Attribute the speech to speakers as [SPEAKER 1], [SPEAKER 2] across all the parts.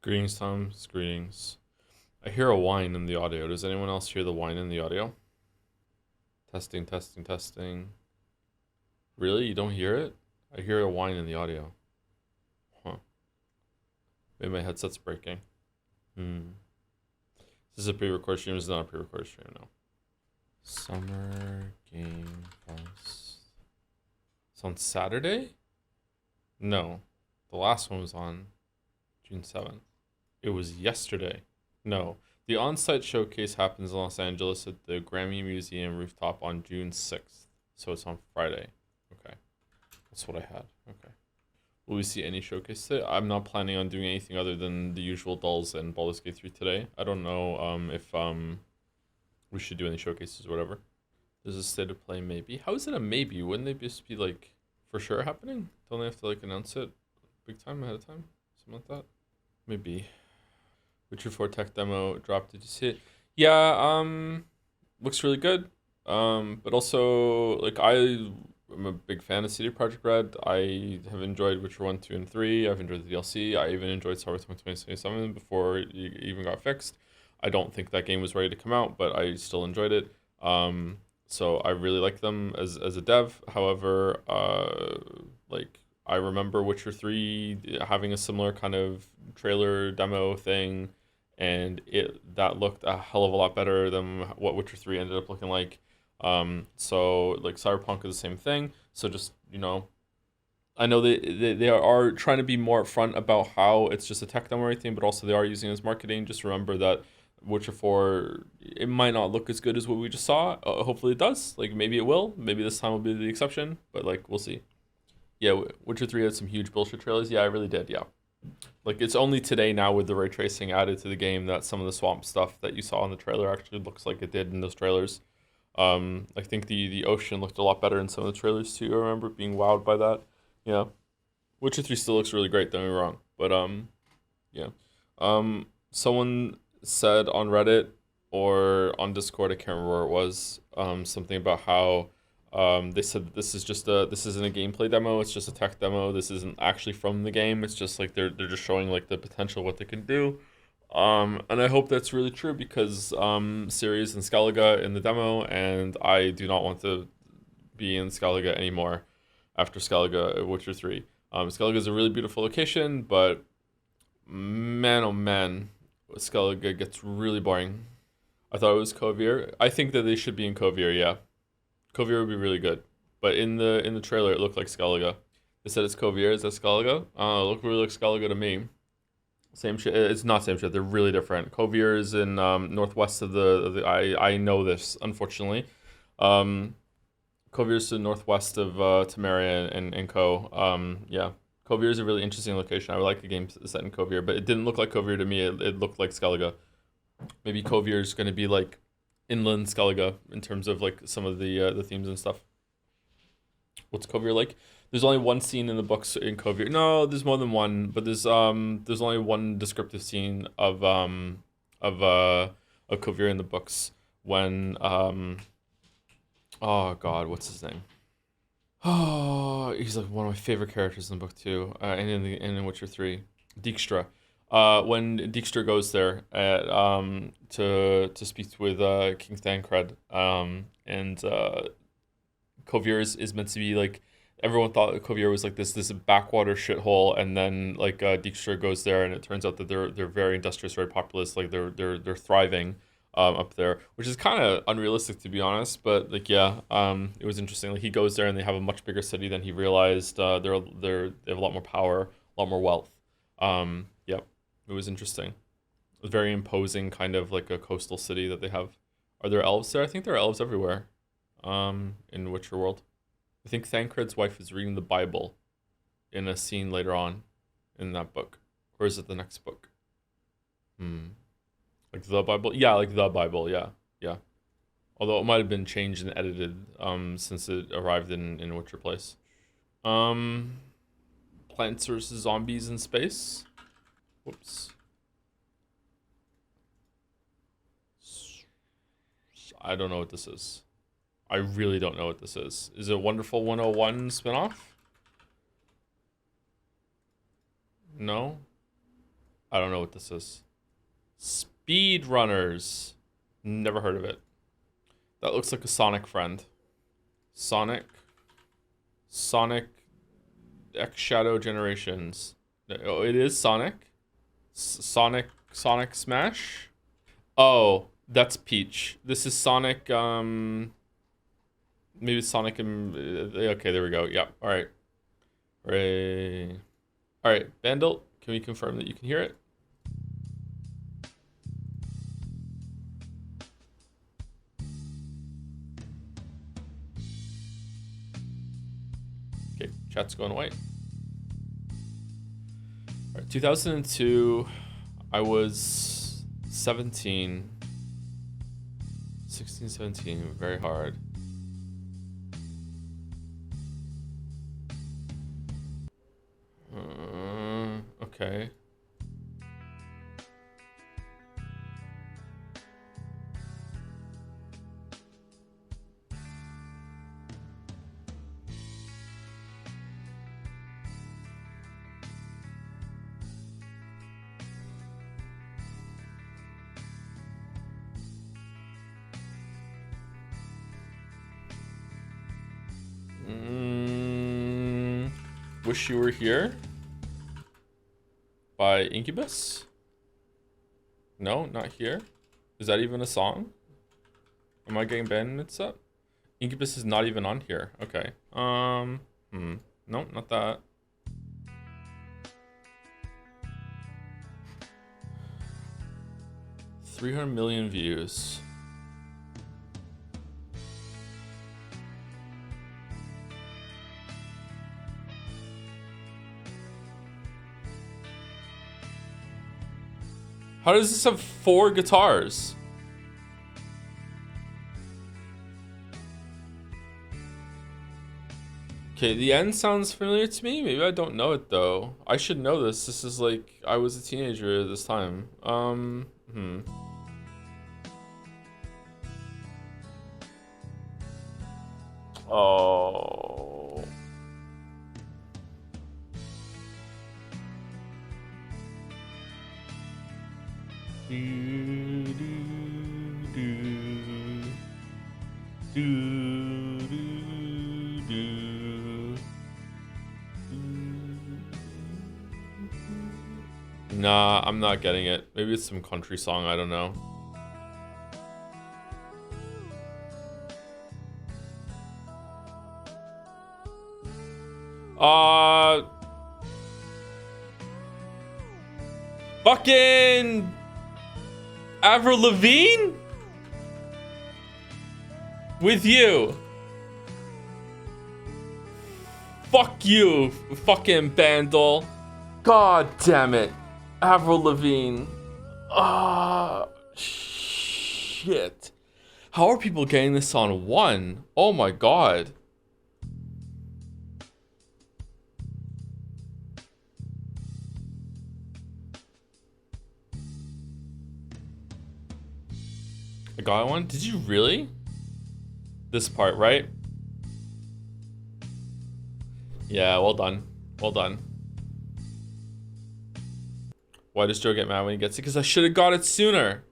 [SPEAKER 1] Greetings, Tom. Greetings. I hear a whine in the audio. Does anyone else hear the whine in the audio? Testing, testing, testing. Really? You don't hear it? I hear a whine in the audio. Huh. Maybe my headset's breaking. Is this a pre-recorded stream? It's not a pre-recorded stream, no. Summer Game Fest. It's on Saturday? No. The last one was on June 7th. It was yesterday. No. The on-site showcase happens in Los Angeles at the Grammy Museum rooftop on June 6th. So it's on Friday. Okay. That's what I had. Okay. Will we see any showcase today? I'm not planning on doing anything other than the usual dulls and Baldurs Gate 3 today. I don't know if we should do any showcases or whatever. There's a state of play maybe. How is it a maybe? Wouldn't they just be like for sure happening? Don't they have to like announce it big time ahead of time? Something like that? Maybe. Witcher 4 tech demo dropped. Did you see it? Yeah, looks really good. But also like I'm a big fan of CD Projekt Red. I have enjoyed Witcher 1, 2, and 3. I've enjoyed the DLC. I even enjoyed Cyberpunk 2077 before it even got fixed. I don't think that game was ready to come out, but I still enjoyed it. So I really like them as a dev. However, like I remember Witcher 3 having a similar kind of trailer demo thing, and that looked a hell of a lot better than what Witcher 3 ended up looking like. So like Cyberpunk is the same thing. So just, I know they are trying to be more upfront about how it's just a tech demo or anything, but also they are using it as marketing. Just remember that Witcher 4, it might not look as good as what we just saw. Hopefully it does. Like maybe it will. Maybe this time will be the exception, but like we'll see. Yeah, Witcher 3 had some huge bullshit trailers. Yeah, I really did. Yeah. Like it's only today now with the ray tracing added to the game that some of the swamp stuff that you saw in the trailer actually looks like it did in those trailers. I think the ocean looked a lot better in some of the trailers too. I remember being wowed by that. Yeah. Witcher 3 still looks really great, don't get me wrong. But yeah. Someone said on Reddit or on Discord, I can't remember where it was, something about how they said that this isn't a gameplay demo, it's just a tech demo. This isn't actually from the game. It's just like they're just showing like the potential what they can do. And I hope that's really true because Ciri is in Skellige in the demo, and I do not want to be in Skellige anymore after Skellige Witcher 3. Skellige is a really beautiful location, but man, oh man, Skellige gets really boring. I thought it was Kovir. I think that they should be in Kovir, yeah. Kovir would be really good. But in the trailer, it looked like Skellige. They said it's Kovir. Is that Skellige? It looked really like Skellige to me. Same shit. It's not same shit. They're really different. Kovir is in northwest of the. I know this unfortunately. Kovir is to the northwest of Temeria and Co. Yeah, Kovir is a really interesting location. I would like a game set in Kovir, but it didn't look like Kovir to me. It looked like Skellige. Maybe Kovir is going to be like inland Skellige in terms of like some of the themes and stuff. What's Kovir like? There's only one scene in the books in Kovir. No, there's more than one, but there's only one descriptive scene of Kovir in the books when oh god, what's his name? Oh, he's like one of my favorite characters in the book too, and in Witcher 3, Dijkstra. When Dijkstra goes there to speak with King Thancred, and Kovir is meant to be like everyone thought Kovir was like this backwater shithole, and then like Dijkstra goes there, and it turns out that they're very industrious, very populous, like they're thriving up there, which is kind of unrealistic to be honest. But like yeah, it was interesting. Like he goes there, and they have a much bigger city than he realized. They have a lot more power, a lot more wealth. Yep, it was interesting. A very imposing kind of like a coastal city that they have. Are there elves there? I think there are elves everywhere. In Witcher World. I think Thancred's wife is reading the Bible in a scene later on in that book. Or is it the next book? Like the Bible? Yeah, like the Bible, yeah. Yeah. Although it might have been changed and edited since it arrived in Witcher Place. Plants versus Zombies in Space. Whoops. I don't know what this is. I really don't know what this is. Is it Wonderful 101 spinoff? No? I don't know what this is. Speedrunners. Never heard of it. That looks like a Sonic friend. Sonic X Shadow Generations. Oh, it is Sonic. Sonic Smash. Oh, that's Peach. This is Sonic. Maybe Sonic and okay, there we go. Yep. All right. Hooray. All right, Bandle, can we confirm that you can hear it? Okay, chat's going away. All right, 2002, I was 17. 16, 17, very hard. Okay. Wish You Were Here by Incubus? No, not here. Is that even a song? Am I getting banned mixed up? Incubus is not even on here. Okay. No, not that. $300 million views. How does this have 4 guitars? Okay, the end sounds familiar to me. Maybe I don't know it though. I should know this. This is like I was a teenager at this time. Oh. Nah, I'm not getting it. Maybe it's some country song, I don't know. Fucking Avril Lavigne? With You. Fuck you, fucking Bandle. God damn it. Avril Lavigne. Shit. How are people getting this on 1? Oh my god. I got one? Did you really? This part, right? Yeah, well done. Well done. Why does Joe get mad when he gets it? Because I should have got it sooner.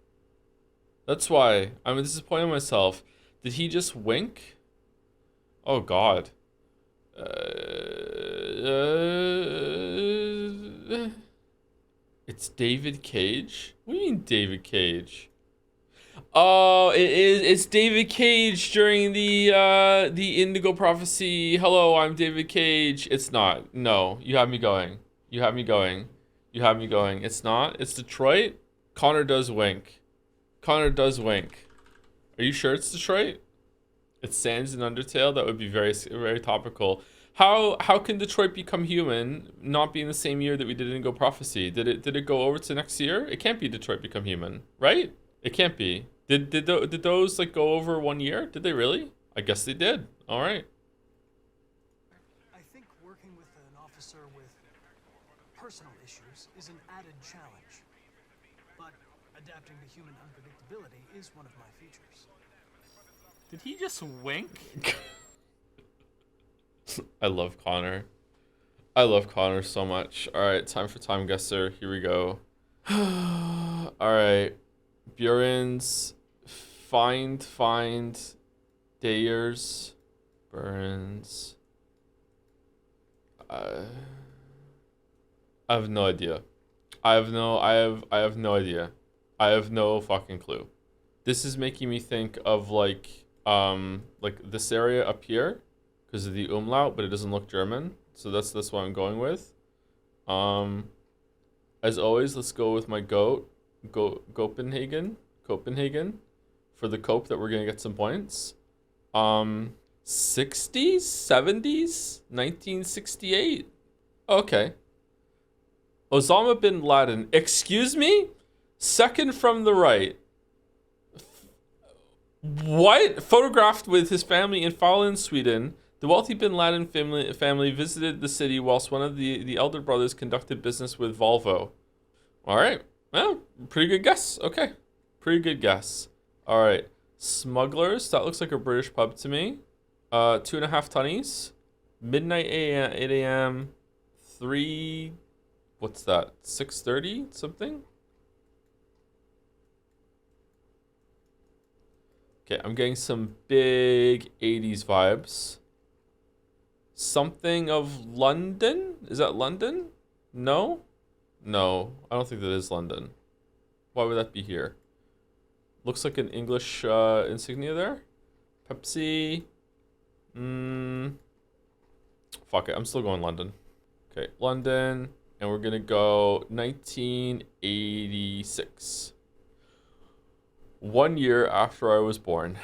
[SPEAKER 1] That's why. I'm disappointed in myself. Did he just wink? Oh, God. It's David Cage? What do you mean David Cage? Oh, it's David Cage during the Indigo Prophecy. Hello, I'm David Cage. It's not. No, you have me going. You have me going. You have me going. It's not. It's Detroit. Connor does wink. Connor does wink. Are you sure it's Detroit? It's Sans and Undertale. That would be very, very topical. How can Detroit Become Human not be in the same year that we did Indigo Prophecy? Did it go over to next year? It can't be Detroit Become Human, right? It can't be. Did those like go over 1 year? Did they really? I guess they did. All right.
[SPEAKER 2] I think working with an officer with personal issues is an added challenge, but adapting to human unpredictability is one of my features.
[SPEAKER 1] Did he just wink? I love Connor. I love Connor so much. All right, time for time guesser. Here we go. All right. Buren's find Dayers Burns. I have no idea. I have no idea. I have no fucking clue. This is making me think of like this area up here because of the umlaut, but it doesn't look German. So that's what I'm going with. As always, let's go with my Copenhagen for the cope that we're gonna get some points. 60s, 70s, 1968. Okay. Osama bin Laden. Excuse me? Second from the right. What? Photographed with his family in Falun, Sweden. The wealthy bin Laden family visited the city whilst one of the elder brothers conducted business with Volvo. All right. Well, pretty good guess. Okay. Pretty good guess. All right. Smugglers. That looks like a British pub to me. 2.5 tonnies. Midnight 8 a.m. 3. What's that? 6:30 something? Okay, I'm getting some big 80s vibes. Something of London? Is that London? No? No, I don't think that is London. Why would that be here? Looks like an English insignia there. Pepsi. Fuck it, I'm still going London. Okay, London. And we're gonna go 1986. 1 year after I was born.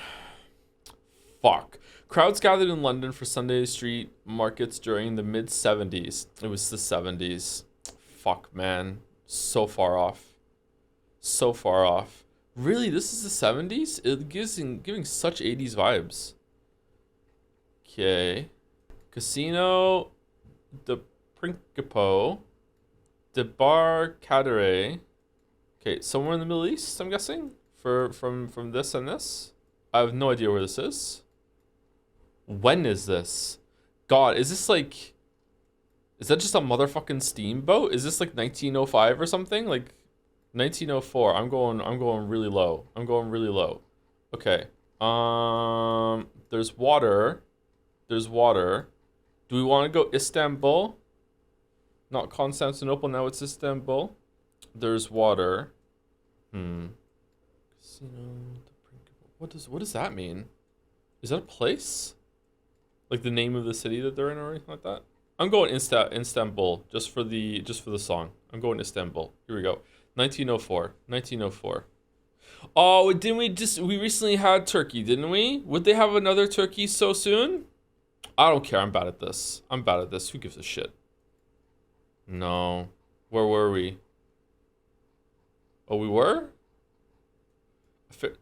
[SPEAKER 1] Fuck. Crowds gathered in London for Sunday street markets during the mid-70s. It was the 70s. Fuck, man. So far off. So far off. Really? This is the 70s? It gives giving such 80s vibes. Okay. Casino de Principo. De Bar Cadere. Okay, somewhere in the Middle East, I'm guessing? From this and this? I have no idea where this is. When is this? God, is this like... Is that just a motherfucking steamboat? Is this like 1905 or something? Like 1904. I'm going really low. I'm going really low. Okay. There's water. There's water. Do we want to go Istanbul? Not Constantinople, now it's Istanbul. There's water. What does that mean? Is that a place? Like the name of the city that they're in or anything like that? I'm going Istanbul just for the song. I'm going Istanbul. Here we go. 1904. 1904. Oh, didn't we recently had Turkey, didn't we? Would they have another Turkey so soon? I don't care. I'm bad at this. I'm bad at this. Who gives a shit? No. Where were we? Oh, we were?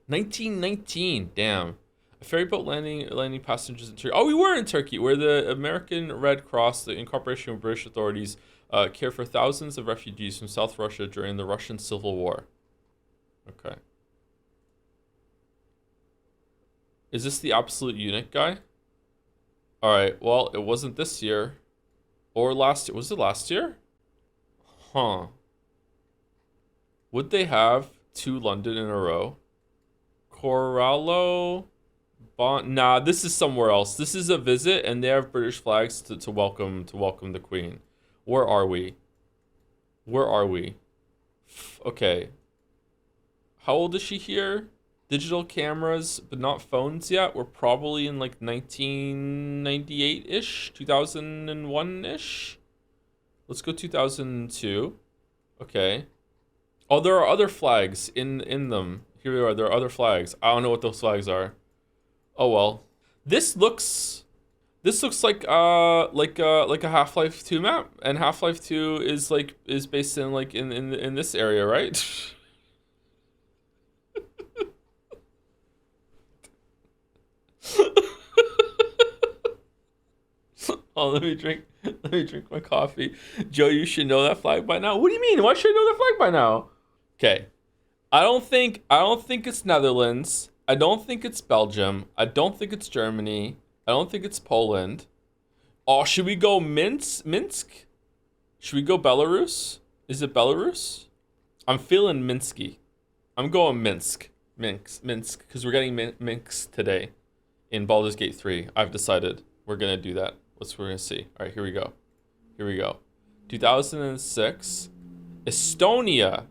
[SPEAKER 1] 1919. Damn. A ferry boat landing passengers in Turkey. Oh, we were in Turkey, where the American Red Cross, in cooperation with British authorities, cared for thousands of refugees from South Russia during the Russian Civil War. Okay. Is this the absolute eunuch guy? All right. Well, it wasn't this year, or last year. Was it last year? Huh. Would they have 2 London in a row? Corallo. Nah, this is somewhere else. This is a visit, and they have British flags to welcome the Queen. Where are we? Where are we? Okay. How old is she here? Digital cameras, but not phones yet. We're probably in like 1998-ish, 2001-ish. Let's go 2002. Okay. Oh, there are other flags in them. Here we are. There are other flags. I don't know what those flags are. Oh well. This looks like a Half-Life 2 map, and Half-Life 2 is based in like in this area, right? Oh, let me drink my coffee. Joe, you should know that flag by now. What do you mean? Why should I know that flag by now? Okay. I don't think it's Netherlands. I don't think it's Belgium. I don't think it's Germany. I don't think it's Poland. Oh, should we go Minsk? Should we go Belarus? Is it Belarus? I'm feeling Minsky. I'm going Minsk, because we're getting Minsk today in Baldur's Gate 3. I've decided we're gonna do that. We're gonna see. All right, here we go. 2006, Estonia.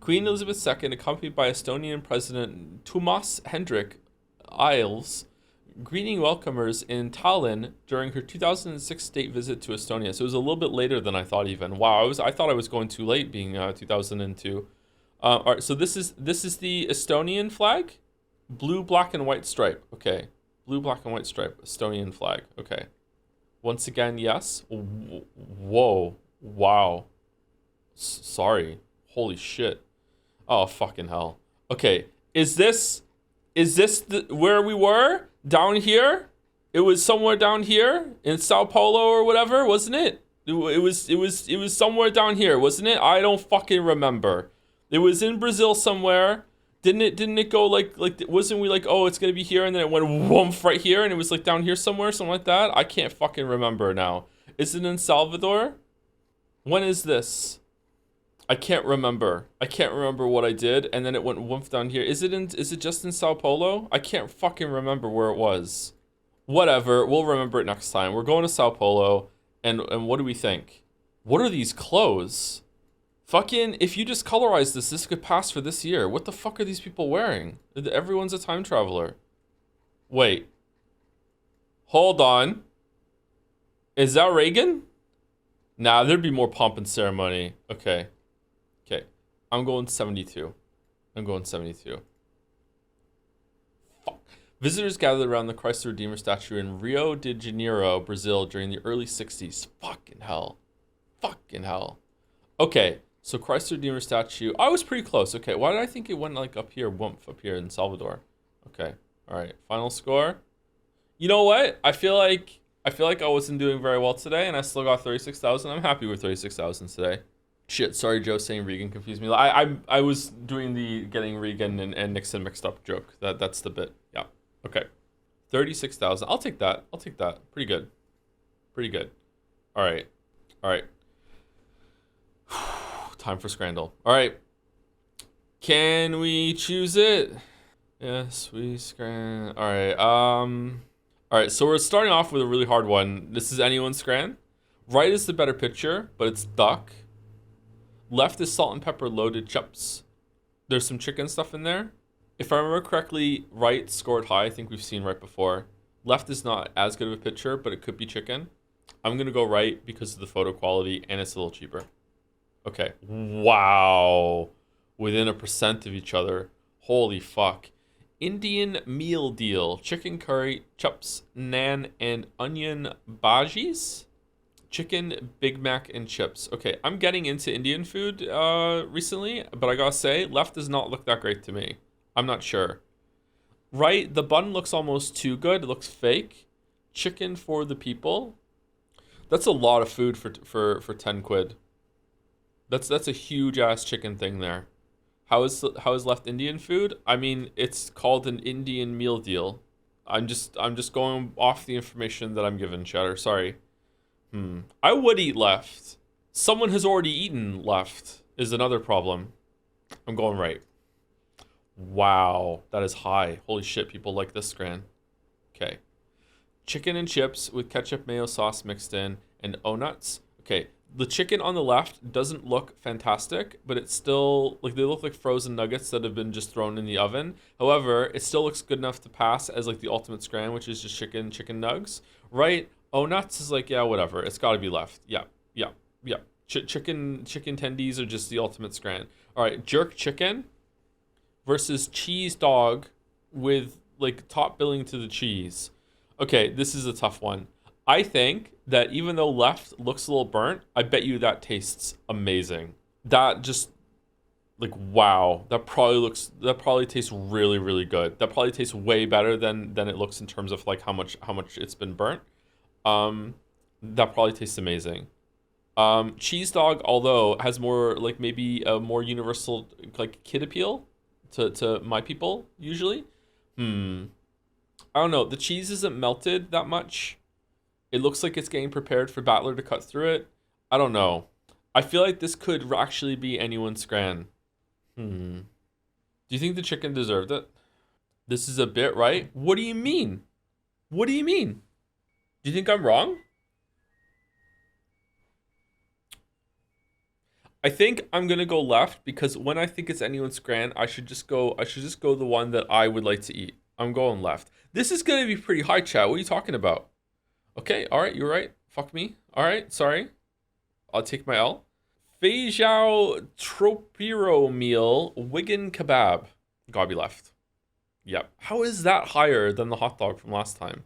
[SPEAKER 1] Queen Elizabeth II, accompanied by Estonian President Toomas Hendrik Ilves, greeting welcomers in Tallinn during her 2006 state visit to Estonia. So it was a little bit later than I thought even. Wow, I thought I was going too late being 2002. All right, so this is the Estonian flag. Blue, black, and white stripe. Okay. Blue, black, and white stripe. Estonian flag. Okay. Once again, yes. Whoa. Wow. Sorry. Holy shit. Oh, fucking hell. Okay. Is this where we were? Down here? It was somewhere down here in Sao Paulo or whatever, wasn't it? It was somewhere down here, wasn't it? I don't fucking remember. It was in Brazil somewhere. Didn't it go like wasn't we like, oh, it's gonna be here, and then it went whoomp right here, and it was like down here somewhere, something like that? I can't fucking remember now. Is it in Salvador? When is this? I can't remember. I can't remember what I did, and then it went whoomp down here. Is it just in Sao Paulo? I can't fucking remember where it was. Whatever, we'll remember it next time. We're going to Sao Paulo, and what do we think? What are these clothes? Fucking, if you just colorize this could pass for this year. What the fuck are these people wearing? Everyone's a time traveler. Wait. Hold on. Is that Reagan? Nah, there'd be more pomp and ceremony. Okay. I'm going 72. Fuck. Visitors gathered around the Christ the Redeemer statue in Rio de Janeiro, Brazil during the early 60s. Fucking hell. Okay. So Christ the Redeemer statue. I was pretty close. Okay, why did I think it went like up here, woomph, up here in Salvador? Okay, all right. Final score. You know what? I feel like I wasn't doing very well today, and I still got 36,000. I'm happy with 36,000 today. Shit, sorry, Joe, saying Reagan confused me. I was doing the getting Reagan and Nixon mixed up joke. That's the bit. Yeah. Okay. 36,000. I'll take that. Pretty good. All right. Time for Scrandle. All right. Can we choose it? Yes, we scran. All right. All right. So we're starting off with a really hard one. This is anyone's scran. Right is the better picture, but it's duck. Left is salt and pepper loaded chips. There's some chicken stuff in there. If I remember correctly, right scored high. I think we've seen right before. Left is not as good of a picture, but it could be chicken. I'm gonna go right because of the photo quality and it's a little cheaper. Okay. Wow. Within 1% of each other. Holy fuck. Indian meal deal. Chicken curry, chups, naan, and onion bhajis. Chicken, Big Mac, and chips. Okay, I'm getting into Indian food recently, but I gotta say, left does not look that great to me. I'm not sure. Right, the bun looks almost too good. It looks fake. Chicken for the people. That's a lot of food for 10 quid. That's a huge ass chicken thing there. How is left Indian food? I mean, it's called an Indian meal deal. I'm just going off the information that I'm given, Cheddar. Sorry. I would eat left. Someone has already eaten left is another problem. I'm going right. Wow, that is high. Holy shit, people like this scran. Okay. Chicken and chips with ketchup mayo sauce mixed in and nuts. Okay. The chicken on the left doesn't look fantastic, but it's still, like, they look like frozen nuggets that have been just thrown in the oven. However, it still looks good enough to pass as, like, the ultimate scran, which is just chicken nugs. Right? Nuts is like, yeah, whatever. It's got to be left. Yeah. Chicken tendies are just the ultimate scran. All right, jerk chicken versus cheese dog with, like, top billing to the cheese. Okay, this is a tough one. I think that even though left looks a little burnt, I bet you that tastes amazing. That just, like, wow. That probably tastes really, really good. That probably tastes way better than it looks in terms of, like, how much it's been burnt. That probably tastes amazing. Cheese dog, although has more, like, maybe a more universal, like, kid appeal to my people usually. I don't know. The cheese isn't melted that much. It looks like it's getting prepared for Battler to cut through it. I don't know. I feel like this could actually be anyone's scran. Do you think the chicken deserved it? This is a bit, right? What do you mean? What do you mean? Do you think I'm wrong? I think I'm gonna go left because when I think it's anyone's scran, I should just go the one that I would like to eat. I'm going left. This is gonna be pretty high, chat. What are you talking about? Okay, all right, you're right. Fuck me. All right, sorry. I'll take my L. Feijao Tropiro meal, Wigan kebab. Gotta be left. Yep. How is that higher than the hot dog from last time?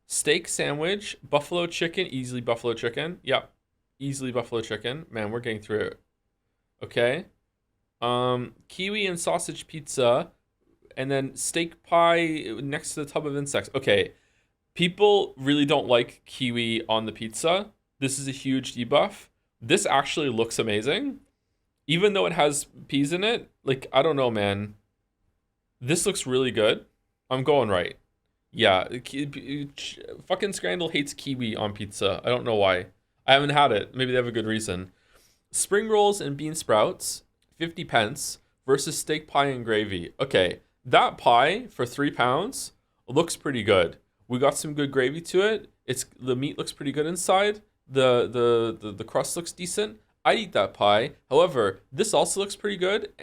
[SPEAKER 1] Steak sandwich, buffalo chicken, easily buffalo chicken. Yep. Easily buffalo chicken. Man, we're getting through it. Okay. Kiwi and sausage pizza, and then steak pie next to the tub of insects. Okay. People really don't like kiwi on the pizza. This is a huge debuff. This actually looks amazing. Even though it has peas in it, like, I don't know, man. This looks really good. I'm going right. Yeah, fucking Scrandal hates kiwi on pizza. I don't know why. I haven't had it. Maybe they have a good reason. Spring rolls and bean sprouts, 50 pence versus steak pie and gravy. Okay, that pie for £3 looks pretty good. We got some good gravy to it. The meat looks pretty good inside. The crust looks decent. I'd eat that pie. However, this also looks pretty good.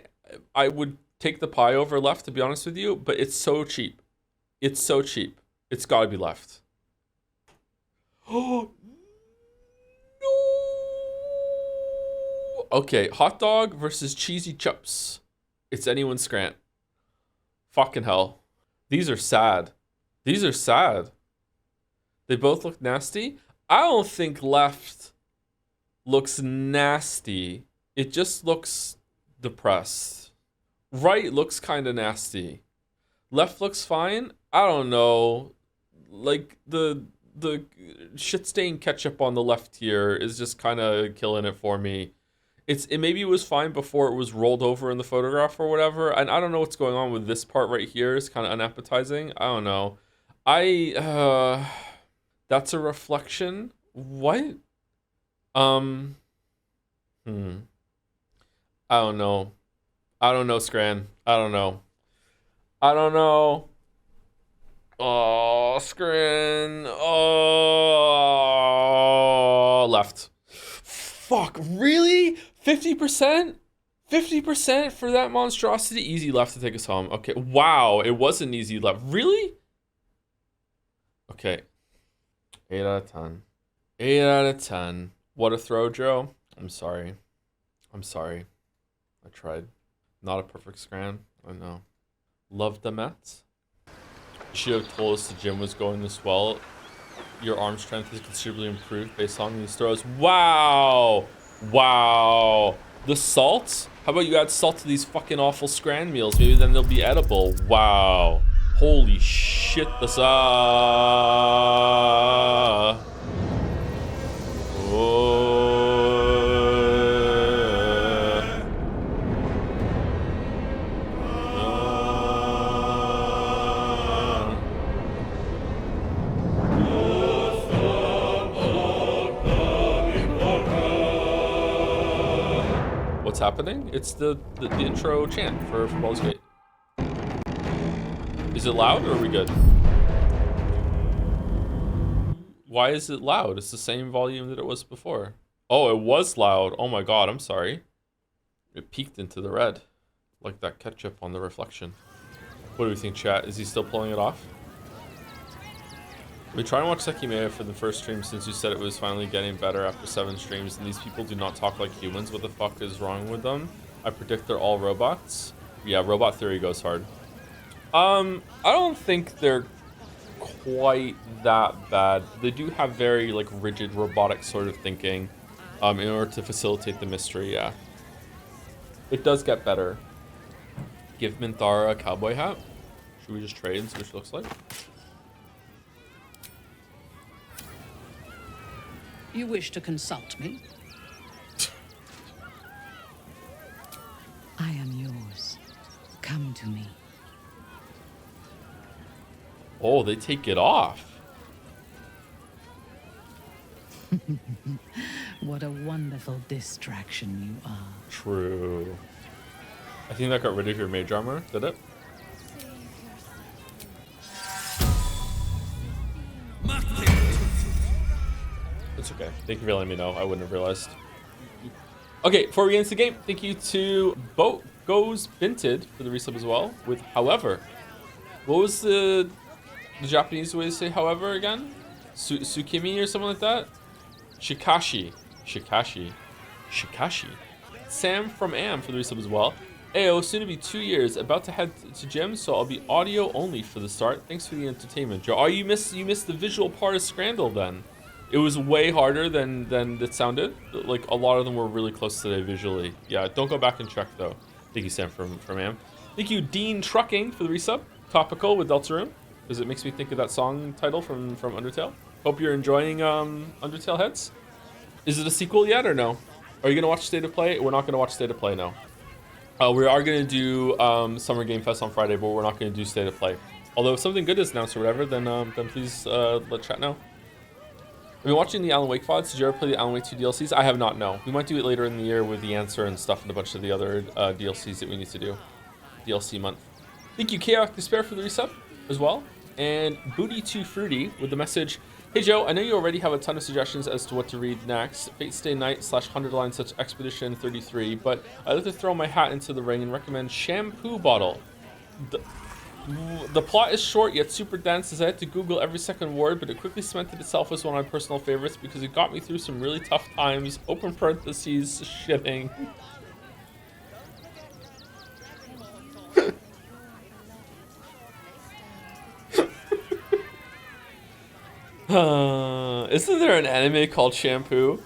[SPEAKER 1] I would take the pie over left, to be honest with you, but it's so cheap. It's so cheap. It's got to be left. Oh, no. Okay, hot dog versus cheesy chips. It's anyone's scrant. Fucking hell. These are sad. These are sad. They both look nasty. I don't think left looks nasty. It just looks depressed. Right looks kind of nasty. Left looks fine. I don't know. Like the shit stain ketchup on the left here is just kind of killing it for me. Maybe it was fine before it was rolled over in the photograph or whatever. And I don't know what's going on with this part right here. It's kind of unappetizing. I don't know. That's a reflection. What? I don't know. I don't know, Scran. I don't know. I don't know. Oh, Scran. Oh, left. Fuck, really? 50%? 50% for that monstrosity? Easy left to take us home. Okay, wow, it was an easy left. Really? Okay. 8 out of 10. 8 out of 10. What a throw, Joe. I'm sorry. I'm sorry. I tried. Not a perfect scran. I know. Love the Mets. You should have told us the gym was going this well. Your arm strength is considerably improved based on these throws. Wow. Wow. The salt? How about you add salt to these fucking awful scran meals? Maybe then they'll be edible. Wow. Holy shit, the What's happening? It's the intro chant for Baldurs Gate. Is it loud or are we good? Why is it loud? It's the same volume that it was before. Oh, it was loud. Oh my god, I'm sorry. It peaked into the red. Like that ketchup on the reflection. What do we think, chat? Is he still pulling it off? We try and watch Sekimea for the first stream since you said it was finally getting better after 7 streams, and these people do not talk like humans. What the fuck is wrong with them? I predict they're all robots. Yeah, robot theory goes hard. I don't think they're quite that bad. They do have very like rigid robotic sort of thinking in order to facilitate the mystery, yeah. It does get better. Give Minthara a cowboy hat. Should we just trade and see what she looks like?
[SPEAKER 3] You wish to consult me? I am yours. Come to me.
[SPEAKER 1] Oh, they take it off.
[SPEAKER 3] What a wonderful distraction you are.
[SPEAKER 1] True. I think that got rid of your mage armor, did it? It's okay. Thank you for letting me know. I wouldn't have realized. Okay, before we get into the game, thank you to Boat Goes Binted for the resub as well. With however, what was the Japanese way to say however again? Tsukimi or something like that? Shikashi. Sam from Am for the resub as well. Ayo, soon to be 2 years, about to head to gym, so I'll be audio only for the start. Thanks for the entertainment, Joe. Oh, you missed the visual part of Scrandle then. It was way harder than it sounded. Like a lot of them were really close today visually. Yeah, don't go back and check though. Thank you, Sam from Am. Thank you, Dean Trucking for the resub. Topical with Deltarune, because it makes me think of that song title from Undertale. Hope you're enjoying Undertale heads. Is it a sequel yet or no? Are you gonna watch State of Play? We're not gonna watch State of Play, no. We are gonna do Summer Game Fest on Friday, but we're not gonna do State of Play. Although if something good is announced or whatever, then please let chat know. I've been watching the Alan Wake VODs. Did you ever play the Alan Wake 2 DLCs? I have not, no. We might do it later in the year with the answer and stuff and a bunch of the other DLCs that we need to do. DLC month. Thank you, Chaotic Despair, for the resub as well. And Booty Too Fruity with the message, hey Joe, I know you already have a ton of suggestions as to what to read next. Fate Stay Night / 100 lines such Expedition 33, but I'd like to throw my hat into the ring and recommend Shampoo Bottle. The plot is short yet super dense, as I had to Google every second word, but it quickly cemented itself as one of my personal favorites because it got me through some really tough times. Open parentheses, shitting. Isn't there an anime called Shampoo?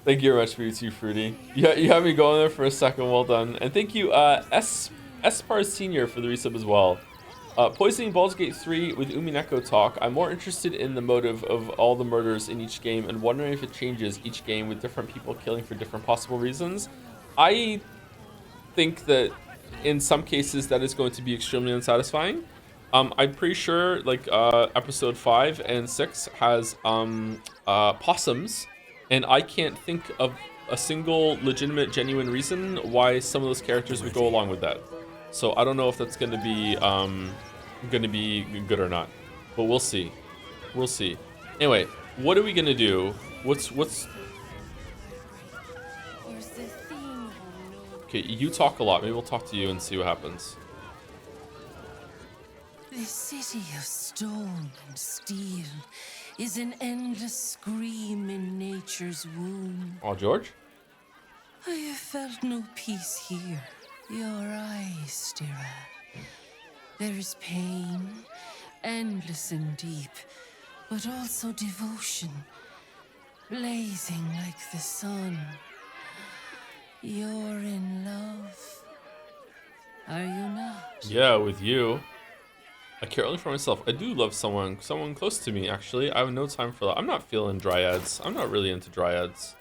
[SPEAKER 1] Thank you very much, Beauty Fruity. You had me going there for a second. Well done. And thank you, Espar Senior, for the resub as well. Poisoning Baldurs Gate 3 with Umineko talk. I'm more interested in the motive of all the murders in each game and wondering if it changes each game with different people killing for different possible reasons. I think that in some cases that is going to be extremely unsatisfying. I'm pretty sure like episode 5 and 6 has possums, and I can't think of a single legitimate, genuine reason why some of those characters would go along with that. So I don't know if that's going to be good or not, but we'll see. We'll see. Anyway, what are we gonna do? What's? Okay, you talk a lot. Maybe we'll talk to you and see what happens.
[SPEAKER 4] This city of stone and steel is an endless scream in nature's womb.
[SPEAKER 1] Oh, George?
[SPEAKER 4] I have felt no peace here. Your eyes, Stira. There is pain, endless and deep, but also devotion, blazing like the sun. You're in love. Are you not?
[SPEAKER 1] Yeah, with you. I care only for myself. I do love someone close to me, actually. I have no time for that. I'm not feeling dryads. I'm not really into dryads.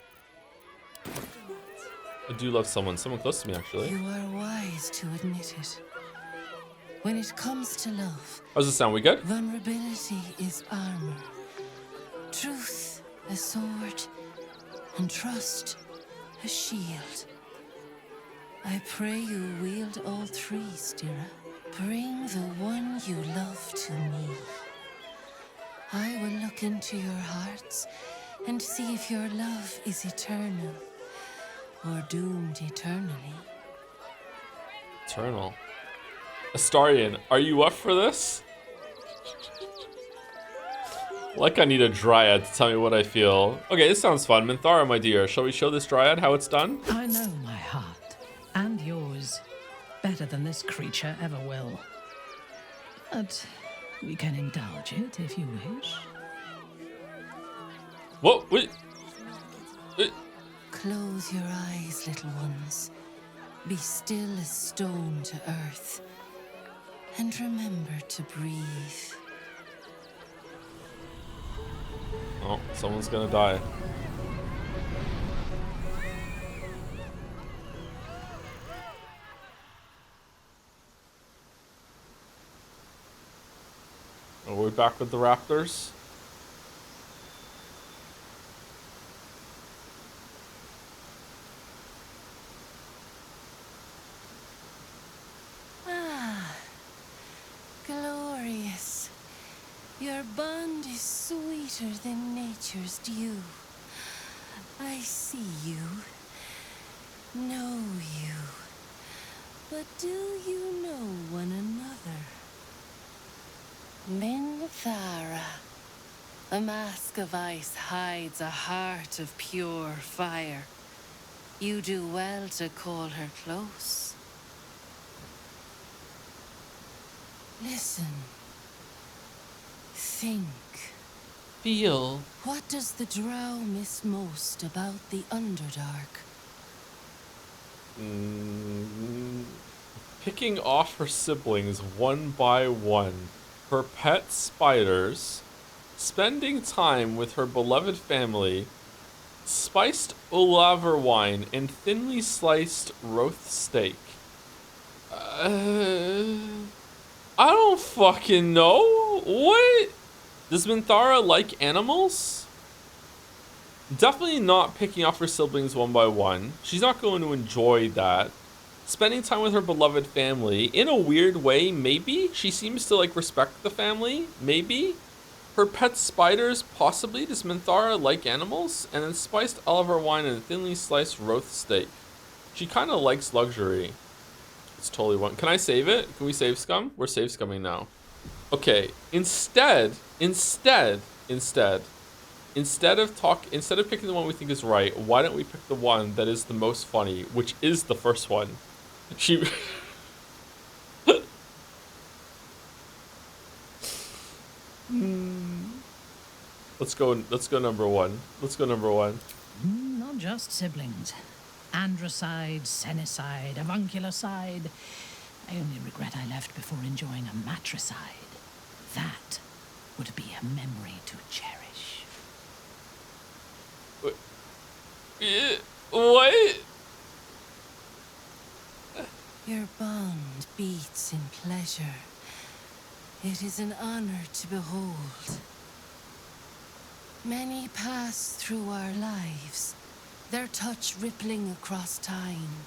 [SPEAKER 1] I do love someone close to me, actually.
[SPEAKER 4] You are wise to admit it. When it comes to love,
[SPEAKER 1] How's this sound? We good?
[SPEAKER 4] vulnerability is armor, truth a sword, and trust a shield. I pray you wield all three, Stira. Bring the one you love to me. I will look into your hearts and see if your love is eternal or doomed eternally.
[SPEAKER 1] Eternal. Astarian, are you up for this? Like I need a dryad to tell me what I feel. Okay, this sounds fun. Minthara, my dear, shall we show this dryad how it's done?
[SPEAKER 3] I know my heart, and yours, better than this creature ever will. But we can indulge it if you wish.
[SPEAKER 1] Whoa, wait.
[SPEAKER 4] Close your eyes, little ones. Be still as stone to earth. And remember to breathe.
[SPEAKER 1] Oh, someone's gonna die. Are we back with the Raptors?
[SPEAKER 4] bond is sweeter than nature's dew. I see you, know you, but do you know one another? Minthara, a mask of ice hides a heart of pure fire. You do well to call her close. Listen. Think.
[SPEAKER 1] Feel.
[SPEAKER 4] What does the drow miss most about the Underdark?
[SPEAKER 1] Picking off her siblings one by one, her pet spiders, spending time with her beloved family, spiced Olaver wine, and thinly sliced roast steak. I don't fucking know. What? Does Minthara like animals? Definitely not picking off her siblings one by one. She's not going to enjoy that. Spending time with her beloved family, in a weird way, maybe. She seems to like respect the family, maybe. Her pet spiders, possibly. Does Minthara like animals? And then spiced Oliver wine and thinly sliced roast steak. She kind of likes luxury. It's totally one. Can I save it? Can we save scum? We're save scumming now. Okay. Instead of picking the one we think is right, why don't we pick the one that is the most funny, which is the first one? She Let's go number one. Let's go number one.
[SPEAKER 3] Not just siblings. Androcide, Senicide, Avuncularcide. I only regret I left before enjoying a matricide. That would be a memory to cherish.
[SPEAKER 1] What?
[SPEAKER 4] Your bond beats in pleasure. It is an honor to behold. Many pass through our lives, their touch rippling across time.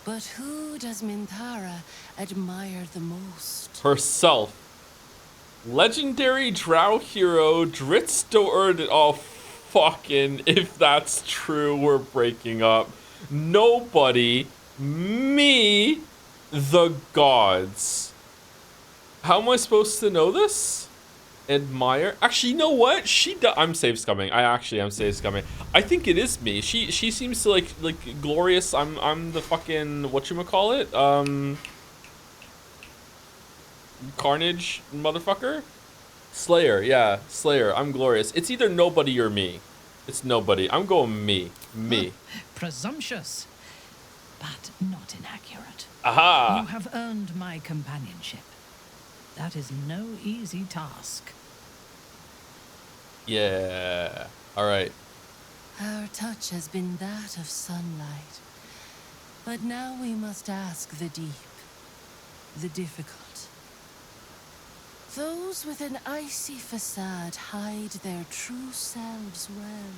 [SPEAKER 4] But who does Minthara admire the most?
[SPEAKER 1] Herself. Legendary drow hero Dritz. Oh, fucking, if that's true, we're breaking up. Nobody. Me. The gods. How am I supposed to know this? Admire. Actually, you know what? I'm save scumming. I actually am save scumming. I think it is me. She seems to like glorious. I'm the fucking whatchamacallit? Carnage motherfucker? Slayer, yeah. Slayer. I'm glorious. It's either nobody or me. It's nobody. I'm going me. Me.
[SPEAKER 3] Presumptuous, but not inaccurate.
[SPEAKER 1] Aha!
[SPEAKER 3] You have earned my companionship. That is no easy task.
[SPEAKER 1] Yeah. Alright.
[SPEAKER 4] Our touch has been that of sunlight. But now we must ask the deep, the difficult. Those with an icy facade hide their true selves well.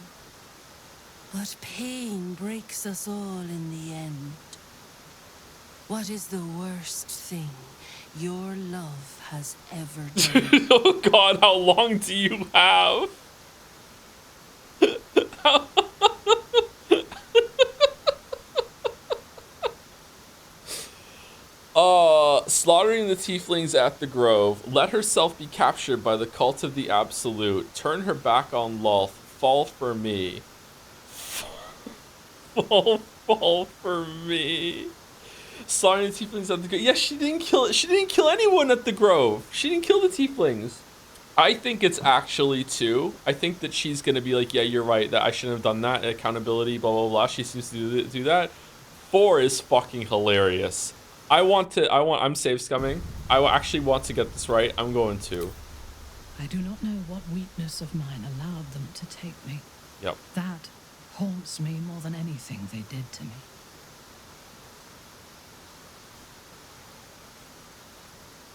[SPEAKER 4] But pain breaks us all in the end. What is the worst thing your love has ever done?
[SPEAKER 1] Oh god, how long do you have? Slaughtering the tieflings at the grove, let herself be captured by the cult of the absolute, turn her back on Lolth, fall for me. fall for me. Slaughtering the tieflings at the grove. Yeah, she didn't kill anyone at the grove. She didn't kill the tieflings. I think it's actually 2. I think that she's gonna be like, yeah, you're right, that I shouldn't have done that, accountability, blah blah blah. She seems to do that. 4 is fucking hilarious. I'm save scumming. I actually want to get this right. I'm going to.
[SPEAKER 3] I do not know what weakness of mine allowed them to take me.
[SPEAKER 1] Yep.
[SPEAKER 3] That haunts me more than anything they did to me.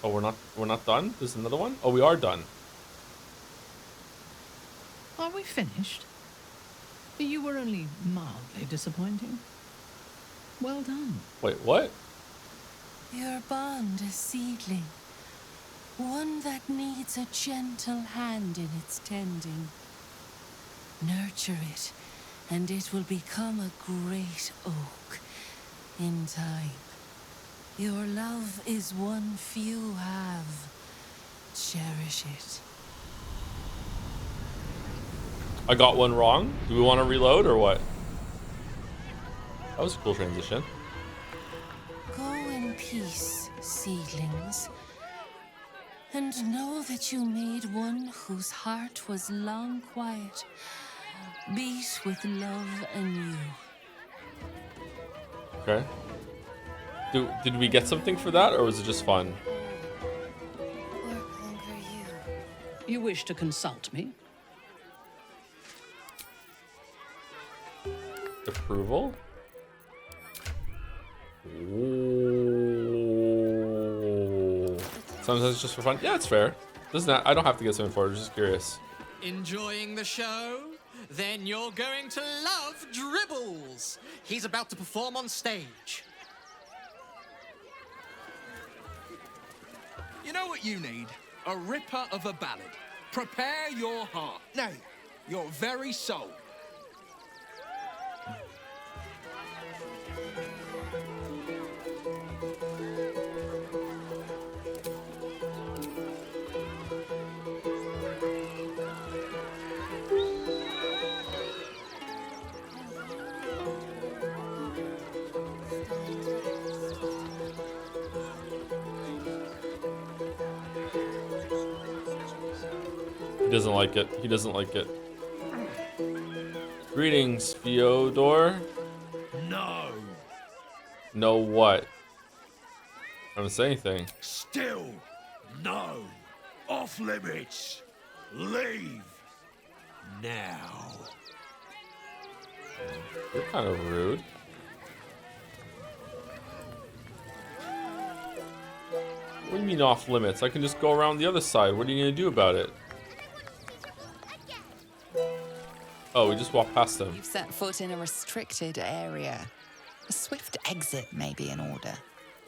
[SPEAKER 1] Oh, we're not done? There's another one? Oh, we are done.
[SPEAKER 3] Are we finished? You were only mildly disappointing. Well done.
[SPEAKER 1] Wait, what?
[SPEAKER 4] Your bond a seedling, one that needs a gentle hand in its tending. Nurture it, and it will become a great oak in time. Your love is one few have. Cherish it.
[SPEAKER 1] I got one wrong. Do we want to reload or what? That was a cool transition.
[SPEAKER 4] Go in peace, seedlings, and know that you made one whose heart was long quiet beat with love anew.
[SPEAKER 1] Okay. Did we get something for that, or was it just fun?
[SPEAKER 4] Or conquer you.
[SPEAKER 3] You wish to consult me?
[SPEAKER 1] Approval? Ooh. Sometimes it's just for fun. Yeah, it's fair. Doesn't that, I don't have to get something for it. I'm just curious.
[SPEAKER 5] Enjoying the show? Then you're going to love Dribbles. He's about to perform on stage.
[SPEAKER 6] You know what you need? A ripper of a ballad. Prepare your heart. Nay, your very soul.
[SPEAKER 1] He doesn't like it. He doesn't like it. Greetings, Fyodor.
[SPEAKER 7] No,
[SPEAKER 1] No what? I don't say anything.
[SPEAKER 7] still no. Off limits. Leave. Now.
[SPEAKER 1] You're kind of rude. What do you mean off limits? I can just go around the other side. What are you gonna do about it? Oh, we just walked past them.
[SPEAKER 8] You've set foot in a restricted area. A swift exit may be in order.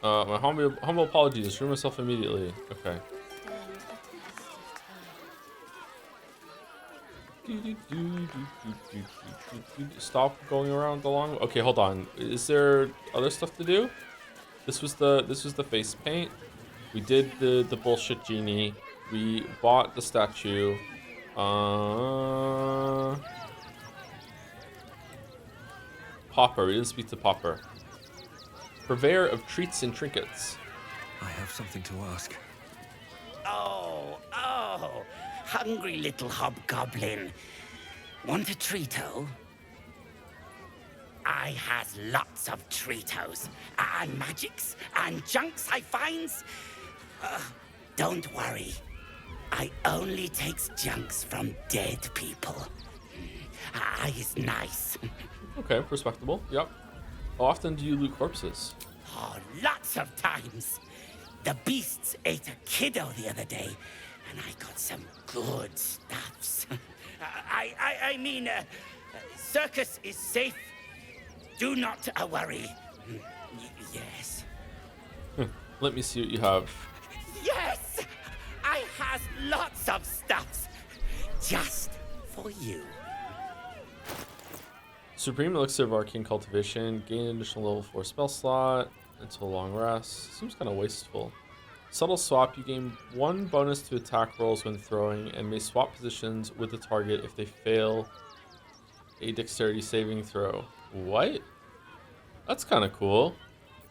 [SPEAKER 1] My humble apologies. Remove myself immediately. Okay. Stop going around the long. Okay, hold on. Is there other stuff to do? This was the face paint. We did the bullshit genie. We bought the statue. Popper. We didn't speak to Popper. Purveyor of treats and trinkets.
[SPEAKER 6] I have something to ask.
[SPEAKER 9] Oh, hungry little hobgoblin. Want a treato? I has lots of treatos, and magics, and junks I finds. Don't worry, I only takes junks from dead people. I is nice.
[SPEAKER 1] Okay, respectable. Yep. How often do you loot corpses?
[SPEAKER 9] Oh, lots of times. The beasts ate a kiddo the other day, and I got some good stuffs. I mean, circus is safe. Do not worry. Yes.
[SPEAKER 1] Let me see what you have.
[SPEAKER 9] Yes! I has lots of stuffs. Just for you.
[SPEAKER 1] Supreme Elixir of Arcane Cultivation. Gain additional level 4 spell slot until long rest. Seems kind of wasteful. Subtle Swap. You gain 1 bonus to attack rolls when throwing and may swap positions with the target if they fail a dexterity saving throw. What? That's kind of cool.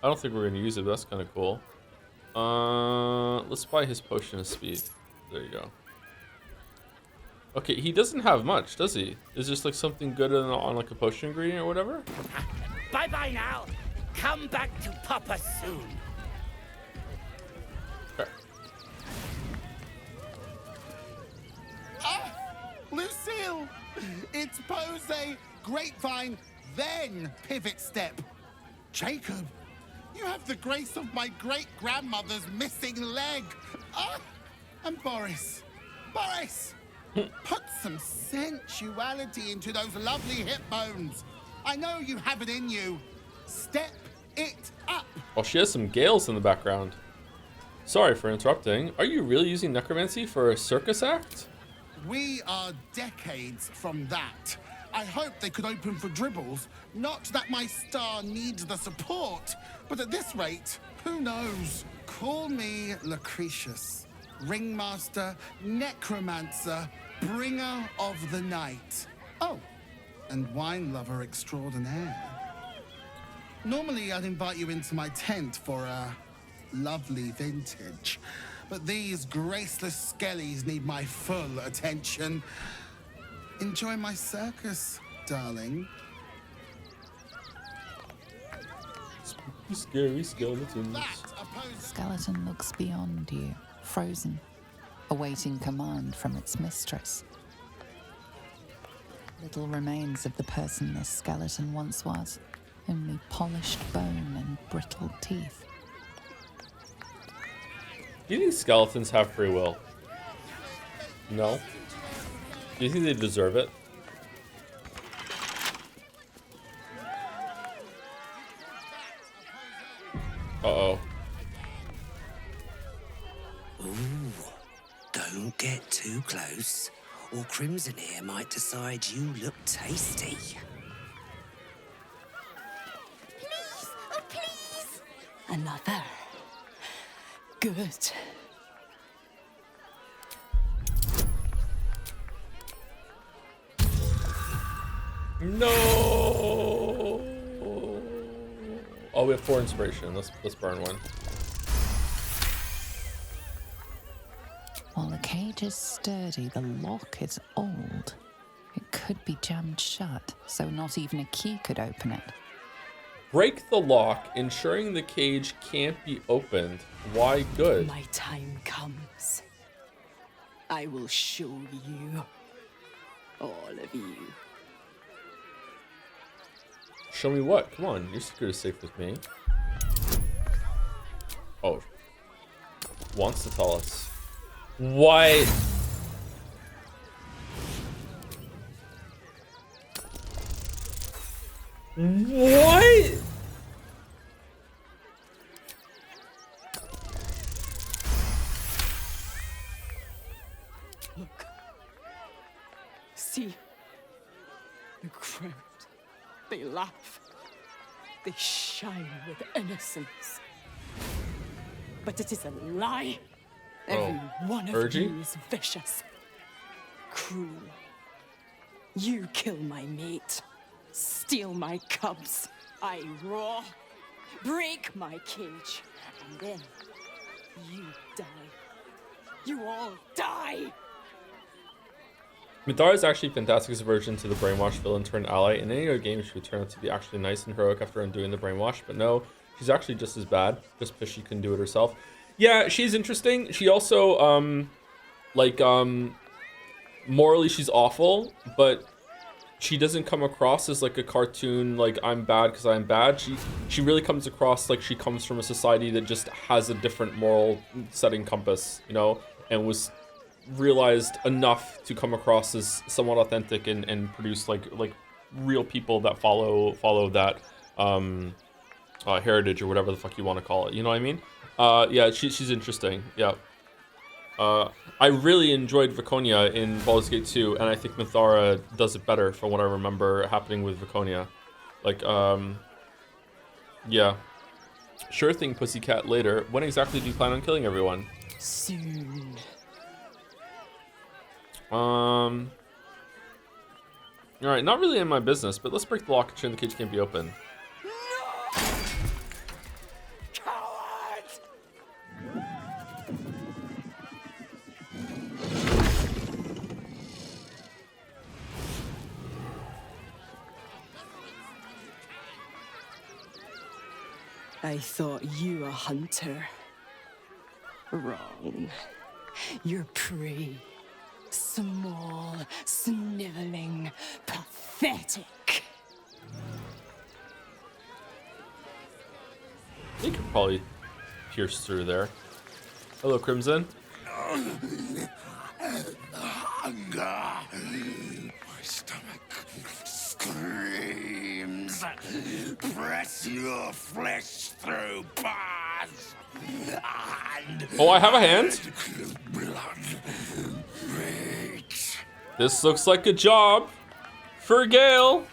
[SPEAKER 1] I don't think we're going to use it, but that's kind of cool. Let's buy his potion of speed. There you go. Okay, he doesn't have much, does he? Is just like something good on like a potion ingredient or whatever?
[SPEAKER 9] Bye-bye now. Come back to Papa soon.
[SPEAKER 1] Okay.
[SPEAKER 10] Lucille! It's pose, grapevine, then pivot step. Jacob, you have the grace of my great-grandmother's missing leg. And Boris, put some sensuality into those lovely hip bones. I know you have it in you. Step it up.
[SPEAKER 1] Oh, she has some gales in the background. Sorry for interrupting. Are you really using necromancy for a circus act?
[SPEAKER 10] We are decades from that. I hope they could open for dribbles. Not that my star needs the support, but at this rate, who knows? Call me Lucretius, ringmaster, necromancer, bringer of the night. Oh, and wine lover extraordinaire. Normally, I'd invite you into my tent for a lovely vintage, but these graceless skellies need my full attention. Enjoy my circus, darling.
[SPEAKER 1] Scary skeletons.
[SPEAKER 8] Skeleton looks beyond you, frozen, awaiting command from its mistress. Little remains of the person this skeleton once was, only polished bone and brittle teeth.
[SPEAKER 1] Do you think skeletons have free will? No? Do you think they deserve it? Uh-oh.
[SPEAKER 11] Ooh, don't get too close, or Crimson here might decide you look tasty.
[SPEAKER 4] Please, oh please! Another. Good.
[SPEAKER 1] No. Oh, we have 4 inspiration. Let's burn one.
[SPEAKER 8] While the cage is sturdy, the lock is old. It could be jammed shut, so not even a key could open it.
[SPEAKER 1] Break the lock, ensuring the cage can't be opened. Why good?
[SPEAKER 4] My time comes. I will show you. All of you.
[SPEAKER 1] Show me what? Come on, your secret is safe with me. Oh. Wants to tell us. What? What?
[SPEAKER 4] Look. See. The crowd. They laugh. They shine with innocence. But it is a lie. Every one of you is vicious. Cruel. You kill my mate. Steal my cubs. I roar. Break my cage. And then you die. You all die.
[SPEAKER 1] Minthara is actually fantastic as a version to the brainwashed villain turned ally. In any other game, she would turn out to be actually nice and heroic after undoing the brainwash, but no, she's actually just as bad, just because she couldn't do it herself. Yeah, she's interesting. She also, morally she's awful, but she doesn't come across as like a cartoon, like I'm bad because I'm bad. She really comes across like she comes from a society that just has a different moral setting compass, you know, and was realized enough to come across as somewhat authentic and produce like real people that follow that heritage or whatever the fuck you want to call it, you know what I mean? Yeah, she's interesting. Yeah, I really enjoyed Viconia in Baldurs Gate 2, and I think Minthara does it better from what I remember happening with Viconia. Like, yeah, sure thing, pussycat. Later. When exactly do you plan on killing everyone?
[SPEAKER 4] Soon.
[SPEAKER 1] All right, not really in my business, but let's break the lock and ensure the cage can't be open.
[SPEAKER 4] I thought you a hunter. Wrong. You're prey. Small, sniveling, pathetic.
[SPEAKER 1] You could probably pierce through there. Hello, Crimson.
[SPEAKER 7] Hunger. My stomach screams. Press your flesh through bars.
[SPEAKER 1] Oh, I have a hand. This looks like a job for Gale.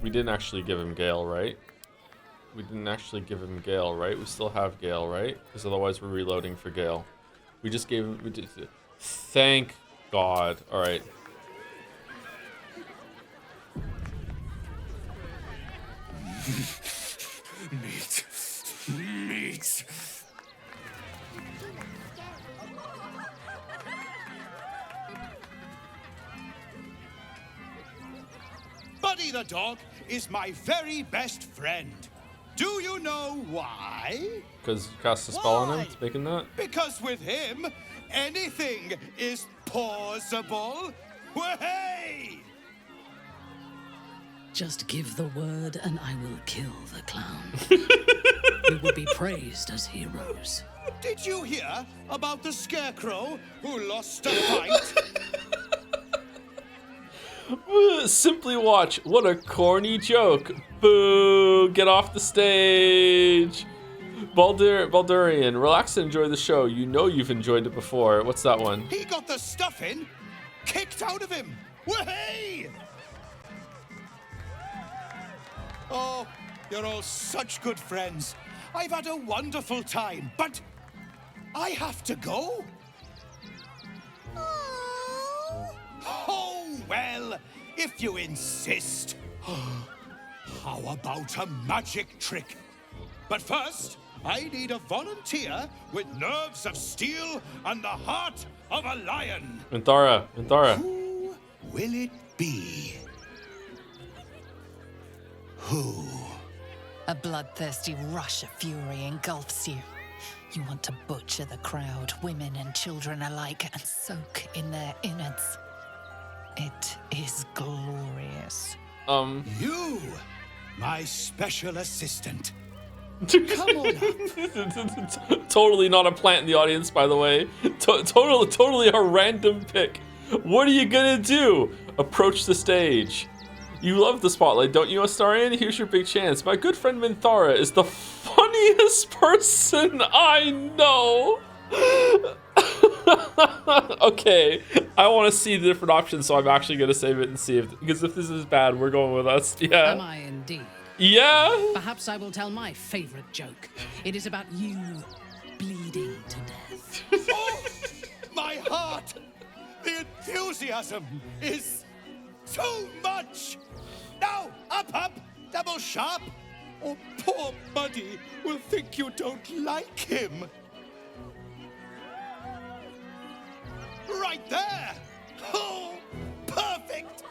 [SPEAKER 1] We didn't actually give him Gale, right? We didn't actually give him Gale, right? We still have Gale, right? Because otherwise we're reloading for Gale. We just gave him... We did, thank God. Alright.
[SPEAKER 7] Meat. Meat.
[SPEAKER 12] Buddy the dog is my very best friend. Do you know why?
[SPEAKER 1] Because you cast a spell on him, it's making that?
[SPEAKER 12] Because with him, anything is possible. Hey!
[SPEAKER 3] Just give the word and I will kill the clown. We will be praised as heroes.
[SPEAKER 12] Did you hear about the scarecrow who lost a fight?
[SPEAKER 1] Simply watch. What a corny joke. Boo! Get off the stage. Baldurian, relax and enjoy the show. You know you've enjoyed it before. What's that one?
[SPEAKER 12] He got the stuffing kicked out of him. Hey! Oh, you're all such good friends. I've had a wonderful time, but I have to go. Oh, well, if you insist. How about a magic trick? But first, I need a volunteer with nerves of steel and the heart of a lion.
[SPEAKER 1] Minthara.
[SPEAKER 12] Who will it be? Who?
[SPEAKER 8] A bloodthirsty rush of fury engulfs you. You want to butcher the crowd, women and children alike, and soak in their innards. It is glorious.
[SPEAKER 12] You, my special assistant. Come on up.
[SPEAKER 1] Totally not a plant in the audience, by the way. Totally a random pick. What are you gonna do? Approach the stage. You love the spotlight, don't you, Astarion? Here's your big chance. My good friend Minthara is the funniest person I know. Okay, I want to see the different options, so I'm actually gonna save it and see if, because if this is bad, we're going with us. Yeah.
[SPEAKER 3] Am I indeed?
[SPEAKER 1] Yeah.
[SPEAKER 3] Perhaps I will tell my favorite joke. It is about you bleeding to death.
[SPEAKER 12] Oh, my heart! The enthusiasm is too much! Now, up, double sharp, or poor Buddy will think you don't like him. Right there! Oh, perfect!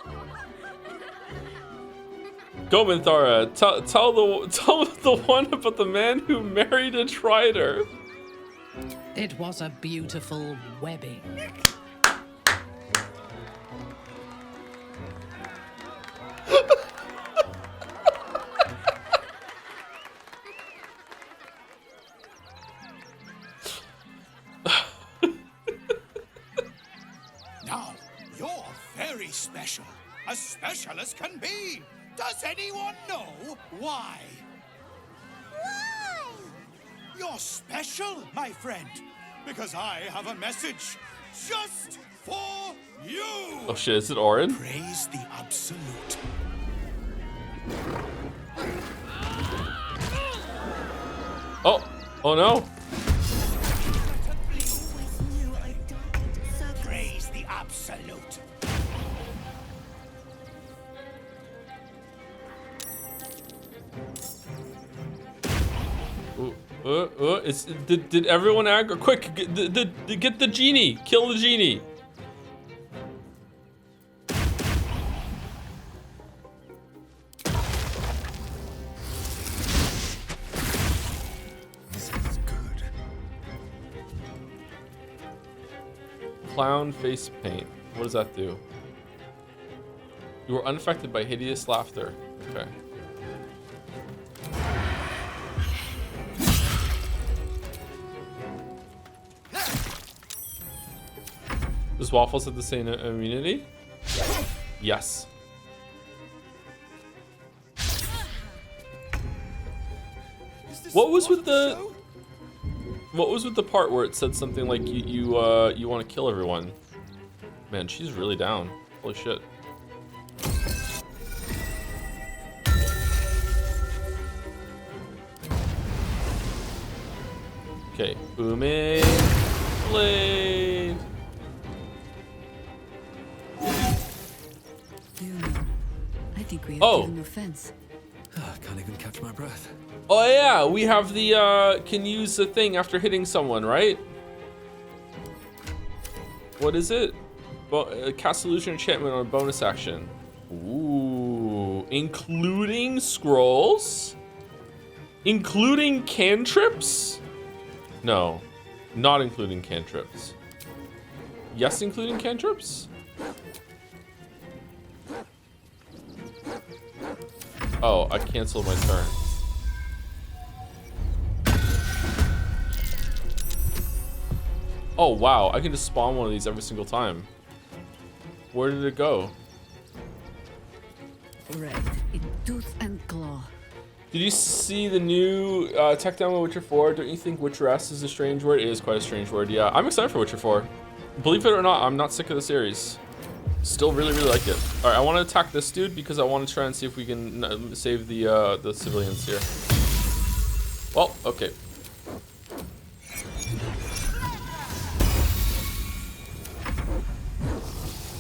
[SPEAKER 1] Go, Minthara. Tell the one about the man who married a Trider.
[SPEAKER 3] It was a beautiful webbing.
[SPEAKER 12] Now, you're very special. As special as can be. Does anyone know why? Why? You're special, my friend. Because I have a message just for you.
[SPEAKER 1] Oh shit, is it Orin?
[SPEAKER 12] Praise the absolute.
[SPEAKER 1] Oh no.
[SPEAKER 12] Praise the absolute.
[SPEAKER 1] Did everyone aggro? Quick, get the genie. Kill the genie. Clown face paint. What does that do? You were unaffected by hideous laughter. Okay. Does Waffles have the same immunity? Yes. What was with the part where it said something like you want to kill everyone? Man, she's really down. Holy shit. Okay, booming blade.
[SPEAKER 13] I think we have given offense.
[SPEAKER 14] I can't even catch my breath.
[SPEAKER 1] Oh yeah, we have the can use the thing after hitting someone, right? What is it? Cast illusion enchantment on a bonus action. Ooh, including scrolls? Including cantrips? No, not including cantrips. Yes, including cantrips? Oh, I canceled my turn. Oh wow, I can just spawn one of these every single time. Where did it go?
[SPEAKER 13] Red in tooth and claw.
[SPEAKER 1] Did you see the new tech demo Witcher 4? Don't you think Witcheress is a strange word? It is quite a strange word, yeah. I'm excited for Witcher 4. Believe it or not, I'm not sick of the series. Still really, really like it. All right, I want to attack this dude because I want to try and see if we can save the civilians here. Well, okay.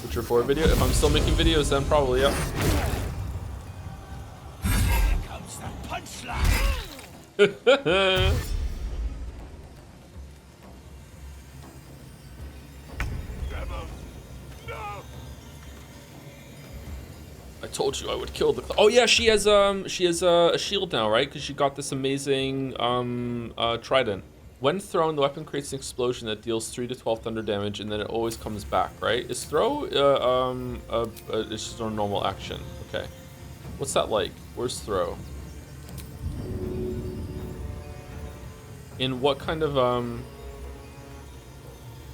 [SPEAKER 1] Witcher 4 video? If I'm still making videos, then probably, yeah.
[SPEAKER 12] Here comes the punchline.
[SPEAKER 1] I told you I would kill the. Oh yeah, she has a shield now, right? Because she got this amazing trident. When thrown, the weapon creates an explosion that deals 3 to 12 thunder damage, and then it always comes back, right? Is throw it's just a normal action? Okay. What's that like? Where's throw? In what kind of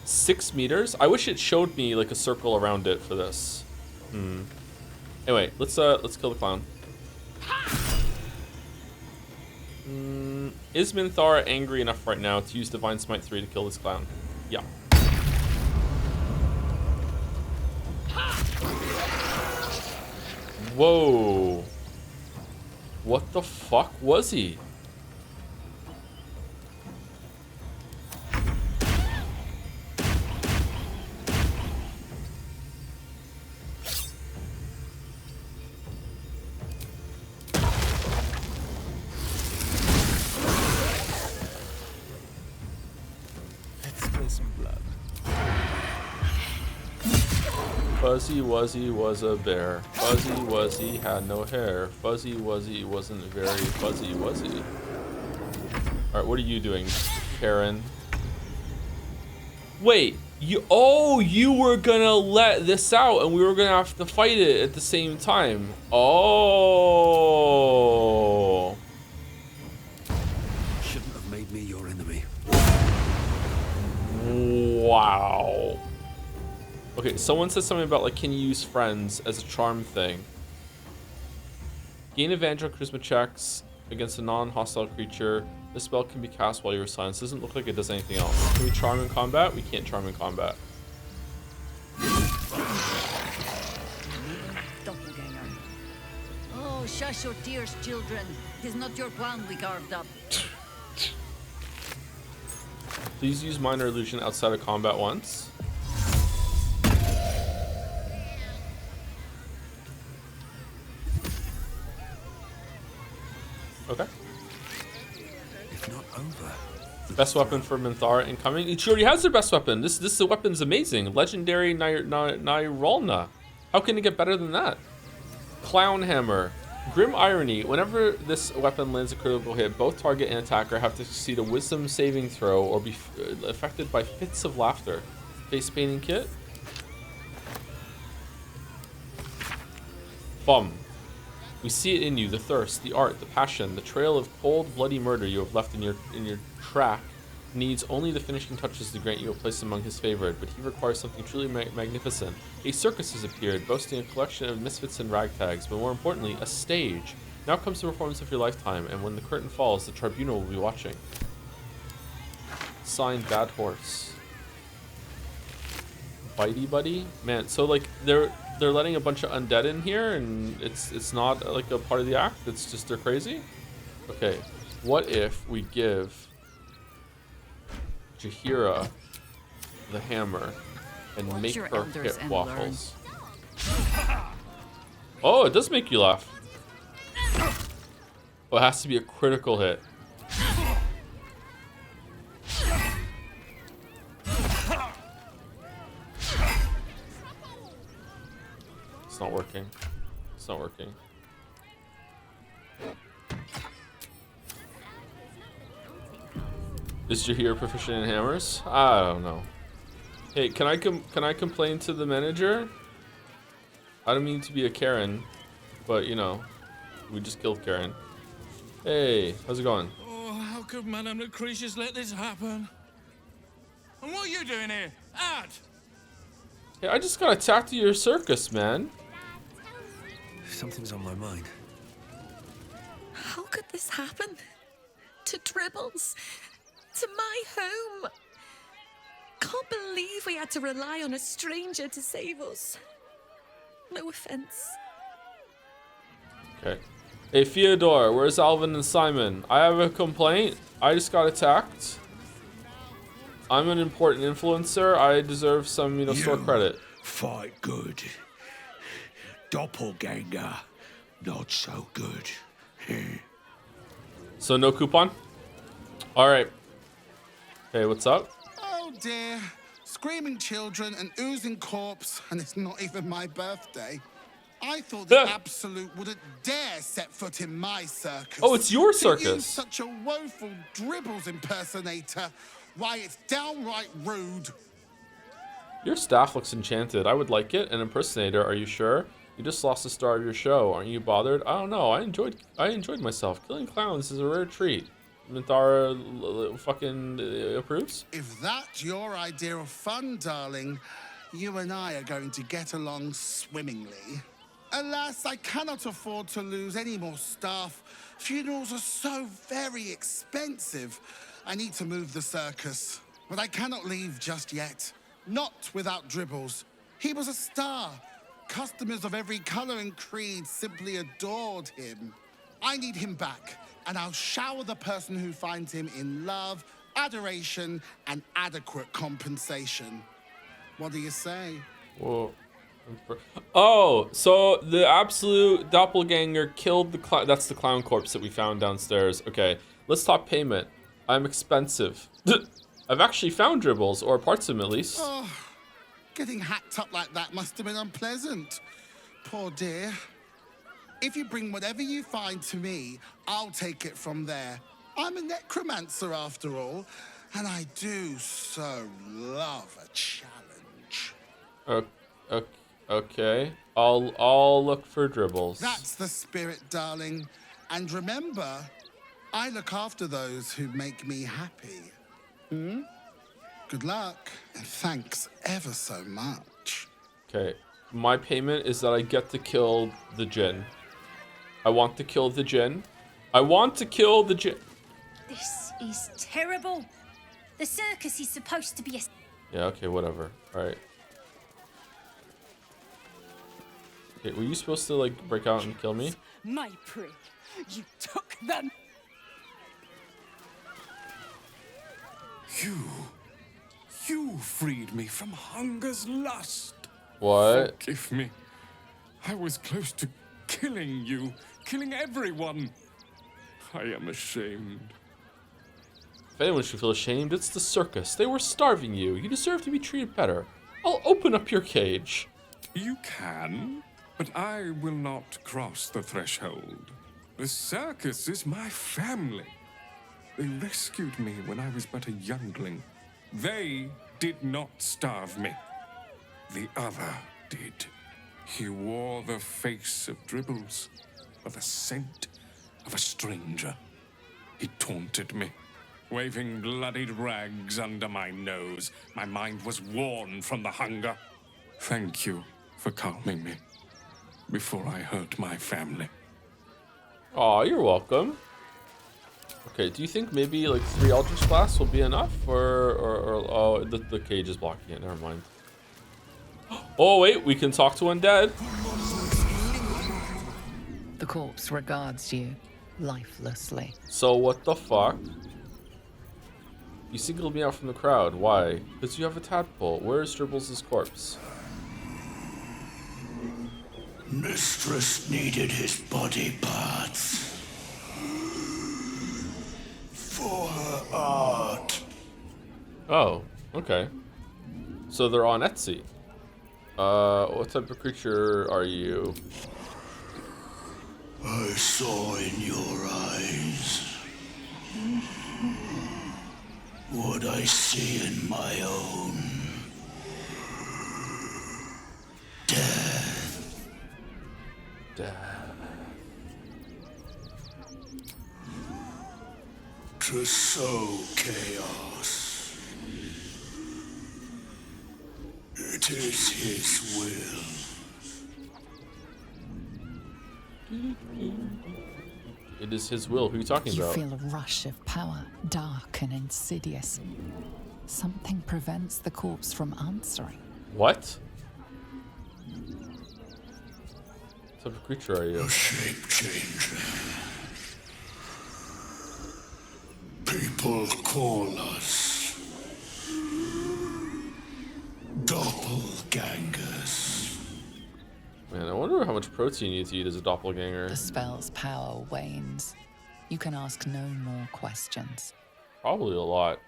[SPEAKER 1] 6 meters? I wish it showed me like a circle around it for this. Anyway, let's kill the clown. Is Minthara angry enough right now to use Divine Smite 3 to kill this clown? Yeah. Whoa. What the fuck was he? Fuzzy Wuzzy was a bear. Fuzzy Wuzzy had no hair. Fuzzy Wuzzy wasn't very fuzzy, was he? Alright, what are you doing, Karen? Wait, you were gonna let this out and we were gonna have to fight it at the same time. Oh.
[SPEAKER 14] Shouldn't have made me your enemy.
[SPEAKER 1] Wow. Okay, someone said something about like, can you use friends as a charm thing? Gain advantage on charisma checks against a non-hostile creature. This spell can be cast while you're silenced. Doesn't look like it does anything else. Can we charm in combat? We can't charm in combat.
[SPEAKER 13] Doppelganger. Oh, shush your tears, children. 'Tis not your plan we carved up.
[SPEAKER 1] Please use minor illusion outside of combat once. Okay.
[SPEAKER 14] If not over.
[SPEAKER 1] Best weapon for Minthara incoming. She already has her best weapon. This weapon's amazing. Legendary Nyrolna. How can it get better than that? Clown Hammer. Grim Irony. Whenever this weapon lands a critical hit, both target and attacker have to succeed a wisdom saving throw or be affected by fits of laughter. Face painting kit. Bum. We see it in you, the thirst, the art, the passion, the trail of cold, bloody murder you have left in your track needs only the finishing touches to grant you a place among his favorite, but he requires something truly magnificent. A circus has appeared, boasting a collection of misfits and ragtags, but more importantly, a stage. Now comes the performance of your lifetime, and when the curtain falls, the tribunal will be watching. Signed, Bad Horse. Bitey buddy? Man, so like they're letting a bunch of undead in here, and it's not like a part of the act, it's just they're crazy? Okay, what if we give Jaheira the hammer and
[SPEAKER 13] Watch
[SPEAKER 1] make
[SPEAKER 13] your
[SPEAKER 1] her
[SPEAKER 13] elders
[SPEAKER 1] hit
[SPEAKER 13] and
[SPEAKER 1] waffles? Oh, it does make you laugh. Oh, it has to be a critical hit. It's not working. It's not working. Is Jaheira proficient in hammers? I don't know. Hey, can I complain to the manager? I don't mean to be a Karen, but you know, we just killed Karen. Hey, how's it going?
[SPEAKER 7] Oh, how could Madame Lucretius let this happen? And what are you doing here? Out!
[SPEAKER 1] Hey, I just got attacked at your circus, man.
[SPEAKER 14] Something's on my mind.
[SPEAKER 15] How could this happen? To Dribbles? To my home? Can't believe we had to rely on a stranger to save us. No offense.
[SPEAKER 1] Okay. Hey, Theodore, where's Alvin and Simon? I have a complaint. I just got attacked. I'm an important influencer. I deserve some, store credit.
[SPEAKER 12] Fight good. Doppelganger, not so good.
[SPEAKER 1] So no coupon? All right. Hey, what's up?
[SPEAKER 10] Oh dear. Screaming children, an oozing corpse, and it's not even my birthday. I thought the Absolute wouldn't dare set foot in my circus.
[SPEAKER 1] Oh, it's your
[SPEAKER 10] To
[SPEAKER 1] circus.
[SPEAKER 10] use such a woeful Dribbles impersonator. Why, it's downright rude.
[SPEAKER 1] Your staff looks enchanted. I would like it. An impersonator, are you sure? You just lost the star of your show. Aren't you bothered? I don't know. I enjoyed myself. Killing clowns is a rare treat. Minthara fucking approves?
[SPEAKER 10] If that's your idea of fun, darling, you and I are going to get along swimmingly. Alas, I cannot afford to lose any more staff. Funerals are so very expensive. I need to move the circus, but I cannot leave just yet. Not without Dribbles. He was a star. Customers of every color and creed simply adored him. I need him back, and I'll shower the person who finds him in love, adoration, and adequate compensation. What do you say?
[SPEAKER 1] Whoa. Oh, so the Absolute doppelganger killed the clown. That's the clown corpse that we found downstairs. Okay, let's talk payment. I'm expensive. I've actually found Dribbles, or parts of him at least.
[SPEAKER 10] Oh, getting hacked up like that must have been unpleasant. Poor dear. If you bring whatever you find to me, I'll take it from there. I'm a necromancer after all, and I do so love a challenge.
[SPEAKER 1] Okay. I'll look for Dribbles.
[SPEAKER 10] That's the spirit, darling. And remember, I look after those who make me happy. Good luck, and thanks ever so much.
[SPEAKER 1] Okay. My payment is that I get to kill the djinn. I want to kill the djinn. I want to kill the djinn.
[SPEAKER 16] This is terrible. The circus is supposed to be a...
[SPEAKER 1] Yeah, okay, whatever. Alright. Okay, were you supposed to, like, break out and kill me?
[SPEAKER 17] My prey. You took them.
[SPEAKER 7] You freed me from hunger's lust.
[SPEAKER 1] What?
[SPEAKER 7] Forgive me. I was close to killing you, killing everyone. I am ashamed.
[SPEAKER 1] If anyone should feel ashamed, it's the circus. They were starving you. You deserve to be treated better. I'll open up your cage.
[SPEAKER 7] You can, but I will not cross the threshold. The circus is my family. They rescued me when I was but a youngling. They did not starve me. The other did. He wore the face of Dribbles, or the scent of a stranger. He taunted me. waving bloodied rags under my nose. My mind was worn from the hunger. Thank you for calming me before I hurt my family.
[SPEAKER 1] Aw, you're welcome. Okay, do you think maybe like 3 Eldritch Blasts will be enough? Or oh, the cage is blocking it, never mind. Oh wait, we can talk to undead.
[SPEAKER 8] The corpse regards you lifelessly.
[SPEAKER 1] So what the fuck? You singled me out from the crowd. Why? Because you have a tadpole. Where is Dribbles' corpse?
[SPEAKER 12] Mistress needed his body parts for her art.
[SPEAKER 1] Oh, okay. So they're on Etsy. What type of creature are you?
[SPEAKER 12] I saw in your eyes what I see in my own. Death. To sow chaos. It is his will.
[SPEAKER 1] It is his will. Who are you talking
[SPEAKER 8] You
[SPEAKER 1] about?
[SPEAKER 8] feel a rush of power, dark and insidious. Something prevents the corpse from answering.
[SPEAKER 1] What? What type of creature are you?
[SPEAKER 12] A shape changer. People call us doppelgangers.
[SPEAKER 1] Man, I wonder how much protein you need to eat as a doppelganger.
[SPEAKER 8] The spell's power wanes. You can ask no more questions.
[SPEAKER 1] Probably a lot.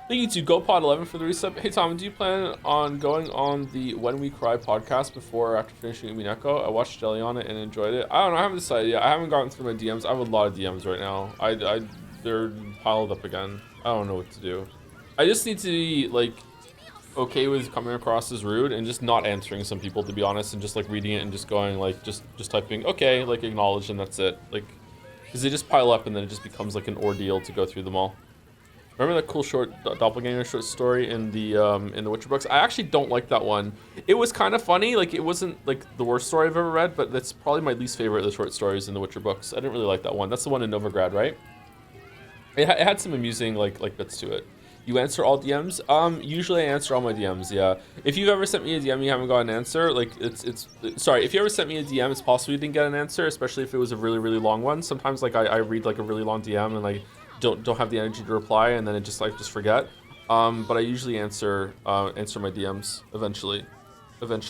[SPEAKER 1] Thank you to GoPod11 for the resub. Hey Tom, do you plan on going on the When We Cry podcast before or after finishing Umineko? I watched Jelly on it and enjoyed it. I don't know, I haven't decided yet. I haven't gotten through my DMs. I have a lot of DMs right now. They're piled up again. I don't know what to do. I just need to be like okay with coming across as rude and just not answering some people, to be honest, and just like reading it and just going like just typing okay, like acknowledge, and that's it. Like, because they just pile up and then it just becomes like an ordeal to go through them all. Remember that cool short doppelganger short story in the Witcher books? I actually don't like that one. It was kind of funny. Like, it wasn't like the worst story I've ever read, but that's probably my least favorite of the short stories in the Witcher books. I didn't really like that one. That's the one in Novigrad, right? It had some amusing like bits to it. You answer all DMs? Usually I answer all my DMs, yeah. If you've ever sent me a DM and you haven't got an answer, like sorry, if you ever sent me a DM, it's possible you didn't get an answer, especially if it was a really, really long one. Sometimes like I read like a really long DM and like don't have the energy to reply, and then it just like just forget. But I usually answer my DMs eventually. I feel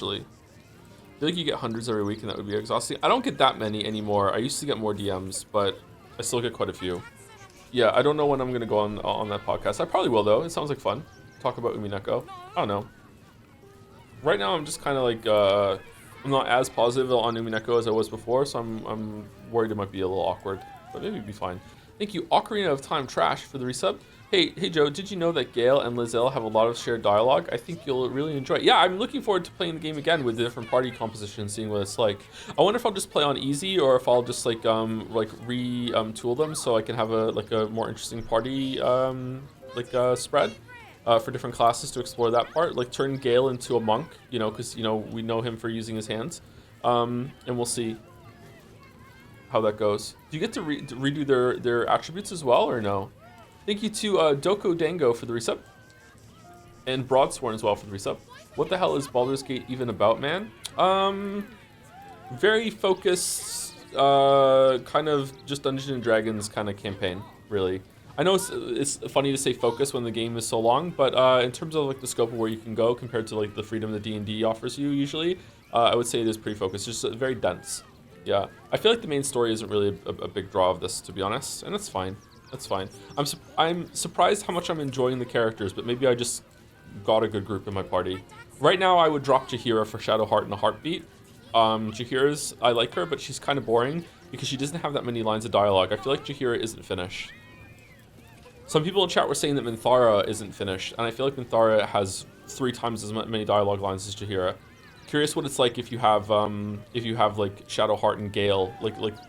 [SPEAKER 1] like you get hundreds every week and that would be exhausting. I don't get that many anymore. I used to get more DMs, but I still get quite a few. Yeah, I don't know when I'm gonna go on that podcast. I probably will though. It sounds like fun. Talk about Umineko. I don't know. Right now I'm just kind of like I'm not as positive on Umineko as I was before, so I'm worried it might be a little awkward, but maybe it'd be fine. Thank you, Ocarina of Time Trash, for the resub. Hey Joe, did you know that Gale and Lizelle have a lot of shared dialogue? I think you'll really enjoy it. Yeah, I'm looking forward to playing the game again with the different party compositions, seeing what it's like. I wonder if I'll just play on easy or if I'll just like tool them so I can have a more interesting party spread for different classes to explore that part. Like turn Gale into a monk, because we know him for using his hands, and we'll see how that goes. Do you get to redo their attributes as well, or no? Thank you to Doko Dango for the resub, and Broadsworn as well for the resub. What the hell is Baldurs Gate even about, man? Very focused, kind of just Dungeons and Dragons kind of campaign, really. I know it's funny to say focus when the game is so long, but in terms of like the scope of where you can go compared to like the freedom that D&D offers you usually, I would say it is pretty focused. Just very dense. Yeah, I feel like the main story isn't really a big draw of this, to be honest, and that's fine. That's fine. I'm surprised how much I'm enjoying the characters, but maybe I just got a good group in my party. Right now, I would drop Jaheira for Shadowheart in a heartbeat. Jaheira's, I like her, but she's kind of boring because she doesn't have that many lines of dialogue. I feel like Jaheira isn't finished. Some people in chat were saying that Minthara isn't finished, and I feel like Minthara has 3 times as many dialogue lines as Jaheira. Curious what it's like if you have like Shadowheart and Gale,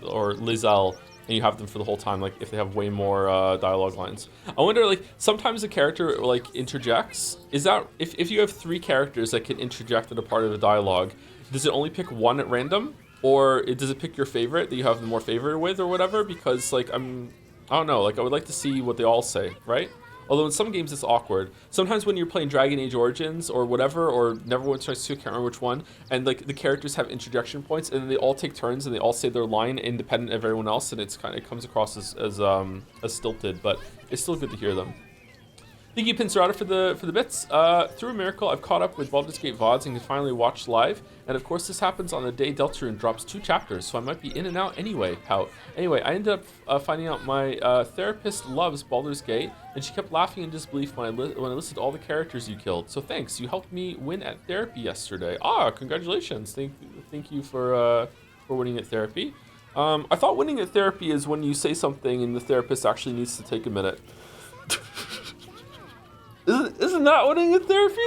[SPEAKER 1] or Lizelle and you have them for the whole time, like if they have way more dialogue lines. I wonder, like, sometimes a character like interjects. Is that if you have 3 characters that can interject at a part of the dialogue, does it only pick one at random, or does it pick your favorite that you have the more favorite with or whatever? Because like I don't know, like I would like to see what they all say, right? Although in some games it's awkward. Sometimes when you're playing Dragon Age Origins or whatever, or Neverwinter Nights 2, I can't remember which one, and like the characters have interjection points, and then they all take turns and they all say their line independent of everyone else, and it comes across as stilted, but it's still good to hear them. Thank you, Pincerata, for the bits. Through a miracle, I've caught up with Baldurs Gate VODs and can finally watch live. And of course, this happens on the day Deltarune drops 2 chapters, so I might be in and out anyway. Anyway, I ended up finding out my therapist loves Baldurs Gate, and she kept laughing in disbelief when I listed all the characters you killed. So thanks, you helped me win at therapy yesterday. Ah, congratulations! Thank you for winning at therapy. I thought winning at therapy is when you say something and the therapist actually needs to take a minute. Isn't that winning at therapy?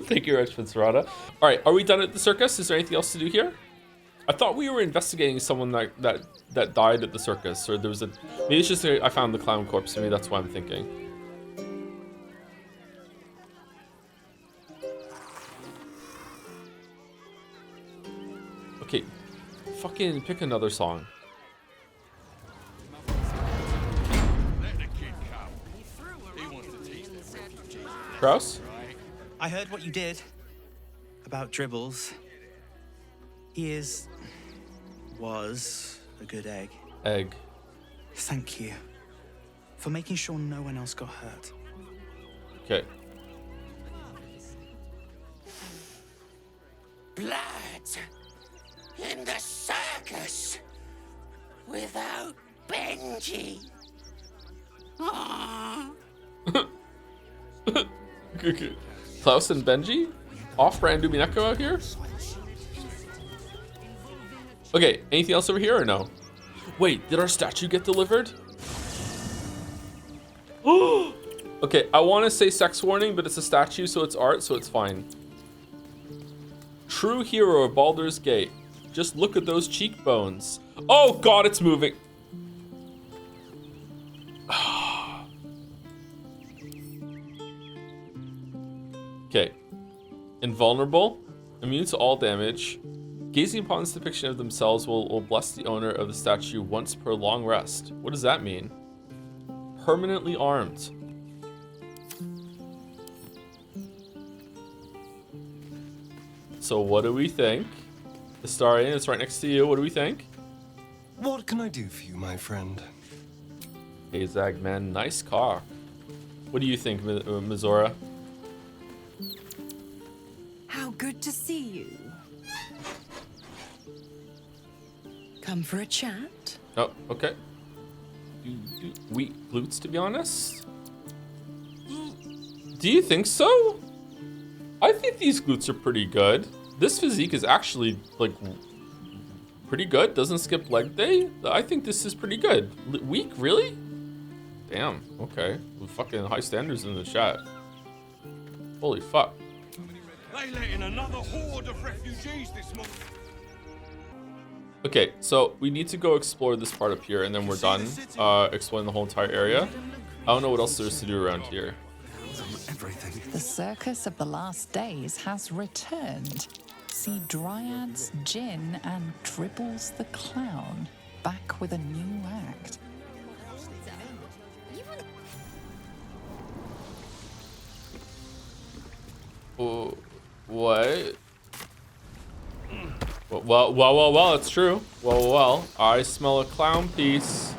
[SPEAKER 1] Thank you, Rich Fitzgerald. All right, are we done at the circus? Is there anything else to do here? I thought we were investigating someone that died at the circus, or there was maybe it's just I found the clown corpse. Maybe that's what I'm thinking. Okay, fucking pick another song. Kraus?
[SPEAKER 18] I heard what you did about Dribbles. He was a good egg.
[SPEAKER 1] Egg.
[SPEAKER 18] Thank you for making sure no one else got hurt.
[SPEAKER 1] Okay.
[SPEAKER 9] Blood in the circus without Benji. Aww.
[SPEAKER 1] Klaus and Benji? Off-brand Dubineko out here? Okay, anything else over here or no? Wait, did our statue get delivered? Okay, I want to say sex warning, but it's a statue, so it's art, so it's fine. True hero of Baldurs Gate. Just look at those cheekbones. Oh god, it's moving. Okay. Invulnerable. Immune to all damage. Gazing upon this depiction of themselves will bless the owner of the statue once per long rest. What does that mean? Permanently armed. So what do we think? Astarion, it's right next to you. What do we think?
[SPEAKER 14] What can I do for you, my friend?
[SPEAKER 1] Hey, Zagman, nice cock. What do you think, Mizora?
[SPEAKER 19] How good to see you. Come for a chat?
[SPEAKER 1] Oh, okay. Weak glutes, to be honest. Do you think so? I think these glutes are pretty good. This physique is actually, like, pretty good. Doesn't skip leg day. I think this is pretty good. Weak, really? Damn, okay. Fucking high standards in the chat. Holy fuck.
[SPEAKER 12] They let in another horde of refugees this morning.
[SPEAKER 1] Okay, so we need to go explore this part up here, and then we're done exploring the whole entire area. I don't know what else there is to do around here.
[SPEAKER 8] The Circus of the Last Days has returned. See Dryads, Jin, and Dribbles the Clown back with a new act.
[SPEAKER 1] Oh, what? Well, it's true. Well, I smell a clown piece.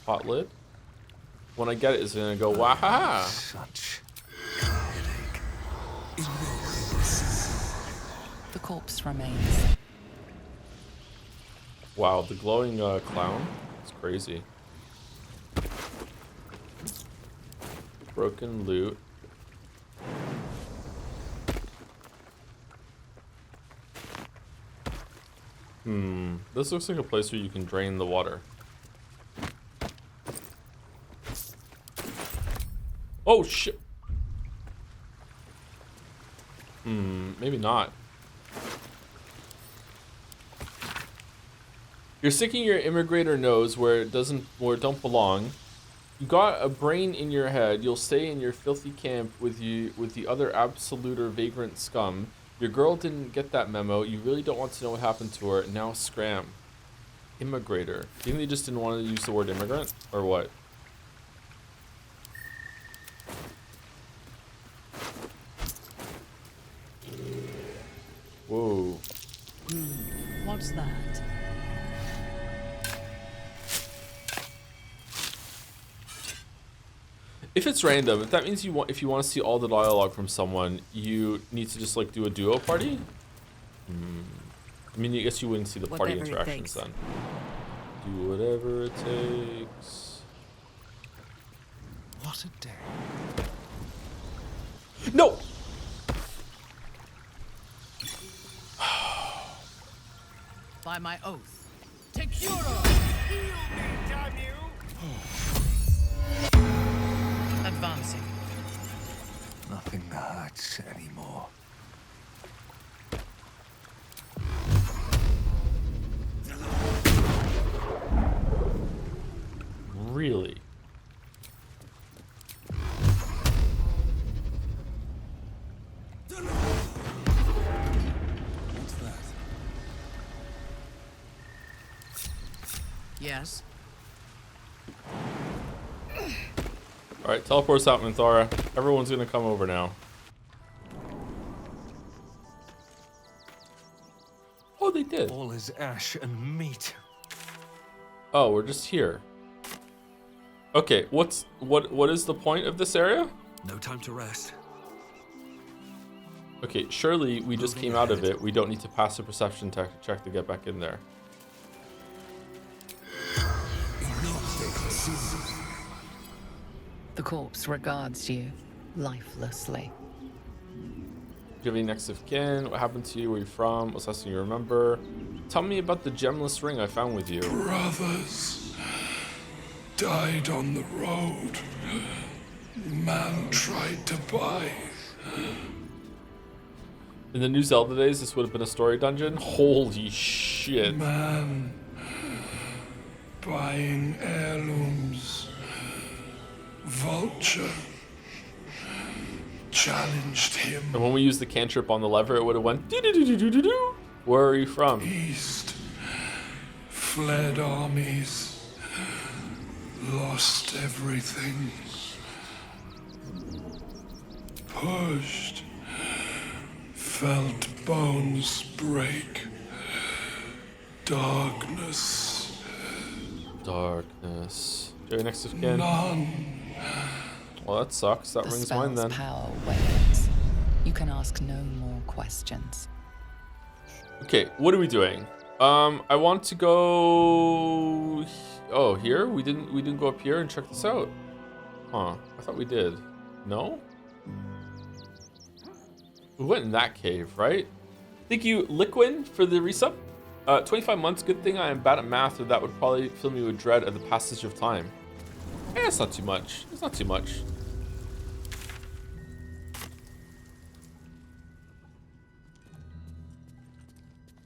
[SPEAKER 1] Pot lid. When I get it, it's gonna go wahaha.
[SPEAKER 14] Such
[SPEAKER 8] The corpse remains.
[SPEAKER 1] Wow, the glowing clown. It's crazy. Broken loot. This looks like a place where you can drain the water. Oh shit. Maybe not. You're sticking your immigrator nose where it don't belong. You got a brain in your head. You'll stay in your filthy camp with the other absolute or vagrant scum. Your girl didn't get that memo. You really don't want to know what happened to her. Now scram. Immigrator. Do you think they just didn't want to use the word immigrant? Or what? Whoa.
[SPEAKER 3] What's that?
[SPEAKER 1] If it's random, if that means if you want to see all the dialogue from someone, you need to just like do a duo party. I mean, I guess you wouldn't see the party interactions then. Do whatever it takes.
[SPEAKER 14] What a day.
[SPEAKER 1] No!
[SPEAKER 3] By my oath. Tekuro!
[SPEAKER 9] Damn you!
[SPEAKER 3] Advancing.
[SPEAKER 14] Nothing hurts anymore.
[SPEAKER 1] Really?
[SPEAKER 14] What's that?
[SPEAKER 3] Yes.
[SPEAKER 1] Alright, teleport's out, Minthara. Everyone's gonna come over now. Oh, they did.
[SPEAKER 14] All is ash and meat.
[SPEAKER 1] Oh, we're just here. Okay, what is the point of this area?
[SPEAKER 14] No time to rest.
[SPEAKER 1] Okay, surely we just came out of it. We don't need to pass a perception check to get back in there.
[SPEAKER 8] The corpse regards you lifelessly.
[SPEAKER 1] Do you have any next of kin? What happened to you? Where are you from? What's last thing you remember? Tell me about the gemless ring I found with you.
[SPEAKER 7] Brothers died on the road. Man tried to buy.
[SPEAKER 1] In the New Zelda days, this would have been a story dungeon. Holy shit.
[SPEAKER 7] Man buying heirlooms. Vulture challenged him.
[SPEAKER 1] And when we used the cantrip on the lever, it would have went doo-doo-doo-doo-doo-doo. Where are you from?
[SPEAKER 7] East. Fled armies. Lost everything. Pushed. Felt bones break. Darkness.
[SPEAKER 1] Darkness. Do you have next of kin?
[SPEAKER 7] None.
[SPEAKER 1] Well, that sucks. That
[SPEAKER 8] The
[SPEAKER 1] rings mine
[SPEAKER 8] spell's
[SPEAKER 1] then.
[SPEAKER 8] power wanes. You can ask no more questions.
[SPEAKER 1] Okay, what are we doing? I want to go. Oh, here? We didn't go up here and check this out. Huh? I thought we did. No? We went in that cave, right? Thank you, Liquin, for the resub. 25 months. Good thing I am bad at math, or that would probably fill me with dread at the passage of time. Eh, it's not too much. It's not too much.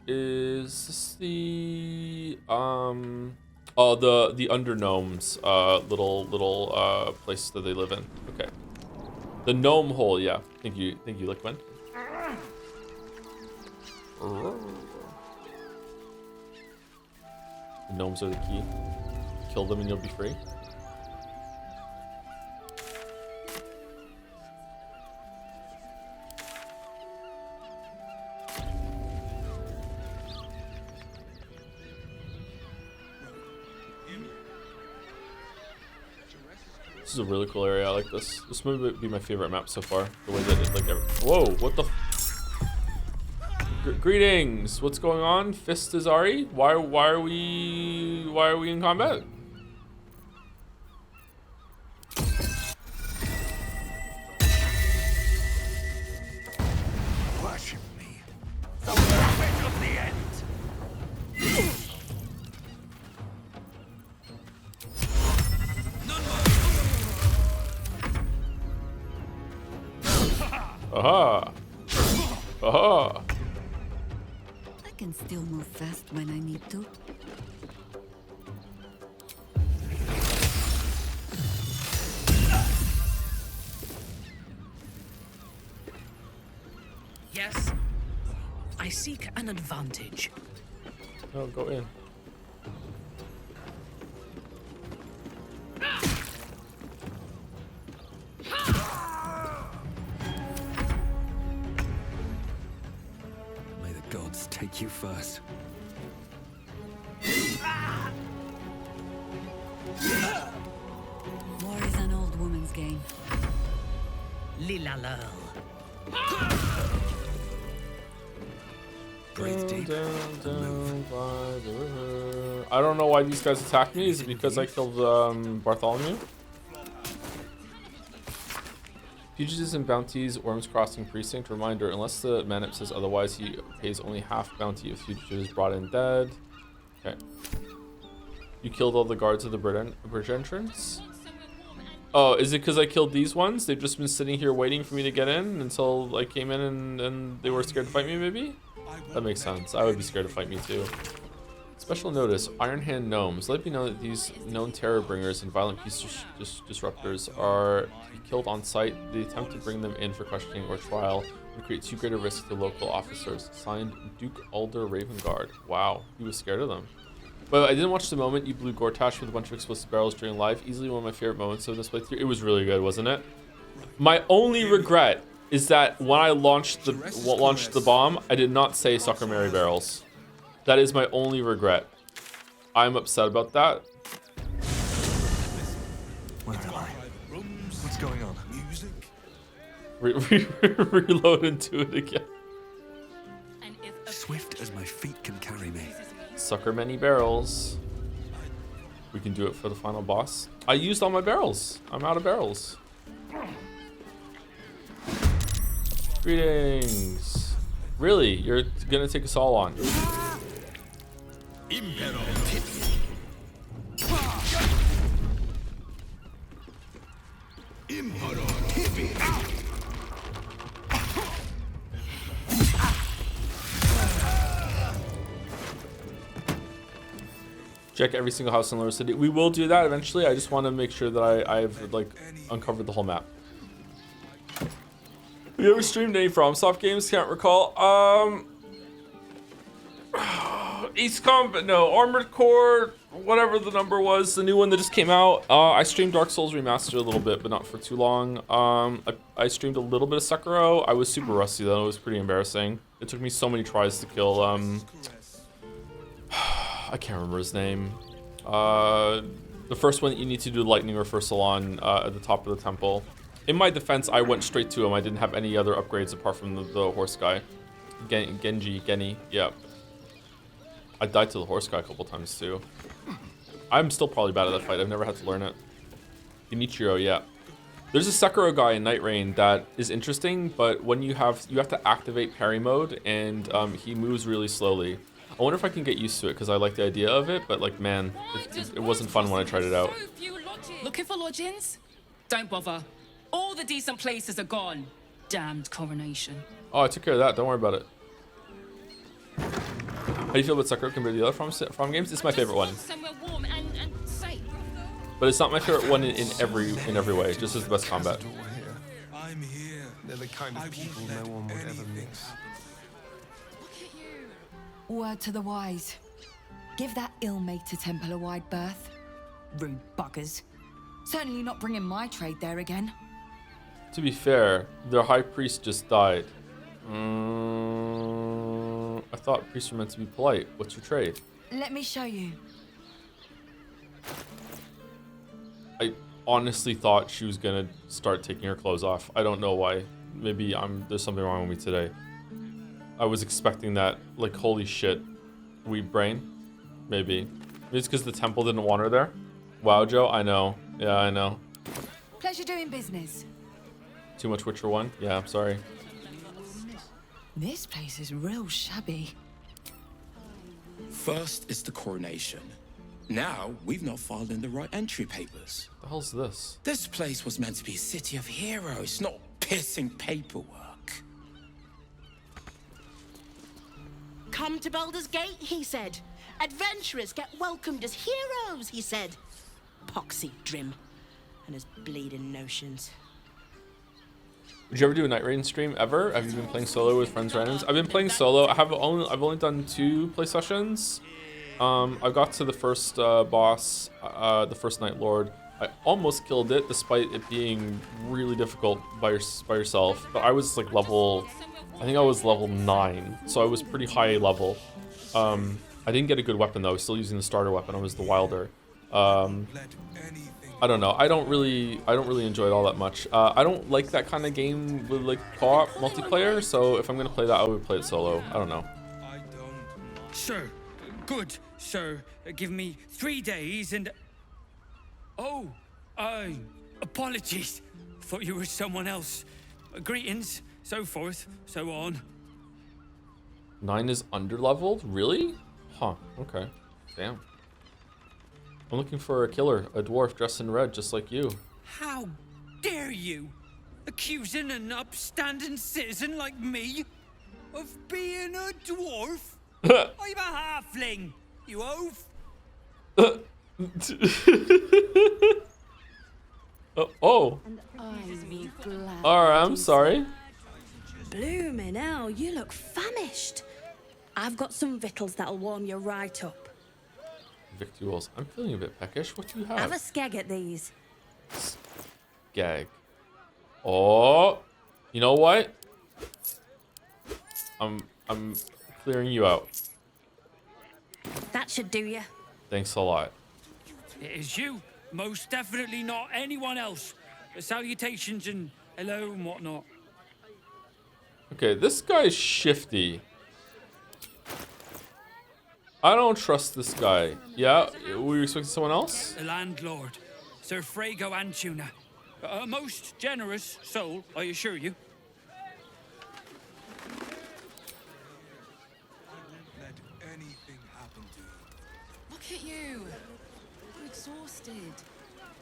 [SPEAKER 1] Is this the oh, the under gnomes little place that they live in? Okay, the gnome hole. Yeah, thank you, Liquin. The gnomes are the key. Kill them and you'll be free. This is a really cool area. I like this. This might be my favorite map so far. The way that it, like, whoa, what the? Greetings. What's going on, Fist Azari? Why are we in combat?
[SPEAKER 9] Worship me. The prophet of the end.
[SPEAKER 1] Aha! Oh.
[SPEAKER 13] I can still move fast when I need to.
[SPEAKER 3] Yes, I seek an advantage.
[SPEAKER 1] No, go in.
[SPEAKER 14] May the gods take you first.
[SPEAKER 13] War is an old woman's game.
[SPEAKER 3] Lila
[SPEAKER 14] Breathe deep.
[SPEAKER 1] I don't know why these guys attacked me. Is it because I killed Bartholomew? Fugitives and bounties, Worms Crossing Precinct. Reminder, unless the manip says otherwise, he pays only half bounty if fugitives brought in dead. Okay. You killed all the guards of the bridge entrance? Oh, is it because I killed these ones? They've just been sitting here waiting for me to get in until I came in and they were scared to fight me, maybe? That makes sense. I would be scared to fight me too. Special notice, Iron Hand Gnomes. Let me know that these known terror bringers and violent peace disruptors are to be killed on sight. The attempt to bring them in for questioning or trial would create too great a risk to local officers. Signed, Duke Alder Ravengard. Wow, he was scared of them. But I didn't watch the moment you blew Gortash with a bunch of explosive barrels during live. Easily one of my favorite moments of this playthrough. It was really good, wasn't it? My only regret is that when I launched the bomb, I did not say Sucker Mary barrels. That is my only regret. I'm upset about that.
[SPEAKER 14] Where am I? What's going on?
[SPEAKER 1] Reload and do it again.
[SPEAKER 14] Swift as my feet can carry me.
[SPEAKER 1] Sucker many barrels. We can do it for the final boss. I used all my barrels. I'm out of barrels. Greetings. Really? You're gonna take us all on? Check every single house in Lower City. We will do that eventually. I just want to make sure that I've like uncovered the whole map. Have you ever streamed any FromSoft games? Can't recall. East Combat, no. Armored Core, whatever the number was, the new one that just came out. I streamed Dark Souls Remastered a little bit, but not for too long. I streamed a little bit of Sekiro. I was super rusty though. It was pretty embarrassing. It took me so many tries to kill. I can't remember his name. The first one that you need to do lightning reversal on at the top of the temple. In my defense, I went straight to him. I didn't have any other upgrades apart from the horse guy. Genji, yeah. I died to the horse guy a couple times too. I'm still probably bad at that fight. I've never had to learn it. Genichiro, yeah. There's a Sekiro guy in Night Rain that is interesting, but when you have to activate parry mode, and he moves really slowly. I wonder if I can get used to it because I like the idea of it, but like, man, it wasn't fun when I tried it out.
[SPEAKER 20] Looking for lodgings? Don't bother. All the decent places are gone. Damned coronation.
[SPEAKER 1] Oh, I took care of that. Don't worry about it. How do you feel about Sekiro compared to the other From games? It's my favorite one.
[SPEAKER 20] Somewhere warm and safe.
[SPEAKER 1] But it's not my favorite one in every way. It just is the best combat.
[SPEAKER 14] I'm here. They're the kind of people no one would ever miss.
[SPEAKER 4] Word to the wise. Give that ill-mated temple a wide berth. Rude buggers. Certainly not bringing my trade there again.
[SPEAKER 1] To be fair, their high priest just died. I thought priests were meant to be polite. What's your trade?
[SPEAKER 4] Let me show you.
[SPEAKER 1] I honestly thought she was gonna start taking her clothes off. I don't know why. Maybe there's something wrong with me today. I was expecting that, like, holy shit, weeb brain. Maybe. Maybe it's because the temple didn't want her there. Wow, Joe, I know. Yeah, I know.
[SPEAKER 4] Pleasure doing business.
[SPEAKER 1] Too much Witcher 1? Yeah, I'm sorry.
[SPEAKER 4] This place is real shabby.
[SPEAKER 12] First is the coronation. Now, we've not filed in the right entry papers.
[SPEAKER 1] The hell's this?
[SPEAKER 12] This place was meant to be a city of heroes, not pissing paperwork.
[SPEAKER 21] come to Baldurs Gate, he said. Adventurers get welcomed as heroes, he said. Poxy Drim and his bleeding notions.
[SPEAKER 1] Would you ever do a Night Rain stream ever? Have you been playing solo with friends randoms? I've been playing solo. I've only done 2 play sessions. I got to the first boss, the first Night Lord. I almost killed it, despite it being really difficult by yourself. But I was like level, I think I was level 9, so I was pretty high level. I didn't get a good weapon though. I was still using the starter weapon. I was the Wilder. I don't know. I don't really enjoy it all that much. I don't like that kind of game with like co-op multiplayer. So if I'm gonna play that, I would play it solo. I don't know.
[SPEAKER 22] Sir, good, sir. Give me 3 days and... Oh, apologies. Thought you were someone else. Greetings, so forth, so on.
[SPEAKER 1] 9 is underleveled? Really? Huh, okay. Damn. I'm looking for a killer, a dwarf dressed in red, just like you.
[SPEAKER 22] How dare you? Accusing an upstanding citizen like me of being a dwarf? I'm a halfling, you oaf.
[SPEAKER 1] Oh. Alright, I'm sorry.
[SPEAKER 21] Bloomin' hell, you look famished. I've got some victuals that'll warm you right up.
[SPEAKER 1] Victuals. I'm feeling a bit peckish. What do you have?
[SPEAKER 21] Have a skeg at these.
[SPEAKER 1] Gag. Oh, you know what? I'm clearing you out.
[SPEAKER 21] That should do you.
[SPEAKER 1] Thanks a lot.
[SPEAKER 22] It is you, most definitely not anyone else. Salutations and hello and whatnot.
[SPEAKER 1] Okay, this guy's shifty. I don't trust this guy. Yeah, were you expecting someone else?
[SPEAKER 22] The landlord, Sir Frago Antuna. A most generous soul, I assure you.
[SPEAKER 20] Look at you. You're exhausted.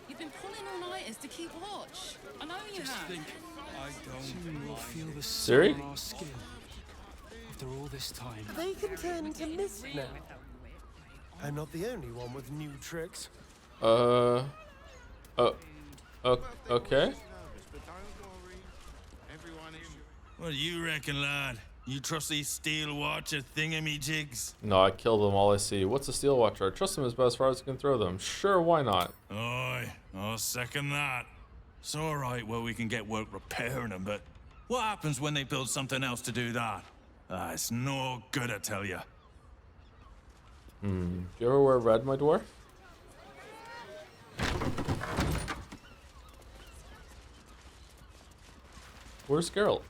[SPEAKER 20] You've been pulling all-nighters to keep watch. I know you have.
[SPEAKER 2] You will feel the
[SPEAKER 1] Siri?
[SPEAKER 2] sun on our skin after all this time.
[SPEAKER 23] They can turn into mist now. I'm not the only one with new tricks.
[SPEAKER 1] Okay.
[SPEAKER 24] What do you reckon, lad? You trust these steel watcher thingamajigs?
[SPEAKER 1] No, I kill them all I see. What's a steel watcher? I trust them as far as I can throw them. Sure, why not?
[SPEAKER 24] Aye, I'll second that. It's alright, well, we can get work repairing them, but what happens when they build something else to do that? It's no good, I tell you.
[SPEAKER 1] Do you ever wear red, my dwarf? Where's Geralt?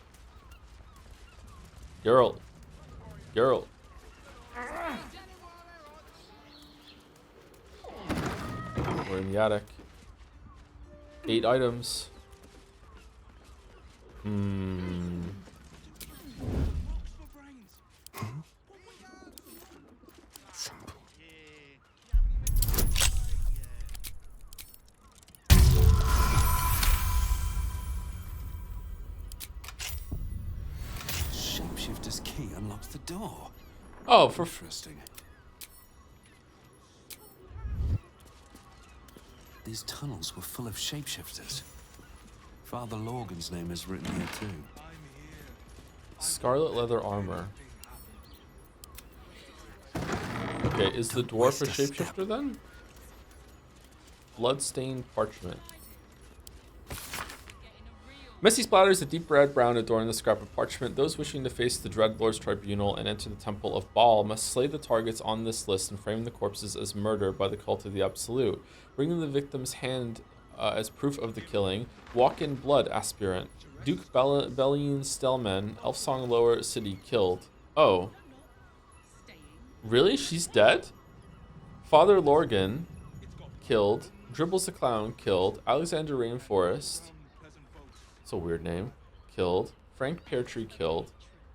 [SPEAKER 1] Geralt. Geralt. We're in the attic. 8 items.
[SPEAKER 25] Shapeshifter's key unlocks the door.
[SPEAKER 1] Oh, for
[SPEAKER 25] interesting. These tunnels were full of shapeshifters. Father Lorgan's name is written here too.
[SPEAKER 1] Scarlet leather armor. Okay, is the dwarf a shapeshifter then? Bloodstained parchment. Messy splatters of deep red brown adorn the scrap of parchment. Those wishing to face the Dreadlord's tribunal and enter the Temple of Baal must slay the targets on this list and frame the corpses as murder by the cult of the Absolute. Bringing the victim's hand as proof of the killing. Walk in blood aspirant. Duke Bellion Stellman, Elfsong Lower City killed. Oh. Really? She's dead? Father Lorgan killed. Dribbles the Clown killed. Alexander Rainforest. That's a weird name. Killed. Frank Peartree killed.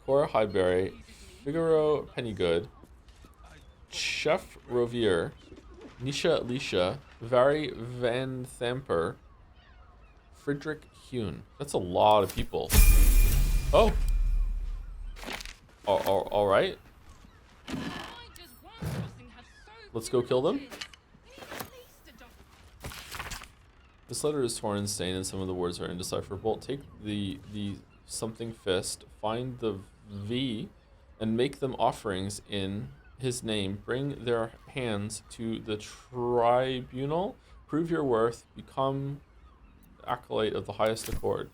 [SPEAKER 1] Cora Highbury. Figaro Pennygood. Chef Rovier. Nisha Alicia. Vary Van Thamper. Friedrich Hune. That's a lot of people. Oh. Alright. Let's go kill them. This letter is torn and stained, and some of the words are indecipherable. Take the something fist, find the V, and make them offerings in his name. Bring their hands to the tribunal. Prove your worth. Become acolyte of the highest accord.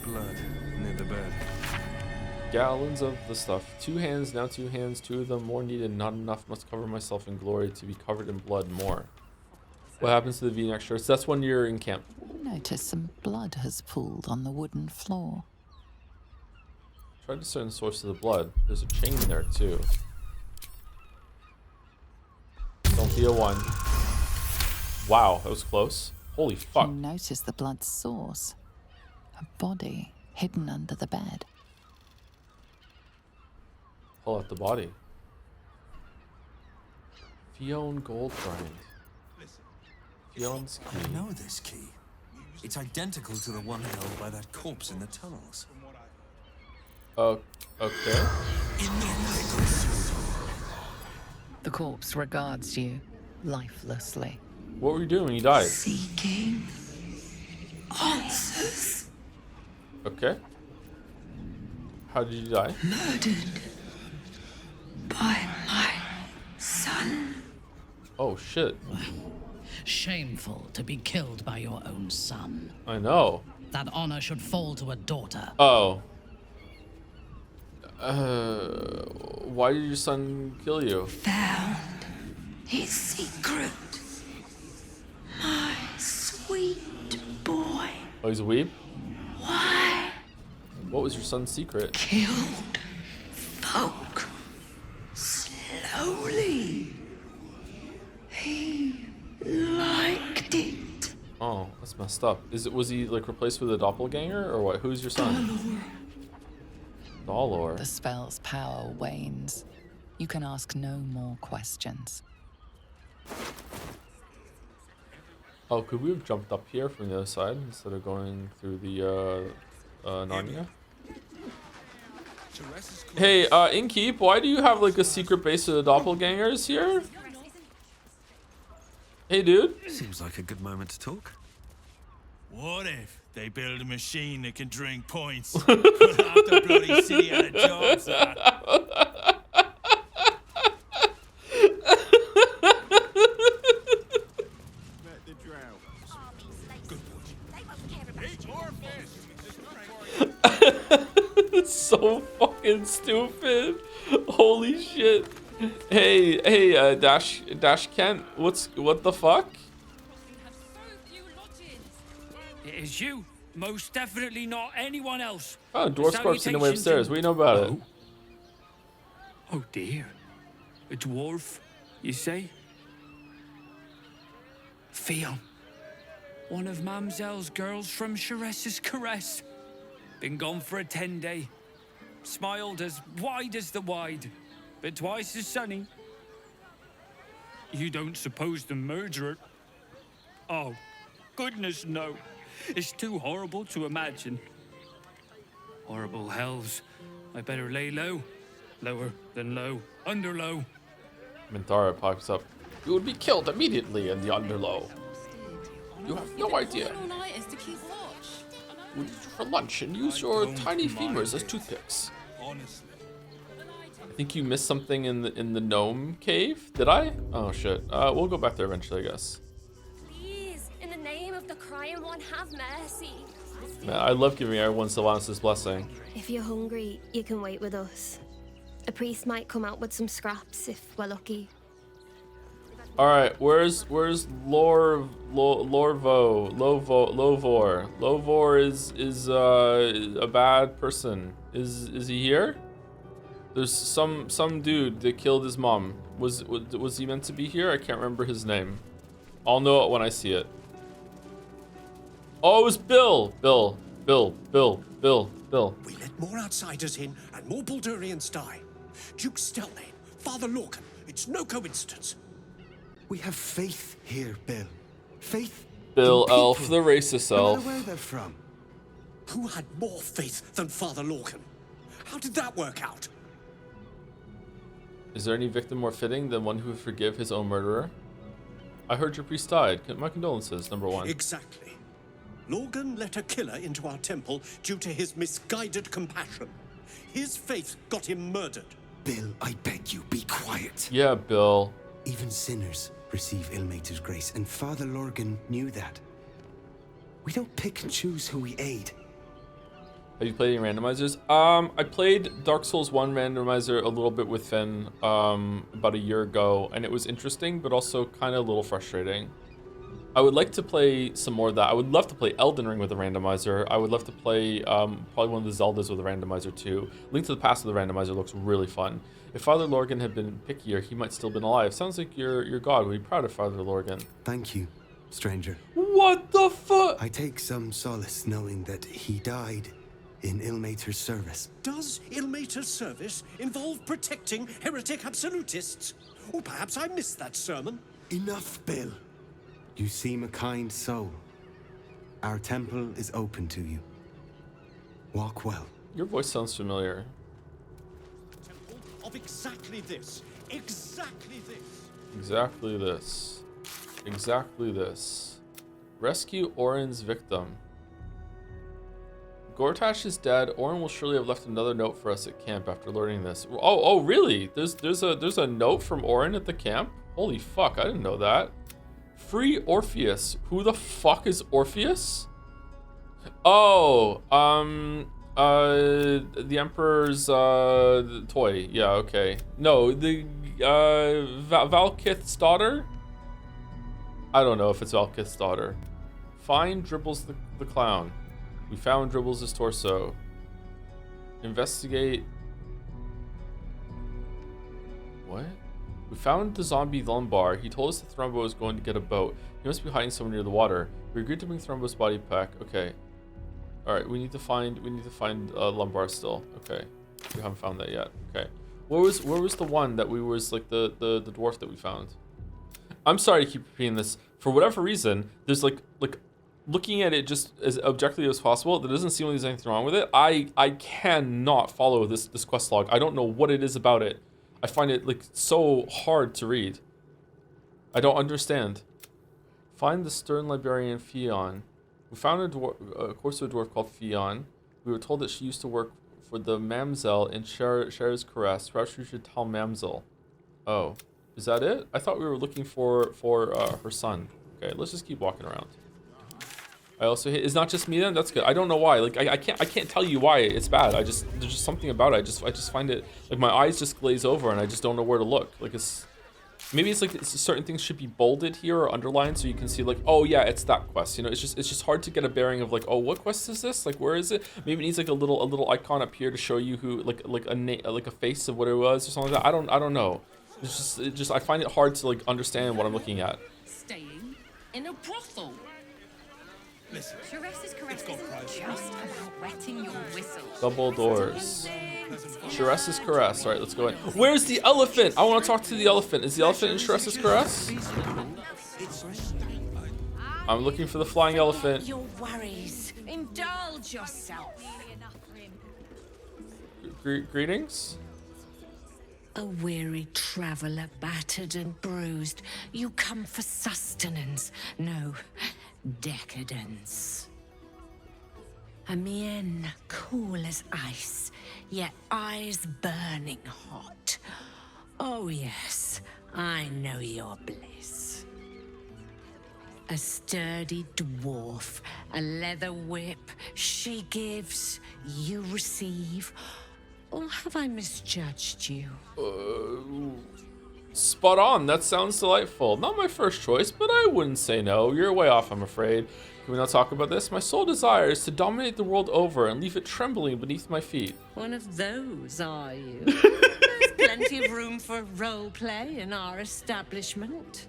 [SPEAKER 25] Blood near the bed.
[SPEAKER 1] Gallons of the stuff. 2 hands, now 2 hands. 2 of them more needed. Not enough. Must cover myself in glory to be covered in blood more. What happens to the V-neck shirts? That's when you're in camp.
[SPEAKER 8] Notice some blood has pooled on the wooden floor.
[SPEAKER 1] Try to discern the source of the blood. There's a chain there too. Don't be a 1. Wow, that was close. Holy fuck.
[SPEAKER 8] You notice the blood's source. A body hidden under the bed.
[SPEAKER 1] Pull out the body. Fion gold grind. Fion's key.
[SPEAKER 25] I know this key. It's identical to the one held by that corpse in the tunnels.
[SPEAKER 1] Okay.
[SPEAKER 8] The corpse regards you lifelessly.
[SPEAKER 1] What were you doing when you died?
[SPEAKER 4] Seeking answers.
[SPEAKER 1] Okay. How did you die?
[SPEAKER 4] Murdered by my son.
[SPEAKER 1] Oh shit.
[SPEAKER 3] Shameful to be killed by your own son.
[SPEAKER 1] I know.
[SPEAKER 3] That honor should fall to a daughter.
[SPEAKER 1] Oh. Why did your son kill you?
[SPEAKER 4] Found his secret. My sweet boy.
[SPEAKER 1] Oh, he's a weeb?
[SPEAKER 4] Why?
[SPEAKER 1] What was your son's secret?
[SPEAKER 4] Killed folk slowly. He liked it.
[SPEAKER 1] Oh, that's messed up. Was he like replaced with a doppelganger or what? Who's your son? Baldurs.
[SPEAKER 8] The spell's power wanes. You can ask no more questions.
[SPEAKER 1] Oh, could we have jumped up here from the other side instead of going through the Narnia? Hey, Innkeep, why do you have like a secret base of the doppelgangers here? Hey, dude.
[SPEAKER 25] Seems like a good moment to talk.
[SPEAKER 24] What if they build a machine that can drink points? Put half the bloody city out of jobs,
[SPEAKER 1] It's so fucking stupid. Holy shit. Hey, Dash Kent, what the fuck?
[SPEAKER 22] It is you. Most definitely not anyone else.
[SPEAKER 1] Oh, dwarf corpse in the way upstairs. What do you know about it?
[SPEAKER 22] Oh dear. A dwarf, you say? Fion. One of Mamselle's girls from Circus Caress. Been gone for a 10-day. Smiled as wide as the wide, but twice as sunny. You don't suppose the murderer? Oh, goodness no. It's too horrible to imagine. Horrible hells. I better lay low. Lower than low. Under low.
[SPEAKER 1] Minthara pops up. You would be killed immediately in the underlow. You have no idea. We'll eat you for lunch and use your tiny femurs as toothpicks. I think you missed something in the gnome cave. Did I? Oh shit. We'll go back there eventually, I guess.
[SPEAKER 5] Please, in the name of the crying one, have mercy.
[SPEAKER 1] Man, I love giving everyone Sylvanus' blessing.
[SPEAKER 5] If you're hungry, you can wait with us. A priest might come out with some scraps if we're lucky.
[SPEAKER 1] All right, where's Lovor? Lovor is a bad person. Is he here? There's some dude that killed his mom. Was he meant to be here? I can't remember his name. I'll know it when I see it. Oh, it was Bill. Bill.
[SPEAKER 12] We let more outsiders in and more Baldurians die. Duke Stelnane, Father Lorcan, it's no coincidence.
[SPEAKER 23] We have faith here, Bill. Faith.
[SPEAKER 1] Bill Elf, the racist
[SPEAKER 23] No
[SPEAKER 1] elf.
[SPEAKER 23] matter where they're from.
[SPEAKER 12] Who had more faith than Father Lorcan? How did that work out?
[SPEAKER 1] Is there any victim more fitting than one who would forgive his own murderer? I heard your priest died. My condolences, number one.
[SPEAKER 12] Exactly. Logan let a killer into our temple due to his misguided compassion. His faith got him murdered.
[SPEAKER 6] Bill, I beg you, be quiet.
[SPEAKER 1] Yeah, Bill.
[SPEAKER 6] Even sinners receive Ilmater's grace, and Father Lorgan knew that. We don't pick and choose who we aid.
[SPEAKER 1] Have you played any randomizers? I played Dark Souls 1 randomizer a little bit with Finn about a year ago, and it was interesting, but also kind of a little frustrating. I would like to play some more of that. I would love to play Elden Ring with a randomizer. I would love to play probably one of the Zeldas with a randomizer too. Link to the Past with a randomizer looks really fun. If Father Lorgan had been pickier, he might still been alive. Sounds like your god would be proud of Father Lorgan.
[SPEAKER 6] Thank you, stranger.
[SPEAKER 1] What the fuck?
[SPEAKER 6] I take some solace knowing that he died in Ilmater's service.
[SPEAKER 12] Does Ilmater's service involve protecting heretic absolutists? Or perhaps I missed that sermon.
[SPEAKER 6] Enough, Bill. You seem a kind soul. Our temple is open to you. Walk well.
[SPEAKER 1] Your voice sounds familiar.
[SPEAKER 12] Temple of exactly this. Exactly this.
[SPEAKER 1] Exactly this. Exactly this. Rescue Orin's victim. Gortash is dead. Orin will surely have left another note for us at camp after learning this. Oh, really? There's a note from Orin at the camp? Holy fuck, I didn't know that. Free Orpheus. Who the fuck is Orpheus? Oh, the Emperor's toy. Yeah, okay. No, the Valkith's daughter? I don't know if it's Valkith's daughter. Find Dribbles the clown. We found Dribbles' torso. Investigate. What? We found the zombie Lumbar. He told us that Thrumbo was going to get a boat. He must be hiding somewhere near the water. We agreed to bring Thrumbo's body back. Okay. All right. We need to find Lumbar still. Okay. We haven't found that yet. Okay. Where was the one that we was like the dwarf that we found? I'm sorry to keep repeating this. For whatever reason, there's like looking at it just as objectively as possible, there doesn't seem like there's anything wrong with it. I cannot follow this quest log. I don't know what it is about it. I find it like so hard to read. I don't understand. Find the stern librarian Fionn. We found a Corso dwarf called Fionn. We were told that she used to work for the Mamsel in Cher's Caress. Perhaps we should tell Mamsel. Oh, is that it? I thought we were looking for her son. Okay, let's just keep walking around. I also hit. It's not just me then. That's good. I don't know why. Like I can't tell you why it's bad. There's just something about it. I just find it like my eyes just glaze over and I just don't know where to look. Like maybe it's like certain things should be bolded here or underlined so you can see like, oh yeah, it's that quest. You know, it's just hard to get a bearing of like, oh, what quest is this? Like where is it? Maybe it needs like a little icon up here to show you who like a face of what it was or something like that. I don't know. It's just I find it hard to like understand what I'm looking at.
[SPEAKER 20] Staying in a brothel.
[SPEAKER 12] Listen.
[SPEAKER 13] Is just about wetting your whistle.
[SPEAKER 1] Double doors. Cheressa's Caress. All right, let's go in. Where's the elephant? I want to talk to the elephant. Is the elephant in Cheressa's Caress? I'm looking for the flying elephant.
[SPEAKER 21] Your worries.
[SPEAKER 13] Indulge yourself.
[SPEAKER 1] Greetings.
[SPEAKER 21] A weary traveler, battered and bruised. You come for sustenance. No, decadence. A mien cool as ice, yet eyes burning hot. Oh yes, I know your bliss. A sturdy dwarf, a leather whip. She gives, you receive. Or have I misjudged you?
[SPEAKER 1] Spot on. That sounds delightful. Not my first choice, but I wouldn't say no. You're way off, I'm afraid. Can we not talk about this? My sole desire is to dominate the world over and leave it trembling beneath my feet.
[SPEAKER 21] One of those, are you? There's plenty of room for role play in our establishment.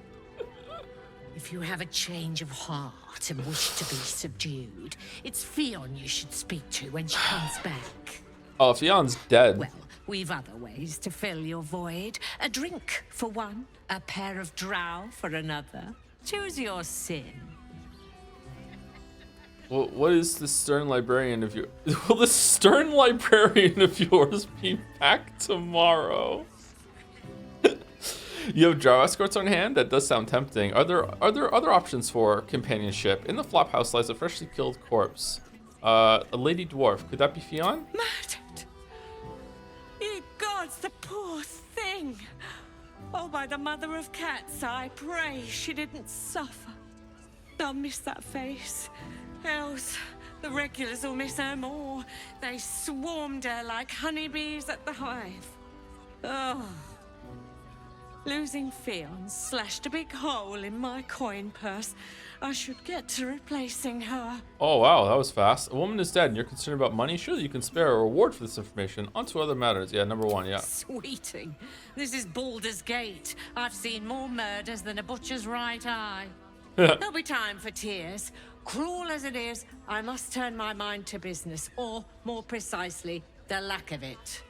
[SPEAKER 21] If you have a change of heart and wish to be subdued, it's Fionn you should speak to when she comes back.
[SPEAKER 1] Oh, Fionn's dead.
[SPEAKER 21] Well, we've other ways to fill your void. A drink for one, a pair of drow for another. Choose your sin.
[SPEAKER 1] Well, what is the stern librarian of yours? Will the stern librarian of yours be back tomorrow? You have drow escorts on hand? That does sound tempting. Are there other options for companionship? In the flop house lies a freshly killed corpse. A lady dwarf. Could that be Fionn?
[SPEAKER 21] Murdered! Ye gods, the poor thing! Oh, by the mother of cats, I pray she didn't suffer. They'll miss that face. Else, the regulars will miss her more. They swarmed her like honeybees at the hive. Oh. Losing Fionn slashed a big hole in my coin purse. I should get to replacing her.
[SPEAKER 1] Oh wow, that was fast. A woman is dead and you're concerned about money? Surely you can spare a reward for this information. On to other matters. Yeah, number one, yeah.
[SPEAKER 21] Sweeting. This is Baldurs Gate. I've seen more murders than a butcher's right eye. There'll be time for tears. Cruel as it is, I must turn my mind to business, or more precisely, the lack of it.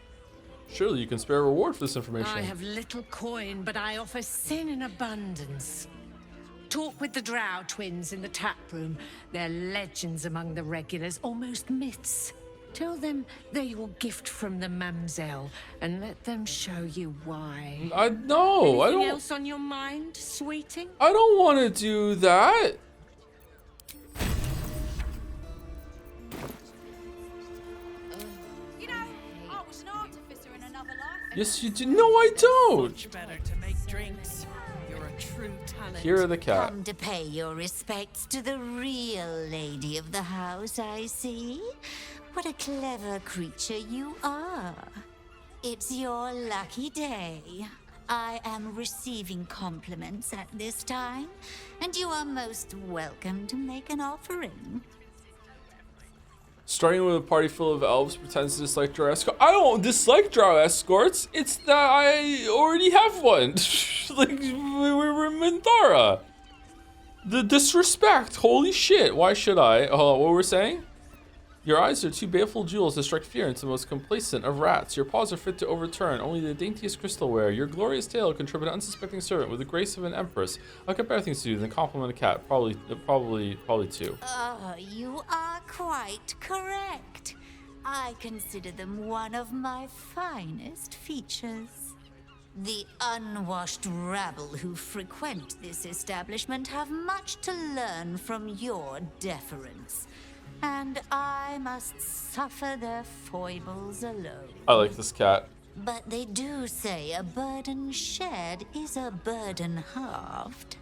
[SPEAKER 1] Surely you can spare a reward for this information.
[SPEAKER 21] I have little coin, but I offer sin in abundance. Talk with the Drow twins in the tap room. They're legends among the regulars, almost myths. Tell them they're your gift from the Mamselle, and let them show you why.
[SPEAKER 1] No, I don't.
[SPEAKER 21] Anything else on your mind, sweeting?
[SPEAKER 1] I don't want to do that.
[SPEAKER 10] You know, I was an artificer in another life.
[SPEAKER 1] Yes, you do. No, I don't.
[SPEAKER 10] Much better to make drinks. You're a true talent.
[SPEAKER 1] Here are the cat.
[SPEAKER 11] Come to pay your respects to the real lady of the house, I see. What a clever creature you are. It's your lucky day. I am receiving compliments at this time, and you are most welcome to make an offering.
[SPEAKER 1] Starting with a party full of elves pretends to dislike drow escorts. I don't dislike drow escorts. It's that I already have one. Like, we were in Minthara. The disrespect. Holy shit. Why should I? What were we saying? Your eyes are two baleful jewels that strike fear into the most complacent of rats. Your paws are fit to overturn only the daintiest crystalware. Your glorious tail can trip an unsuspecting servant with the grace of an empress. I'll get better things to do than compliment a cat. Probably two.
[SPEAKER 11] You are quite correct. I consider them one of my finest features. The unwashed rabble who frequent this establishment have much to learn from your deference. And I must suffer their foibles alone.
[SPEAKER 1] I like this cat.
[SPEAKER 11] But they do say a burden shared is a burden halved.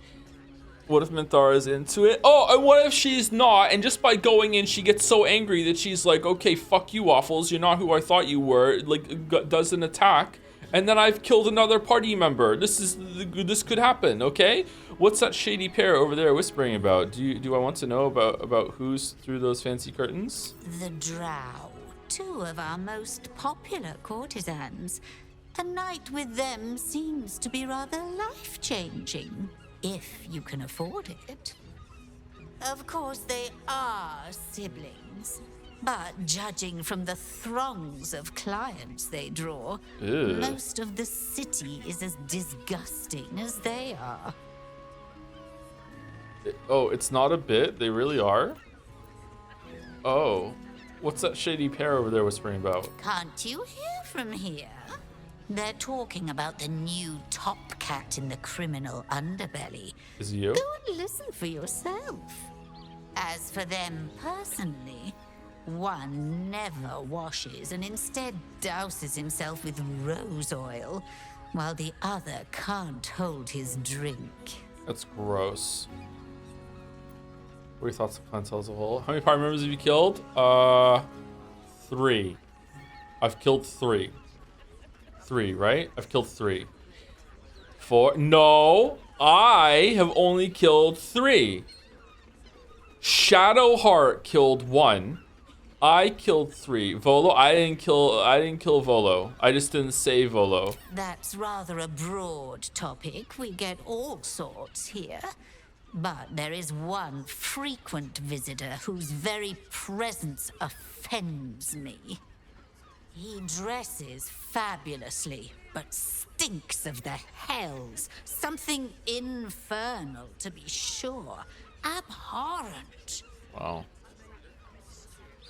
[SPEAKER 1] What if Minthara is into it? Oh, and what if she's not, and just by going in, she gets so angry that she's like, okay, fuck you, Waffles, you're not who I thought you were, like, does an attack, and then I've killed another party member. This could happen, okay? What's that shady pair over there whispering about? Do I want to know about who's through those fancy curtains?
[SPEAKER 11] The Drow, two of our most popular courtesans. A night with them seems to be rather life-changing, if you can afford it. Of course, they are siblings, but judging from the throngs of clients they draw,
[SPEAKER 1] Ew.
[SPEAKER 11] most of the city is as disgusting as they are.
[SPEAKER 1] Oh, it's not a bit? They really are? Oh. What's that shady pair over there whispering about?
[SPEAKER 11] Can't you hear from here? They're talking about the new top cat in the criminal underbelly.
[SPEAKER 1] Is it you?
[SPEAKER 11] Go and listen for yourself. As for them personally, one never washes and instead douses himself with rose oil, while the other can't hold his drink.
[SPEAKER 1] That's gross. What are your thoughts on Clientele as a whole? How many party members have you killed? 3. I've killed 3. 3, right? I've killed 3. 4. No, I have only killed 3. Shadowheart killed 1. I killed 3. Volo, I didn't kill Volo. I just didn't say Volo.
[SPEAKER 11] That's rather a broad topic. We get all sorts here. But there is one frequent visitor whose very presence offends me. He dresses fabulously, but stinks of the hells. Something infernal, to be sure. Abhorrent.
[SPEAKER 1] Wow.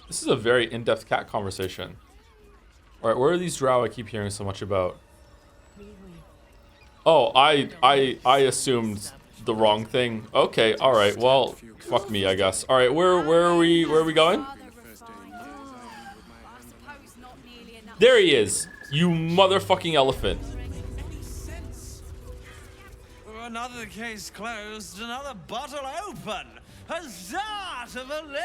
[SPEAKER 1] This is a very in-depth cat conversation. Alright, where are these drow I keep hearing so much about? Oh, I assumed the wrong thing. Okay, all right. Well, fuck me, I guess. All right, where are we going? There he is. You motherfucking elephant.
[SPEAKER 15] Another case closed, another bottle open. Huzzah to Valeria!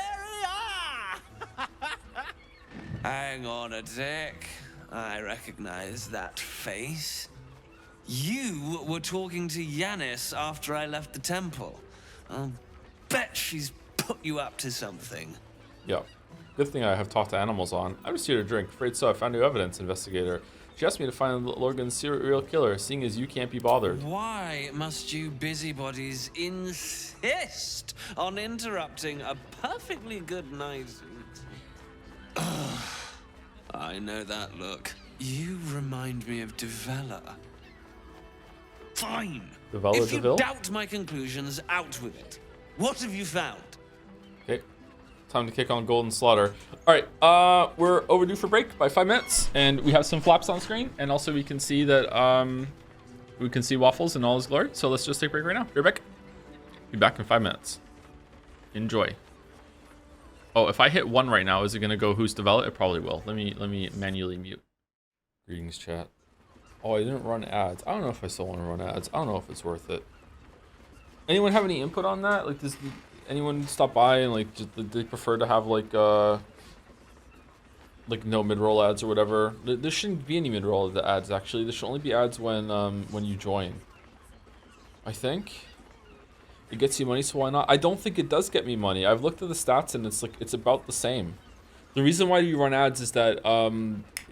[SPEAKER 15] Hang on a tick. I recognize that face. You were talking to Yanis after I left the temple. I'll bet she's put you up to something.
[SPEAKER 1] Yeah. Good thing I have talked to animals on. I'm just here to drink. Afraid so. I found new evidence, investigator. She asked me to find Logan's serial killer, seeing as you can't be bothered.
[SPEAKER 15] Why must you busybodies insist on interrupting a perfectly good night? I know that look. You remind me of Devella. Fine.
[SPEAKER 1] Devella
[SPEAKER 15] if you
[SPEAKER 1] DeVille?
[SPEAKER 15] doubt my conclusions, out with it. What have you found?
[SPEAKER 1] Okay. Time to kick on Golden Slaughter. All right, we're overdue for break by 5 minutes, and we have some flaps on screen, and also we can see that we can see Waffles in all his glory. So let's just take a break right now. Be right back. Be back in 5 minutes. Enjoy. Oh, if I hit 1 right now, is it gonna go who's developed? It probably will. Let me manually mute. Greetings, chat. Oh, I didn't run ads. I don't know if I still want to run ads. I don't know if it's worth it. Anyone have any input on that? Like, does anyone stop by and like just, they prefer to have like no mid-roll ads or whatever? There shouldn't be any mid-roll ads actually. There should only be ads when you join. I think it gets you money, so why not? I don't think it does get me money. I've looked at the stats and it's like it's about the same. The reason why you run ads is that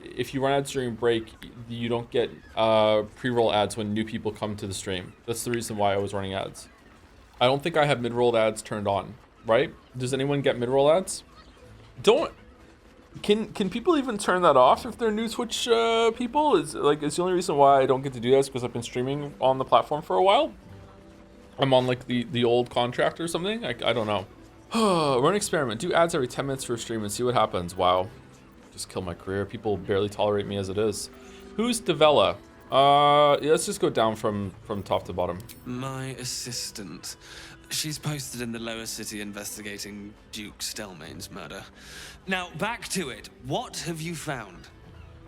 [SPEAKER 1] if you run ads during break, you don't get pre-roll ads when new people come to the stream. That's the reason why I was running ads. I don't think I have mid-roll ads turned on, right? Does anyone get mid-roll ads? Can people even turn that off if they're new Twitch people? Is the only reason why I don't get to do that is because I've been streaming on the platform for a while. I'm on like the old contract or something. I don't know. Run an experiment. Do ads every 10 minutes for a stream and see what happens. Wow. Just kill my career. People barely tolerate me as it is. Who's Devella? Yeah, let's just go down from top to bottom.
[SPEAKER 15] My assistant. She's posted in the lower city investigating Duke Stelmane's murder. Now, back to it. What have you found?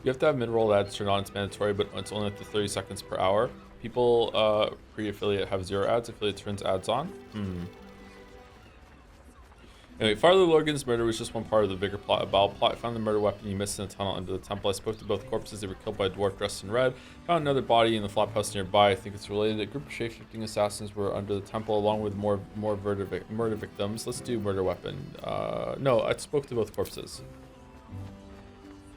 [SPEAKER 1] You have to have mid-roll ads turned on. It's mandatory, but it's only up to 30 seconds per hour. People pre-affiliate have 0 ads. Affiliate turns ads on. Anyway, Father Logan's murder was just one part of the bigger plot. A battle plot. Found the murder weapon you missed in a tunnel under the temple. I spoke to both corpses. They were killed by a dwarf dressed in red. Found another body in the flop house nearby. I think it's related. A group of shape-shifting assassins were under the temple along with more murder victims. Let's do murder weapon. No, I spoke to both corpses.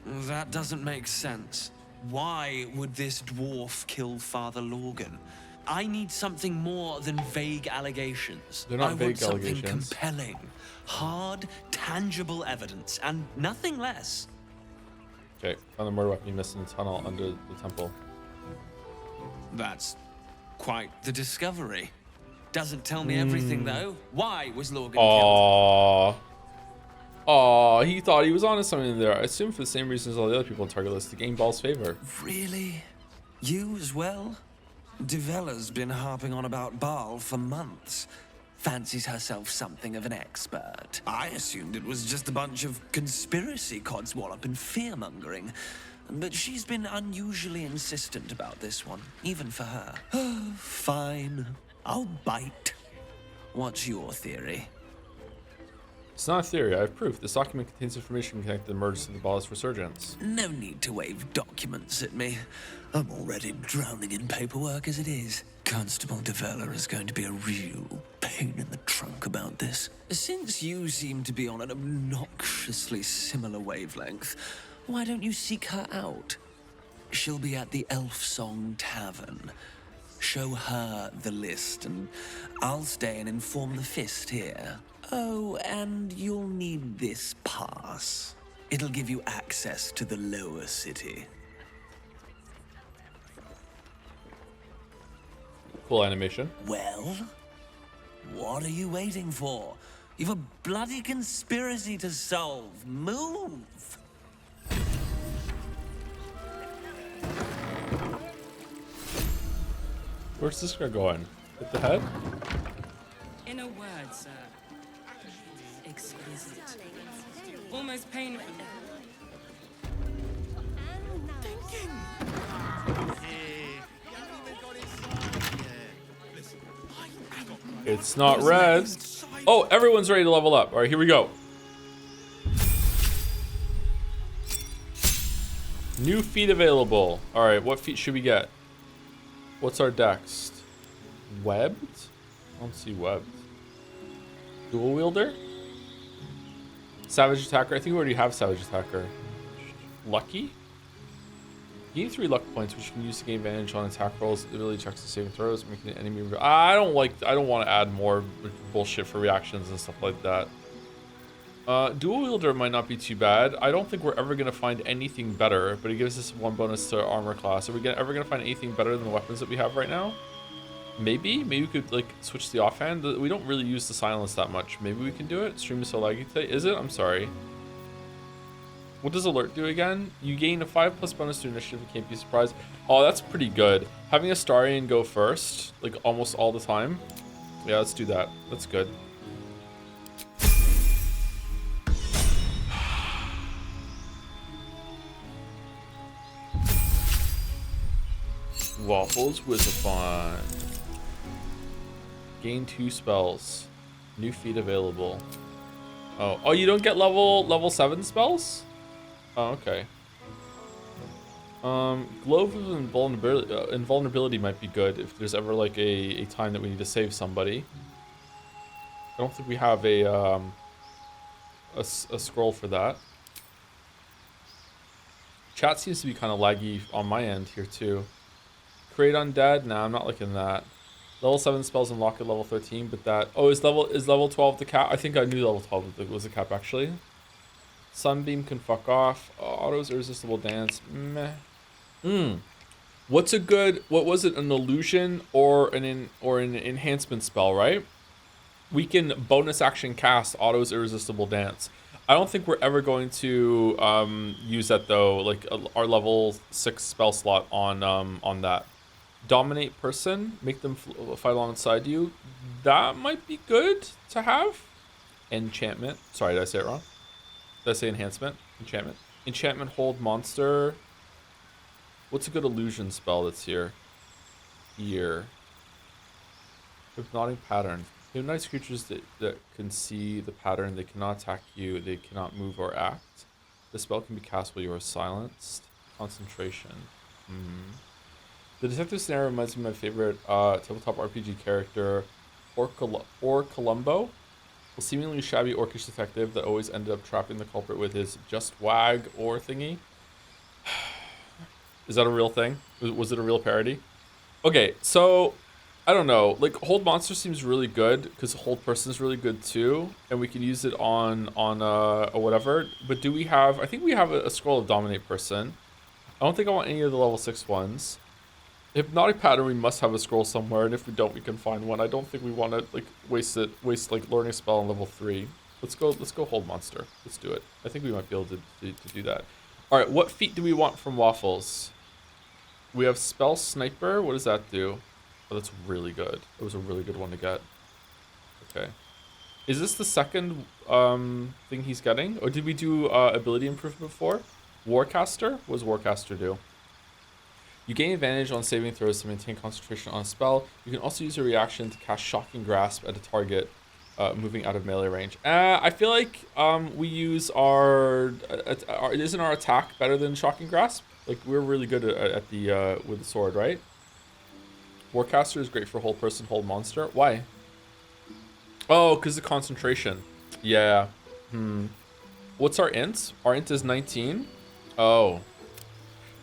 [SPEAKER 15] That doesn't make sense. Why would this dwarf kill Father Logan? I need something more than vague allegations.
[SPEAKER 1] They're not vague
[SPEAKER 15] I want something
[SPEAKER 1] allegations.
[SPEAKER 15] compelling, hard, tangible evidence, and nothing less.
[SPEAKER 1] Okay, found the murder weapon you missed in the tunnel under the temple.
[SPEAKER 15] That's quite the discovery. Doesn't tell me everything, though. Why was Logan
[SPEAKER 1] killed? Aww, he thought he was onto something there. I assume for the same reasons as all the other people on target list, to gain Ball's favor.
[SPEAKER 15] Really? You as well? Devella's been harping on about Baal for months. Fancies herself something of an expert. I assumed it was just a bunch of conspiracy codswallop and fear-mongering. But she's been unusually insistent about this one, even for her. Fine. I'll bite. What's your theory?
[SPEAKER 1] It's not a theory, I have proof. This document contains information connected to the murders of the Baldurs resurgence.
[SPEAKER 15] No need to wave documents at me. I'm already drowning in paperwork as it is. Constable Devella is going to be a real pain in the trunk about this. Since you seem to be on an obnoxiously similar wavelength, why don't you seek her out? She'll be at the Elf Song Tavern. Show her the list, and I'll stay and inform the Fist here. Oh, and you'll need this pass. It'll give you access to the lower city.
[SPEAKER 1] Cool animation.
[SPEAKER 15] Well, what are you waiting for? You've a bloody conspiracy to solve. Move!
[SPEAKER 1] Where's this guy going? Hit the head?
[SPEAKER 20] In a word, sir. Exquisite. Almost painful.
[SPEAKER 1] It's not red. Oh, everyone's ready to level up. All right, here we go. New feat available. All right, what feat should we get? What's our dex? Webbed? I don't see webbed. Dual wielder? Savage attacker. I think we already have savage attacker. Lucky? Gain 3 luck points, which you can use to gain advantage on attack rolls, ability checks and saving throws, making an enemy. I don't want to add more bullshit for reactions and stuff like that. Dual wielder might not be too bad. I don't think we're ever gonna find anything better, but it gives us 1 bonus to armor class. Are we ever gonna find anything better than the weapons that we have right now? Maybe we could like switch the offhand. We don't really use the silence that much. Maybe we can do it. Stream is so laggy today. Is it? I'm sorry. What does alert do again? You gain a 5+ bonus to initiative. You can't be surprised. Oh, that's pretty good. Having Astarion go first, like almost all the time. Yeah, let's do that. That's good. Waffles Wizafon. Gain 2 spells. New feat available. Oh, you don't get level 7 spells? Oh, okay. Glove of invulnerability might be good if there's ever like a time that we need to save somebody. I don't think we have a scroll for that. Chat seems to be kind of laggy on my end here too. Create undead? Nah, I'm not liking that. Level 7 spells unlock at level 13, but that... Oh, is level 12 the cap? I think I knew level 12 was the cap, actually. Sunbeam can fuck off. Auto's irresistible dance. Meh. What's a good... What was it? An illusion or an enhancement spell, right? We can bonus action cast Auto's irresistible dance. I don't think we're ever going to use that, though. Like, our level 6 spell slot on that. Dominate person, make them fight alongside you. That might be good to have. Enchantment. Sorry, did I say it wrong? Did I say enhancement? Enchantment. Enchantment hold monster. What's a good illusion spell that's here? Hypnotic pattern. Hypnotize creatures that can see the pattern. They cannot attack you. They cannot move or act. The spell can be cast while you are silenced. Concentration. The detective scenario reminds me of my favorite tabletop RPG character, Columbo, a seemingly shabby orcish detective that always ended up trapping the culprit with his just wag or thingy. Is that a real thing? Was it a real parody? Okay, so I don't know. Like, hold monster seems really good because hold person is really good too, and we can use it on whatever. But do we have? I think we have a scroll of dominate person. I don't think I want any of the level 6 ones. Hypnotic pattern, we must have a scroll somewhere, and if we don't, we can find one. I don't think we want to like waste like learning a spell on level 3. Let's go hold monster. Let's do it. I think we might be able to do that. All right, what feat do we want from Waffles? We have spell sniper. What does that do? Oh, that's really good. It was a really good one to get. Okay, is this the second thing he's getting, or did we do ability improvement before? Warcaster. What does Warcaster do? You gain advantage on saving throws to maintain concentration on a spell. You can also use a reaction to cast Shocking Grasp at a target moving out of melee range. I feel like we use our isn't our attack better than Shocking Grasp? Like, we're really good at the with the sword, right? Warcaster is great for hold person, hold monster. Why? Oh, because of concentration. Yeah. What's our int? Our int is 19. Oh.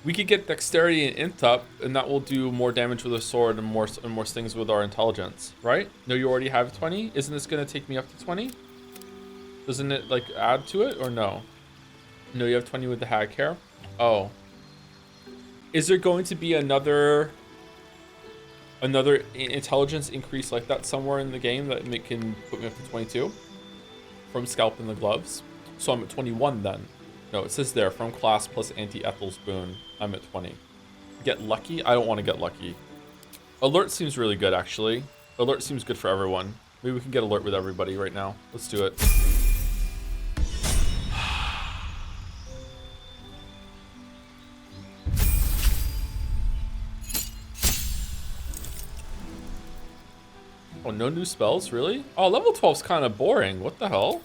[SPEAKER 1] We could get dexterity and int up, and that will do more damage with a sword and more things with our intelligence, right? No, you already have 20. Isn't this gonna take me up to 20? Doesn't it like add to it or no? No, you have 20 with the hag hair. Oh. Is there going to be another intelligence increase like that somewhere in the game that can put me up to 22 from scalp and the gloves? So I'm at 21 then. No, it says there, from class plus anti-Ethel's boon, I'm at 20. Get lucky? I don't want to get lucky. Alert seems really good, actually. Alert seems good for everyone. Maybe we can get alert with everybody right now. Let's do it. Oh, no new spells, really? Oh, level 12's kind of boring. What the hell?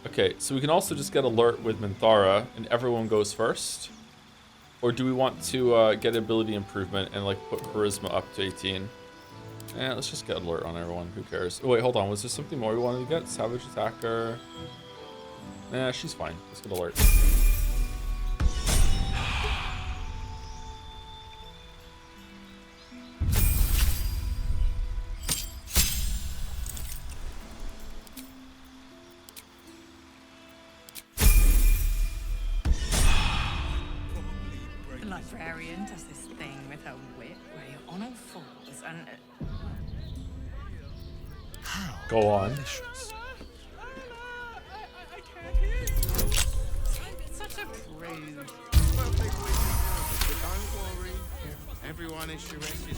[SPEAKER 1] Okay, so we can also just get alert with Minthara, and everyone goes first. Or do we want to get ability improvement and like put charisma up to 18? Let's just get alert on everyone. Who cares? Oh, wait, hold on. Was there something more we wanted to get? Savage attacker. Nah, she's fine. Let's get alert.
[SPEAKER 10] The librarian does this thing with her whip where you're on all fours and...
[SPEAKER 1] Go on.
[SPEAKER 10] Such a prude.
[SPEAKER 7] Don't worry. Everyone is caressed.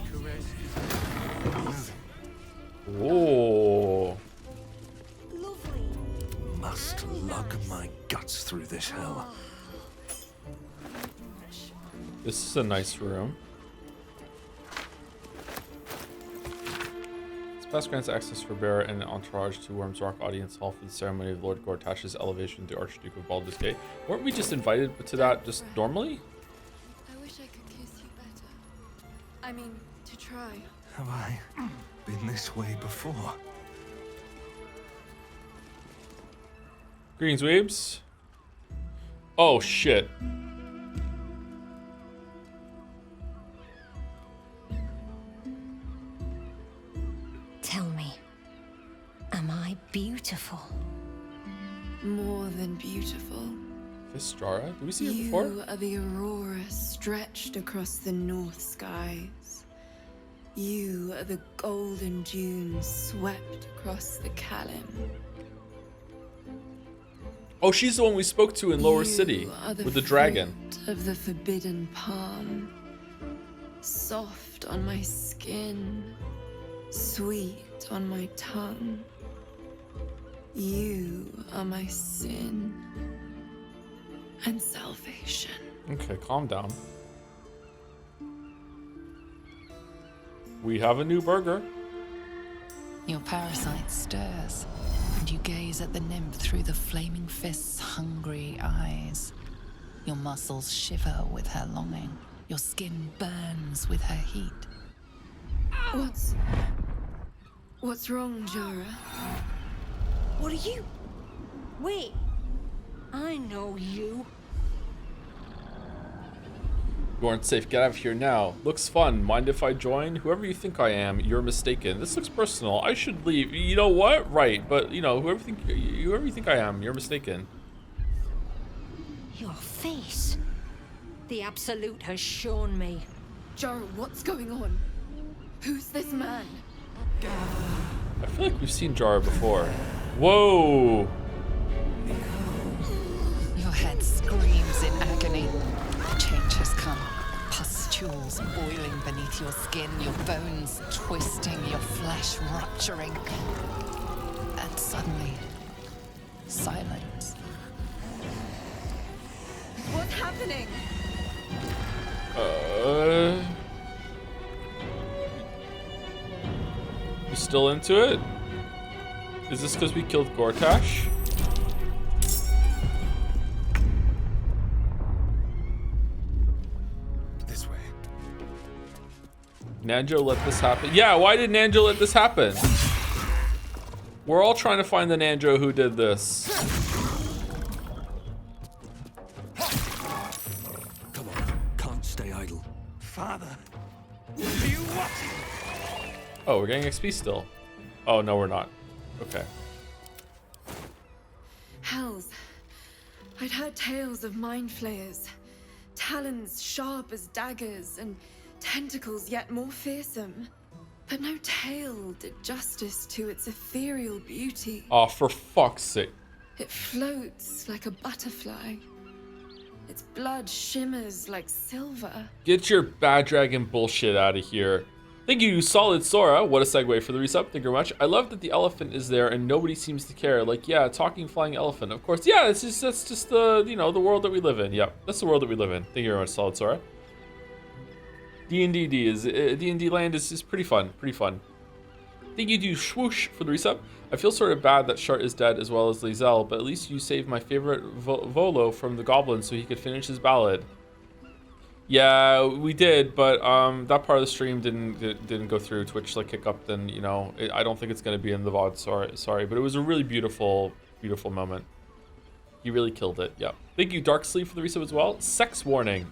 [SPEAKER 1] Oh.
[SPEAKER 25] Must lug my guts through this hell.
[SPEAKER 1] This is a nice room. This pass grants access for Bear and an entourage to Worm's Rock Audience Hall for the ceremony of Lord Gortash's elevation to Archduke of Baldurs Gate. Weren't we just invited to that just normally?
[SPEAKER 16] I wish I could kiss you better. I mean, to try.
[SPEAKER 25] Have I been this way before?
[SPEAKER 1] Greens weebs. Oh shit.
[SPEAKER 5] Tell me, am I beautiful?
[SPEAKER 16] More than beautiful.
[SPEAKER 1] Vistara? Did we see her
[SPEAKER 16] You
[SPEAKER 1] before?
[SPEAKER 16] are the aurora stretched across the north skies. You are the golden dunes swept across the Kalim.
[SPEAKER 1] Oh, she's the one we spoke to in Lower
[SPEAKER 16] You
[SPEAKER 1] City
[SPEAKER 16] are
[SPEAKER 1] with the dragon.
[SPEAKER 16] fruit of the forbidden palm, soft on my skin, sweet on my tongue. You are my sin and salvation.
[SPEAKER 1] Okay, calm down. We have a new burger.
[SPEAKER 8] Your parasite stirs, and you gaze at the nymph through the flaming fist's hungry eyes. Your muscles shiver with her longing. Your skin burns with her heat.
[SPEAKER 16] What's wrong, Jara?
[SPEAKER 11] What are you? Wait. I know you.
[SPEAKER 1] You aren't safe. Get out of here now. Looks fun. Mind if I join? Whoever you think I am, you're mistaken. This looks personal. I should leave. You know what? Right. But, you know, whoever you think I am, you're mistaken.
[SPEAKER 11] Your face. The Absolute has shown me.
[SPEAKER 16] Jara, what's going on? Who's this man?
[SPEAKER 1] I feel like we've seen Jara before. Whoa!
[SPEAKER 8] Your head screams in agony. Change has come. Pustules boiling beneath your skin, your bones twisting, your flesh rupturing. And suddenly, silence.
[SPEAKER 16] What's happening?
[SPEAKER 1] You still into it? Is this because we killed Gortash?
[SPEAKER 23] This way.
[SPEAKER 1] Nanjo let this happen. Yeah, why did Nanjo let this happen? We're all trying to find the Nanjo who did this.
[SPEAKER 25] Come on, can't stay idle.
[SPEAKER 12] Father, are you watching?
[SPEAKER 1] Oh, we're getting XP still. Oh, no, we're not. Okay.
[SPEAKER 16] Hells. I'd heard tales of mind flayers. Talons sharp as daggers and tentacles yet more fearsome. But no tale did justice to its ethereal beauty.
[SPEAKER 1] Oh, for fuck's sake.
[SPEAKER 16] It floats like a butterfly. Its blood shimmers like silver.
[SPEAKER 1] Get your bad dragon bullshit out of here. Thank you, Solid Sora. What a segue for the resub. Thank you very much. I love that the elephant is there and nobody seems to care. Like, yeah, talking flying elephant. Of course, yeah, that's just the, you know, the world that we live in. Yep, that's the world that we live in. Thank you very much, Solid Sora. D&D land is pretty fun. Pretty fun. Thank you to Swoosh for the resub. I feel sort of bad that Shart is dead as well as Lae'zel, but at least you saved my favorite Volo from the goblin so he could finish his ballad. Yeah, we did, but that part of the stream didn't go through. Twitch like hiccup, then you know I don't think it's gonna be in the VOD. Sorry, but it was a really beautiful moment. He really killed it. Yeah. Thank you, Dark Sleep, for the resub as well. Sex warning.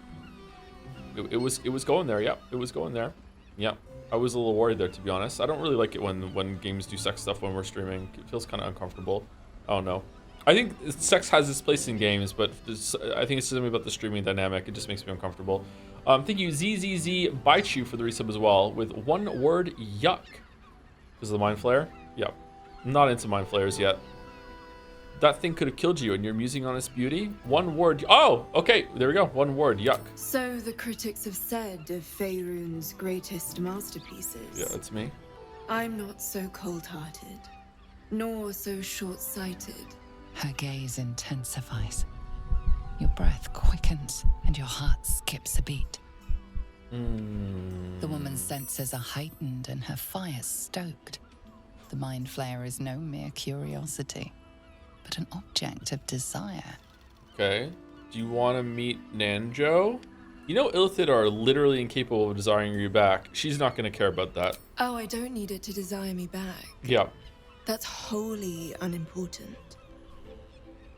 [SPEAKER 1] It was going there. Yep, it was going there. Yep. I was a little worried there, to be honest. I don't really like it when games do sex stuff when we're streaming. It feels kind of uncomfortable. I don't know. I think sex has its place in games, but I think it's something about the streaming dynamic. It just makes me uncomfortable. Thank you, ZZZ Baichu, for the resub as well, with one word, yuck. Because of the Mind Flayer? Yep. I'm not into Mind Flayers yet. That thing could have killed you and you're musing on its beauty? One word. Oh, okay. There we go. One word, yuck.
[SPEAKER 16] So the critics have said of Faerun's greatest masterpieces.
[SPEAKER 1] Yeah, that's me.
[SPEAKER 16] I'm not so cold-hearted, nor so short-sighted.
[SPEAKER 8] Her gaze intensifies. Your breath quickens and your heart skips a beat. The woman's senses are heightened and her fire stoked. The Mind Flayer is no mere curiosity, but an object of desire.
[SPEAKER 1] Okay. Do you want to meet Nanjo? You know Illithid are literally incapable of desiring you back. She's not going to care about that.
[SPEAKER 16] Oh, I don't need it to desire me back.
[SPEAKER 1] Yeah.
[SPEAKER 16] That's wholly unimportant.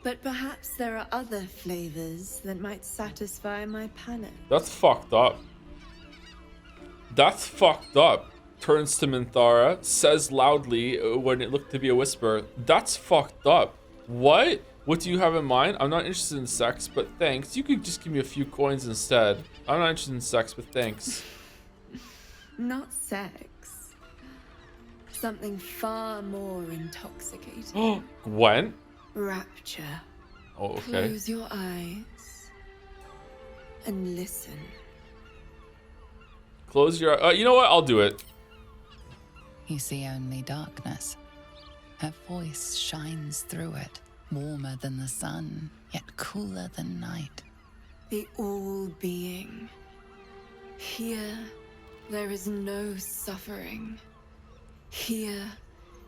[SPEAKER 16] But perhaps there are other flavors that might satisfy my palate.
[SPEAKER 1] That's fucked up. That's fucked up. Turns to Minthara, says loudly when it looked to be a whisper. That's fucked up. What? What do you have in mind? I'm not interested in sex, but thanks. You could just give me a few coins instead. I'm not interested in sex, but thanks.
[SPEAKER 16] Not sex. Something far more intoxicating.
[SPEAKER 1] Oh, Gwen?
[SPEAKER 16] Rapture.
[SPEAKER 1] Oh, okay.
[SPEAKER 16] Close your eyes and listen.
[SPEAKER 1] Close your... you know what? I'll do it.
[SPEAKER 8] You see only darkness. Her voice shines through it, warmer than the sun, yet cooler than night.
[SPEAKER 16] The all-being. Here, there is no suffering. Here,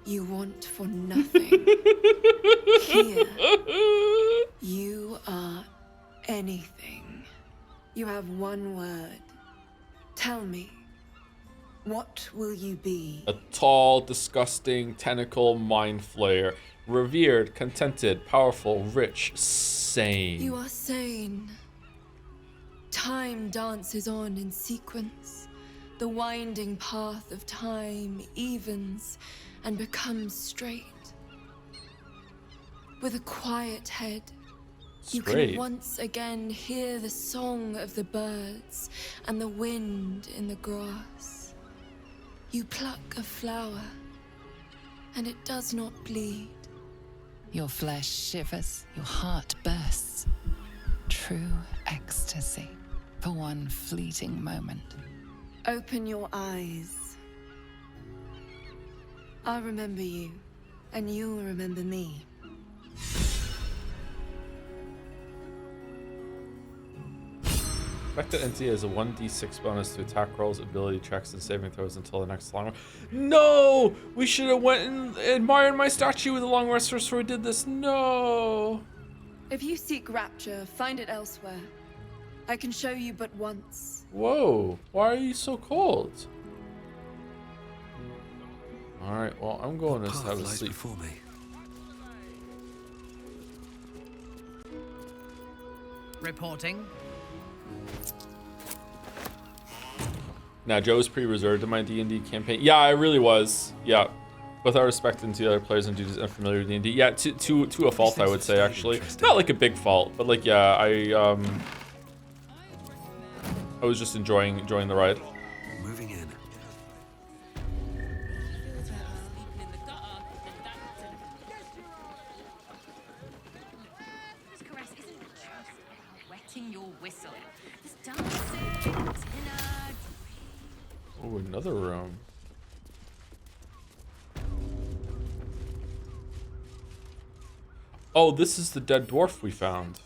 [SPEAKER 16] you want for nothing. Here, you are anything. You have one word. Tell me, what will you be?
[SPEAKER 1] A tall, disgusting, tentacle mind flayer. Revered, contented, powerful, rich, sane.
[SPEAKER 16] You are sane. Time dances on in sequence. The winding path of time evens and becomes straight. With a quiet head, you can once again hear the song of the birds and the wind in the grass. You pluck a flower, and it does not bleed.
[SPEAKER 8] Your flesh shivers, your heart bursts. True ecstasy for one fleeting moment.
[SPEAKER 16] Open your eyes. I'll remember you, and you'll remember me.
[SPEAKER 1] Affected entity has a 1d6 bonus to attack rolls, ability checks, and saving throws until the next long rest. No! We should have went and admired my statue with the long rest before we did this. No!
[SPEAKER 16] If you seek rapture, find it elsewhere. I can show you but once.
[SPEAKER 1] Whoa, why are you so cold? Alright, well, I'm going to have a sleep.
[SPEAKER 25] Before me.
[SPEAKER 3] Reporting.
[SPEAKER 1] Now, Joe was pretty reserved in my D&D campaign. Yeah, I really was. Yeah. Without respect to the other players and dudes unfamiliar with D&D. Yeah, to a fault, I would say, actually. Not like a big fault, but like, yeah, I was just enjoying the ride.
[SPEAKER 25] Moving in.
[SPEAKER 1] Oh, another room. Oh, this is the dead dwarf we found.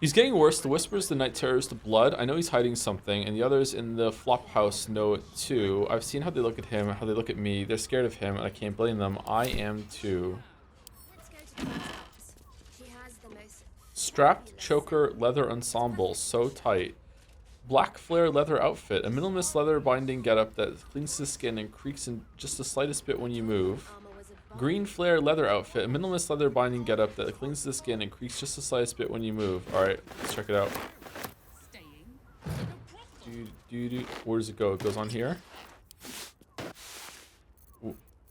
[SPEAKER 1] He's getting worse. The whispers, the night terrors, the blood. I know he's hiding something, and the others in the flop house know it too. I've seen how they look at him, how they look at me. They're scared of him, and I can't blame them. I am too. Strapped choker leather ensemble, so tight. Black flare leather outfit, a minimalist leather binding getup that clings to the skin and creaks in just the slightest bit when you move. Green flare leather outfit, a minimalist leather binding getup that clings to the skin and creaks just the slightest bit when you move. Alright, let's check it out. Where does it go? It goes on here?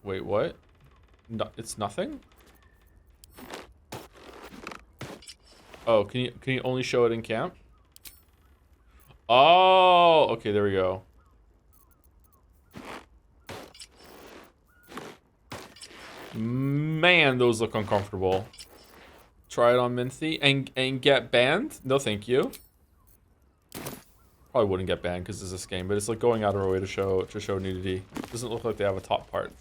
[SPEAKER 1] Wait, what? No, it's nothing? Oh, can you only show it in camp? Oh, okay, there we go. Man, those look uncomfortable. Try it on Minthy and get banned? No, thank you. Probably wouldn't get banned because it's this game, but it's like going out of our way to show nudity. Doesn't look like they have a top part.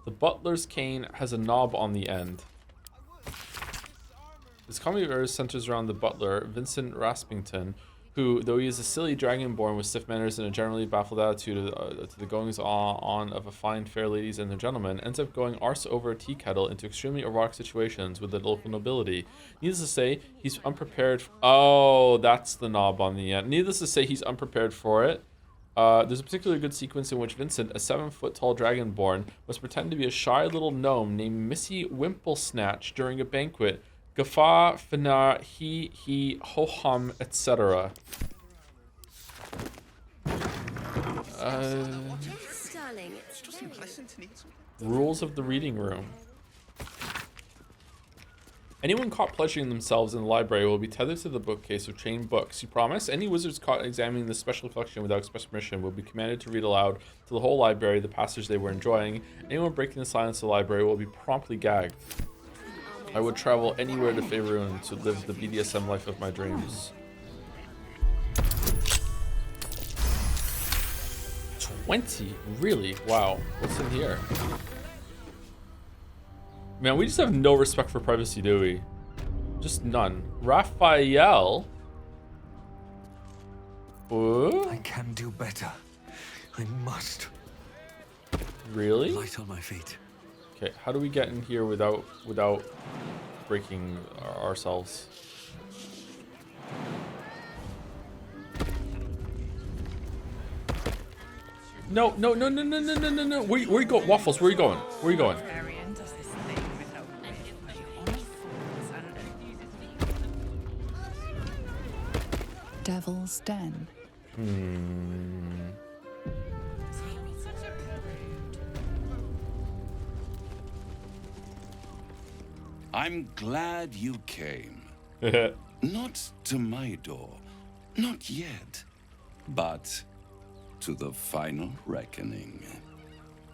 [SPEAKER 1] The butler's cane has a knob on the end. This comedy verse centers around the butler, Vincent Raspington, who, though he is a silly dragonborn with stiff manners and a generally baffled attitude to the goings-on of a fine fair ladies and their gentlemen, ends up going arse over a tea kettle into extremely erotic situations with the local nobility. Needless to say, he's unprepared. Oh, that's the knob on the end. Needless to say, he's unprepared for it. There's a particularly good sequence in which Vincent, a 7-foot-tall dragonborn, must pretend to be a shy little gnome named Missy Wimplesnatch during a banquet. Gaffa, Finar, he, ho-hum, etc. Rules of the reading room. Anyone caught pleasuring themselves in the library will be tethered to the bookcase with chained books. You promise? Any wizards caught examining this special collection without express permission will be commanded to read aloud to the whole library the passage they were enjoying. Anyone breaking the silence of the library will be promptly gagged. I would travel anywhere to Faerun to live the BDSM life of my dreams. 20? Really? Wow. What's in here? Man, we just have no respect for privacy, do we? Just none. Raphael?
[SPEAKER 25] I can do better. I must.
[SPEAKER 1] Really?
[SPEAKER 25] Light on my feet.
[SPEAKER 1] Okay, how do we get in here without breaking ourselves? No. Where you going? Waffles, where you going? Where you going?
[SPEAKER 8] Devil's Den.
[SPEAKER 9] I'm glad you came. Not to my door, not yet, but to the final reckoning.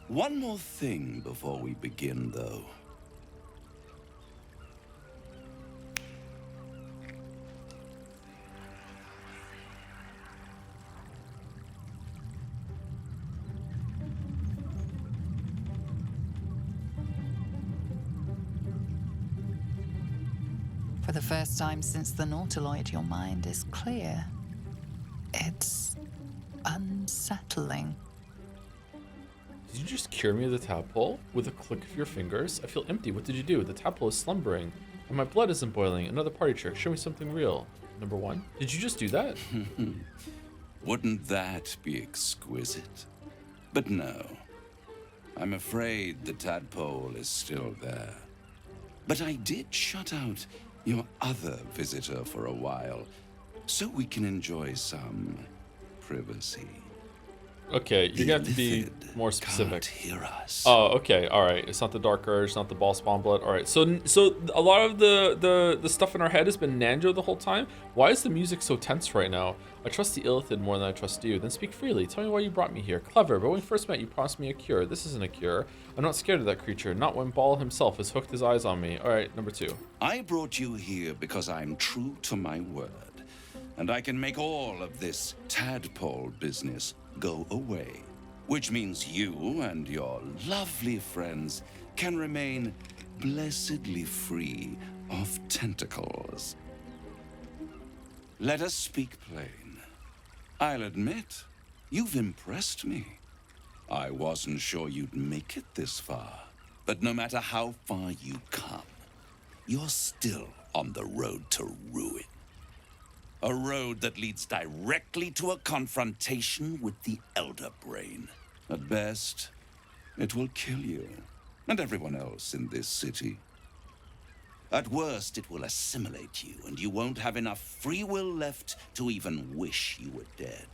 [SPEAKER 9] One more thing before we begin, though.
[SPEAKER 8] For the first time since the Nautiloid, your mind is clear. It's unsettling.
[SPEAKER 1] Did you just cure me of the tadpole? With a click of your fingers? I feel empty. What did you do? The tadpole is slumbering. And my blood isn't boiling. Another party trick. Show me something real. Number 1. Did you just do that?
[SPEAKER 9] Wouldn't that be exquisite? But no. I'm afraid the tadpole is still there. But I did shut out your other visitor for a while, so we can enjoy some privacy.
[SPEAKER 1] Okay, you're gonna have to be more specific.
[SPEAKER 9] Can't hear us.
[SPEAKER 1] Oh, okay, all right. It's not the Dark Urge, not the Ball Spawn Blood. All right, so a lot of the stuff in our head has been Nanjo the whole time. Why is the music so tense right now? I trust the Illithid more than I trust you. Then speak freely. Tell me why you brought me here. Clever, but when we first met, you promised me a cure. This isn't a cure. I'm not scared of that creature. Not when Ball himself has hooked his eyes on me. All right, number 2.
[SPEAKER 9] I brought you here because I'm true to my word, and I can make all of this tadpole business go away, which means you and your lovely friends can remain blessedly free of tentacles. Let us speak plain. I'll admit, you've impressed me. I wasn't sure you'd make it this far, but no matter how far you come, you're still on the road to ruin. A road that leads directly to a confrontation with the Elder Brain. At best, it will kill you and everyone else in this city. At worst, it will assimilate you, and you won't have enough free will left to even wish you were dead.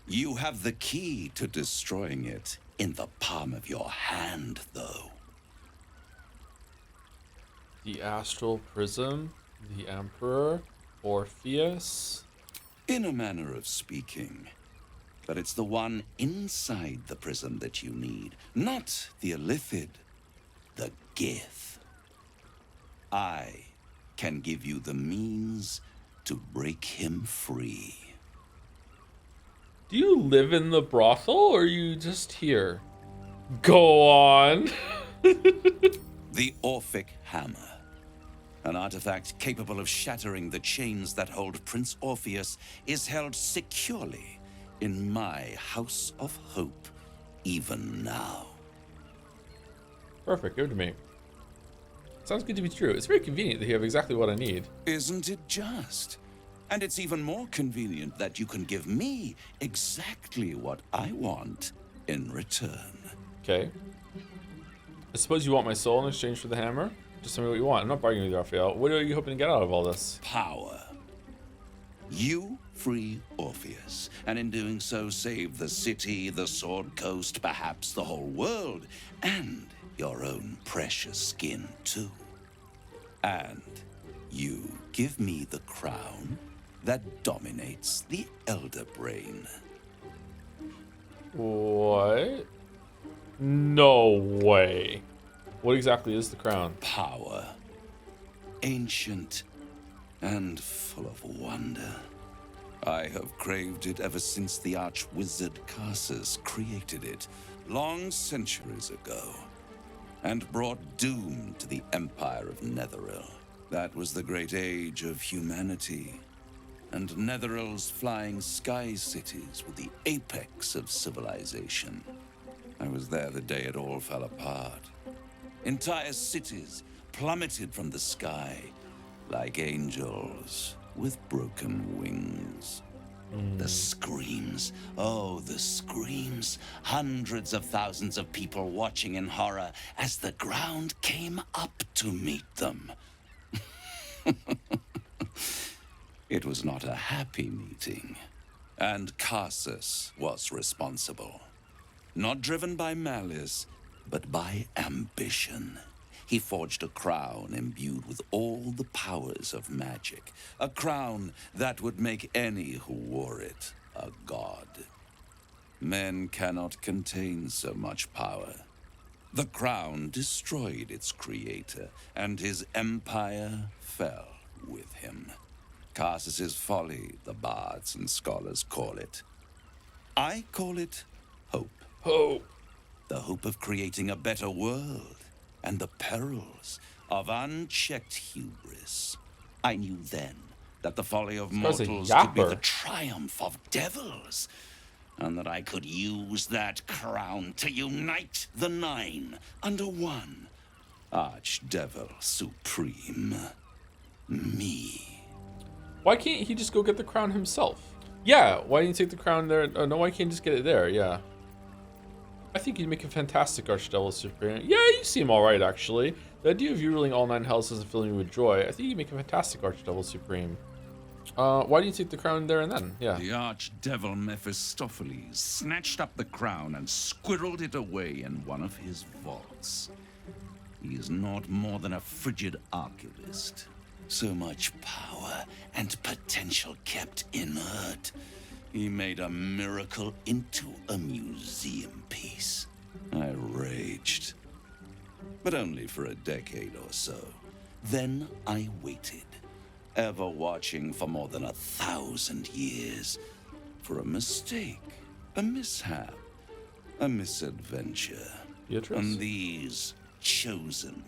[SPEAKER 9] You have the key to destroying it in the palm of your hand, though.
[SPEAKER 1] The Astral Prism, the Emperor, Orpheus.
[SPEAKER 9] In a manner of speaking. But it's the one inside the prism that you need, not the Illithid, the Gith. I can give you the means to break him free.
[SPEAKER 1] Do you live in the brothel, or are you just here? Go on.
[SPEAKER 9] The Orphic Hammer. An artifact capable of shattering the chains that hold Prince Orpheus is held securely in my House of Hope, even now.
[SPEAKER 1] Perfect, give it to me. Sounds good to be true. It's very convenient that you have exactly what I need.
[SPEAKER 9] Isn't it just? And it's even more convenient that you can give me exactly what I want in return.
[SPEAKER 1] Okay. I suppose you want my soul in exchange for the hammer? Just tell me what you want. I'm not bargaining with you, Raphael. What are you hoping to get out of all this?
[SPEAKER 9] Power. You free Orpheus, and in doing so save the city, the Sword Coast, perhaps the whole world, and your own precious skin too. And you give me the crown that dominates the Elder Brain.
[SPEAKER 1] What? No way. What exactly is the crown?
[SPEAKER 9] Power. Ancient and full of wonder. I have craved it ever since the arch-wizard Carsus created it, long centuries ago, and brought doom to the Empire of Netheril. That was the great age of humanity, and Netheril's flying sky cities were the apex of civilization. I was there the day it all fell apart. Entire cities plummeted from the sky like angels with broken wings. The screams, oh, the screams. Hundreds of thousands of people watching in horror as the ground came up to meet them. It was not a happy meeting, and Carsus was responsible. Not driven by malice, but by ambition. He forged a crown imbued with all the powers of magic. A crown that would make any who wore it a god. Men cannot contain so much power. The crown destroyed its creator, and his empire fell with him. Carsus's folly, the bards and scholars call it. I call it hope.
[SPEAKER 1] Hope.
[SPEAKER 9] The hope of creating a better world, and the perils of unchecked hubris. I knew then that the folly of mortals could be the triumph of devils, and that I could use that crown to unite the Nine under one Archdevil Supreme. Me.
[SPEAKER 1] Why can't he just go get the crown himself? Yeah, why didn't you take the crown there? Oh, no, why can't you just get it there? Yeah. I think you'd make a fantastic Archdevil Supreme. Yeah, you seem alright, actually. The idea of you ruling all 9 hells doesn't fill me with joy. I think you'd make a fantastic Archdevil Supreme. Why do you take the crown there and then? Yeah.
[SPEAKER 9] The Archdevil Mephistopheles snatched up the crown and squirreled it away in one of his vaults. He is not more than a frigid archivist. So much power and potential kept inert. He made a miracle into a museum piece. I raged. But only for a decade or so. Then I waited, ever watching for more than 1,000 years, for a mistake, a mishap, a misadventure.
[SPEAKER 1] Beatrice?
[SPEAKER 9] And these chosen,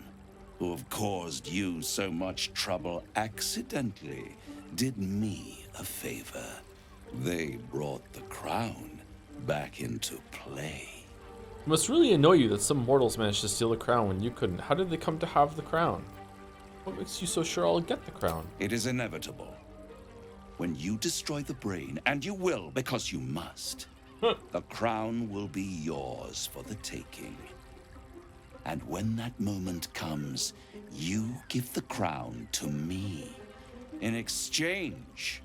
[SPEAKER 9] who have caused you so much trouble accidentally, did me a favor. They brought the crown back into play.
[SPEAKER 1] It must really annoy you that some mortals managed to steal the crown when you couldn't. How did they come to have the crown? What makes you so sure I'll get the crown?
[SPEAKER 9] It is inevitable. When you destroy the brain, and you will because you must, the crown will be yours for the taking. And when that moment comes, you give the crown to me. In exchange,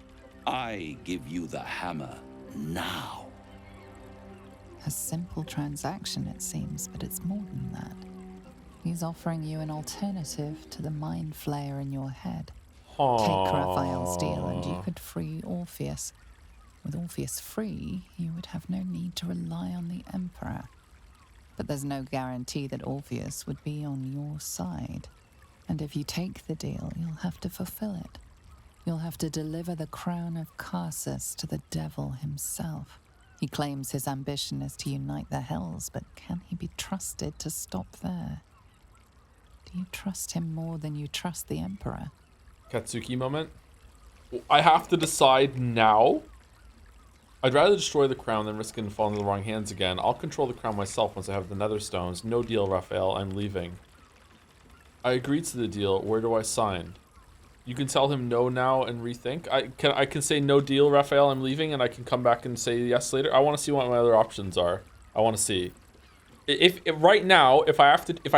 [SPEAKER 9] I give you the hammer now.
[SPEAKER 8] A simple transaction, it seems, but it's more than that. He's offering you an alternative to the mind flayer in your head. Take Raphael's deal and you could free Orpheus. With Orpheus free, you would have no need to rely on the Emperor. But there's no guarantee that Orpheus would be on your side. And if you take the deal, you'll have to fulfill it. You'll have to deliver the crown of Carsus to the devil himself. He claims his ambition is to unite the Hells, but can he be trusted to stop there? Do you trust him more than you trust the Emperor?
[SPEAKER 1] Katsuki moment. I have to decide now. I'd rather destroy the crown than risk it and fall into the wrong hands again. I'll control the crown myself once I have the nether stones. No deal, Raphael. I'm leaving. I agreed to the deal. Where do I sign? You can tell him no now and rethink. I can say no deal, Raphael. I'm leaving, and I can come back and say yes later. I want to see what my other options are. I want to see. If right now, if I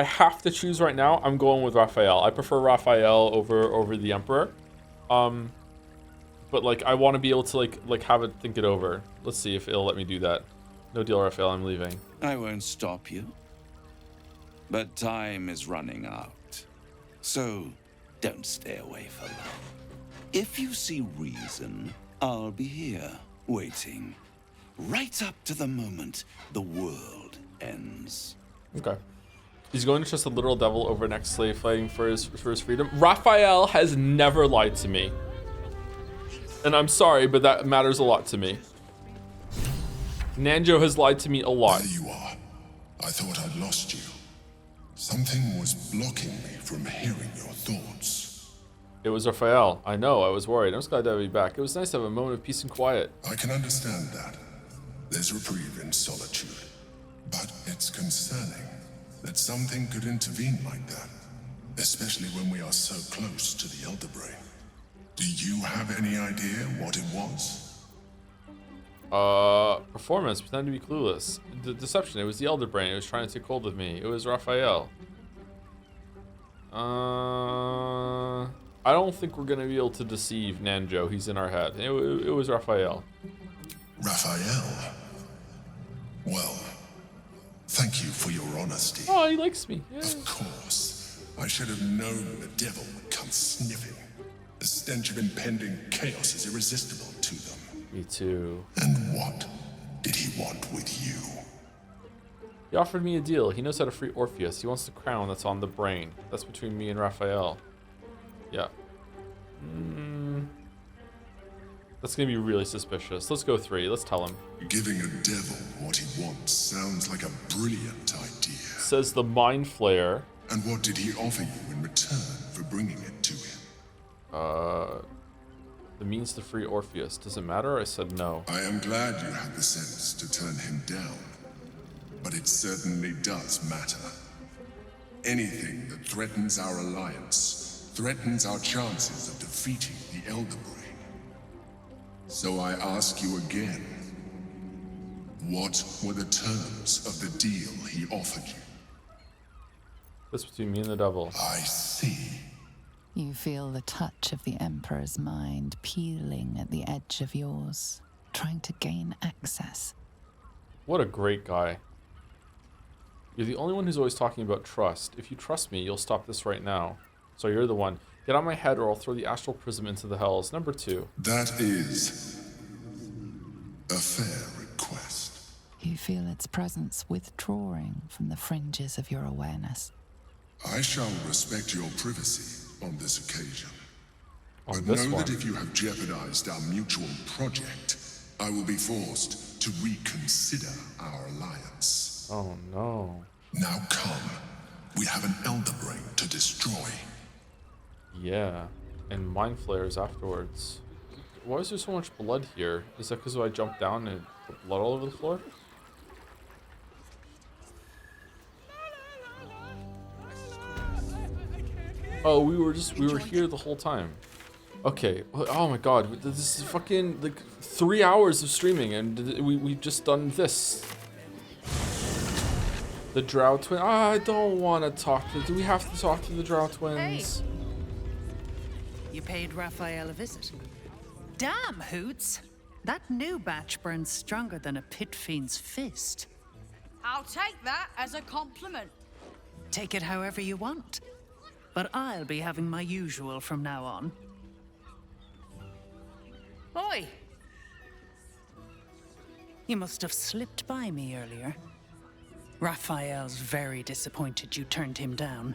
[SPEAKER 1] have to choose right now, I'm going with Raphael. I prefer Raphael over the Emperor. But like I want to be able to like have it think it over. Let's see if it'll let me do that. No deal, Raphael. I'm leaving.
[SPEAKER 9] I won't stop you. But time is running out. So don't stay away for long. If you see reason, I'll be here, waiting. Right up to the moment the world ends.
[SPEAKER 1] Okay. He's going to trust a literal devil over an ex-slave fighting for his freedom. Raphael has never lied to me. And I'm sorry, but that matters a lot to me. Nanjo has lied to me a lot.
[SPEAKER 2] There you are. I thought I'd lost you. Something was blocking me from hearing your thoughts.
[SPEAKER 1] It was Raphael. I know, I was worried. I'm just glad to have you back. It was nice to have a moment of peace and quiet.
[SPEAKER 2] I can understand that. There's reprieve in solitude. But it's concerning that something could intervene like that, especially when we are so close to the Elder Brain. Do you have any idea what it was?
[SPEAKER 1] Performance, pretend to be clueless. Deception, it was the Elder Brain. It was trying to take hold of me. It was Raphael. I don't think we're gonna be able to deceive Nanjo. He's in our head. It was Raphael.
[SPEAKER 2] Raphael? Well, thank you for your honesty.
[SPEAKER 1] Oh, he likes me. Yeah.
[SPEAKER 2] Of course. I should have known the devil would come sniffing. The stench of impending chaos is irresistible to them.
[SPEAKER 1] Me too.
[SPEAKER 2] And what did he want with you?
[SPEAKER 1] He offered me a deal. He knows how to free Orpheus. He wants the crown that's on the brain. That's between me and Raphael. Yeah. That's gonna be really suspicious. Let's go 3. Let's tell him.
[SPEAKER 2] Giving a devil what he wants sounds like a brilliant idea.
[SPEAKER 1] Says the mind flayer.
[SPEAKER 2] And what did he offer you in return for bringing it to him?
[SPEAKER 1] The means to free Orpheus. Does it matter? I said no.
[SPEAKER 2] I am glad you had the sense to turn him down. But it certainly does matter. Anything that threatens our alliance threatens our chances of defeating the Elder Brain. So I ask you again, what were the terms of the deal he offered you?
[SPEAKER 1] That's between me and the devil.
[SPEAKER 2] I see.
[SPEAKER 8] You feel the touch of the Emperor's mind peeling at the edge of yours, trying to gain access.
[SPEAKER 1] What a great guy. You're the only one who's always talking about trust. If you trust me, you'll stop this right now. So you're the one. Get out of my head or I'll throw the astral prism into the hells. Number 2.
[SPEAKER 2] That is a fair request.
[SPEAKER 8] You feel its presence withdrawing from the fringes of your awareness.
[SPEAKER 2] I shall respect your privacy on this occasion.
[SPEAKER 1] On
[SPEAKER 2] but
[SPEAKER 1] this
[SPEAKER 2] know
[SPEAKER 1] one.
[SPEAKER 2] that if you have jeopardized our mutual project, I will be forced to reconsider our alliance.
[SPEAKER 1] Oh no.
[SPEAKER 2] Now come. We have an Elder Brain to destroy.
[SPEAKER 1] Yeah, and mind flares afterwards. Why is there so much blood here? Is that because I jumped down and put blood all over the floor? Oh, we were here the whole time. Okay. Oh my god, this is fucking like 3 hours of streaming, and we've just done this. The Drow twin. I don't want to talk to. Do we have to talk to the Drow twins?
[SPEAKER 3] Hey. You paid Raphael a visit. Damn, Hoots! That new batch burns stronger than a pit fiend's fist.
[SPEAKER 10] I'll take that as a compliment.
[SPEAKER 3] Take it however you want. But I'll be having my usual from now on. Oi! You must have slipped by me earlier. Raphael's very disappointed you turned him down.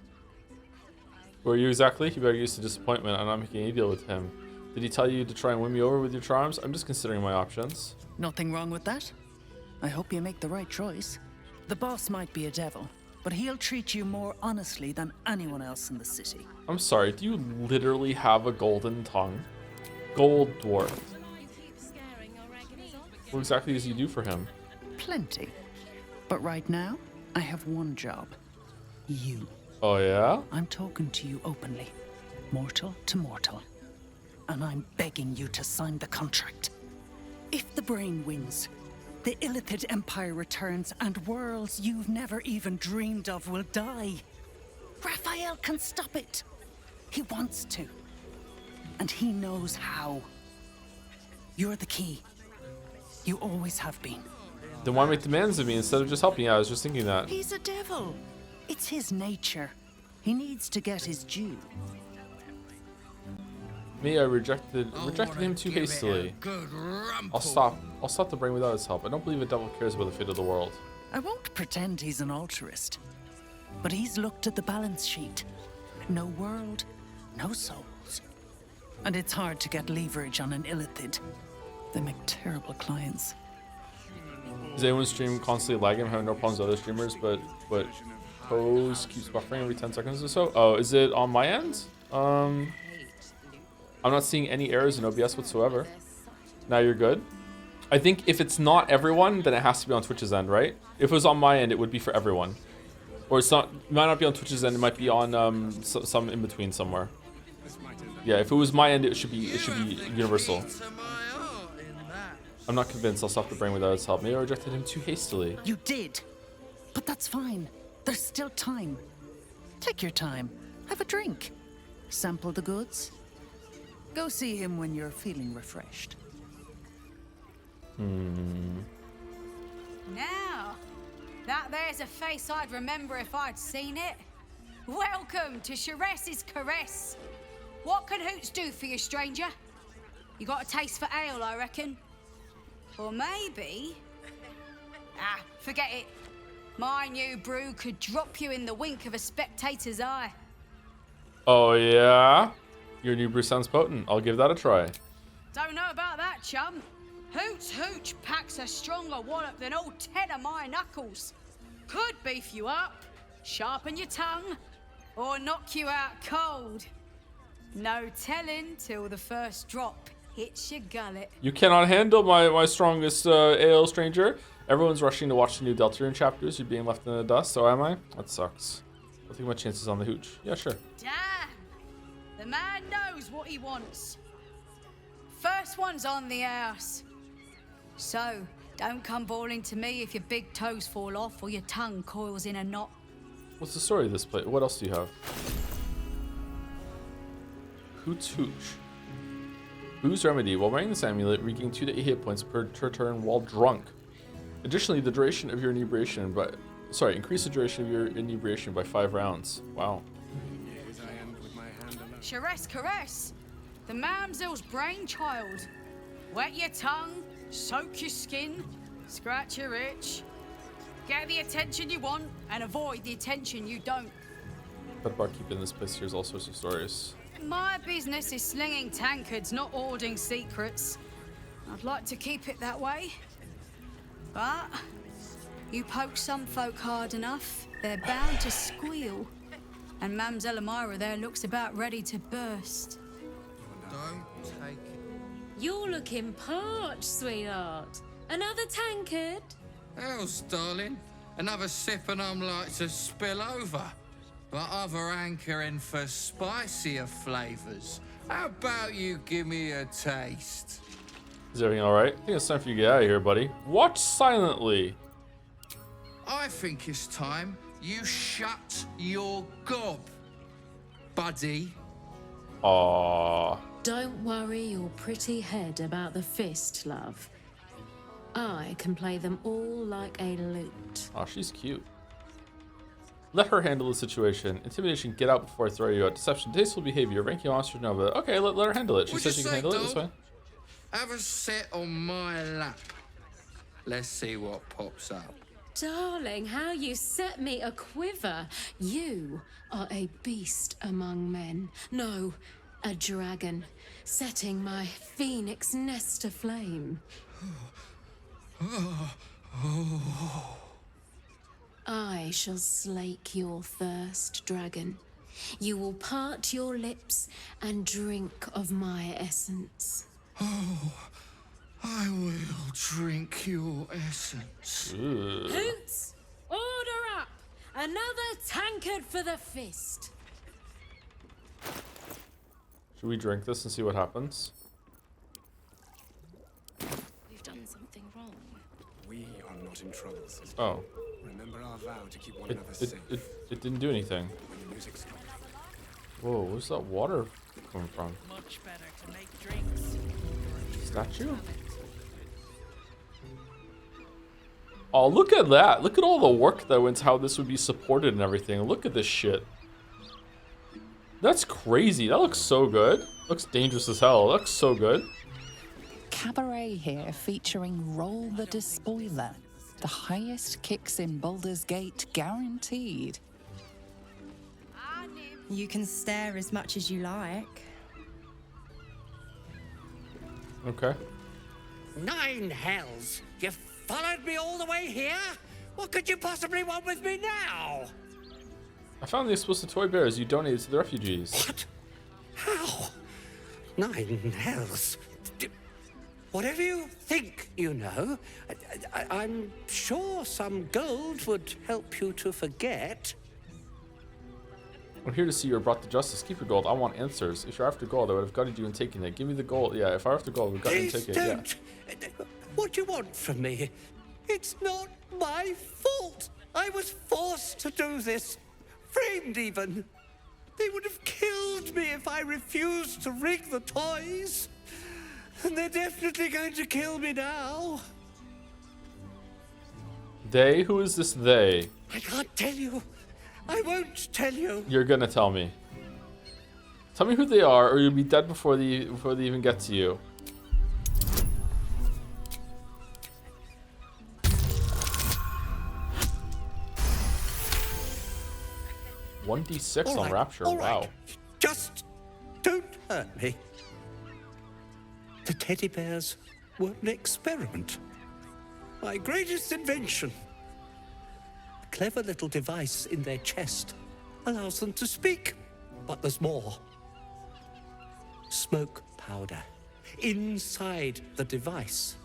[SPEAKER 1] Were you exactly? You better use the disappointment. I'm not making any deal with him. Did he tell you to try and win me over with your charms? I'm just considering my options.
[SPEAKER 3] Nothing wrong with that. I hope you make the right choice. The boss might be a devil, but he'll treat you more honestly than anyone else in the city.
[SPEAKER 1] I'm sorry, do you literally have a golden tongue? Gold dwarf. What exactly does he do for him?
[SPEAKER 3] Plenty. But right now, I have one job. You.
[SPEAKER 1] Oh yeah?
[SPEAKER 3] I'm talking to you openly. Mortal to mortal. And I'm begging you to sign the contract. If the brain wins, the Illithid Empire returns and worlds you've never even dreamed of will die. Raphael can stop it. He wants to. And he knows how. You're the key. You always have been.
[SPEAKER 1] Then why make demands of me instead of just helping? Yeah, I was just thinking that.
[SPEAKER 3] He's a devil. It's his nature. He needs to get his due.
[SPEAKER 1] Me, I rejected him too hastily. I'll stop the brain without his help. I don't believe a devil cares about the fate of the world.
[SPEAKER 3] I won't pretend he's an altruist, but he's looked at the balance sheet. No world, no souls. And it's hard to get leverage on an Illithid. They make terrible clients.
[SPEAKER 1] Does anyone's stream constantly lagging? I'm having no problems with other streamers, but Pose keeps buffering every 10 seconds or so. Oh, is it on my end? I'm not seeing any errors in OBS whatsoever. Now you're good. I think if it's not everyone, then it has to be on Twitch's end, right? If it was on my end, it would be for everyone. Or it's not. It might not be on Twitch's end. It might be on some in between somewhere. Yeah, if it was my end, it should be universal. I'm not convinced. I'll stop the brain without its help. Maybe I rejected him too hastily.
[SPEAKER 3] You did, but that's fine. There's still time. Take your time. Have a drink. Sample the goods. Go see him when you're feeling refreshed.
[SPEAKER 10] Now, that there's a face I'd remember if I'd seen it. Welcome to Circus Caress. What can Hoots do for you, stranger? You got a taste for ale, I reckon. Or maybe... forget it. My new brew could drop you in the wink of a spectator's eye.
[SPEAKER 1] Oh yeah? Your new brew sounds potent. I'll give that a try.
[SPEAKER 10] Don't know about that, chum. Hoots Hooch packs a stronger wallop than all 10 of my knuckles. Could beef you up, sharpen your tongue, or knock you out cold. No telling till the first drop hits your gullet.
[SPEAKER 1] You cannot handle my strongest ale, stranger. Everyone's rushing to watch the new Deltarune chapters. You're being left in the dust, so am I? That sucks. I'll take my chances on the hooch. Yeah, sure.
[SPEAKER 10] Damn! The man knows what he wants. First one's on the house. So, don't come bawling to me if your big toes fall off or your tongue coils in a knot.
[SPEAKER 1] What's the story of this play? What else do you have? Hoots Hooch. Booze remedy. While wearing this amulet, regain 2 to 8 hit points per turn while drunk. Additionally, the duration of your inebriation increase the duration of your inebriation by 5 rounds. Wow.
[SPEAKER 10] Circus Caress, the mamsel's brainchild. Wet your tongue, soak your skin, scratch your itch. Get the attention you want and avoid the attention you don't.
[SPEAKER 1] But barkeep in this place hears all sorts of stories.
[SPEAKER 10] My business is slinging tankards, not hoarding secrets. I'd like to keep it that way. But you poke some folk hard enough, they're bound to squeal. And Mamselle Elmira there looks about ready to burst.
[SPEAKER 7] Don't take it.
[SPEAKER 4] You're looking parched, sweetheart. Another tankard?
[SPEAKER 7] Else, darling. Another sip and I'm like to spill over. But other hankering for spicier flavours. How about you give me a taste?
[SPEAKER 1] Is everything alright? I think it's time for you to get out of here, buddy. Watch silently.
[SPEAKER 7] I think it's time you shut your gob, buddy.
[SPEAKER 1] Aww.
[SPEAKER 4] Don't worry your pretty head about the fist, love. I can play them all like a lute.
[SPEAKER 1] Oh, she's cute. Let her handle the situation. Intimidation, get out before I throw you out. Deception, tasteful behavior, ranking monster Nova. Okay, let her handle it. She says she can handle it. That's fine.
[SPEAKER 7] Have a sit on my lap. Let's see what pops up.
[SPEAKER 4] Darling, how you set me a quiver. You are a beast among men. No, a dragon, setting my phoenix nest aflame. I shall slake your thirst, dragon. You will part your lips and drink of my essence.
[SPEAKER 7] Oh, I will drink your essence.
[SPEAKER 4] Hoots, order up! Another tankard for the fist.
[SPEAKER 1] Should we drink this and see what happens?
[SPEAKER 21] We've done something wrong.
[SPEAKER 6] We are not in trouble, sister.
[SPEAKER 1] Oh.
[SPEAKER 6] Remember our vow to keep one another safe.
[SPEAKER 1] It didn't do anything.
[SPEAKER 6] When the music stopped.
[SPEAKER 1] Whoa, where's that water coming from?
[SPEAKER 3] Much better to make drinks.
[SPEAKER 1] Statue? Oh, look at that. Look at all the work that went into how this would be supported and everything. Look at this shit. That's crazy. That looks so good. Looks dangerous as hell. That looks so good.
[SPEAKER 8] Cabaret here featuring Roll the Despoiler. The highest kicks in Baldurs Gate guaranteed.
[SPEAKER 14] You can stare as much as you like.
[SPEAKER 1] Okay.
[SPEAKER 17] 9 hells! You followed me all the way here? What could you possibly want with me now?
[SPEAKER 1] I found the explosive toy bears you donated to the refugees.
[SPEAKER 17] What? How? 9 hells? Whatever you think you know, I'm sure some gold would help you to forget.
[SPEAKER 1] I'm here to see you are brought to justice. Keep your gold. I want answers. If you're after gold, I would have gutted you and taken it. Give me the gold. Yeah, if I were after gold, I would gut you and take it.
[SPEAKER 17] Don't. Yeah. What do you want from me? It's not my fault. I was forced to do this. Framed even. They would have killed me if I refused to rig the toys. And they're definitely going to kill me now.
[SPEAKER 1] They? Who is this they?
[SPEAKER 17] I can't tell you. I won't tell you.
[SPEAKER 1] You're gonna tell me. Tell me who they are, or you'll be dead before they even get to you. $1d6 on Rapture.
[SPEAKER 17] All
[SPEAKER 1] wow.
[SPEAKER 17] right. Just don't hurt me. The teddy bears were an experiment. My greatest invention. A clever little device in their chest allows them to speak. But there's more. Smoke powder inside the device.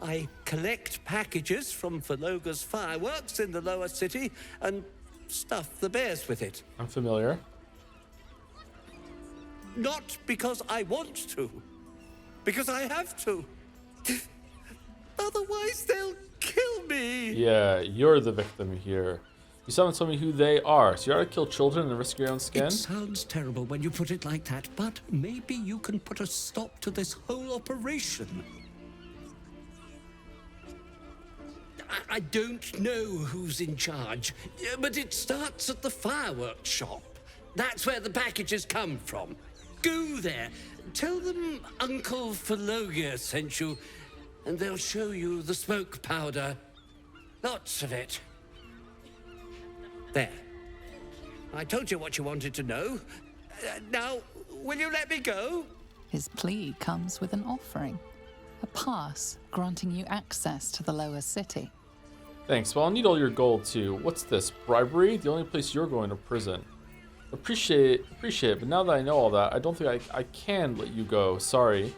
[SPEAKER 17] I collect packages from Verloga's fireworks in the lower city and stuff the bears with it.
[SPEAKER 1] I'm familiar.
[SPEAKER 17] Not because I want to. Because I have to. Otherwise, they'll kill me.
[SPEAKER 1] Yeah, you're the victim here. You still haven't told me who they are. So you ought to kill children and risk your own skin?
[SPEAKER 17] It sounds terrible when you put it like that, but maybe you can put a stop to this whole operation. I don't know who's in charge, but it starts at the fireworks shop. That's where the packages come from. Go there. Tell them Uncle Verloga sent you, and they'll show you the smoke powder. Lots of it. There. I told you what you wanted to know. Now, will you let me go?
[SPEAKER 8] His plea comes with an offering. A pass granting you access to the lower city.
[SPEAKER 1] Thanks. Well, I'll need all your gold too. What's this? Bribery? The only place you're going to prison. Appreciate it, but now that I know all that, I don't think I can let you go. Sorry.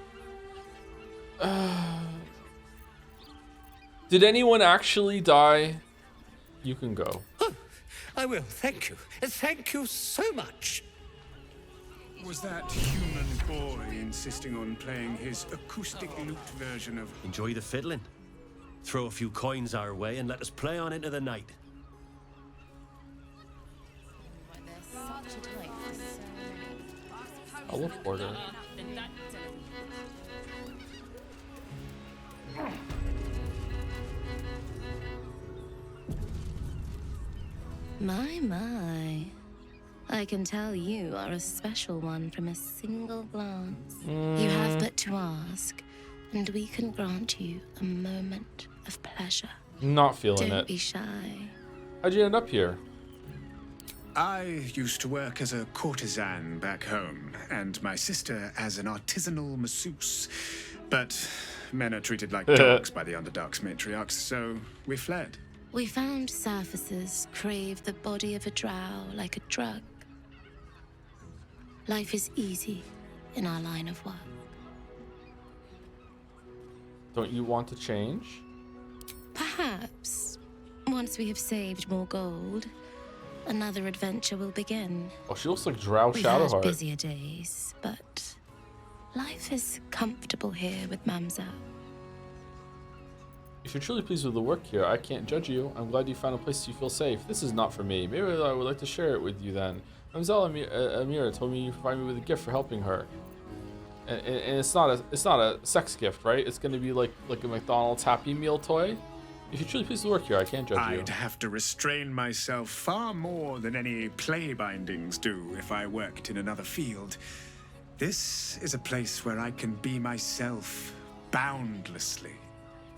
[SPEAKER 1] Did anyone actually die? You can go.
[SPEAKER 17] Oh, I will. Thank you. Thank you so much.
[SPEAKER 13] Was that human boy insisting on playing his acoustic lute version of...
[SPEAKER 23] Enjoy the fiddling. Throw a few coins our way and let us play on into the night.
[SPEAKER 1] I'll look for her.
[SPEAKER 4] My. I can tell you are a special one from a single glance. You have but to ask, and we can grant you a moment of pleasure.
[SPEAKER 1] Not feeling
[SPEAKER 4] Don't
[SPEAKER 1] it.
[SPEAKER 4] be shy.
[SPEAKER 1] How'd you end up here?
[SPEAKER 13] I used to work as a courtesan back home, and my sister as an artisanal masseuse. But men are treated like dogs by the Underdark's matriarchs, so we fled.
[SPEAKER 4] We found surfaces crave the body of a drow like a drug. Life is easy in our line of work.
[SPEAKER 1] Don't you want to change?
[SPEAKER 4] Perhaps, once we have saved more gold, another adventure will begin.
[SPEAKER 1] Oh, she looks like Drow
[SPEAKER 4] We've had
[SPEAKER 1] Shadowheart.
[SPEAKER 4] busier days, but life is comfortable here with Mamza.
[SPEAKER 1] If you're truly pleased with the work here, I can't judge you. I'm glad you found a place you feel safe. This is not for me. Maybe I would like to share it with you then. Mamzelle Amira told me you provide me with a gift for helping her. And it's not a sex gift, right? It's gonna be like a McDonald's Happy Meal toy. If you're truly pleased with the work here, I can't judge you.
[SPEAKER 13] I'd have to restrain myself far more than any play bindings do if I worked in another field. This is a place where I can be myself boundlessly.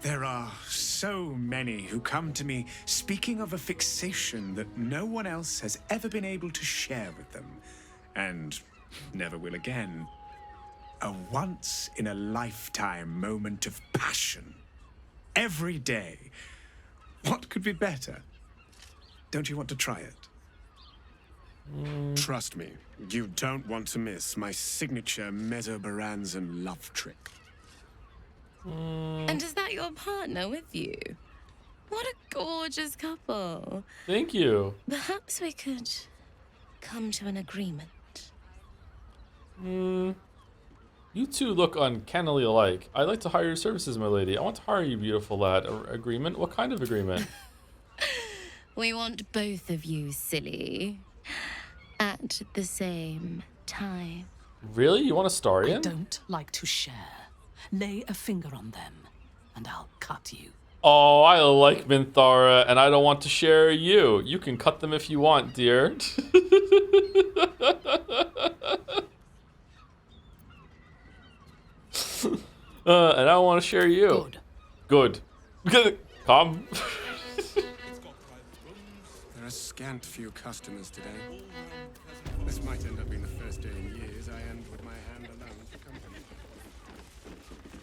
[SPEAKER 13] There are so many who come to me speaking of a fixation that no one else has ever been able to share with them, and never will again. A once-in-a-lifetime moment of passion. Every day. What could be better? Don't you want to try it? Trust me, you don't want to miss my signature Mesobaranzan love trick.
[SPEAKER 4] And is that your partner with you? What a gorgeous couple.
[SPEAKER 1] Thank you.
[SPEAKER 4] Perhaps we could come to an agreement.
[SPEAKER 1] You two look uncannily alike. I'd like to hire your services, my lady. I want to hire you, beautiful lad. Agreement? What kind of agreement?
[SPEAKER 4] We want both of you, silly. At the same time.
[SPEAKER 1] Really? You want a Starian?
[SPEAKER 3] I don't like to share. Lay a finger on them, and I'll cut you.
[SPEAKER 1] Oh, I like Minthara, and I don't want to share you. You can cut them if you want, dear. And I don't want to share you. Good. Come.
[SPEAKER 13] There are scant few customers today. This might end up being the first day in years I end with my hand alone for company.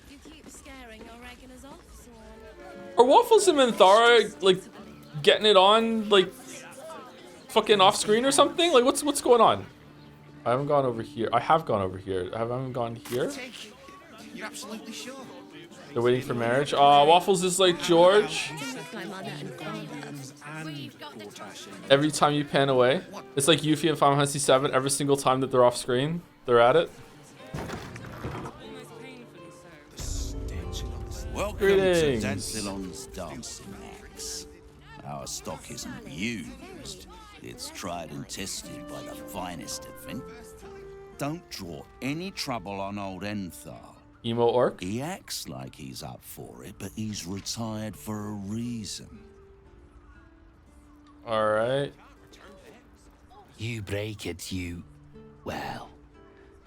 [SPEAKER 4] You keep scaring your regulars off,
[SPEAKER 1] Are Waffles and Minthara like getting it on like fucking off screen or something? Like what's going on? I haven't gone over here. I have gone over here. I haven't gone here.
[SPEAKER 18] You're absolutely sure?
[SPEAKER 1] They're waiting for marriage. Waffles is like George. Every time you pan away, it's like Yuffie and Final Fantasy VII. Every single time that they're off screen, they're at it.
[SPEAKER 9] Welcome
[SPEAKER 1] Greetings.
[SPEAKER 9] to Dancelon's Dancing Axe. Our stock isn't used. It's tried and tested by the finest of them. Don't draw any trouble on old Enthal.
[SPEAKER 1] Emo orc?
[SPEAKER 9] He acts like he's up for it, but he's retired for a reason.
[SPEAKER 1] Alright.
[SPEAKER 19] You break it, you... Well,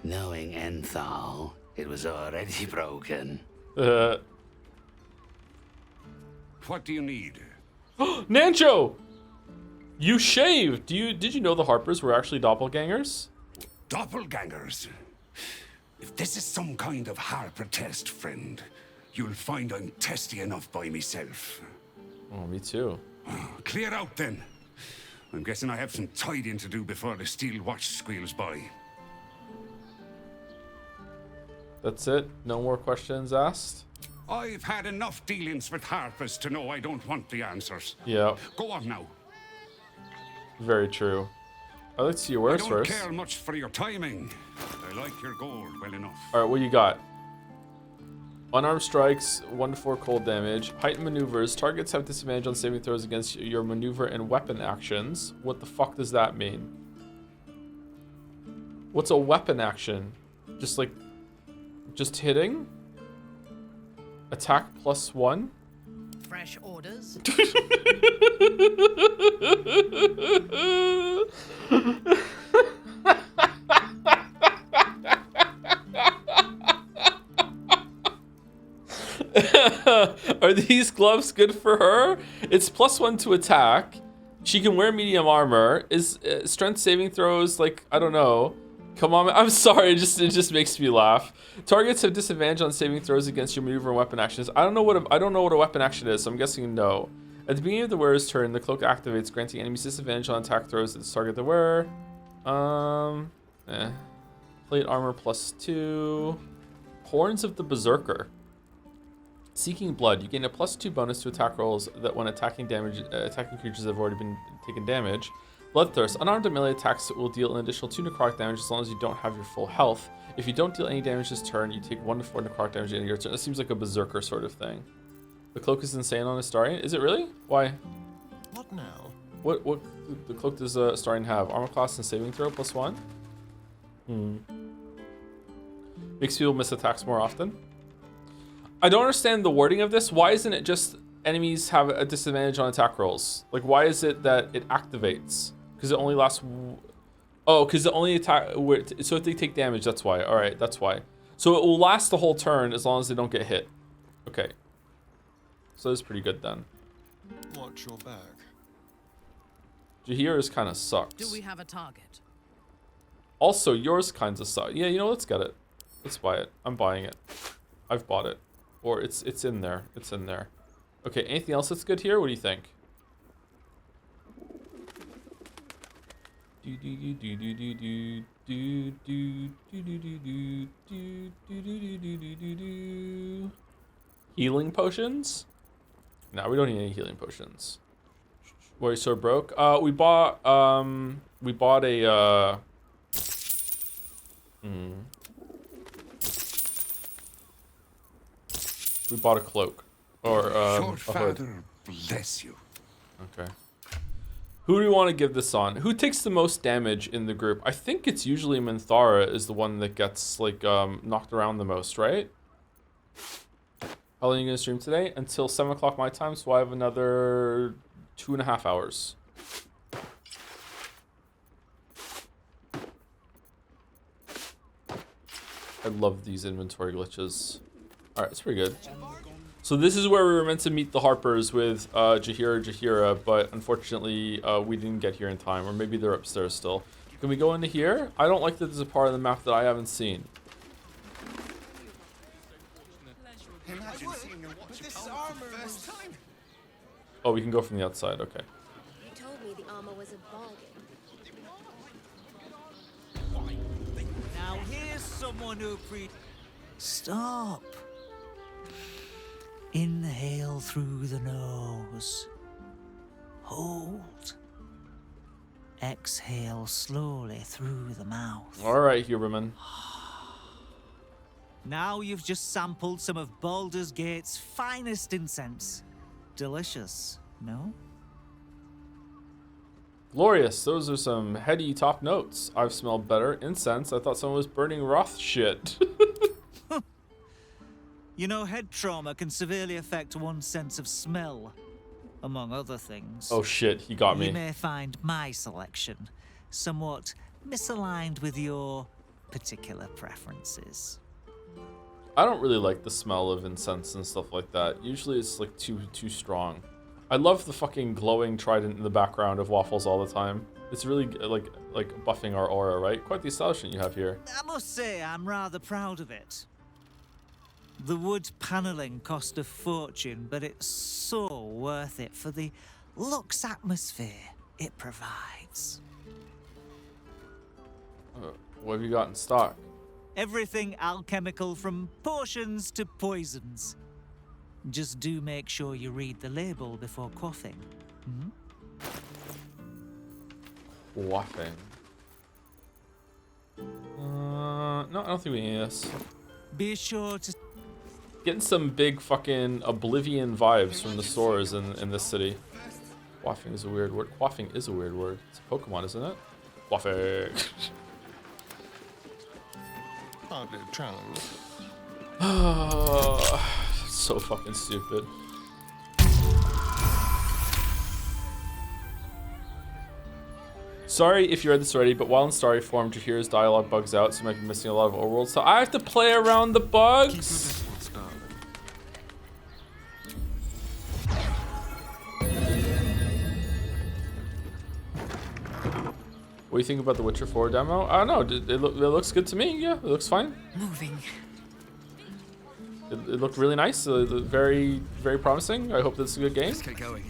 [SPEAKER 19] knowing Enthal, it was already broken.
[SPEAKER 22] What do you need?
[SPEAKER 1] Nancho! You shaved! Did you know the Harpers were actually doppelgangers?
[SPEAKER 22] Doppelgangers? If this is some kind of Harper test, friend, You'll find I'm testy enough by myself.
[SPEAKER 1] Oh, me too.
[SPEAKER 22] Clear out then. I'm guessing I have some tidying to do before the steel watch squeals by.
[SPEAKER 1] That's it? No more questions asked?
[SPEAKER 22] I've had enough dealings with harpers to know I don't want the answers.
[SPEAKER 1] Yeah.
[SPEAKER 22] Go on now.
[SPEAKER 1] Very true. I'd like to see your wares
[SPEAKER 22] I don't
[SPEAKER 1] first.
[SPEAKER 22] care much for your timing. I like your gold well enough.
[SPEAKER 1] Alright, what you got? Unarmed strikes, 1 to 4 cold damage. Heightened maneuvers. Targets have disadvantage on saving throws against your maneuver and weapon actions. What the fuck does that mean? What's a weapon action? Just hitting? Attack +1?
[SPEAKER 3] Fresh orders?
[SPEAKER 1] Are these gloves good for her? It's +1 to attack. She can wear medium armor. Is strength saving throws like, I don't know. Come on, I'm sorry, it just makes me laugh. Targets have disadvantage on saving throws against your maneuver and weapon actions. I don't know what a weapon action is, so I'm guessing no. At the beginning of the wearer's turn, the cloak activates, granting enemies disadvantage on attack throws that target the wearer. Plate armor +2. Horns of the Berserker. Seeking blood. You gain a +2 bonus to attack rolls that when attacking creatures that have already been taken damage. Bloodthirst. Unarmed melee attacks will deal an additional 2 necrotic damage as long as you don't have your full health. If you don't deal any damage this turn, you take 1 to 4 necrotic damage in your turn. That seems like a berserker sort of thing. The cloak is insane on Astarion. Is it really? Why?
[SPEAKER 23] What now?
[SPEAKER 1] What the cloak does Astarion have? Armor class and saving throw +1? Makes people miss attacks more often. I don't understand the wording of this. Why isn't it just enemies have a disadvantage on attack rolls? Like, why is it that it activates? Because it only lasts... Oh, because it only attack... So if they take damage, that's why. Alright, that's why. So it will last the whole turn as long as they don't get hit. Okay. So that's pretty good then.
[SPEAKER 23] Watch your back.
[SPEAKER 1] Jaheira's kind of sucks.
[SPEAKER 3] Do we have a target?
[SPEAKER 1] Also, yours kinds of suck. Yeah, you know, let's get it. Let's buy it. I'm buying it. I've bought it. Or it's in there. It's in there. Okay, anything else that's good here? What do you think? Healing potions? No, we don't need any healing potions. Why are you so broke? We bought a we bought a cloak. Or a hood.
[SPEAKER 22] Father bless you.
[SPEAKER 1] Okay. Who do we want to give this on? Who takes the most damage in the group? I think it's usually Minthara is the one that gets like knocked around the most, right? How long are you gonna stream today? Until 7 o'clock my time, so I have another 2.5 hours. I love these inventory glitches. Alright, it's pretty good. So this is where we were meant to meet the Harpers with Jaheira, but unfortunately we didn't get here in time, or maybe they're upstairs still. Can we go into here? I don't like that there's a part of the map that I haven't seen.
[SPEAKER 18] Imagine seeing your watch this armor for the first time.
[SPEAKER 1] Oh, we can go from the outside, okay.
[SPEAKER 4] You told me the armor was a bargain.
[SPEAKER 5] Now here's someone who Stop. Inhale through the nose. Hold. Exhale slowly through the mouth.
[SPEAKER 1] Alright, Huberman.
[SPEAKER 5] Now you've just sampled some of Baldurs Gate's finest incense. Delicious, no?
[SPEAKER 1] Glorious. Those are some heady top notes. I've smelled better. Incense. I thought someone was burning Roth shit.
[SPEAKER 5] You know, head trauma can severely affect one's sense of smell, among other things.
[SPEAKER 1] Oh shit, he got me.
[SPEAKER 5] You may find my selection somewhat misaligned with your particular preferences.
[SPEAKER 1] I don't really like the smell of incense and stuff like that. Usually it's like too strong. I love the fucking glowing trident in the background of Waffles all the time. It's really like buffing our aura, right? Quite the establishment you have here.
[SPEAKER 5] I must say I'm rather proud of it. The wood panelling cost a fortune, but it's so worth it for the luxe atmosphere it provides.
[SPEAKER 1] What have you got in stock?
[SPEAKER 5] Everything alchemical from potions to poisons. Just do make sure you read the label before quaffing.
[SPEAKER 1] Quaffing. No, I don't think we need this.
[SPEAKER 5] Be sure to...
[SPEAKER 1] Getting some big fucking Oblivion vibes from the stores in this city. Quaffing is a weird word. Quaffing is a weird word. It's a Pokemon, isn't it? Quaffing. So fucking stupid. Sorry if you read this already, but while in story form, Jahir's dialogue bugs out, so you might be missing a lot of overworld. So I have to play around the bugs. What do you think about the Witcher 4 demo? I don't know. It looks good to me. Yeah, it looks fine.
[SPEAKER 8] Moving.
[SPEAKER 1] It looked really nice. Very, very promising. I hope this is a good game.
[SPEAKER 18] Let's get going.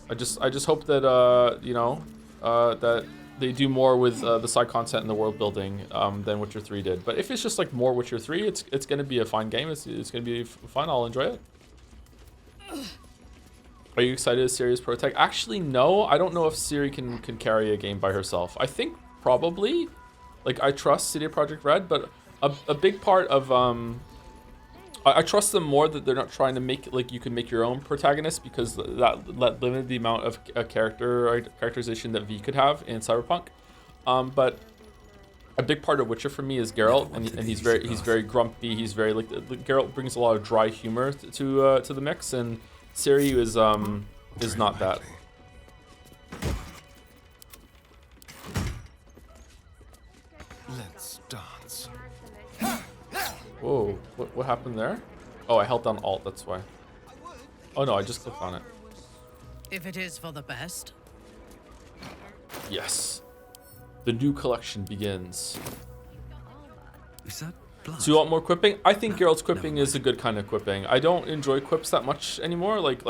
[SPEAKER 1] I just hope that you know, that they do more with the side content and the world building than Witcher 3 did. But if it's just like more Witcher 3, it's gonna be a fine game. It's gonna be fun. I'll enjoy it. Are you excited Ciri's Protec? Actually, no. I don't know if Ciri can carry a game by herself. I think probably. Like, I trust CD Projekt Red, but a big part of I trust them more that they're not trying to make like you can make your own protagonist, because that limited the amount of characterization that V could have in Cyberpunk. But a big part of Witcher for me is Geralt, and he's very grumpy. He's very like Geralt brings a lot of dry humor to the mix, and Ciri is not that.
[SPEAKER 23] Let's dance.
[SPEAKER 1] Whoa, what happened there? Oh, I held down Alt, that's why. Oh no, I just clicked on it.
[SPEAKER 3] If it is for the best.
[SPEAKER 1] Yes. The new collection begins.
[SPEAKER 25] Is that blood?
[SPEAKER 1] So you want more quipping? I think Geralt's quipping is a good kind of quipping. I don't enjoy quips that much anymore. Like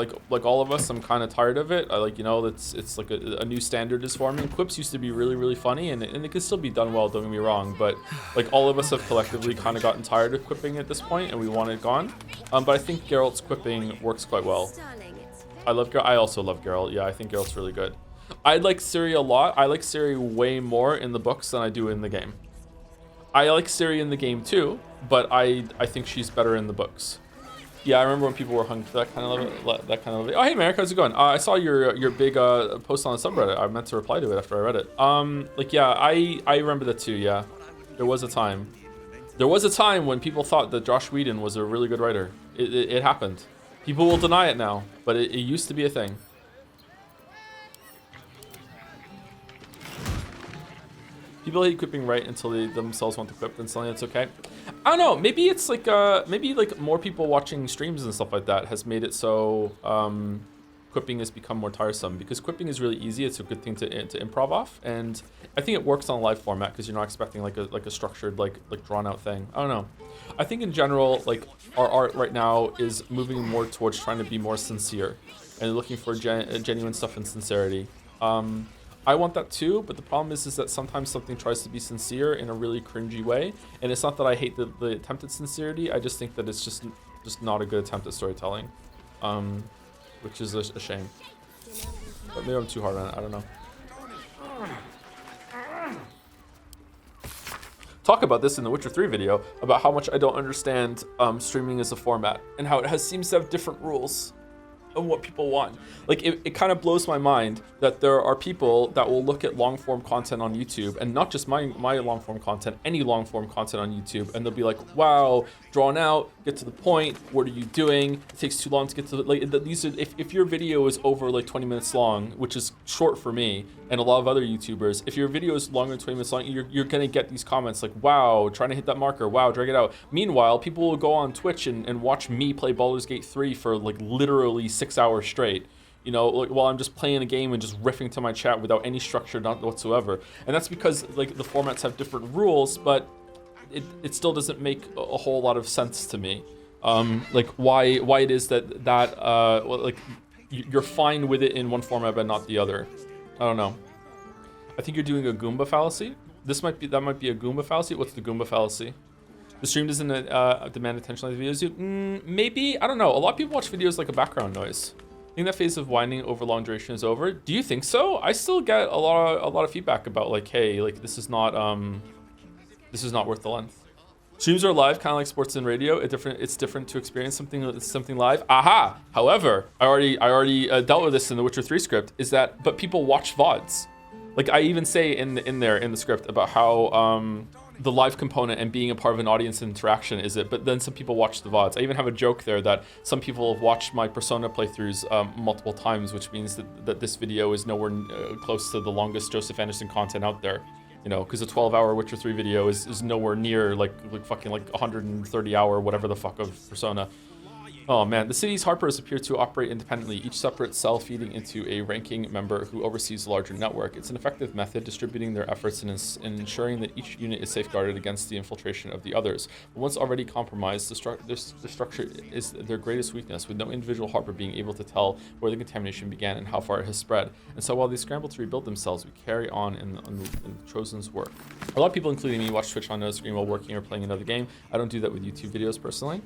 [SPEAKER 1] all of us, I'm kind of tired of it. I like, you know, it's like a new standard is forming. Quips used to be really, really funny, and it can still be done well, don't get me wrong. But like all of us have collectively kind of gotten tired of quipping at this point, and we want it gone. But I think Geralt's quipping works quite well. I also love Geralt. Yeah, I think Geralt's really good. I like Ciri a lot. I like Ciri way more in the books than I do in the game. I like Ciri in the game too, but I think she's better in the books. Yeah, I remember when people were hungry for that kind of Oh, hey, Merrick, how's it going? I saw your big post on the subreddit. I meant to reply to it after I read it. Like, yeah, I remember that too. Yeah, there was a time. There was a time when people thought that Josh Whedon was a really good writer. It happened. People will deny it now, but it used to be a thing. People hate quipping right until they themselves want to quip, then suddenly it's okay. I don't know. Maybe it's like maybe like more people watching streams and stuff like that has made it so quipping has become more tiresome, because quipping is really easy. It's a good thing to improv off, and I think it works on a live format because you're not expecting like a structured like drawn out thing. I don't know. I think in general, like our art right now is moving more towards trying to be more sincere and looking for genuine stuff and sincerity. I want that too, but the problem is that sometimes something tries to be sincere in a really cringy way, and it's not that I hate the attempt at sincerity. I just think that it's just not a good attempt at storytelling, which is a shame. But maybe I'm too hard on it. I don't know. Talk about this in the Witcher 3 video about how much I don't understand streaming as a format and how it seems to have different rules and what people want. Like it kind of blows my mind that there are people that will look at long form content on YouTube, and not just my long form content, any long form content on YouTube, and they'll be like, wow, drawn out, get to the point, what are you doing? It takes too long to get to the, like these are, if your video is over like 20 minutes long, which is short for me and a lot of other YouTubers, if your video is longer than 20 minutes long, you're gonna get these comments like, wow, trying to hit that marker, wow, drag it out. Meanwhile, people will go on Twitch and watch me play Baldurs Gate 3 for like literally 6 hours straight, you know, like, while I'm just playing a game and just riffing to my chat without any structure, not whatsoever. And that's because like the formats have different rules, but it still doesn't make a whole lot of sense to me. Like why it is that like you're fine with it in one format but not the other. I don't know. I think you're doing a Goomba fallacy. That might be a Goomba fallacy. What's the Goomba fallacy? The stream doesn't demand attention like the videos do. Maybe, I don't know. A lot of people watch videos like a background noise. I think that phase of whining over long duration is over. Do you think so? I still get a lot of feedback about like, hey, like this is not worth the length. Streams are live, kind of like sports and radio. It's different to experience something live. Aha! However, I already dealt with this in the Witcher 3 script. But people watch VODs. Like I even say in the script about how the live component and being a part of an audience interaction is it, but then some people watch the VODs. I even have a joke there that some people have watched my Persona playthroughs multiple times, which means that this video is nowhere close to the longest Joseph Anderson content out there. You know, because a 12-hour Witcher 3 video is nowhere near like fucking like 130-hour whatever the fuck of Persona. Oh man, the city's Harpers appear to operate independently, each separate cell feeding into a ranking member who oversees a larger network. It's an effective method distributing their efforts and ensuring that each unit is safeguarded against the infiltration of the others. But once already compromised, the structure is their greatest weakness, with no individual Harper being able to tell where the contamination began and how far it has spread. And so while they scramble to rebuild themselves, we carry on in the Chosen's work. A lot of people, including me, watch Twitch on no screen while working or playing another game. I don't do that with YouTube videos personally.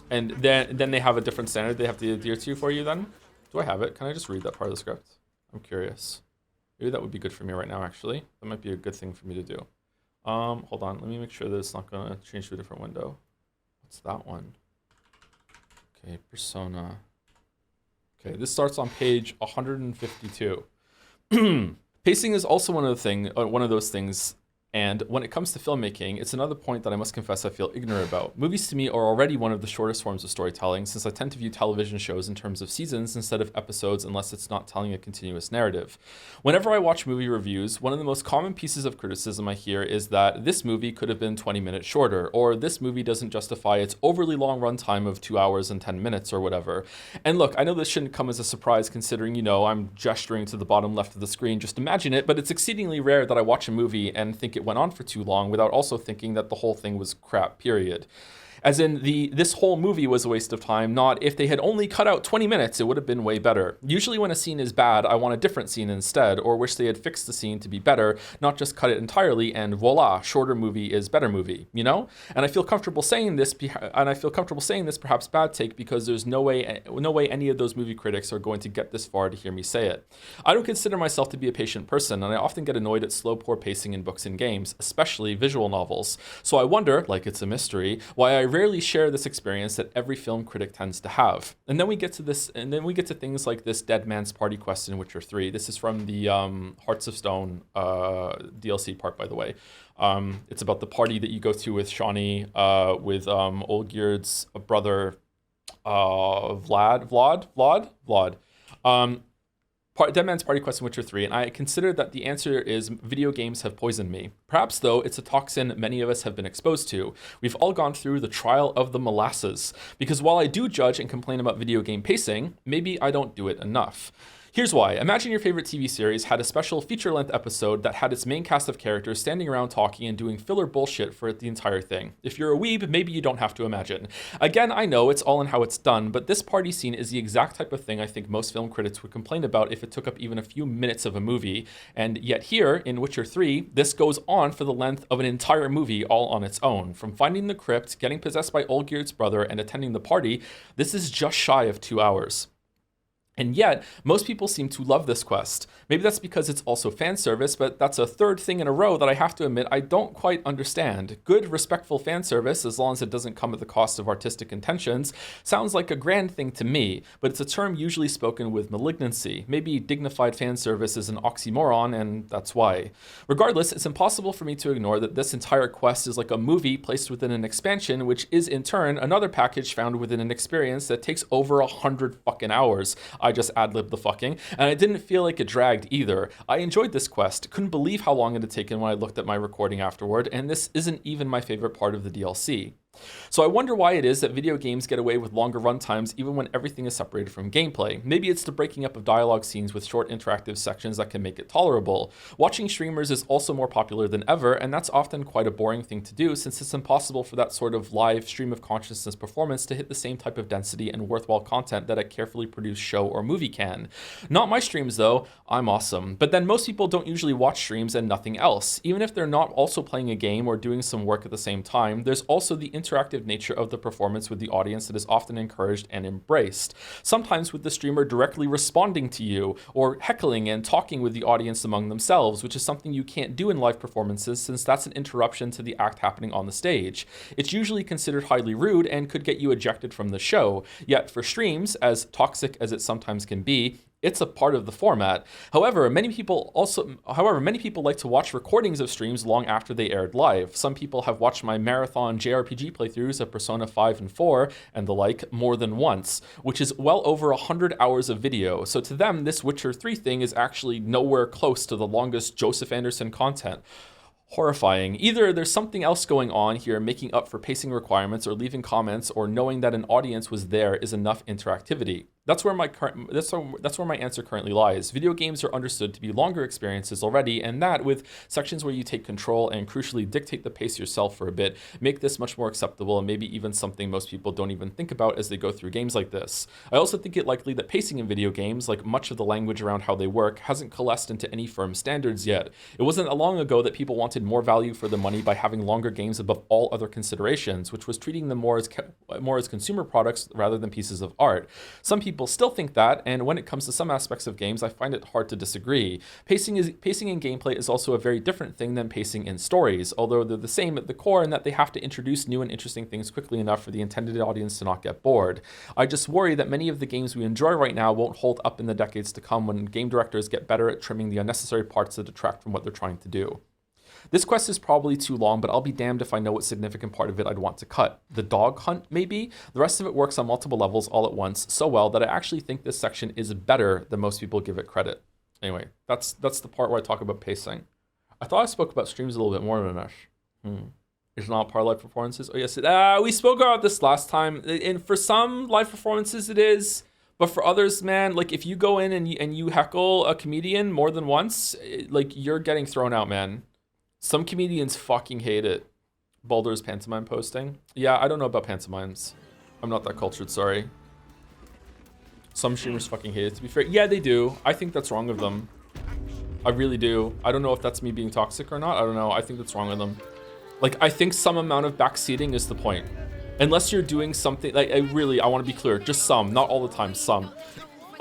[SPEAKER 1] And then they have a different standard they have to adhere to for you then? Do I have it? Can I just read that part of the script? I'm curious. Maybe that would be good for me right now, actually. That might be a good thing for me to do. Hold on. Let me make sure that it's not going to change to a different window. What's that one? Okay, Persona. Okay, this starts on page 152. Pacing is also one of those things. And when it comes to filmmaking, it's another point that I must confess I feel ignorant about. Movies to me are already one of the shortest forms of storytelling, since I tend to view television shows in terms of seasons instead of episodes unless it's not telling a continuous narrative. Whenever I watch movie reviews, one of the most common pieces of criticism I hear is that this movie could have been 20 minutes shorter, or this movie doesn't justify its overly long runtime of 2 hours and 10 minutes or whatever. And look, I know this shouldn't come as a surprise considering, you know, I'm gesturing to the bottom left of the screen, just imagine it, but it's exceedingly rare that I watch a movie and think it went on for too long without also thinking that the whole thing was crap, period. As in, this whole movie was a waste of time, not if they had only cut out 20 minutes, it would have been way better. Usually when a scene is bad, I want a different scene instead, or wish they had fixed the scene to be better, not just cut it entirely and voila, shorter movie is better movie, you know? And I feel comfortable saying this, perhaps bad take, because there's no way any of those movie critics are going to get this far to hear me say it. I don't consider myself to be a patient person, and I often get annoyed at slow, poor pacing in books and games, especially visual novels. So I wonder, like it's a mystery, why I rarely share this experience that every film critic tends to have. And then we get to things like this Dead Man's Party quest in Witcher 3. This is from the Hearts of Stone DLC part, by the way. It's about the party that you go to with Shawnee, with Olgierd's brother, Vlad. Dead Man's Party quest in Witcher 3, and I consider that the answer is video games have poisoned me. Perhaps, though, it's a toxin many of us have been exposed to. We've all gone through the trial of the molasses, because while I do judge and complain about video game pacing, maybe I don't do it enough. Here's why. Imagine your favorite TV series had a special feature-length episode that had its main cast of characters standing around talking and doing filler bullshit for the entire thing. If you're a weeb, maybe you don't have to imagine. Again, I know it's all in how it's done, but this party scene is the exact type of thing I think most film critics would complain about if it took up even a few minutes of a movie. And yet here, in Witcher 3, this goes on for the length of an entire movie all on its own. From finding the crypt, getting possessed by Olgierd's brother, and attending the party, this is just shy of 2 hours. And yet, most people seem to love this quest. Maybe that's because it's also fan service, but that's a third thing in a row that I have to admit I don't quite understand. Good, respectful fan service, as long as it doesn't come at the cost of artistic intentions, sounds like a grand thing to me, but it's a term usually spoken with malignancy. Maybe dignified fan service is an oxymoron, and that's why. Regardless, it's impossible for me to ignore that this entire quest is like a movie placed within an expansion, which is in turn another package found within an experience that takes over 100 fucking hours. I just ad-libbed the fucking, and I didn't feel like it dragged either. I enjoyed this quest, couldn't believe how long it had taken when I looked at my recording afterward, and this isn't even my favorite part of the DLC. So I wonder why it is that video games get away with longer runtimes even when everything is separated from gameplay. Maybe it's the breaking up of dialogue scenes with short interactive sections that can make it tolerable. Watching streamers is also more popular than ever, and that's often quite a boring thing to do since it's impossible for that sort of live stream of consciousness performance to hit the same type of density and worthwhile content that a carefully produced show or movie can. Not my streams though, I'm awesome. But then most people don't usually watch streams and nothing else. Even if they're not also playing a game or doing some work at the same time, there's also the interactive nature of the performance with the audience that is often encouraged and embraced. Sometimes with the streamer directly responding to you, or heckling and talking with the audience among themselves, which is something you can't do in live performances since that's an interruption to the act happening on the stage. It's usually considered highly rude and could get you ejected from the show. Yet for streams, as toxic as it sometimes can be, it's a part of the format. However, many people like to watch recordings of streams long after they aired live. Some people have watched my marathon JRPG playthroughs of Persona 5 and 4 and the like more than once, which is well over 100 hours of video. So to them, this Witcher 3 thing is actually nowhere close to the longest Joseph Anderson content. Horrifying. Either there's something else going on here making up for pacing requirements or leaving comments or knowing that an audience was there is enough interactivity. That's where my answer currently lies. Video games are understood to be longer experiences already, and that, with sections where you take control and crucially dictate the pace yourself for a bit, make this much more acceptable and maybe even something most people don't even think about as they go through games like this. I also think it likely that pacing in video games, like much of the language around how they work, hasn't coalesced into any firm standards yet. It wasn't long ago that people wanted more value for the money by having longer games above all other considerations, which was treating them more as consumer products rather than pieces of art. Some people still think that, and when it comes to some aspects of games, I find it hard to disagree. Pacing in gameplay is also a very different thing than pacing in stories, although they're the same at the core in that they have to introduce new and interesting things quickly enough for the intended audience to not get bored. I just worry that many of the games we enjoy right now won't hold up in the decades to come when game directors get better at trimming the unnecessary parts that detract from what they're trying to do. This quest is probably too long, but I'll be damned if I know what significant part of it I'd want to cut. The dog hunt, maybe? The rest of it works on multiple levels all at once so well that I actually think this section is better than most people give it credit. Anyway, that's the part where I talk about pacing. I thought I spoke about streams a little bit more, Manish. It's not part of live performances? Oh yes, we spoke about this last time, and for some live performances it is. But for others, man, like if you go in and you heckle a comedian more than once, like you're getting thrown out, man. Some comedians fucking hate it. Baldurs pantomime posting. Yeah, I don't know about pantomimes. I'm not that cultured, sorry. Some streamers fucking hate it, to be fair. Yeah, they do. I think that's wrong of them. I really do. I don't know if that's me being toxic or not. I don't know. I think that's wrong of them. Like, I think some amount of backseating is the point. Unless you're doing something, like, I want to be clear. Just some, not all the time, some.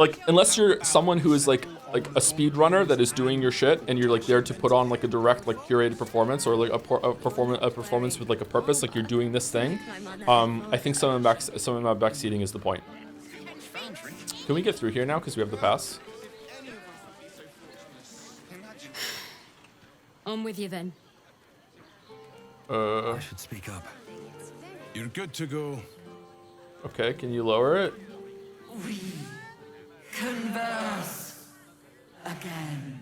[SPEAKER 1] Like, unless you're someone who is like a speedrunner that is doing your shit and you're like there to put on like a direct like curated performance or like a performance with like a purpose, like you're doing this thing. I think some of my backseating is the point. Can we get through here now because we have the pass?
[SPEAKER 4] I'm with you then.
[SPEAKER 25] I should speak up.
[SPEAKER 18] You're good to go.
[SPEAKER 1] Okay, can you lower it?
[SPEAKER 11] We converse again.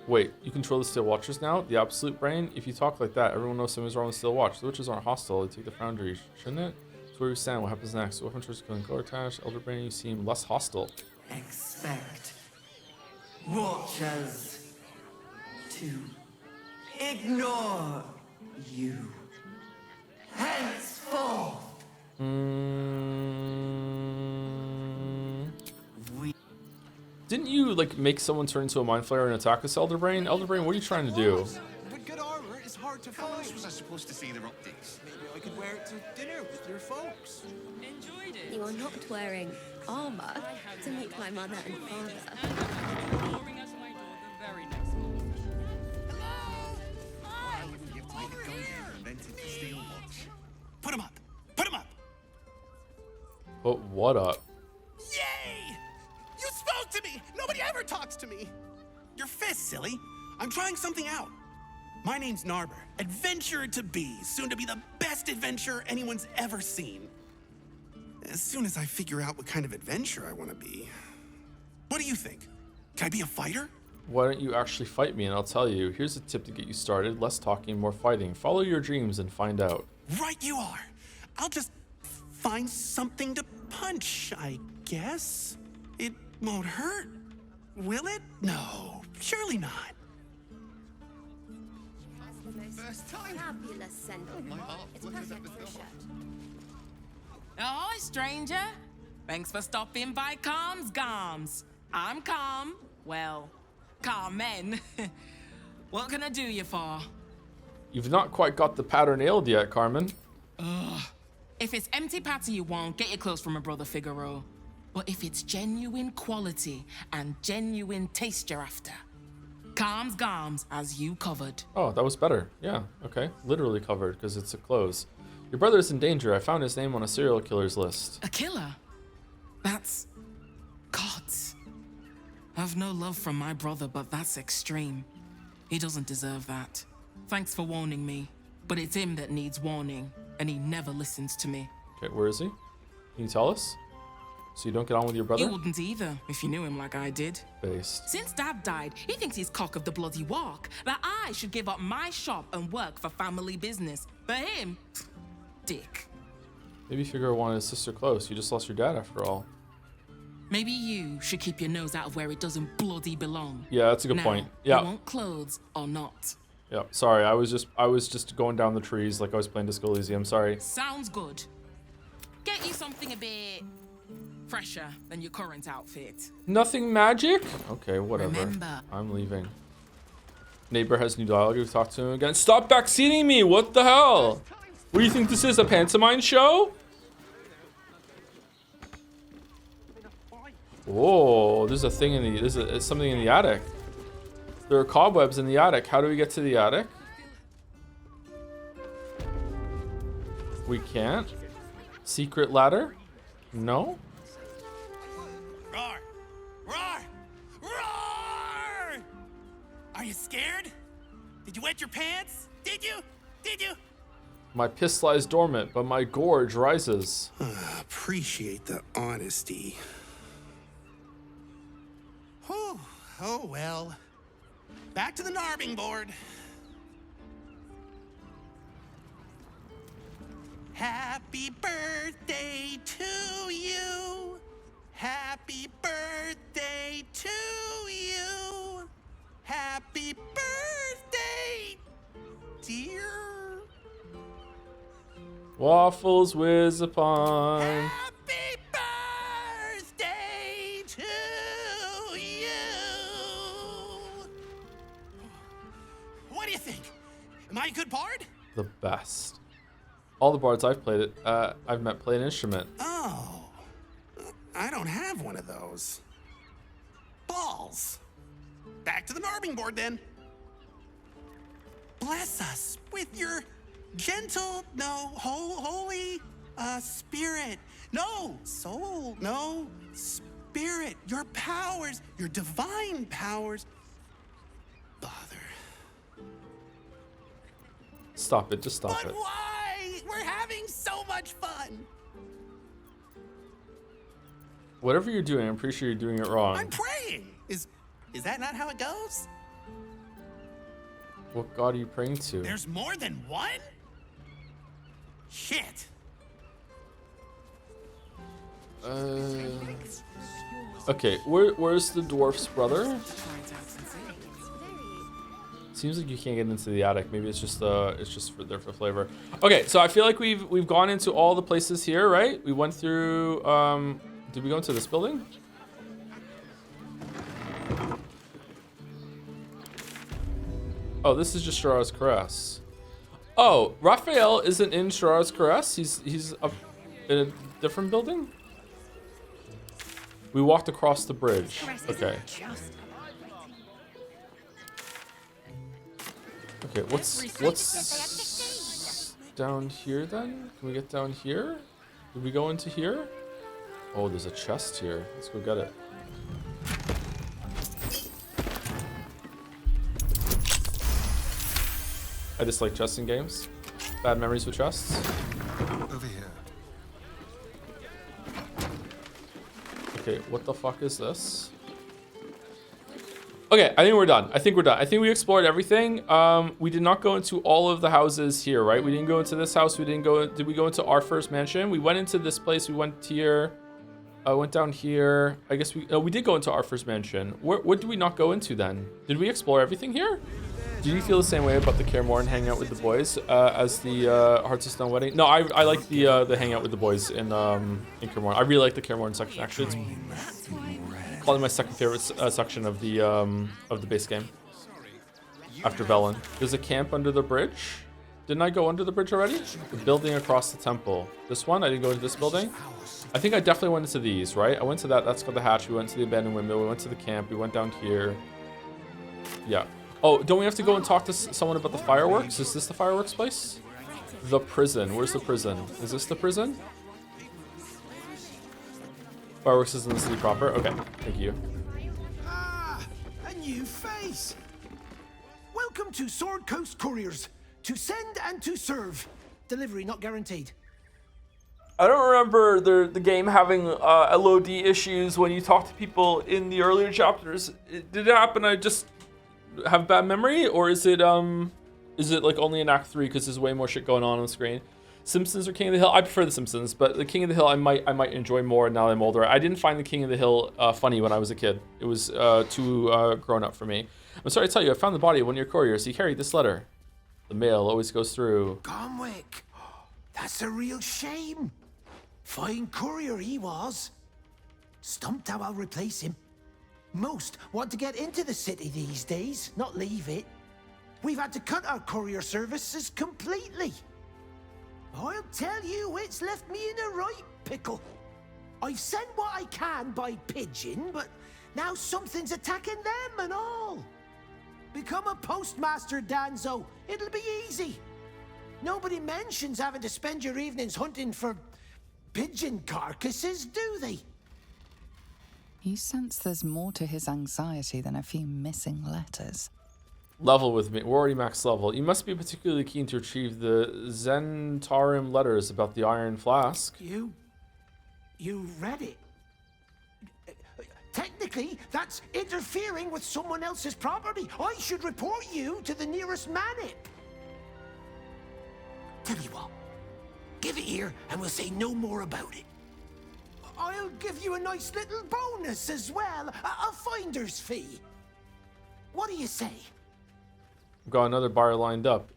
[SPEAKER 1] Wait, you control the Steel Watchers now? The Absolute Brain? If you talk like that, everyone knows something's wrong with Steel Watch. The Witches aren't hostile, they take the Foundry, shouldn't it? So where we stand, what happens next? Wolf Hunters killing Gortash, Elder Brain, you seem less hostile.
[SPEAKER 11] Expect Watchers to ignore you. Henceforth.
[SPEAKER 1] Didn't you like make someone turn into a Mind Flayer and attack this Elder Brain? Elder Brain, what are you trying to do?
[SPEAKER 18] But good armor is hard to find. How else was I supposed to see the optics? Maybe I could wear it to dinner with your folks.
[SPEAKER 12] Enjoyed it. You are not wearing armor to meet my mother and father.
[SPEAKER 18] I wouldn't give to be the gun invented the steel watch. Put him up! Put him up!
[SPEAKER 1] But what up?
[SPEAKER 18] Yay! You spoke to me! Nobody ever talks to me! Your fist, silly. I'm trying something out. My name's Narber, adventurer to be, soon to be the best adventurer anyone's ever seen. As soon as I figure out what kind of adventurer I want to be. What do you think? Can I be a fighter?
[SPEAKER 1] Why don't you actually fight me and I'll tell you. Here's a tip to get you started. Less talking, more fighting. Follow your dreams and find out.
[SPEAKER 18] Right you are. I'll just find something to punch, I guess. It won't hurt, will it? No, surely not.
[SPEAKER 12] That's the most fabulous scent. It's perfect for a shirt.
[SPEAKER 2] Ahoy, stranger. Thanks for stopping by Calm's Gams. I'm Calm. Well, Carmen. What can I do you for?
[SPEAKER 1] You've not quite got the pattern nailed yet, Carmen.
[SPEAKER 2] Ugh. If it's empty patty you want, get your clothes from my brother Figaro. But if it's genuine quality and genuine taste you're after, Calm's Gams as you covered.
[SPEAKER 1] Oh, that was better. Yeah, okay. Literally covered, because it's a close. Your brother's in danger. I found his name on a serial killer's list.
[SPEAKER 2] A killer? That's... gods. I've no love from my brother, but that's extreme. He doesn't deserve that. Thanks for warning me, but it's him that needs warning, and he never listens to me.
[SPEAKER 1] Okay, where is he? Can you tell us? So you don't get on with your brother?
[SPEAKER 2] You wouldn't either, if you knew him like I did.
[SPEAKER 1] Based.
[SPEAKER 2] Since Dad died, he thinks he's cock of the bloody walk, that I should give up my shop and work for family business. For him, dick.
[SPEAKER 1] Maybe Figaro wanted his sister close. You just lost your dad after all.
[SPEAKER 2] Maybe you should keep your nose out of where it doesn't bloody belong.
[SPEAKER 1] Yeah, that's a good point. Yeah.
[SPEAKER 2] You want clothes or not?
[SPEAKER 1] Yeah, sorry. I was just going down the trees like I was playing Disco Elysium. Sorry.
[SPEAKER 2] Sounds good. Get you something a bit fresher than your current outfit.
[SPEAKER 1] Nothing magic? Okay, whatever.
[SPEAKER 2] Remember.
[SPEAKER 1] I'm leaving. Neighbor has new dialogue. We've talked to him again. Stop backseating me! What the hell? What do you think this is? A pantomime show? Whoa, there's a thing in the... There's something in the attic. There are cobwebs in the attic. How do we get to the attic? We can't. Secret ladder? No?
[SPEAKER 18] Roar! Roar! Roar! Are you scared? Did you wet your pants? Did you? Did you?
[SPEAKER 1] My piss lies dormant, but my gorge rises.
[SPEAKER 18] Appreciate the honesty. Whew. Oh well. Back to the narbing board. Happy birthday to you. Happy birthday to you. Happy birthday, dear.
[SPEAKER 1] Waffles whiz upon.
[SPEAKER 18] Happy birthday to you. What do you think? Am I a good bard?
[SPEAKER 1] The best. All the bards I've played I've met play an instrument.
[SPEAKER 18] Oh, I don't have one of those. Balls. Back to the narbing board then. Bless us with your gentle, no, holy, spirit. No, soul, no, spirit. Your powers, your divine powers. Bother.
[SPEAKER 1] Stop it, just stop
[SPEAKER 18] But
[SPEAKER 1] it.
[SPEAKER 18] why? We're having so much fun.
[SPEAKER 1] Whatever you're doing, I'm pretty sure you're doing it wrong.
[SPEAKER 18] I'm praying. Is that not how it goes?
[SPEAKER 1] What god are you praying to?
[SPEAKER 18] There's more than one? Shit.
[SPEAKER 1] Okay, where's the dwarf's brother? Seems like you can't get into the attic. Maybe it's just there for flavor. Okay, so I feel like we've gone into all the places here, right? We went through. Did we go into this building? Oh, this is just Sharar's Caress. Oh, Raphael isn't in Sharar's Caress. He's up in a different building. We walked across the bridge. Okay. Okay, what's down here then? Can we get down here? Did we go into here? Oh, there's a chest here. Let's go get it. I just like chests in games. Bad memories with chests.
[SPEAKER 23] Over here.
[SPEAKER 1] Okay, what the fuck is this? Okay, I think we're done. I think we explored everything. We did not go into all of the houses here, right? We didn't go into this house. We didn't go. Did we go into our first mansion? We went into this place. We went here. Went down here. I guess we did go into our first mansion. What did we not go into then? Did we explore everything here? Did you feel the same way about the Kaer hanging out with the boys as the Hearts of Stone wedding? No, I like the hangout with the boys in Kaer. I really like the Kaer section. Actually, it's probably my second favorite section of the base game after Velen. There's a camp under the bridge. Didn't I go under the bridge already? The building across the temple. This one? I didn't go into this building. I think I definitely went into these, right? I went to that. That's called the hatch. We went to the abandoned windmill. We went to the camp. We went down here. Yeah. Oh, don't we have to go and talk to someone about the fireworks? Is this the fireworks place? The prison. Where's the prison? Is this the prison? Fireworks is in the city proper. Okay, thank you.
[SPEAKER 23] Ah, a new face. Welcome to Sword Coast Couriers. To send and to serve. Delivery not guaranteed.
[SPEAKER 1] I don't remember the game having LOD issues when you talk to people in the earlier chapters. Did it happen? I just have bad memory, or is it like only in Act 3 because there's way more shit going on the screen? Simpsons or King of the Hill? I prefer the Simpsons, but the King of the Hill I might enjoy more now that I'm older. I didn't find the King of the Hill funny when I was a kid. It was too grown up for me. I'm sorry to tell you, I found the body of one of your couriers. He carried this letter. The mail always goes through.
[SPEAKER 23] Gomwick, that's a real shame. Fine courier he was. Stumped how I'll replace him. Most want to get into the city these days, not leave it. We've had to cut our courier services completely. I'll tell you, it's left me in a right pickle. I've sent what I can by pigeon, but now something's attacking them and all. Become a postmaster, Danzo. It'll be easy. Nobody mentions having to spend your evenings hunting for pigeon carcasses, do they?
[SPEAKER 8] You sense there's more to his anxiety than a few missing letters.
[SPEAKER 1] Level with me. We're already max level. You must be particularly keen to retrieve the Zentarim letters about the Iron Flask.
[SPEAKER 23] You read it. Technically, that's interfering with someone else's property. I should report you to the nearest manip. Tell you what, give it here and we'll say no more about it. I'll give you a nice little bonus as well, a finder's fee. What do you say?
[SPEAKER 1] Got another buyer lined up.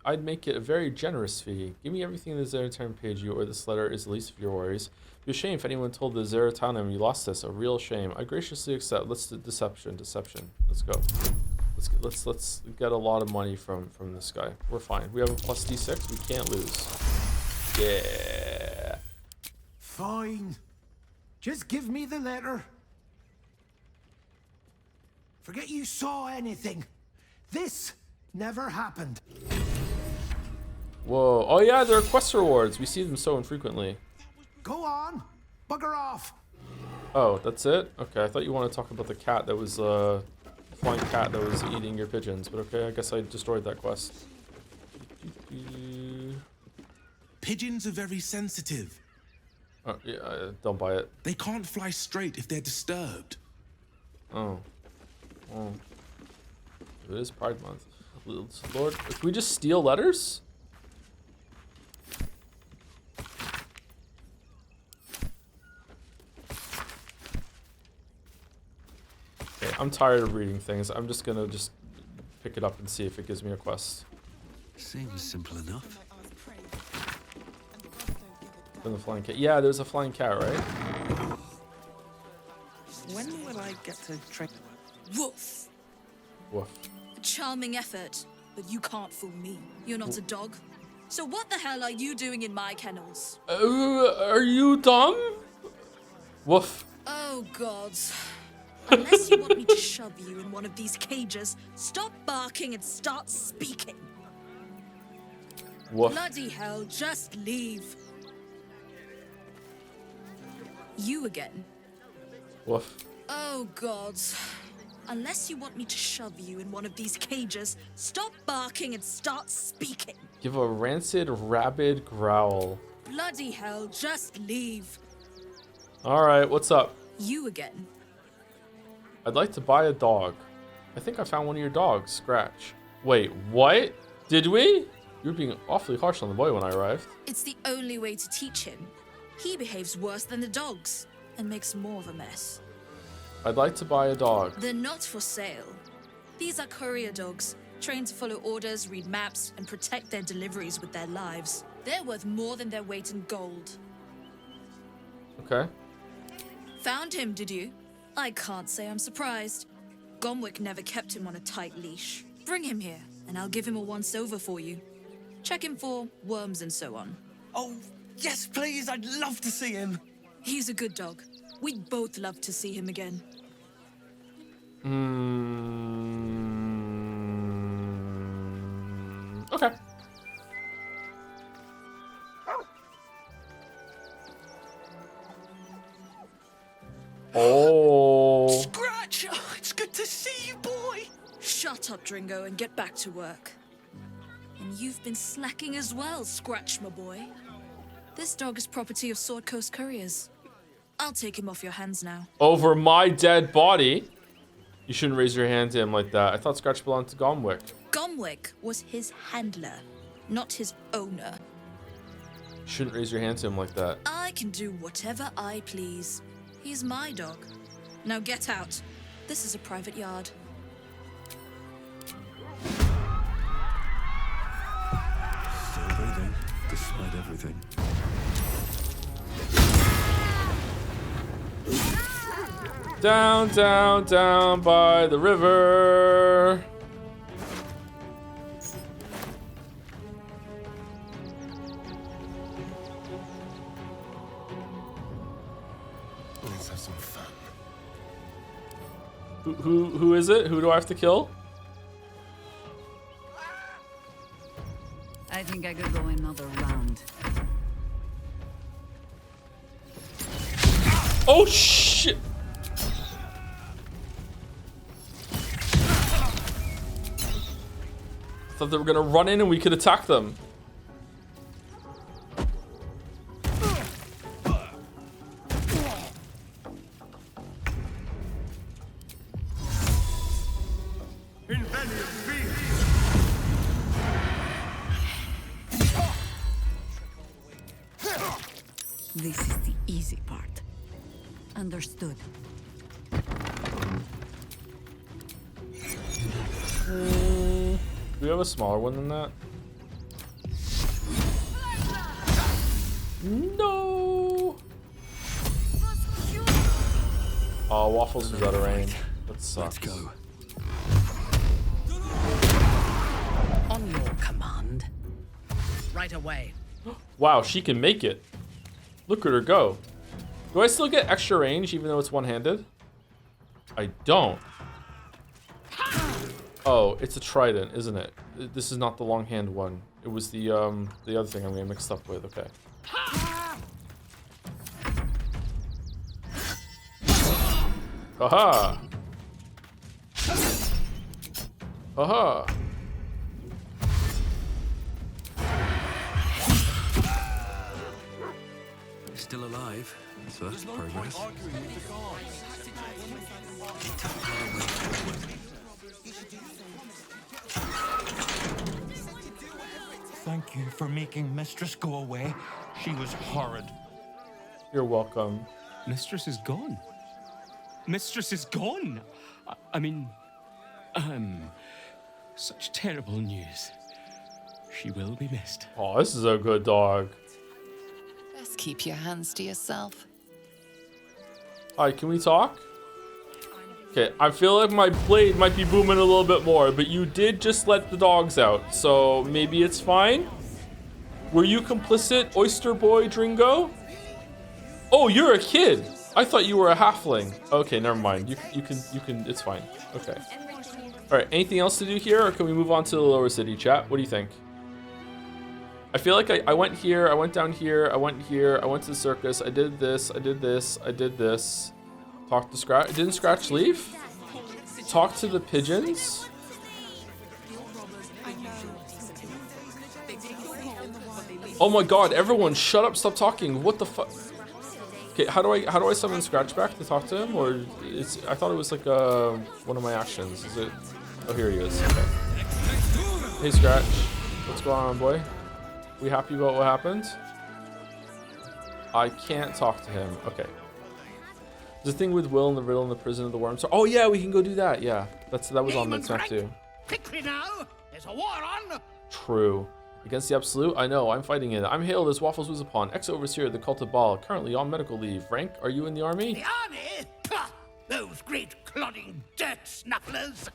[SPEAKER 1] I'd make it a very generous fee. Give me everything in the Zeratanum paid you, or this letter is the least of your worries. It'd be a shame if anyone told the Zeratanum you lost this. A real shame. I graciously accept. Let's do deception. Let's go. Let's get a lot of money from this guy. We're fine. We have a plus D6. We can't lose. Yeah.
[SPEAKER 23] Fine. Just give me the letter. Forget you saw anything. This never happened.
[SPEAKER 1] Whoa. Oh yeah, there are quest rewards. We see them so infrequently.
[SPEAKER 23] Go on. Bugger off.
[SPEAKER 1] Oh, that's it? Okay, I thought you wanted to talk about the cat that was flying cat that was eating your pigeons, but okay, I guess I destroyed that quest.
[SPEAKER 10] Pigeons are very sensitive.
[SPEAKER 1] Oh, yeah, don't buy it.
[SPEAKER 10] They can't fly straight if they're disturbed.
[SPEAKER 1] Oh. Oh. It is Pride Month. Lord, can we just steal letters? Okay, I'm tired of reading things. I'm just gonna pick it up and see if it gives me a quest.
[SPEAKER 25] Seems simple enough.
[SPEAKER 1] From the flying cat. Yeah, there's a flying cat, right?
[SPEAKER 5] When will I get to train?
[SPEAKER 15] Woof.
[SPEAKER 1] Woof.
[SPEAKER 15] A charming effort, but you can't fool me. You're not a dog. So what the hell are you doing in my kennels?
[SPEAKER 1] Are you dumb? Woof.
[SPEAKER 15] Oh, gods. Unless you want me to shove you in one of these cages, stop barking and start speaking.
[SPEAKER 1] Woof.
[SPEAKER 15] Bloody hell, just leave. You again.
[SPEAKER 1] Woof.
[SPEAKER 15] Oh, gods. Unless you want me to shove you in one of these cages, stop barking and start speaking.
[SPEAKER 1] Give a rancid, rabid growl.
[SPEAKER 15] Bloody hell, just leave.
[SPEAKER 1] Alright, what's up?
[SPEAKER 15] You again.
[SPEAKER 1] I'd like to buy a dog. I think I found one of your dogs, Scratch. Wait, what? Did we? You were being awfully harsh on the boy when I arrived.
[SPEAKER 15] It's the only way to teach him. He behaves worse than the dogs and makes more of a mess.
[SPEAKER 1] I'd like to buy a dog.
[SPEAKER 15] They're not for sale. These are courier dogs, trained to follow orders, read maps, and protect their deliveries with their lives. They're worth more than their weight in gold.
[SPEAKER 1] Okay.
[SPEAKER 15] Found him, did you? I can't say I'm surprised. Gomwick never kept him on a tight leash. Bring him here, and I'll give him a once-over for you. Check him for worms and so on.
[SPEAKER 18] Oh, yes, please. I'd love to see him.
[SPEAKER 15] He's a good dog. We'd both love to see him again.
[SPEAKER 1] Okay. Oh.
[SPEAKER 15] Scratch! Oh, it's good to see you, boy! Shut up, Dringo, and get back to work. And you've been slacking as well, Scratch, my boy. This dog is property of Sword Coast Couriers. I'll take him off your hands now.
[SPEAKER 1] Over my dead body? You shouldn't raise your hand to him like that. I thought Scratch belonged to Gomwick.
[SPEAKER 15] Gomwick was his handler, not his owner.
[SPEAKER 1] You shouldn't raise your hand to him like that.
[SPEAKER 15] I can do whatever I please. He's my dog. Now get out. This is a private yard.
[SPEAKER 25] Still breathing, despite everything.
[SPEAKER 1] Down, down, down by the river.
[SPEAKER 10] Let's have some fun.
[SPEAKER 1] Who is it? Who do I have to kill?
[SPEAKER 7] I think I could go another round.
[SPEAKER 1] Oh shit! Thought they were gonna run in and we could attack them.
[SPEAKER 7] This is the easy part. Understood.
[SPEAKER 1] Do we have a smaller one than that? No. Oh, Waffles was out of range. That sucks.
[SPEAKER 25] Let's go.
[SPEAKER 3] On your command. Right away.
[SPEAKER 1] Wow, she can make it. Look at her go. Do I still get extra range even though it's one-handed? I don't. Oh, it's a trident, isn't it? This is not the long hand one. It was the other thing I'm getting mixed up with. Okay. Aha! Aha!
[SPEAKER 25] Still alive, so that's progress.
[SPEAKER 16] Thank you for making Mistress go away. She was horrid.
[SPEAKER 1] You're welcome.
[SPEAKER 20] Mistress is gone. Mistress is gone. I mean, such terrible news. She will be missed.
[SPEAKER 1] Oh, this is a good dog.
[SPEAKER 8] Best keep your hands to yourself.
[SPEAKER 1] Hi, can we talk? Okay, I feel like my blade might be booming a little bit more, but you did just let the dogs out, so maybe it's fine? Were you complicit, Oyster Boy Dringo? Oh, you're a kid! I thought you were a halfling. Okay, never mind. You can, it's fine. Okay. Alright, anything else to do here, or can we move on to the lower city, chat? What do you think? I feel like I went here, I went down here, I went here, I went to the circus, I did this, I did this, I did this. Talk to Scratch. Didn't Scratch leave? Talk to the pigeons? Oh my god, everyone shut up, stop talking. What the fuck? Okay, how do I summon Scratchback to talk to him, or it's? I thought it was like one of my actions. Is it? Oh, here he is. Okay. Hey, Scratch, what's going on, boy? We happy about what happened? I can't talk to him. Okay. There's a thing with Will and the riddle in the prison of the worms. Oh yeah, we can go do that. Yeah, that was on the map too.
[SPEAKER 6] Quickly now, there's a war on.
[SPEAKER 1] True. Against the Absolute? I know, I'm fighting it. I'm hailed as Waffles was upon, ex-overseer of the Cult of Baal, currently on medical leave. Rank, are you in the army?
[SPEAKER 6] The army? Pah! Those great clodding dirt snufflers.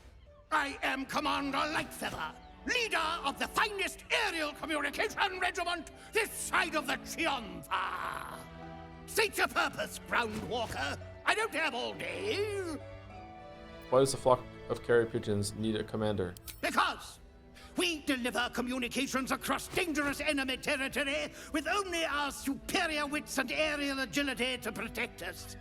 [SPEAKER 6] I am Commander Lightfeather, leader of the finest aerial communication regiment this side of the Triumpha. State your purpose, Groundwalker. I don't have all day.
[SPEAKER 1] Why does a flock of carrier pigeons need a commander?
[SPEAKER 6] Because we deliver communications across dangerous enemy territory with only our superior wits and aerial agility to protect us.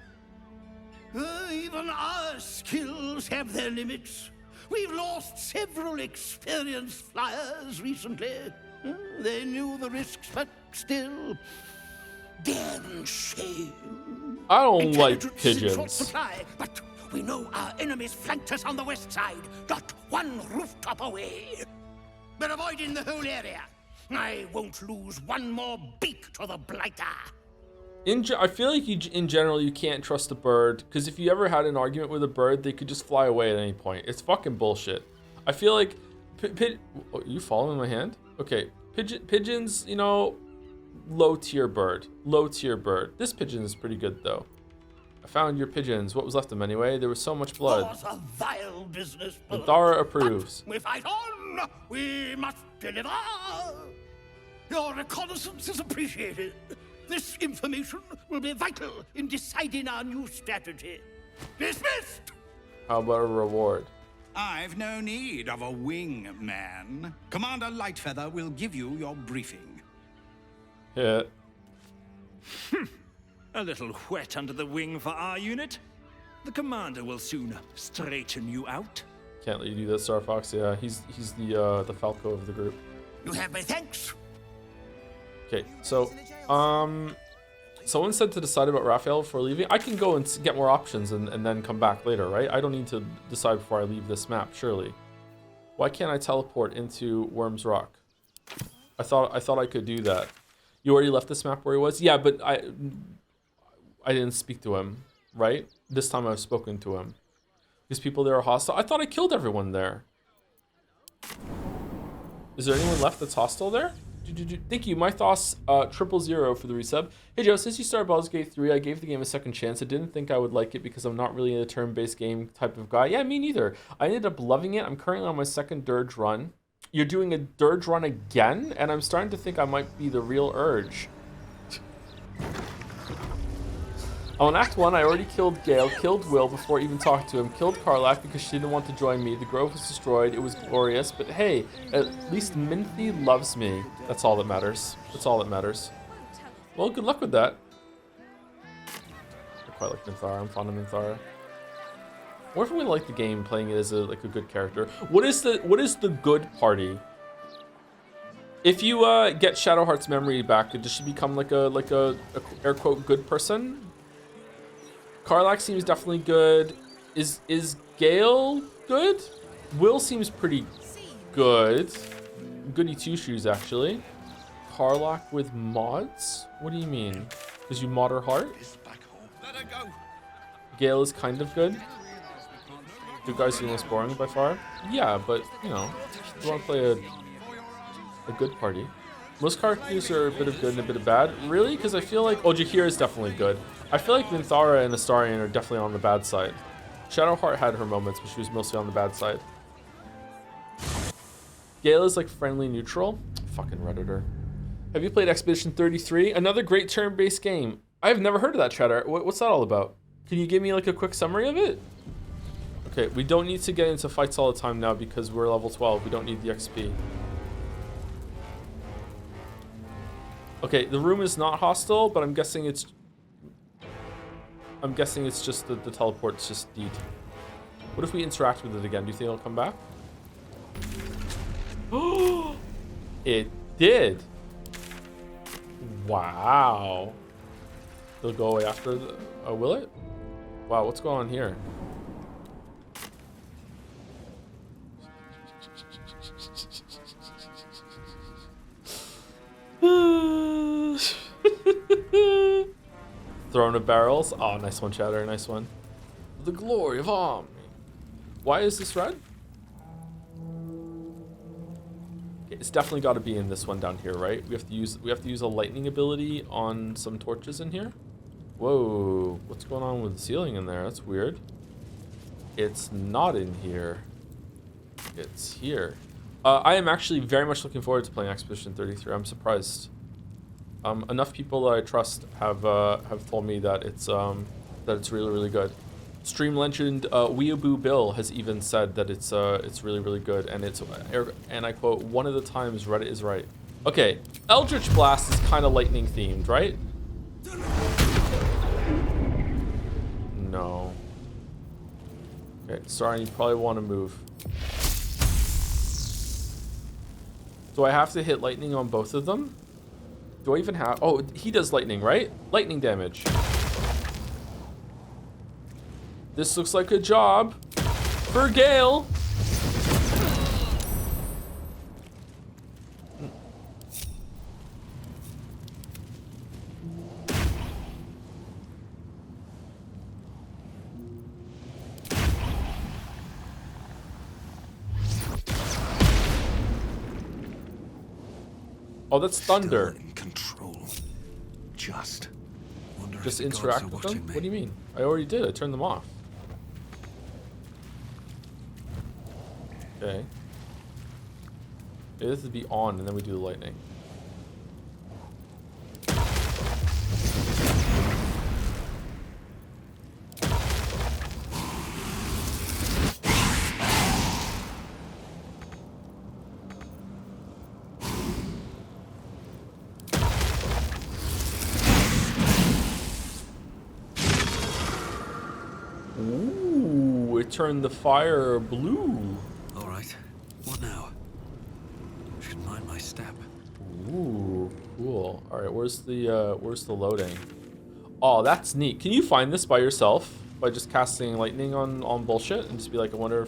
[SPEAKER 6] Even our skills have their limits. We've lost several experienced flyers recently. They knew the risks, but still, damn shame.
[SPEAKER 1] I don't like pigeons.
[SPEAKER 6] Short supply, but we know our enemies flanked us on the west side, not one rooftop away. We're avoiding the whole area. I won't lose one more beak to the blighter.
[SPEAKER 1] I feel like in general you can't trust a bird, because if you ever had an argument with a bird, they could just fly away at any point. It's fucking bullshit. I feel like oh, you following my hand? Okay, pigeons, you know, low tier bird. This pigeon is pretty good though. I found your pigeons. What was left of them anyway? There was so much blood.
[SPEAKER 6] War's a vile business.
[SPEAKER 1] Thara approves.
[SPEAKER 6] We fight on. We must deliver. Your reconnaissance is appreciated. This information will be vital in deciding our new strategy. Dismissed!
[SPEAKER 1] How about a reward?
[SPEAKER 18] I've no need of a wing man. Commander Lightfeather will give you your briefing.
[SPEAKER 1] Yeah.
[SPEAKER 16] A little wet under the wing for our unit. The commander will soon straighten you out.
[SPEAKER 1] Can't let you do that, Star Fox. Yeah, he's the Falco of the group.
[SPEAKER 6] You have my thanks.
[SPEAKER 1] Okay, so someone said to decide about Raphael before leaving. I can go and get more options and then come back later, right? I don't need to decide before I leave this map, surely. Why can't I teleport into Worm's Rock? I thought I could do that. You already left this map where he was? Yeah, but I didn't speak to him, right? This time I've spoken to him. These people there are hostile. I thought I killed everyone there. Is there anyone left that's hostile there? Thank you, Mythos 000 for the resub. Hey Joe, since you started Baldurs Gate 3, I gave the game a second chance. I didn't think I would like it because I'm not really a turn-based game type of guy. Yeah, me neither. I ended up loving it. I'm currently on my second dirge run. You're doing a dirge run again? And I'm starting to think I might be the real Urge. On Act 1, I already killed Gale, killed Will before even talking to him, killed Karlach because she didn't want to join me. The grove was destroyed. It was glorious. But hey, at least Minthy loves me. That's all that matters. That's all that matters. Well, good luck with that. I quite like Minthara. I'm fond of Minthara. What if we like the game playing it as a good character? What is the good party? If you get Shadowheart's memory back, does she become like a air quote good person? Karlach seems definitely good. Is Gale good? Will seems pretty good. Goody two shoes actually. Karlach with mods? What do you mean? Because you mod her heart? Gale is kind of good. Two guys are the most boring by far. Yeah, but you know, you want to play a good party. Most characters are a bit of good and a bit of bad. Really? Because I feel like Jahir is definitely good. I feel like Minthara and Astarion are definitely on the bad side. Shadowheart had her moments, but she was mostly on the bad side. Gale is like friendly neutral. Fucking Redditor. Have you played Expedition 33? Another great turn-based game. I've never heard of that, Chatter. What's that all about? Can you give me like a quick summary of it? Okay, we don't need to get into fights all the time now because we're level 12. We don't need the XP. Okay, the room is not hostile, but I'm guessing it's just the teleport's just neat. What if we interact with it again? Do you think it'll come back? Oh, it did. Wow. They'll go away after the... will it? Wow, what's going on here? Throne of Barrels. Oh, nice one, Chatter. Nice one. The glory of Omni. Why is this red? Okay, it's definitely got to be in this one down here, right? We have to use a lightning ability on some torches in here. Whoa, what's going on with the ceiling in there? That's weird. It's not in here. It's here. I am actually very much looking forward to playing Expedition 33. I'm surprised. Enough people that I trust have told me that it's really, really good. Stream legend Weeaboo Bill has even said that it's really, really good, and and I quote, "One of the times Reddit is right." Okay, Eldritch Blast is kind of lightning themed, right? No. Okay, sorry, you probably want to move. Do I have to hit lightning on both of them? Do I even have... Oh, he does lightning, right? Lightning damage. This looks like a job for Gale. Oh, that's thunder.
[SPEAKER 25] In control. Just
[SPEAKER 1] interact with them? What do you mean? I already did. I turned them off. Okay. It has to be on, and then we do the lightning. Ooh, it turned the fire blue.
[SPEAKER 25] All right. What now? Should mind my step.
[SPEAKER 1] Ooh, cool. All right, where's the loading? Oh, that's neat. Can you find this by yourself by just casting lightning on bullshit and just be like, I wonder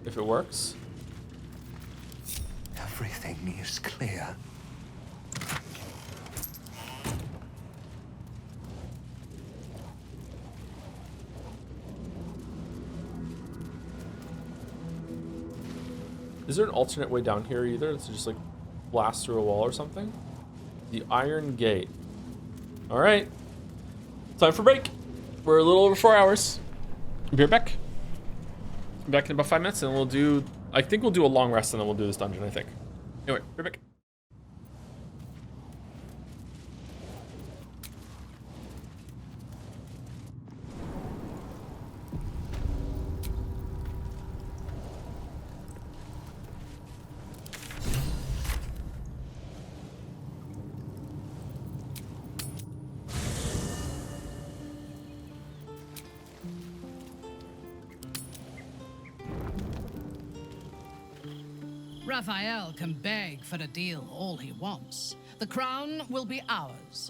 [SPEAKER 1] if it works?
[SPEAKER 25] Everything is clear.
[SPEAKER 1] Is there an alternate way down here either? To just like blast through a wall or something? The Iron Gate. All right. Time for break. We're a little over 4 hours. Be right back. Back in about 5 minutes, and we'll do... I think we'll do a long rest, and then we'll do this dungeon, I think. Anyway, be right back.
[SPEAKER 3] Raphael can beg for a deal all he wants. The crown will be ours.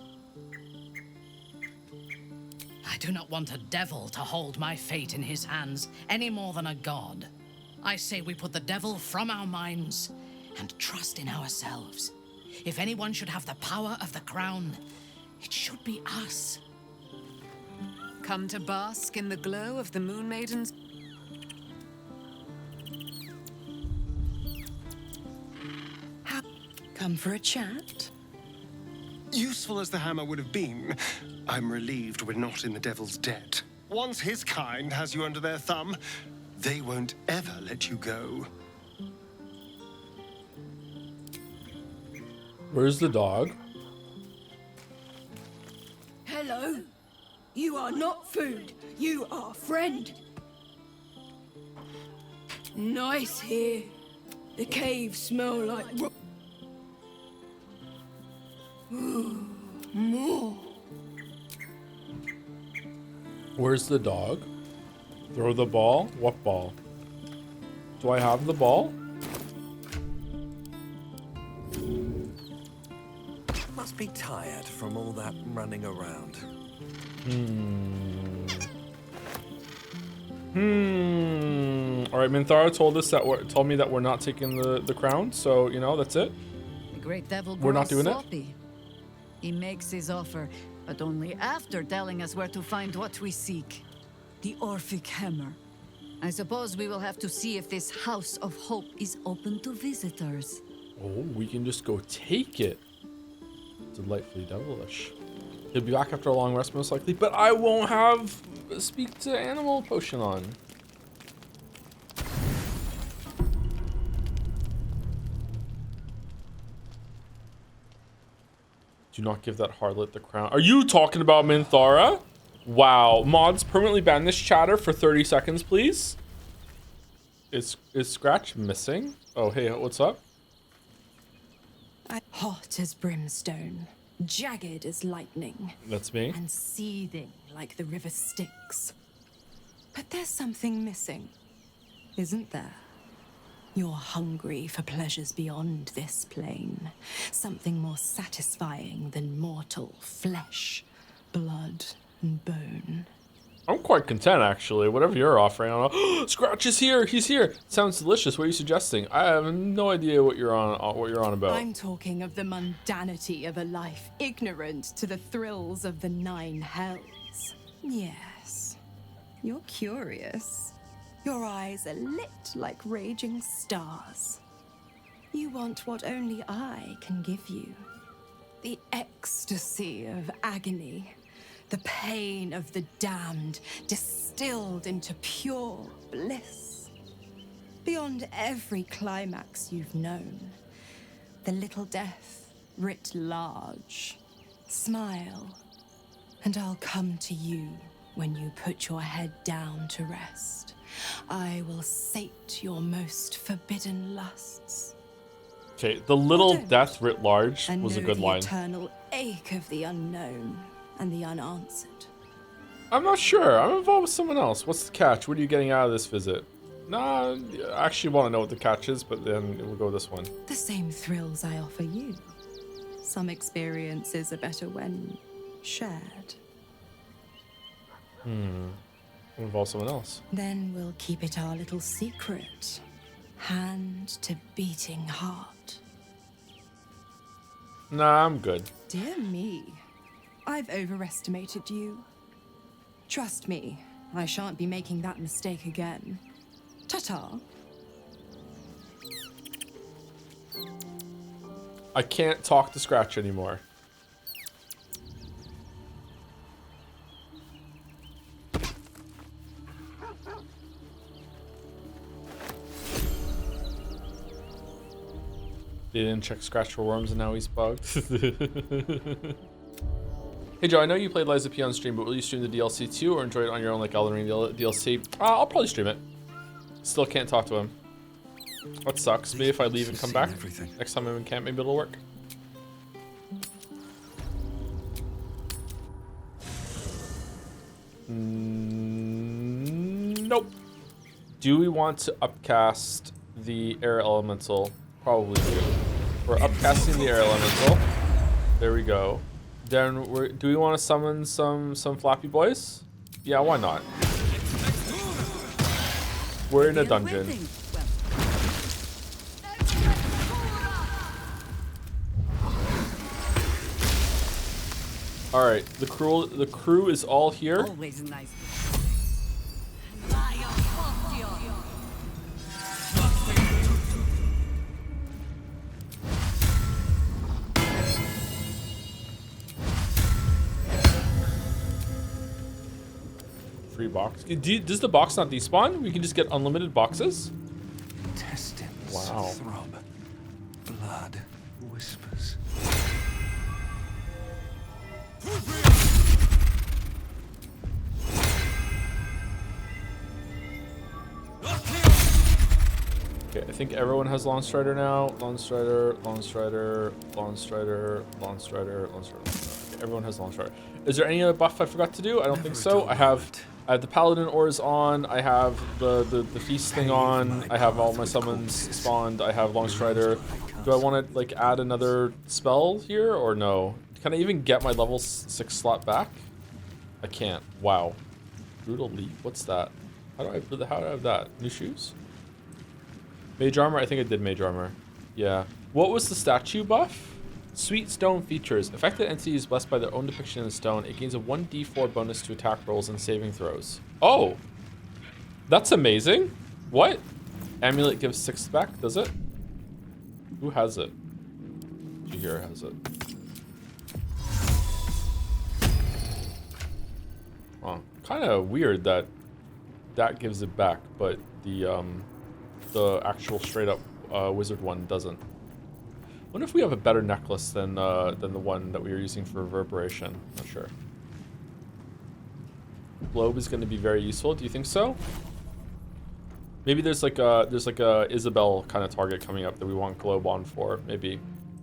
[SPEAKER 3] I do not want a devil to hold my fate in his hands any more than a god. I say we put the devil from our minds and trust in ourselves. If anyone should have the power of the crown, it should be us.
[SPEAKER 8] Come to bask in the glow of the Moon Maiden's...
[SPEAKER 13] Come for a chat?
[SPEAKER 14] Useful as the hammer would have been, I'm relieved we're not in the devil's debt. Once his kind has you under their thumb, they won't ever let you go.
[SPEAKER 1] Where's the dog?
[SPEAKER 13] Hello. You are not food. You are friend. Nice here. The caves smell like... Ooh, more.
[SPEAKER 1] Where's the dog? Throw the ball? What ball? Do I have the ball?
[SPEAKER 14] Must
[SPEAKER 25] be tired from all that running around.
[SPEAKER 1] All right, Minthara told me that we're not taking the crown, so you know that's it.
[SPEAKER 9] The great devil
[SPEAKER 1] We're not
[SPEAKER 9] grows
[SPEAKER 1] doing it?
[SPEAKER 9] sloppy. He makes his offer, but only after telling us where to find what we seek. The Orphic Hammer. I suppose we will have to see if this House of Hope is open to visitors.
[SPEAKER 1] Oh, we can just go take it. Delightfully devilish. He'll be back after a long rest, most likely, but I won't have speak to animal potion on. Do not give that harlot the crown. Are you talking about Minthara? Wow. Mods, permanently ban this chatter for 30 seconds, please. Is Scratch missing? Oh, hey, what's up?
[SPEAKER 17] Hot as brimstone, jagged as lightning.
[SPEAKER 1] That's me.
[SPEAKER 17] And seething like the river Styx. But there's something missing, isn't there? You're hungry for pleasures beyond this plane. Something more satisfying than mortal flesh, blood, and bone.
[SPEAKER 1] I'm quite content, actually. Whatever you're offering, I don't know. Scratch is here. He's here. Sounds delicious. What are you suggesting? I have no idea what you're on. What you're on about.
[SPEAKER 17] I'm talking of the mundanity of a life ignorant to the thrills of the 9 hells. Yes, you're curious. Your eyes are lit like raging stars. You want what only I can give you. The ecstasy of agony. The pain of the damned, distilled into pure bliss. Beyond every climax you've known. The little death writ large. Smile, and I'll come to you when you put your head down to rest. I will sate your most forbidden lusts.
[SPEAKER 1] Okay, the little death writ large
[SPEAKER 17] And
[SPEAKER 1] was a
[SPEAKER 17] know
[SPEAKER 1] good
[SPEAKER 17] the
[SPEAKER 1] line.
[SPEAKER 17] eternal ache of the unknown and the unanswered.
[SPEAKER 1] I'm not sure. I'm involved with someone else. What's the catch? What are you getting out of this visit? Nah, I actually want to know what the catch is, but then we'll go with this one.
[SPEAKER 17] The same thrills I offer you. Some experiences are better when shared.
[SPEAKER 1] We'll involve someone else.
[SPEAKER 17] Then we'll keep it our little secret. Hand to beating heart.
[SPEAKER 1] Nah, I'm good.
[SPEAKER 17] Dear me, I've overestimated you. Trust me, I shan't be making that mistake again. Ta-ta.
[SPEAKER 1] I can't talk to Scratch anymore. They didn't check Scratch for worms and now he's bugged. Hey Joe, I know you played Lies of P on stream, but will you stream the DLC too or enjoy it on your own like Elden Ring DLC? I'll probably stream it. Still can't talk to him. That sucks. Maybe if I leave and come back next time I'm in camp, maybe it'll work. Nope. Do we want to upcast the air elemental? Probably do. We're upcasting the air elemental. There we go. Then do we want to summon some flappy boys? Yeah, why not? We're in a dungeon. All right, the crew is all here.
[SPEAKER 9] Always nice.
[SPEAKER 1] Free box. Does the box not despawn? We can just get unlimited boxes?
[SPEAKER 25] Intestines
[SPEAKER 1] wow.
[SPEAKER 25] Throb. Blood whispers.
[SPEAKER 1] Okay, I think everyone has Lawn Strider now. Lawn Strider, Lawn Strider, Lawn Strider, Lawn Strider, Lawn Strider. Okay, everyone has Lawn Strider. Is there any other buff I forgot to do? I don't think so. I have the Paladin ores on. I have the feast thing on. I have all my summons spawned. I have Long Strider. Do I want to like add another spell here or no? Can I even get my level 6 slot back? I can't. Wow. Brutal Leap. What's that? How do I have that? New shoes? Mage armor? I think I did mage armor. Yeah. What was the statue buff? Sweet stone features. Affected entities blessed by their own depiction in stone. It gains a 1d4 bonus to attack rolls and saving throws. Oh! That's amazing. What? Amulet gives 6 back, does it? Who has it? Jihira has it. Oh, kind of weird that that gives it back, but the actual straight up wizard one doesn't. Wonder if we have a better necklace than the one that we were using for reverberation. Not sure. Globe is going to be very useful. Do you think so? Maybe there's like a Isabel kind of target coming up that we want globe on for. Maybe.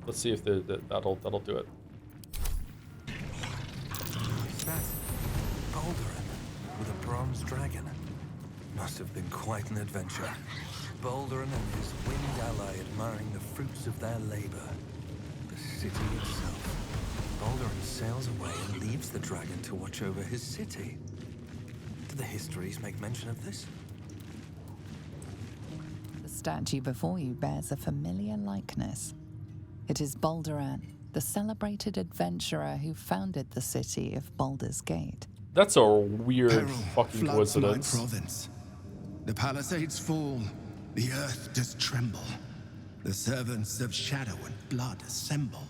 [SPEAKER 1] Let's see if that'll do it.
[SPEAKER 25] Is that Baldurin with a bronze dragon? Must have been quite an adventure. Baldurin and his winged ally admiring the fruits of their labor. The city itself. Baldurin sails away and leaves the dragon to watch over his city. Do the histories make mention of this?
[SPEAKER 8] The statue before you bears a familiar likeness. It is Baldurin, the celebrated adventurer who founded the city of Baldurs Gate.
[SPEAKER 1] That's a weird fucking
[SPEAKER 4] floods my
[SPEAKER 1] coincidence.
[SPEAKER 4] province. The palisades fall. The earth does tremble. The servants of shadow and blood assemble.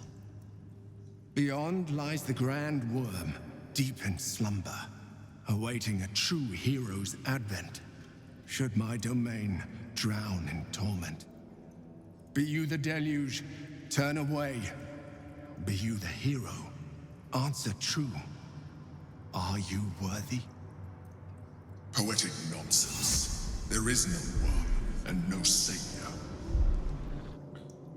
[SPEAKER 4] Beyond lies the grand worm, deep in slumber, awaiting a true hero's advent, should my domain drown in torment. Be you the deluge, turn away. Be you the hero, answer true. Are you worthy?
[SPEAKER 19] Poetic nonsense. There is no worm and no savior.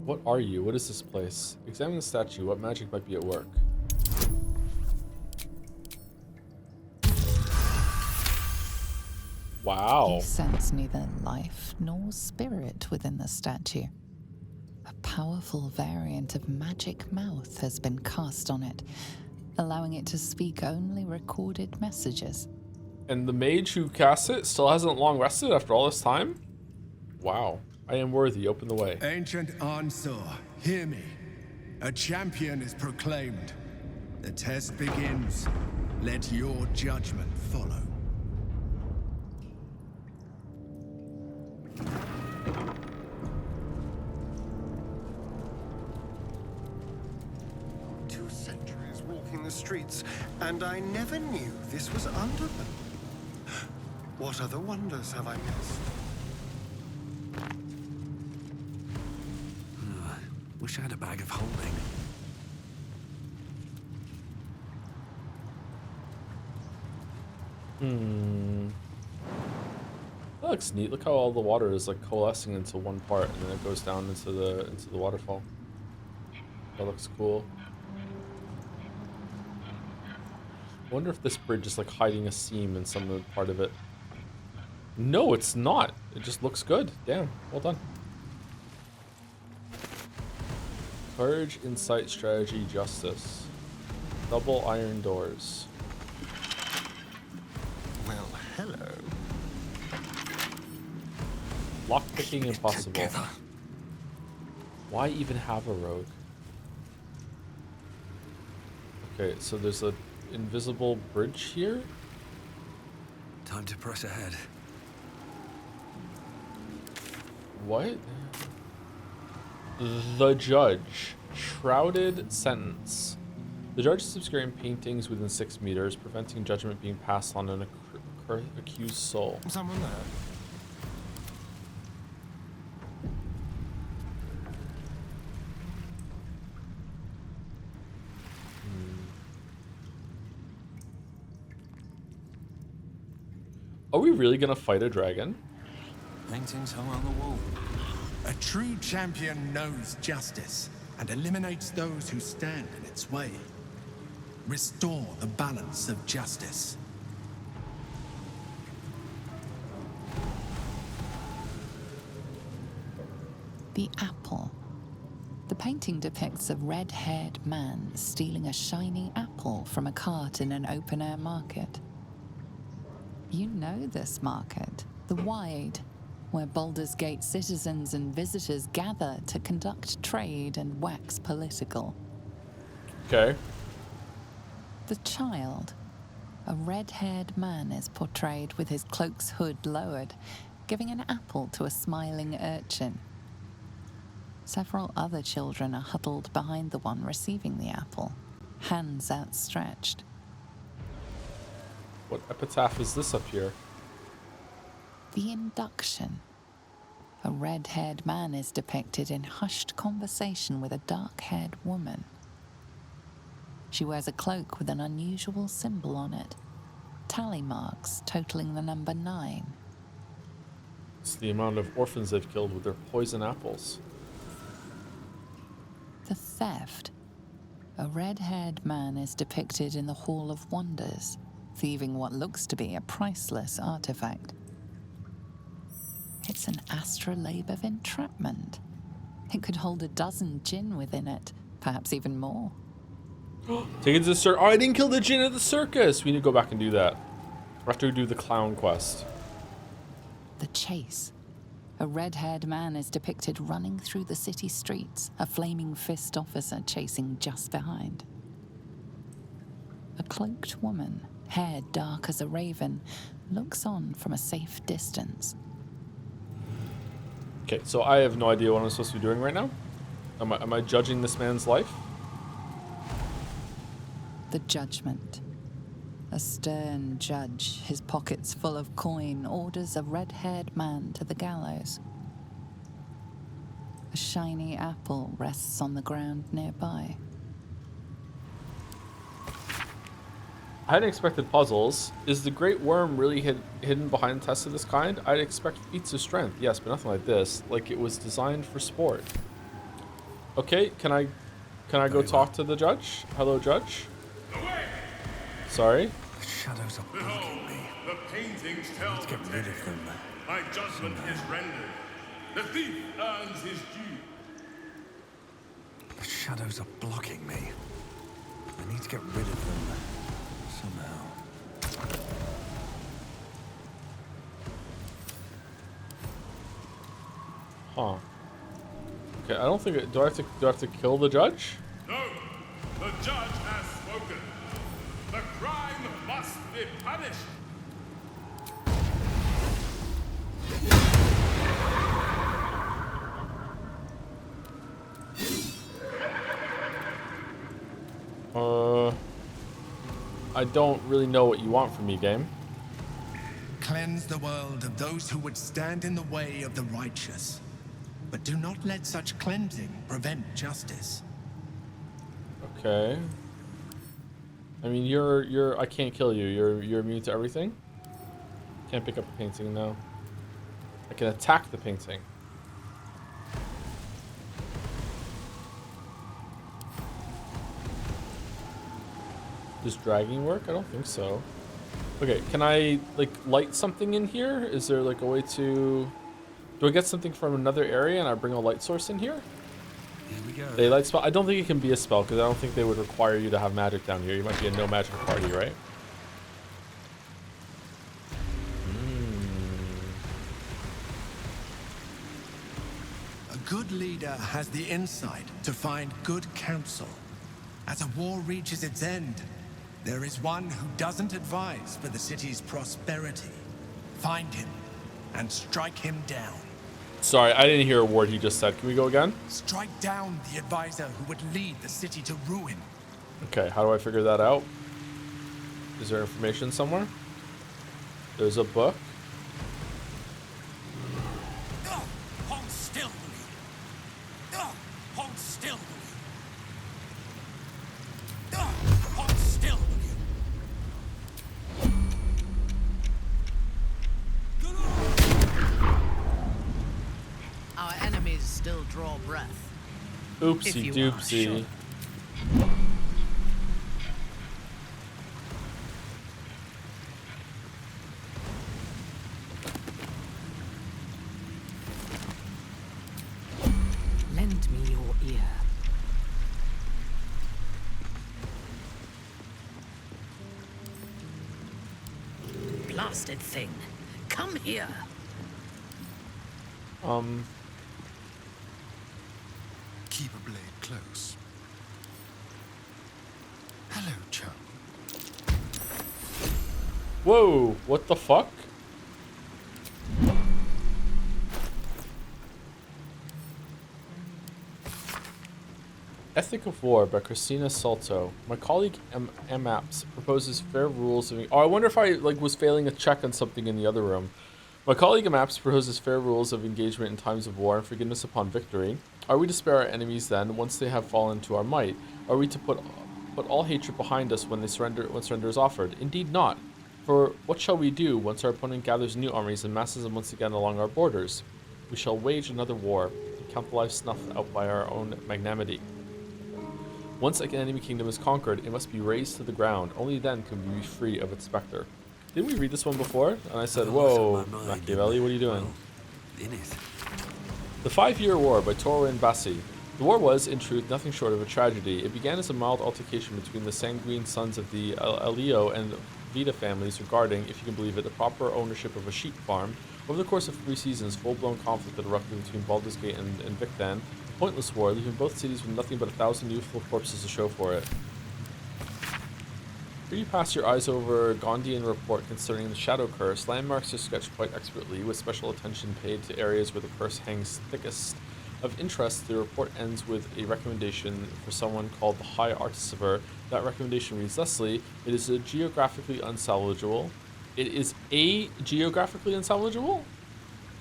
[SPEAKER 1] What are you? What is this place? Examine the statue. What magic might be at work? Wow.
[SPEAKER 8] You sense neither life nor spirit within the statue. A powerful variant of magic mouth has been cast on it, allowing it to speak only recorded messages.
[SPEAKER 1] And the mage who casts it still hasn't long rested after all this time? Wow. I am worthy. Open the way.
[SPEAKER 4] Ancient Ansur, hear me. A champion is proclaimed. The test begins. Let your judgment follow.
[SPEAKER 14] Walking the streets, and I never knew this was under them. What other wonders have I missed?
[SPEAKER 25] Wish I had a bag of holding.
[SPEAKER 1] That looks neat. Look how all the water is like coalescing into one part, and then it goes down into the waterfall. That looks cool. I wonder if this bridge is like hiding a seam in some part of it. No, it's not. It just looks good. Damn, well done. Courage, insight, strategy, justice. Double iron doors.
[SPEAKER 14] Well, hello.
[SPEAKER 1] Lockpicking impossible. Why even have a rogue? Okay, so there's a invisible bridge here.
[SPEAKER 25] Time to press ahead.
[SPEAKER 1] What? The judge. Shrouded sentence. The judge is obscuring paintings within 6 meters, preventing judgment being passed on an accused soul.
[SPEAKER 14] Someone there.
[SPEAKER 1] Are we really gonna fight a dragon?
[SPEAKER 25] Paintings hung on the wall.
[SPEAKER 4] A true champion knows justice and eliminates those who stand in its way. Restore the balance of justice.
[SPEAKER 8] The apple. The painting depicts a red-haired man stealing a shiny apple from a cart in an open-air market. You know this market, the Wide, where Baldurs Gate citizens and visitors gather to conduct trade and wax political.
[SPEAKER 1] Okay.
[SPEAKER 8] The child, a red-haired man, is portrayed with his cloak's hood lowered, giving an apple to a smiling urchin. Several other children are huddled behind the one receiving the apple, hands outstretched.
[SPEAKER 1] What epitaph is this up here?
[SPEAKER 8] The induction. A red-haired man is depicted in hushed conversation with a dark-haired woman. She wears a cloak with an unusual symbol on it, tally marks totaling the number 9.
[SPEAKER 1] It's the amount of orphans they've killed with their poison apples.
[SPEAKER 8] The theft. A red-haired man is depicted in the Hall of Wonders, thieving what looks to be a priceless artifact. It's an astrolabe of entrapment. It could hold a dozen djinn within it, perhaps even more.
[SPEAKER 1] Take it to the circus. Oh, I didn't kill the djinn at the circus. We need to go back and do that. We have to do the clown quest.
[SPEAKER 8] The chase. A red-haired man is depicted running through the city streets, a flaming fist officer chasing just behind. A cloaked woman, hair dark as a raven, looks on from a safe distance.
[SPEAKER 1] Okay, so I have no idea what I'm supposed to be doing right now. Am I judging this man's life?
[SPEAKER 8] The judgment. A stern judge, his pockets full of coin, orders a red-haired man to the gallows. A shiny apple rests on the ground nearby.
[SPEAKER 1] I hadn't expected puzzles. Is the great worm really hidden behind tests of this kind? I'd expect feats of strength, yes, but nothing like this. Like it was designed for sport. Okay, can I go talk to the judge? Hello, judge. Sorry.
[SPEAKER 25] The shadows are blocking me.
[SPEAKER 11] The paintings tell
[SPEAKER 25] Let's get rid of them.
[SPEAKER 11] My judgment is rendered. The thief earns his due.
[SPEAKER 25] The shadows are blocking me. I need to get rid of them somehow.
[SPEAKER 1] Huh. Okay, I don't think. Do I have to kill the judge?
[SPEAKER 11] No, the judge has spoken. The crime must be punished.
[SPEAKER 1] I don't really know what you want from me, game.
[SPEAKER 4] Cleanse the world of those who would stand in the way of the righteous. But do not let such cleansing prevent justice.
[SPEAKER 1] Okay. I mean, I can't kill you. You're immune to everything. Can't pick up a painting, no. I can attack the painting. Does dragging work? I don't think so. Okay, can I like light something in here? Is there like a way to... Do I get something from another area and I bring a light source in here?
[SPEAKER 25] Here we go.
[SPEAKER 1] Daylight spell? I don't think it can be a spell because I don't think they would require you to have magic down here. You might be a no magic party, right?
[SPEAKER 4] A good leader has the insight to find good counsel. As a war reaches its end, there is one who doesn't advise for the city's prosperity. Find him and strike him down.
[SPEAKER 1] Sorry, I didn't hear a word he just said. Can we go again?
[SPEAKER 4] Strike down the advisor who would lead the city to ruin.
[SPEAKER 1] Okay, how do I figure that out? Is there information somewhere? There's a book.
[SPEAKER 6] Hold still, hold still, hold still.
[SPEAKER 12] Our enemies still draw breath.
[SPEAKER 1] Oopsie doopsie.
[SPEAKER 12] Lend me your ear.
[SPEAKER 3] blasted thing. Come here.
[SPEAKER 4] Keep a blade close. Hello, chum.
[SPEAKER 1] Whoa, what the fuck? Ethic of War by Christina Salto. My colleague M. Apps proposes fair rules of... Oh, I wonder if I was failing a check on something in the other room. My colleague M. Apps proposes fair rules of engagement in times of war and forgiveness upon victory. Are we to spare our enemies then, once they have fallen to our might? Are we to put all hatred behind us when surrender is offered? Indeed not. For what shall we do once our opponent gathers new armies and masses them once again along our borders? We shall wage another war and count the life snuffed out by our own magnanimity. Once an enemy kingdom is conquered, it must be razed to the ground. Only then can we be free of its specter. Didn't we read this one before? And I said, whoa, Machiavelli, what are you doing? The 5-Year War by Torwin Bassi. The war was, in truth, nothing short of a tragedy. It began as a mild altercation between the sanguine sons of the Elio and Vita families regarding, if you can believe it, the proper ownership of a sheep farm. Over the course of 3 seasons, full-blown conflict had erupted between Baldurs Gate and Victan. Pointless war, leaving both cities with nothing but 1,000 youthful corpses to show for it. Here you pass your eyes over Gondian report concerning the Shadow Curse. Landmarks are sketched quite expertly, with special attention paid to areas where the curse hangs thickest. Of interest, the report ends with a recommendation for someone called the High Artificer. That recommendation reads thusly: it is geographically unsalvageable. It is a geographically unsalvageable?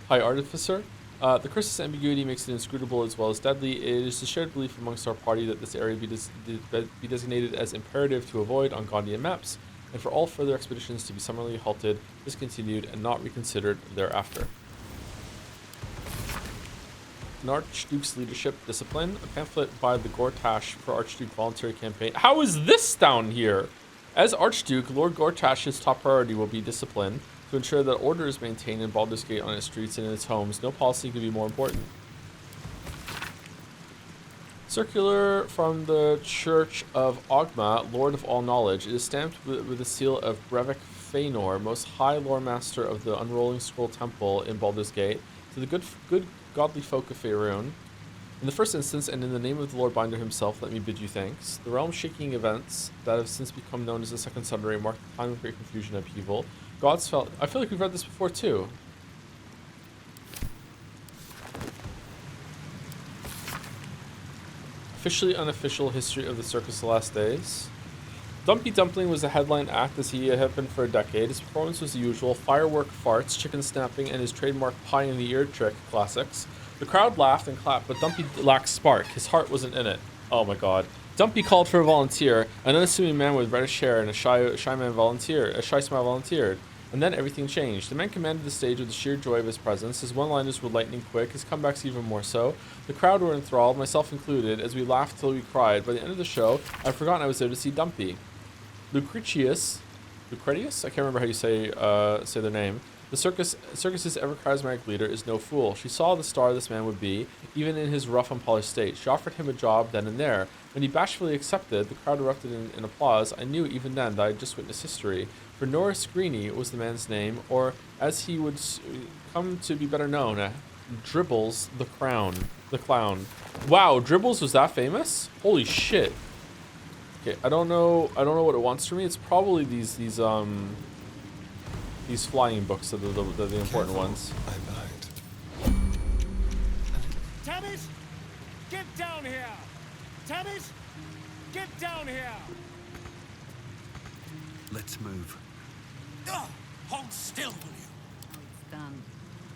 [SPEAKER 1] High Artificer? The curse's ambiguity makes it inscrutable as well as deadly. It is a shared belief amongst our party that this area be designated as imperative to avoid on Gondian maps, and for all further expeditions to be summarily halted, discontinued, and not reconsidered thereafter. An Archduke's Leadership Discipline, a pamphlet by the Gortash for Archduke Voluntary Campaign. How is this down here? As Archduke, Lord Gortash's top priority will be discipline. To ensure that order is maintained in Baldurs Gate on its streets and in its homes, no policy could be more important. Circular from the Church of Ogma, Lord of All Knowledge. It is stamped with the seal of Brevik Feanor, most high lore master of the Unrolling Scroll Temple in Baldurs Gate, to the good godly folk of Faerun. In the first instance, and in the name of the Lord Binder himself, let me bid you thanks. The realm-shaking events that have since become known as the Second Sunday mark the time of great confusion and upheaval. Gods felt... I feel like we've read this before, too. Officially unofficial history of the Circus of the Last Days. Dumpy Dumpling was the headline act as he had been for a decade. His performance was the usual: firework farts, chicken snapping, and his trademark pie in the ear trick classics. The crowd laughed and clapped, but Dumpy lacked spark. His heart wasn't in it. Oh my god. Dumpy called for a volunteer. An unassuming man with reddish hair and a shy smile volunteered. And then everything changed. The man commanded the stage with the sheer joy of his presence. His one-liners were lightning quick, his comebacks even more so. The crowd were enthralled, myself included, as we laughed till we cried. By the end of the show, I'd forgotten I was there to see Dumpy. Lucretius? I can't remember how you say their name. The circus's ever-charismatic leader is no fool. She saw the star this man would be, even in his rough, unpolished state. She offered him a job then and there. When he bashfully accepted, the crowd erupted in applause. I knew even then that I had just witnessed history. For Norris Greeny was the man's name, or as he would come to be better known, Dribbles the Clown. Wow, Dribbles was that famous? Holy shit. Okay, I don't know what it wants from me. It's probably these flying books that are the important ones.
[SPEAKER 2] Tammuz, get down here! Tammuz, get down here!
[SPEAKER 25] Let's move.
[SPEAKER 2] Hold still, will you?
[SPEAKER 3] Done.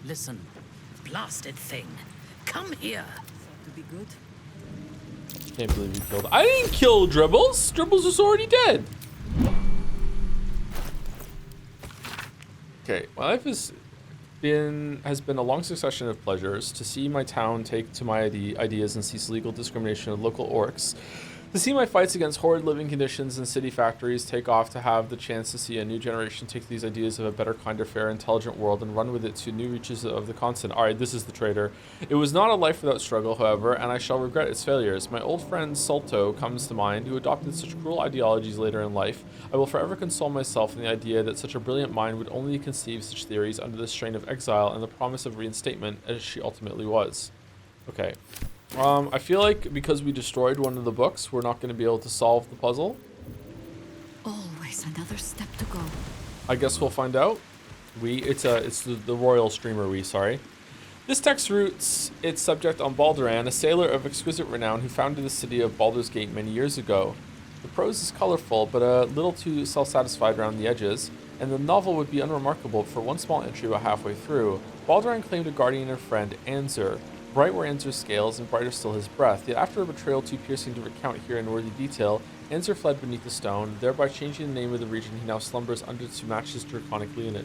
[SPEAKER 3] Listen, blasted thing. Come here.
[SPEAKER 9] To be good.
[SPEAKER 1] Can't believe you killed. I didn't kill Dribbles. Dribbles was already dead. Okay, my life has been a long succession of pleasures. To see my town take to my ideas and cease legal discrimination of local orcs, To see my fights against horrid living conditions in city factories take off, to have the chance to see a new generation take these ideas of a better, kinder, fair, intelligent world and run with it to new reaches of the continent. Alright, this is the traitor. It was not a life without struggle, however, and I shall regret its failures. My old friend Solto comes to mind, who adopted such cruel ideologies later in life. I will forever console myself in the idea that such a brilliant mind would only conceive such theories under the strain of exile and the promise of reinstatement, as she ultimately was. Okay. I feel like because we destroyed one of the books, we're not going to be able to solve the puzzle.
[SPEAKER 7] Always another step to go.
[SPEAKER 1] I guess we'll find out. It's the royal streamer sorry. This text roots its subject on Balduran, a sailor of exquisite renown who founded the city of Baldurs Gate many years ago. The prose is colorful, but a little too self-satisfied around the edges, and the novel would be unremarkable for one small entry about halfway through. Balduran claimed a guardian and friend, Anzer. Bright were Anzer's scales, and brighter still his breath. Yet after a betrayal too piercing to recount here in worthy detail, Anzer fled beneath the stone, thereby changing the name of the region he now slumbers under to match his draconic lineage.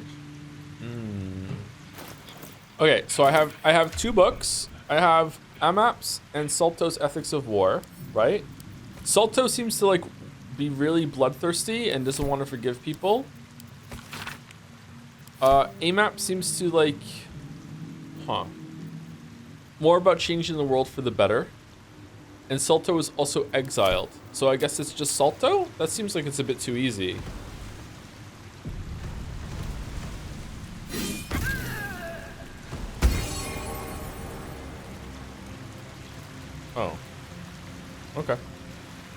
[SPEAKER 1] Okay, so I have two books. I have Amap's and Solto's Ethics of War, right? Solto seems to like be really bloodthirsty and doesn't want to forgive people. Amap seems to like, more about changing the world for the better. And Solto is also exiled. So I guess it's just Solto? That seems like it's a bit too easy. Oh. Okay.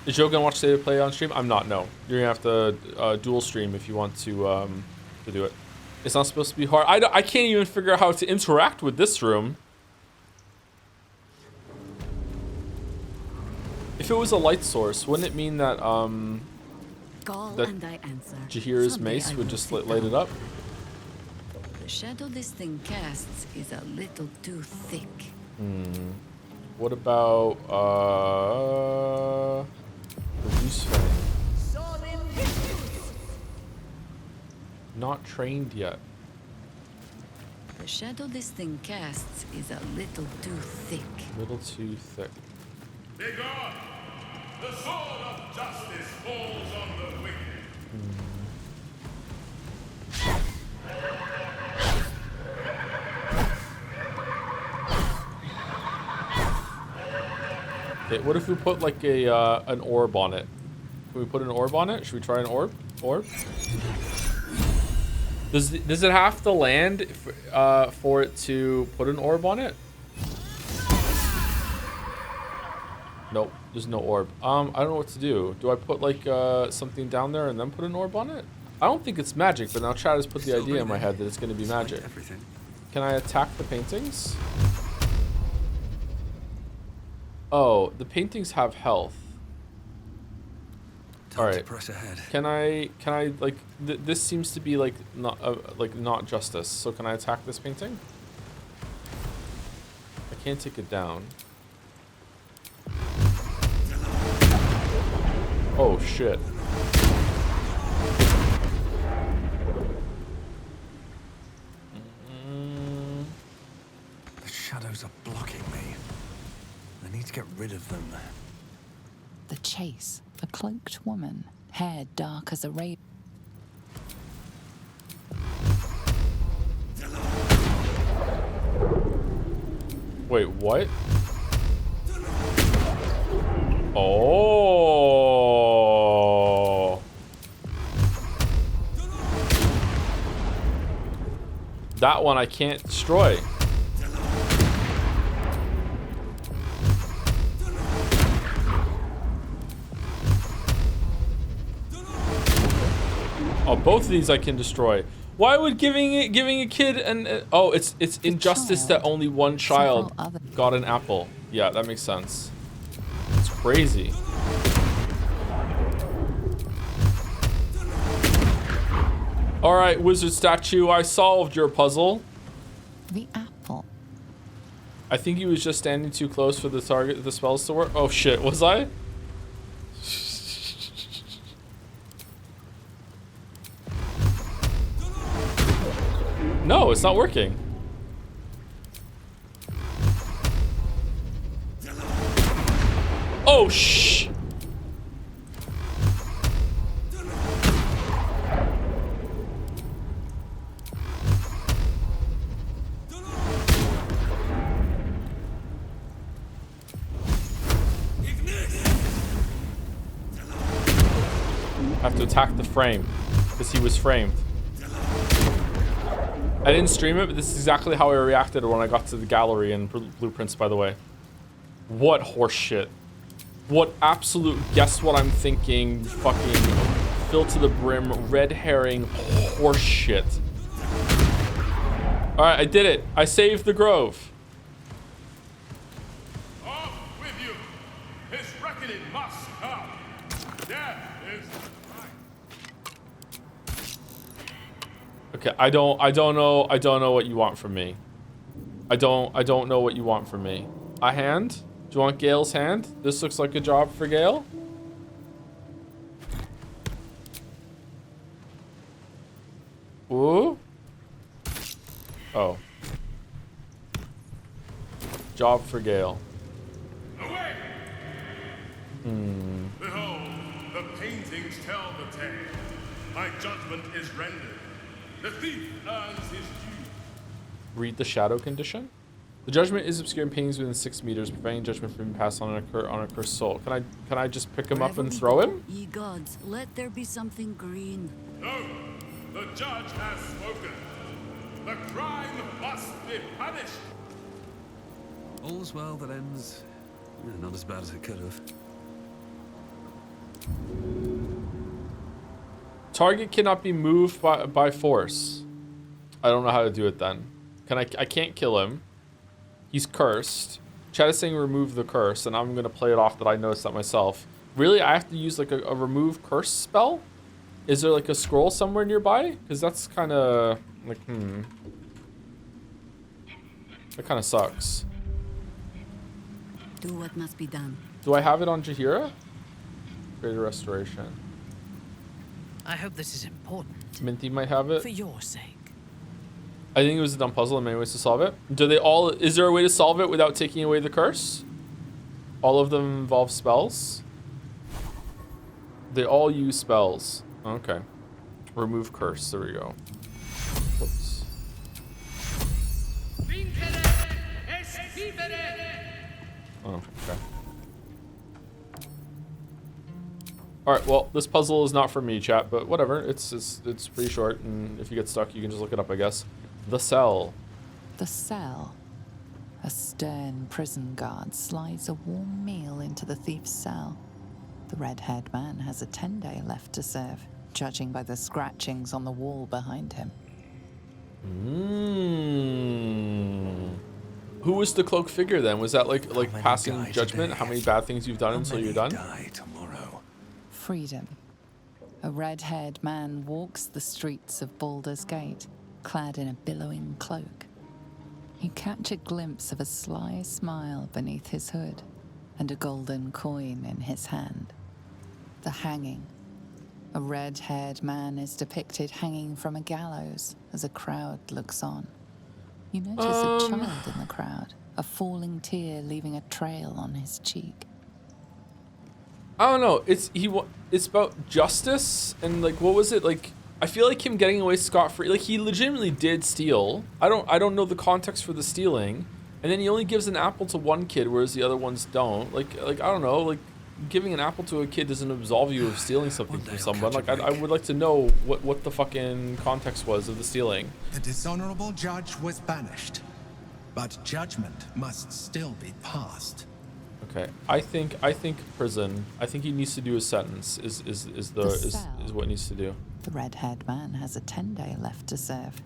[SPEAKER 1] Is Joe gonna watch State of Play on stream? I'm not, no. You're gonna have to dual stream if you want to do it. It's not supposed to be hard. I can't even figure out how to interact with this room. If it was a light source, wouldn't it mean that Jahir's mace would just light it up?
[SPEAKER 7] The shadow this thing casts is a little too thick.
[SPEAKER 1] What about Reduce Fang? Not trained yet.
[SPEAKER 7] The shadow this thing casts is a little too thick.
[SPEAKER 1] Little too thick.
[SPEAKER 11] Begone! The sword of justice falls on the wicked.
[SPEAKER 1] Okay, what if we put like an orb on it? Can we put an orb on it? Should we try an orb? Orb? Does it have to land for it to put an orb on it? Nope, there's no orb. I don't know what to do. Do I put like something down there and then put an orb on it? I don't think it's magic, but now Chad has put the idea in my head that it's going to be magic. Can I attack the paintings? Oh, the paintings have health. All right.
[SPEAKER 25] Press ahead.
[SPEAKER 1] Can I like this seems to be like not justice. So can I attack this painting? I can't take it down. Oh shit.
[SPEAKER 25] The shadows are blocking me. I need to get rid of them.
[SPEAKER 8] The chase. A cloaked woman, hair dark as a raven.
[SPEAKER 1] Wait, what? Oh. That one I can't destroy. Oh, both of these I can destroy. Why would giving a kid an oh, it's injustice that only one child got an apple. Yeah, that makes sense. It's crazy. All right, wizard statue, I solved your puzzle.
[SPEAKER 8] The apple.
[SPEAKER 1] I think he was just standing too close for the target, the spells to work. Oh shit, was I? No, it's not working. Oh, shh. have to attack the frame because he was framed. I didn't stream it, but this is exactly how I reacted when I got to the gallery and blueprints, by the way. What horse shit. What absolute, guess what I'm thinking, fucking fill to the brim, red herring horse shit. Alright, I did it. I saved the grove.
[SPEAKER 11] Off with you. His reckoning must come. Death is
[SPEAKER 1] Okay, I don't know what you want from me. I don't know what you want from me. A hand? Do you want Gale's hand? This looks like a job for Gale. Ooh. Oh. Job for Gale.
[SPEAKER 11] away. Behold, the paintings tell the tale. My judgment is rendered. The thief earns his due.
[SPEAKER 1] Read the shadow condition. The judgment is obscured in paintings within 6 meters, preventing judgment from being passed on a cursed soul. Can I just pick him up and throw him?
[SPEAKER 7] Ye gods, let there be something green.
[SPEAKER 11] No, the judge has spoken. The crime must be punished.
[SPEAKER 25] All's well that ends. Not as bad as it could have.
[SPEAKER 1] Target cannot be moved by force. I don't know how to do it then. I can't kill him. He's cursed. Chat is saying remove the curse, and I'm gonna play it off that I noticed that myself. Really, I have to use like a remove curse spell? Is there like a scroll somewhere nearby? Because that's kind of like that kind of sucks.
[SPEAKER 7] Do what must be done.
[SPEAKER 1] Do I have it on Jaheira? Greater restoration.
[SPEAKER 3] I hope this is important.
[SPEAKER 1] Minty might have it.
[SPEAKER 3] For your sake.
[SPEAKER 1] I think it was a dumb puzzle and many ways to solve it. Do they all, is there a way to solve it without taking away the curse? All of them involve spells? They all use spells. Okay. Remove curse, there we go. Whoops. Oh, okay. Alright, well, this puzzle is not for me, chat, but whatever. It's pretty short, and if you get stuck, you can just look it up, I guess. The cell.
[SPEAKER 8] The cell. A stern prison guard slides a warm meal into the thief's cell. The red-haired man has a 10-day left to serve, judging by the scratchings on the wall behind him.
[SPEAKER 1] Who was the cloaked figure then? Was that like passing judgment? How many bad things you've done until you're done?
[SPEAKER 8] Freedom. A red-haired man walks the streets of Baldurs Gate, clad in a billowing cloak. You catch a glimpse of a sly smile beneath his hood and a golden coin in his hand. The hanging. A red-haired man is depicted hanging from a gallows as a crowd looks on. You notice a child in the crowd, a falling tear leaving a trail on his cheek.
[SPEAKER 1] I don't know. It's about justice and like what was it like? I feel like him getting away scot-free. Like he legitimately did steal. I don't know the context for the stealing, and then he only gives an apple to one kid, whereas the other ones don't. Like I don't know. Like giving an apple to a kid doesn't absolve you of stealing something from someone. Like I would like to know what the fucking context was of the stealing.
[SPEAKER 4] The dishonorable judge was banished, but judgment must still be passed.
[SPEAKER 1] Okay, I think prison. I think he needs to do his sentence. Is what he needs to do.
[SPEAKER 8] The red-haired man has a 10-day left to serve.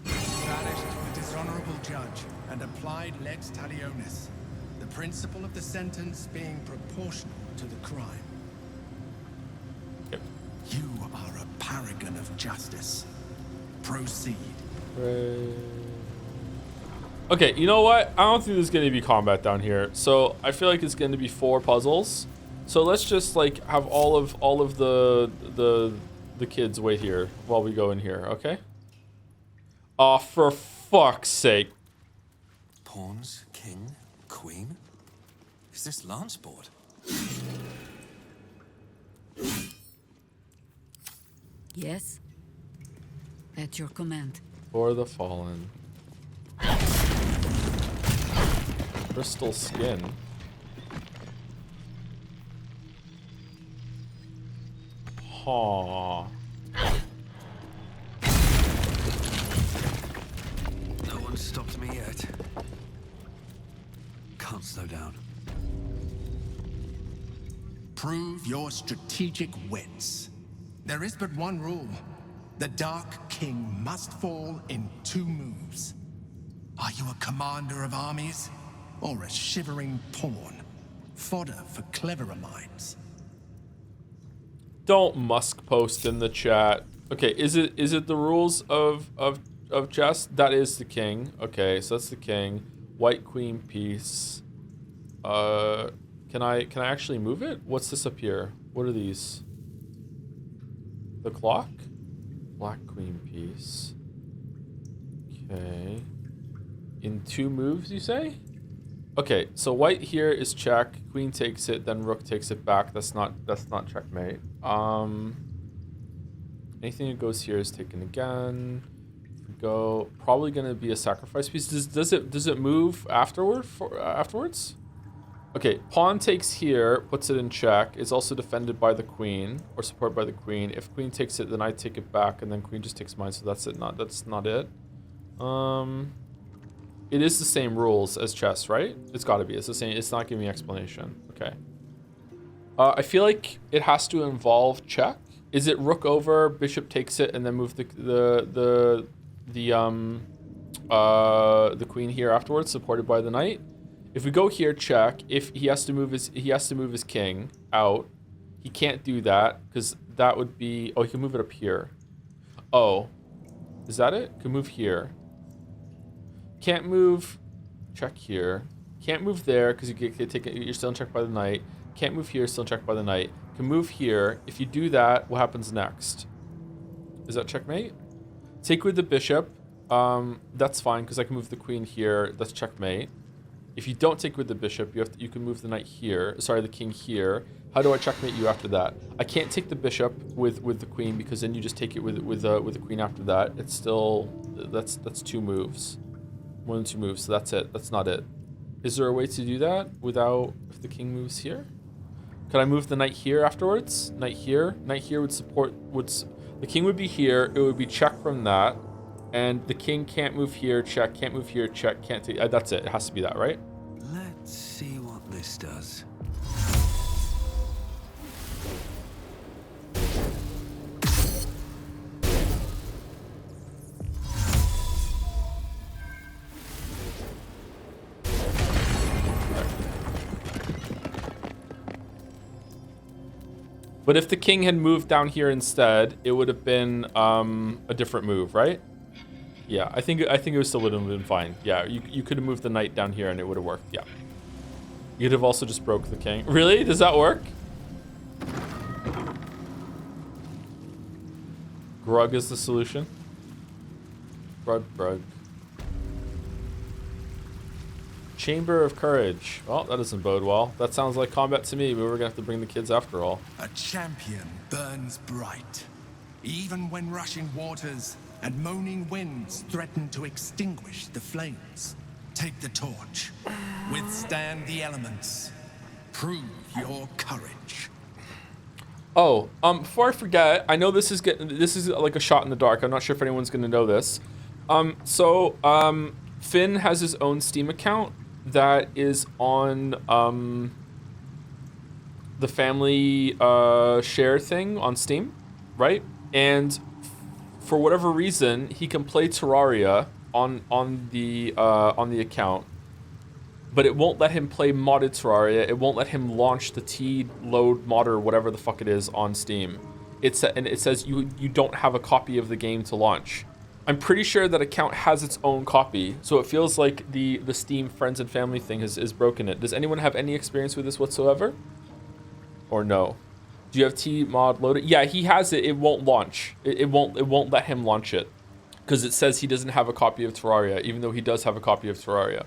[SPEAKER 4] Banished the dishonorable judge and applied lex talionis, the principle of the sentence being proportional to the crime.
[SPEAKER 1] Yep.
[SPEAKER 4] You are a paragon of justice. Proceed.
[SPEAKER 1] Okay, you know what? I don't think there's going to be combat down here. So I feel like it's going to be 4 puzzles. So let's just like have all of the kids wait here while we go in here, okay? Oh, for fuck's sake.
[SPEAKER 25] Pawns, king, queen? Is this lance board?
[SPEAKER 7] Yes? At your command.
[SPEAKER 1] For the fallen. Crystal skin. Aww.
[SPEAKER 25] No one stopped me yet. Can't slow down.
[SPEAKER 4] Prove your strategic wits. There is but one rule. The Dark King must fall in 2 moves. Are you a commander of armies? Or a shivering pawn? Fodder for cleverer minds.
[SPEAKER 1] Don't Musk post in the chat. Okay, is it the rules of chess? That is the king. Okay, so that's the king. White queen piece. Can I actually move it? What's this up here? What are these? The clock? Black queen piece. Okay. In 2 moves, you say? Okay, so white here is check. Queen takes it, then rook takes it back. That's not checkmate. Anything that goes here is taken again. If we go, probably gonna be a sacrifice piece. Does it move afterwards? Okay, pawn takes here, puts it in check. It's also defended by the queen, or supported by the queen. If queen takes it, then I take it back, and then queen just takes mine, so that's it. That's not it. It is the same rules as chess, right? It's gotta be. It's the same. It's not giving me explanation. Okay. I feel like it has to involve check. Is it rook over, bishop takes it, and then move the queen here afterwards, supported by the knight? If we go here, check. If he has to move his king out, he can't do that because that would be. Oh, he can move it up here. Oh, is that it? Can move here. Can't move. Check here. Can't move there because you're still in check by the knight. Can't move here, still in check by the knight. Can move here. If you do that, what happens next? Is that checkmate? Take with the bishop. That's fine because I can move the queen here. That's checkmate. If you don't take with the bishop, you can move the knight here. Sorry, the king here. How do I checkmate you after that? I can't take the bishop with the queen because then you just take it with the queen after that. It's still that's 2 moves, more than 2 moves. So that's it. That's not it. Is there a way to do that without if the king moves here? Could I move the knight here afterwards? Knight here. Knight here would support. The king would be here. It would be check from that. And the king can't move here, check, can't move here, check, can't take... that's it. It has to be that, right?
[SPEAKER 25] Let's see what this does.
[SPEAKER 1] But if the king had moved down here instead, it would have been a different move, right? Yeah, I think it still would have been fine. Yeah, you could have moved the knight down here and it would have worked. Yeah. You'd have also just broke the king. Really? Does that work? Grug is the solution. Grug. Chamber of Courage. Well, that doesn't bode well. That sounds like combat to me, but we're gonna have to bring the kids after all.
[SPEAKER 4] A champion burns bright, even when rushing waters and moaning winds threaten to extinguish the flames. Take the torch. Withstand the elements. Prove your courage.
[SPEAKER 1] Oh, before I forget, I know this is like a shot in the dark. I'm not sure if anyone's gonna know this. Finn has his own Steam account that is on the family share thing on Steam, right? And for whatever reason, he can play Terraria on the account, but it won't let him play modded Terraria. It won't let him launch the T-load mod or whatever the fuck it is on Steam. It says you don't have a copy of the game to launch. I'm pretty sure that account has its own copy, so it feels like the Steam friends and family thing is broken it. Does anyone have any experience with this whatsoever? Or no? Do you have T-mod loaded? Yeah, he has it. It won't launch. It won't let him launch it because it says he doesn't have a copy of Terraria, even though he does have a copy of Terraria.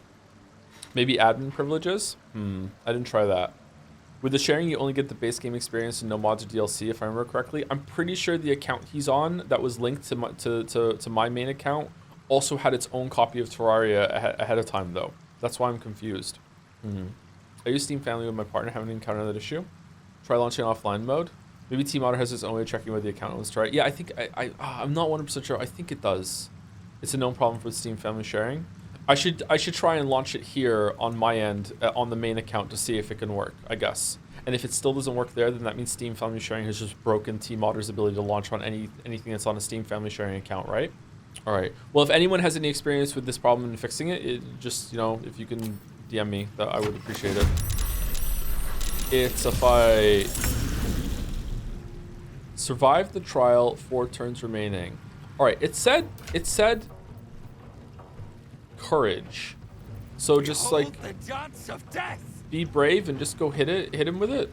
[SPEAKER 1] Maybe admin privileges? I didn't try that. With the sharing, you only get the base game experience and no mods or DLC, if I remember correctly. I'm pretty sure the account he's on that was linked to my main account also had its own copy of Terraria ahead of time, though. That's why I'm confused. I use Steam Family with my partner, haven't encountered that issue. Try launching offline mode. Maybe T-Modder has its own way of checking whether the account was right. Yeah, I think I'm not 100% sure. I think it does. It's a known problem for Steam family sharing. I should try and launch it here on my end on the main account to see if it can work, I guess. And if it still doesn't work there, then that means Steam family sharing has just broken T-Modder's ability to launch on anything that's on a Steam family sharing account, right? All right. Well, if anyone has any experience with this problem and fixing it, just, you know, if you can DM me, that I would appreciate it. It's a fight. Survive the trial, 4 turns remaining. All right, it said courage. So just like
[SPEAKER 2] the dance of death.
[SPEAKER 1] Be brave and just go hit him with it.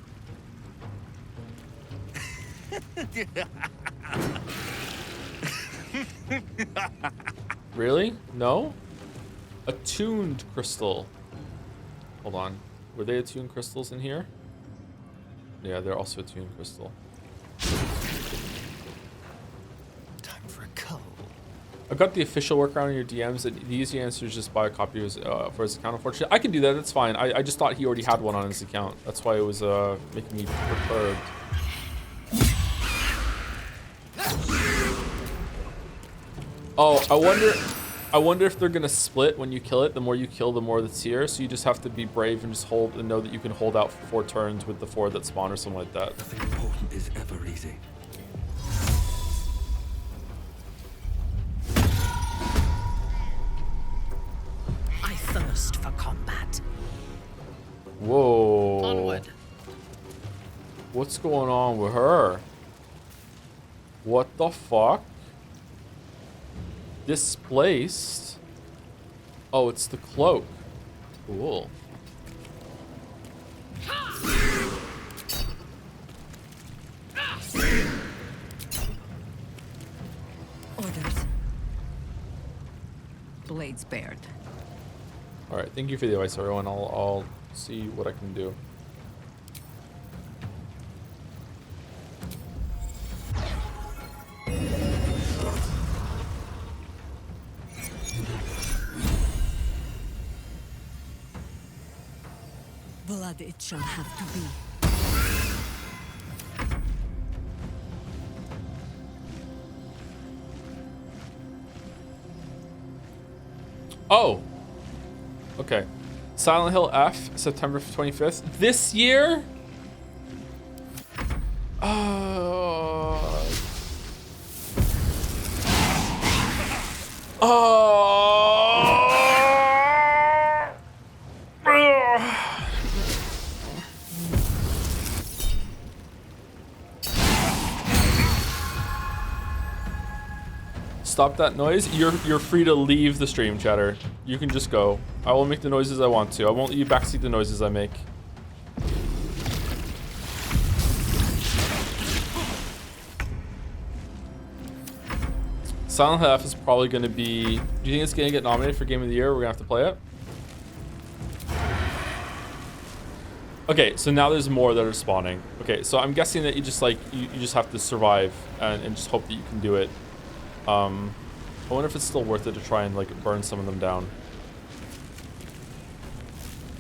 [SPEAKER 1] Really? No? Attuned crystal. Hold on. Were they attuned crystals in here? Yeah, they're also attuned crystal.
[SPEAKER 2] Time for a cull.
[SPEAKER 1] I've got the official workaround in your DMs. The easy answer is just buy a copy for his account. Unfortunately, I can do that. That's fine. I just thought he already had one on his account. That's why it was making me perturbed. Oh, I wonder if they're gonna split when you kill it. The more you kill, the more that's here. So you just have to be brave and just hold and know that you can hold out for 4 turns with the 4 that spawn or something like that.
[SPEAKER 25] Nothing important is ever easy.
[SPEAKER 3] I thirst for combat.
[SPEAKER 1] Whoa.
[SPEAKER 3] Onward.
[SPEAKER 1] What's going on with her? What the fuck? Displaced? Oh, it's the cloak. Cool.
[SPEAKER 9] Orders. Blades bared.
[SPEAKER 1] All right, thank you for the advice, everyone. I'll see what I can do.
[SPEAKER 9] Blood it shall have to be.
[SPEAKER 1] Oh. Okay. Silent Hill F, September 25th. This year? Stop that noise. You're free to leave the stream, chatter. You can just go. I will make the noises I want to. I won't let you backseat the noises I make. Silent Hill F is probably going to be... Do you think it's going to get nominated for Game of the Year? We're going to have to play it? Okay, so now there's more that are spawning. Okay, so I'm guessing that you just like... You just have to survive and just hope that you can do it. I wonder if it's still worth it to try and like burn some of them down.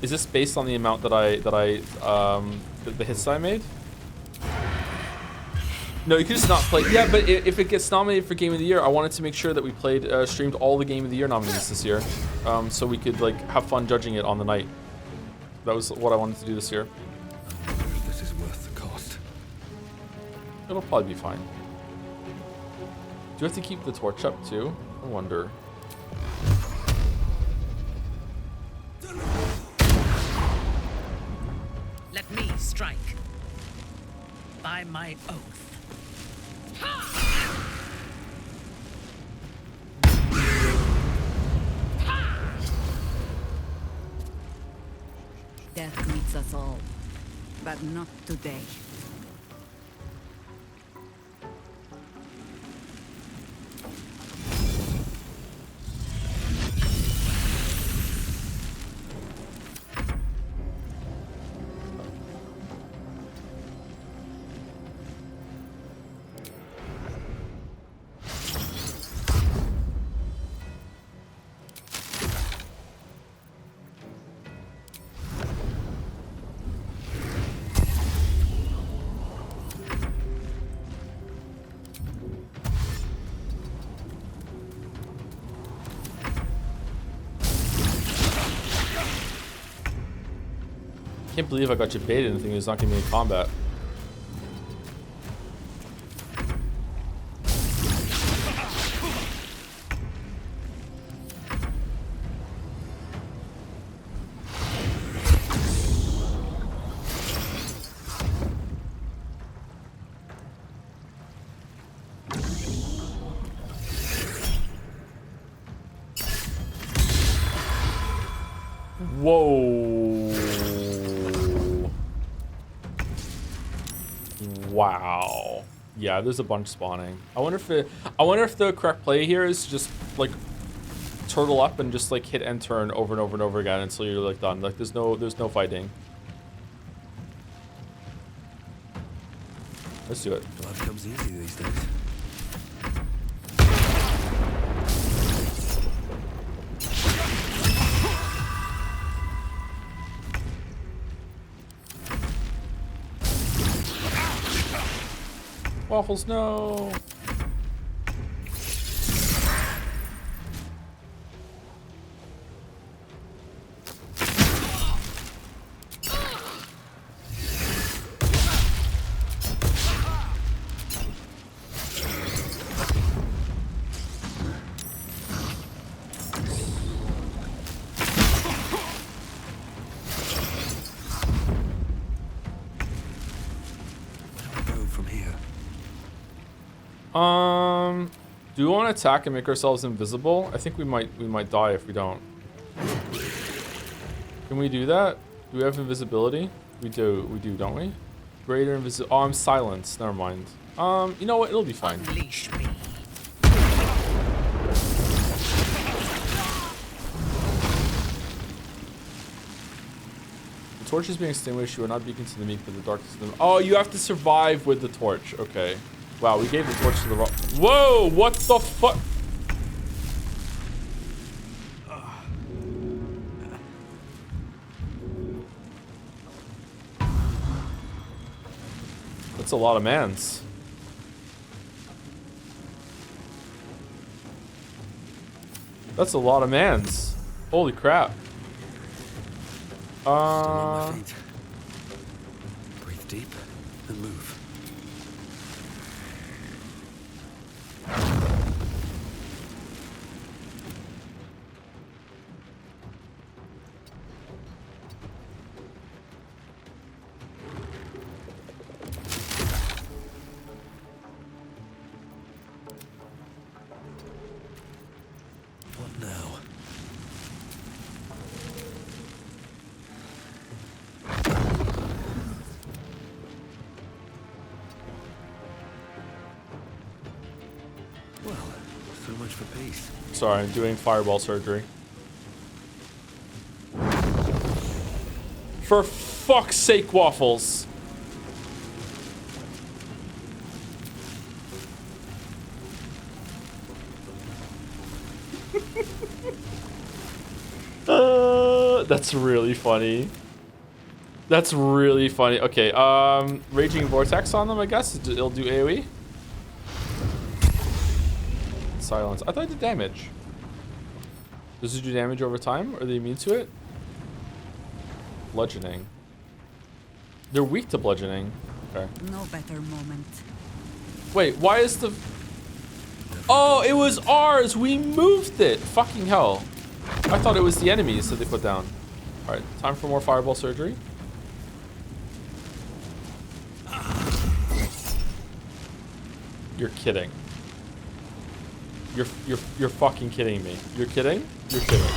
[SPEAKER 1] Is this based on the amount that the hits that I made? No, you could just not play. Yeah, but if it gets nominated for Game of the Year, I wanted to make sure that we streamed all the Game of the Year nominees this year, so we could like have fun judging it on the night. That was what I wanted to do this year.
[SPEAKER 25] This is worth the cost.
[SPEAKER 1] It'll probably be fine. Do you have to keep the torch up too? I wonder.
[SPEAKER 3] Let me strike. By my oath.
[SPEAKER 9] Death greets us all, but not today.
[SPEAKER 1] Can't believe I got you baited and think there's not gonna be any combat. Whoa. Wow. Yeah, there's a bunch spawning. I wonder if the correct play here is just like turtle up and just like hit and turn over and over and over again until you're like done. Like there's no fighting. Let's do it.
[SPEAKER 25] Blood comes easy these days.
[SPEAKER 1] Waffles, no. Do we want to attack and make ourselves invisible? I think we might die if we don't. Can we do that? Do we have invisibility? We do, don't we? Greater invisibility. Oh, I'm silenced. Never mind. You know what? It'll be fine.
[SPEAKER 3] Unleash me.
[SPEAKER 1] The torch is being extinguished. You are not beacon to the meek, but the darkness of them. Oh, you have to survive with the torch. Okay. Wow, we gave the torch to the wrong. Whoa! What the fuck? That's a lot of mans. That's a lot of mans. Holy crap.
[SPEAKER 25] Breathe deep and move. What now? Well, so much for peace.
[SPEAKER 1] Sorry, I'm doing fireball surgery. For fuck's sake, Waffles. That's really funny. That's really funny. Okay, Raging Vortex on them, I guess. It'll do AoE. Silence. I thought it did damage. Does it do damage over time? Are they immune to it? Bludgeoning. They're weak to bludgeoning. Okay.
[SPEAKER 9] No better moment.
[SPEAKER 1] Wait, why is the... Oh, it was ours! We moved it! Fucking hell. I thought it was the enemies that they put down. Alright, time for more fireball surgery. You're kidding. You're fucking kidding me. You're kidding? You're kidding.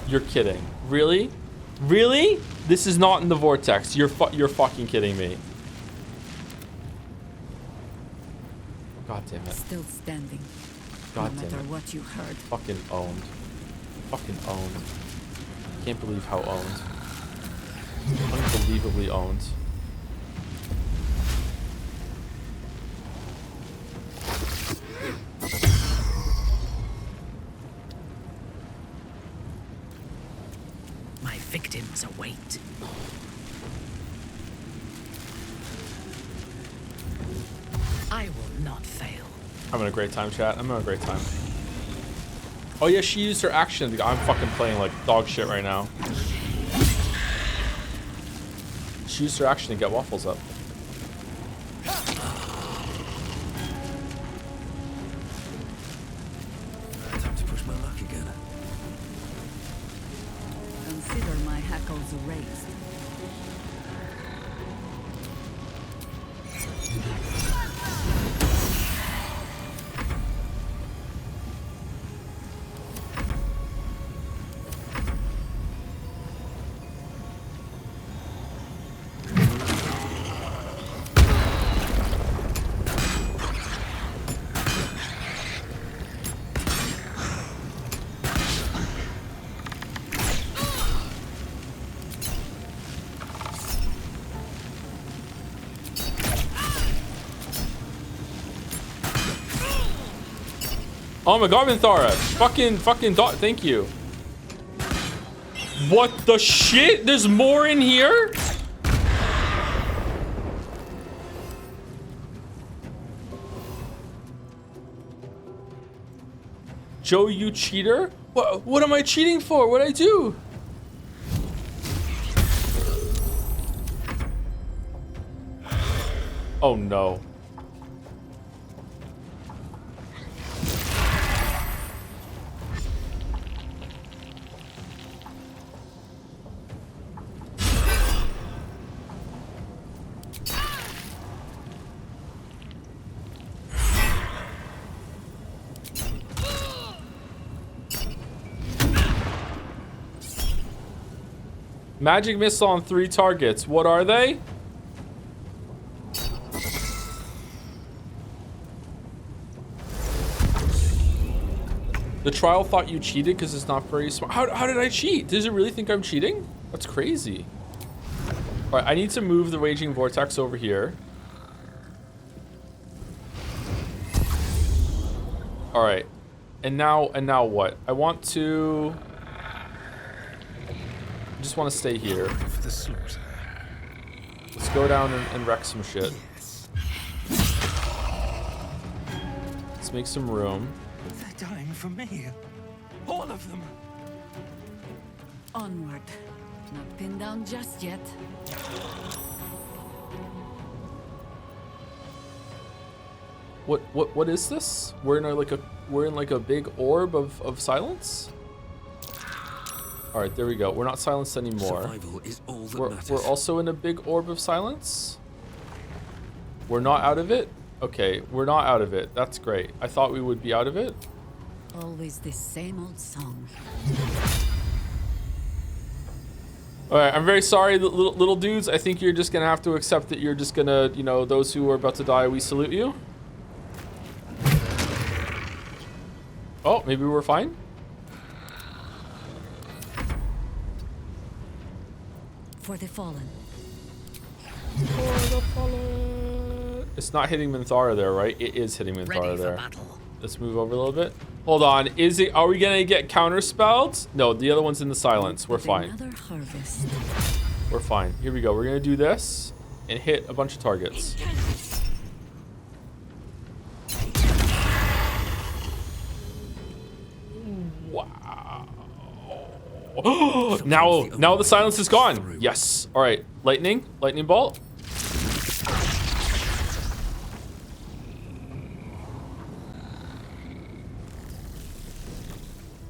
[SPEAKER 1] You're kidding. Really? Really? This is not in the vortex. You're fucking kidding me. God damn it.
[SPEAKER 9] Still standing.
[SPEAKER 1] God
[SPEAKER 9] no
[SPEAKER 1] damn
[SPEAKER 9] matter
[SPEAKER 1] it.
[SPEAKER 9] what you heard.
[SPEAKER 1] Fucking owned. Fucking owned. Can't believe how owned. Unbelievably owned.
[SPEAKER 3] My victims await. I will not fail.
[SPEAKER 1] I'm having a great time, chat. I'm having a great time. Oh yeah, she used her action. I'm fucking playing like dog shit right now. use her action to get waffles up.
[SPEAKER 25] Time to push my luck again.
[SPEAKER 7] Consider my hackles raised.
[SPEAKER 1] Oh my god, Minthara. Fucking dot. Thank you. What the shit? There's more in here? Joe, you cheater? What am I cheating for? What'd I do? Oh no. Magic missile on 3 targets. What are they? The trial thought you cheated because it's not very smart. How did I cheat? Does it really think I'm cheating? That's crazy. All right, I need to move the raging vortex over here. All right, and now what? I want to. I just want to stay here.
[SPEAKER 25] For the slaughter.
[SPEAKER 1] Let's go down and wreck some shit.
[SPEAKER 25] Yes.
[SPEAKER 1] Let's make some room.
[SPEAKER 25] They're dying for me. All of them.
[SPEAKER 7] Onward. Not pinned down just yet.
[SPEAKER 1] What is this? We're in like a big orb of silence? All right, there we go. We're not silenced anymore.
[SPEAKER 25] Survival is all that matters.
[SPEAKER 1] We're also in a big orb of silence. We're not out of it? Okay, we're not out of it. That's great. I thought we would be out of it.
[SPEAKER 7] Always the same old song.
[SPEAKER 1] All right, I'm very sorry, little dudes. I think you're just gonna have to accept that you're just gonna, you know, those who are about to die, we salute you. Oh, maybe we're fine.
[SPEAKER 7] For the fallen.
[SPEAKER 1] It's not hitting Minthara there, right? It is hitting Minthara there. Let's move over a little bit. Hold on. Is it? Are we gonna get counterspelled? No, the other one's in the silence. We're fine.
[SPEAKER 7] Another harvest.
[SPEAKER 1] We're fine. Here we go. We're gonna do this and hit a bunch of targets. Now the silence is gone. Yes. All right. Lightning bolt.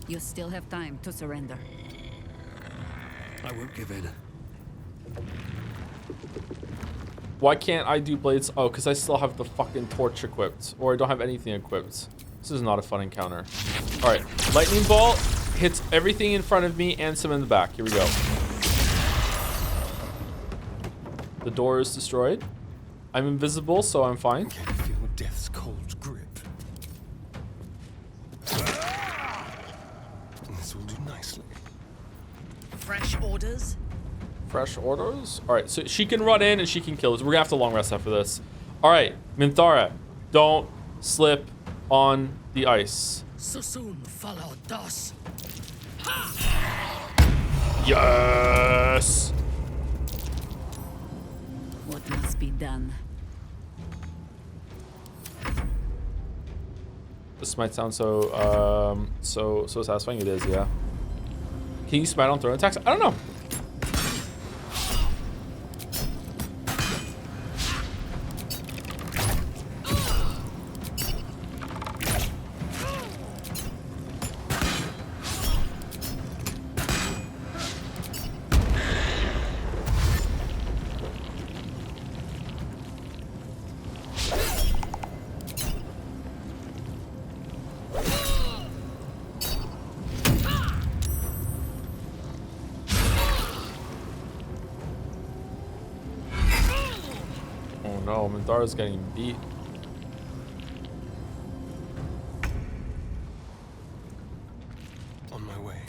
[SPEAKER 7] You still have time to surrender.
[SPEAKER 25] I won't give in.
[SPEAKER 1] Why can't I do blades? Oh, because I still have the fucking torch equipped, or I don't have anything equipped. This is not a fun encounter. All right. Lightning bolt hits everything in front of me and some in the back. Here we go. The door is destroyed. I'm invisible, so I'm fine.
[SPEAKER 14] I can feel death's cold grip. This will do nicely.
[SPEAKER 12] Fresh orders?
[SPEAKER 1] Fresh orders? All right, so she can run in and she can kill us. We're gonna have to long rest after this. All right, Minthara, don't slip on the ice.
[SPEAKER 12] So soon follow thus.
[SPEAKER 1] Yes!
[SPEAKER 7] What must be done?
[SPEAKER 1] This might sound so satisfying. It is, yeah. Can you smite on throw attacks? I don't know. no, Mandara's getting beat.
[SPEAKER 14] On my way.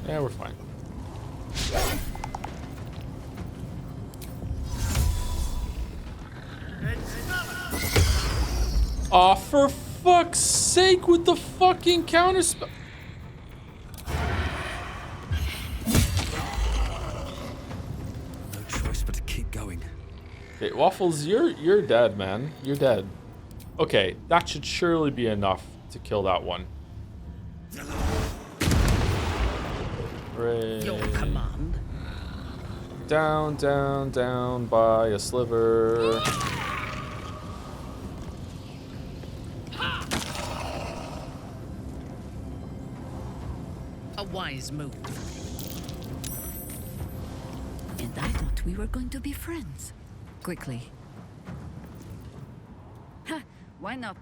[SPEAKER 1] Yeah, we're fine. Aw, for fuck's sake with the fucking counter spell.
[SPEAKER 25] No choice but to keep going.
[SPEAKER 1] Okay, Waffles, you're dead, man. You're dead. Okay, that should surely be enough to kill that one. Hooray.
[SPEAKER 3] Your command.
[SPEAKER 1] Down, down, down by a sliver.
[SPEAKER 3] A wise move.
[SPEAKER 7] And I thought we were going to be friends. Quickly. Ha! Why not?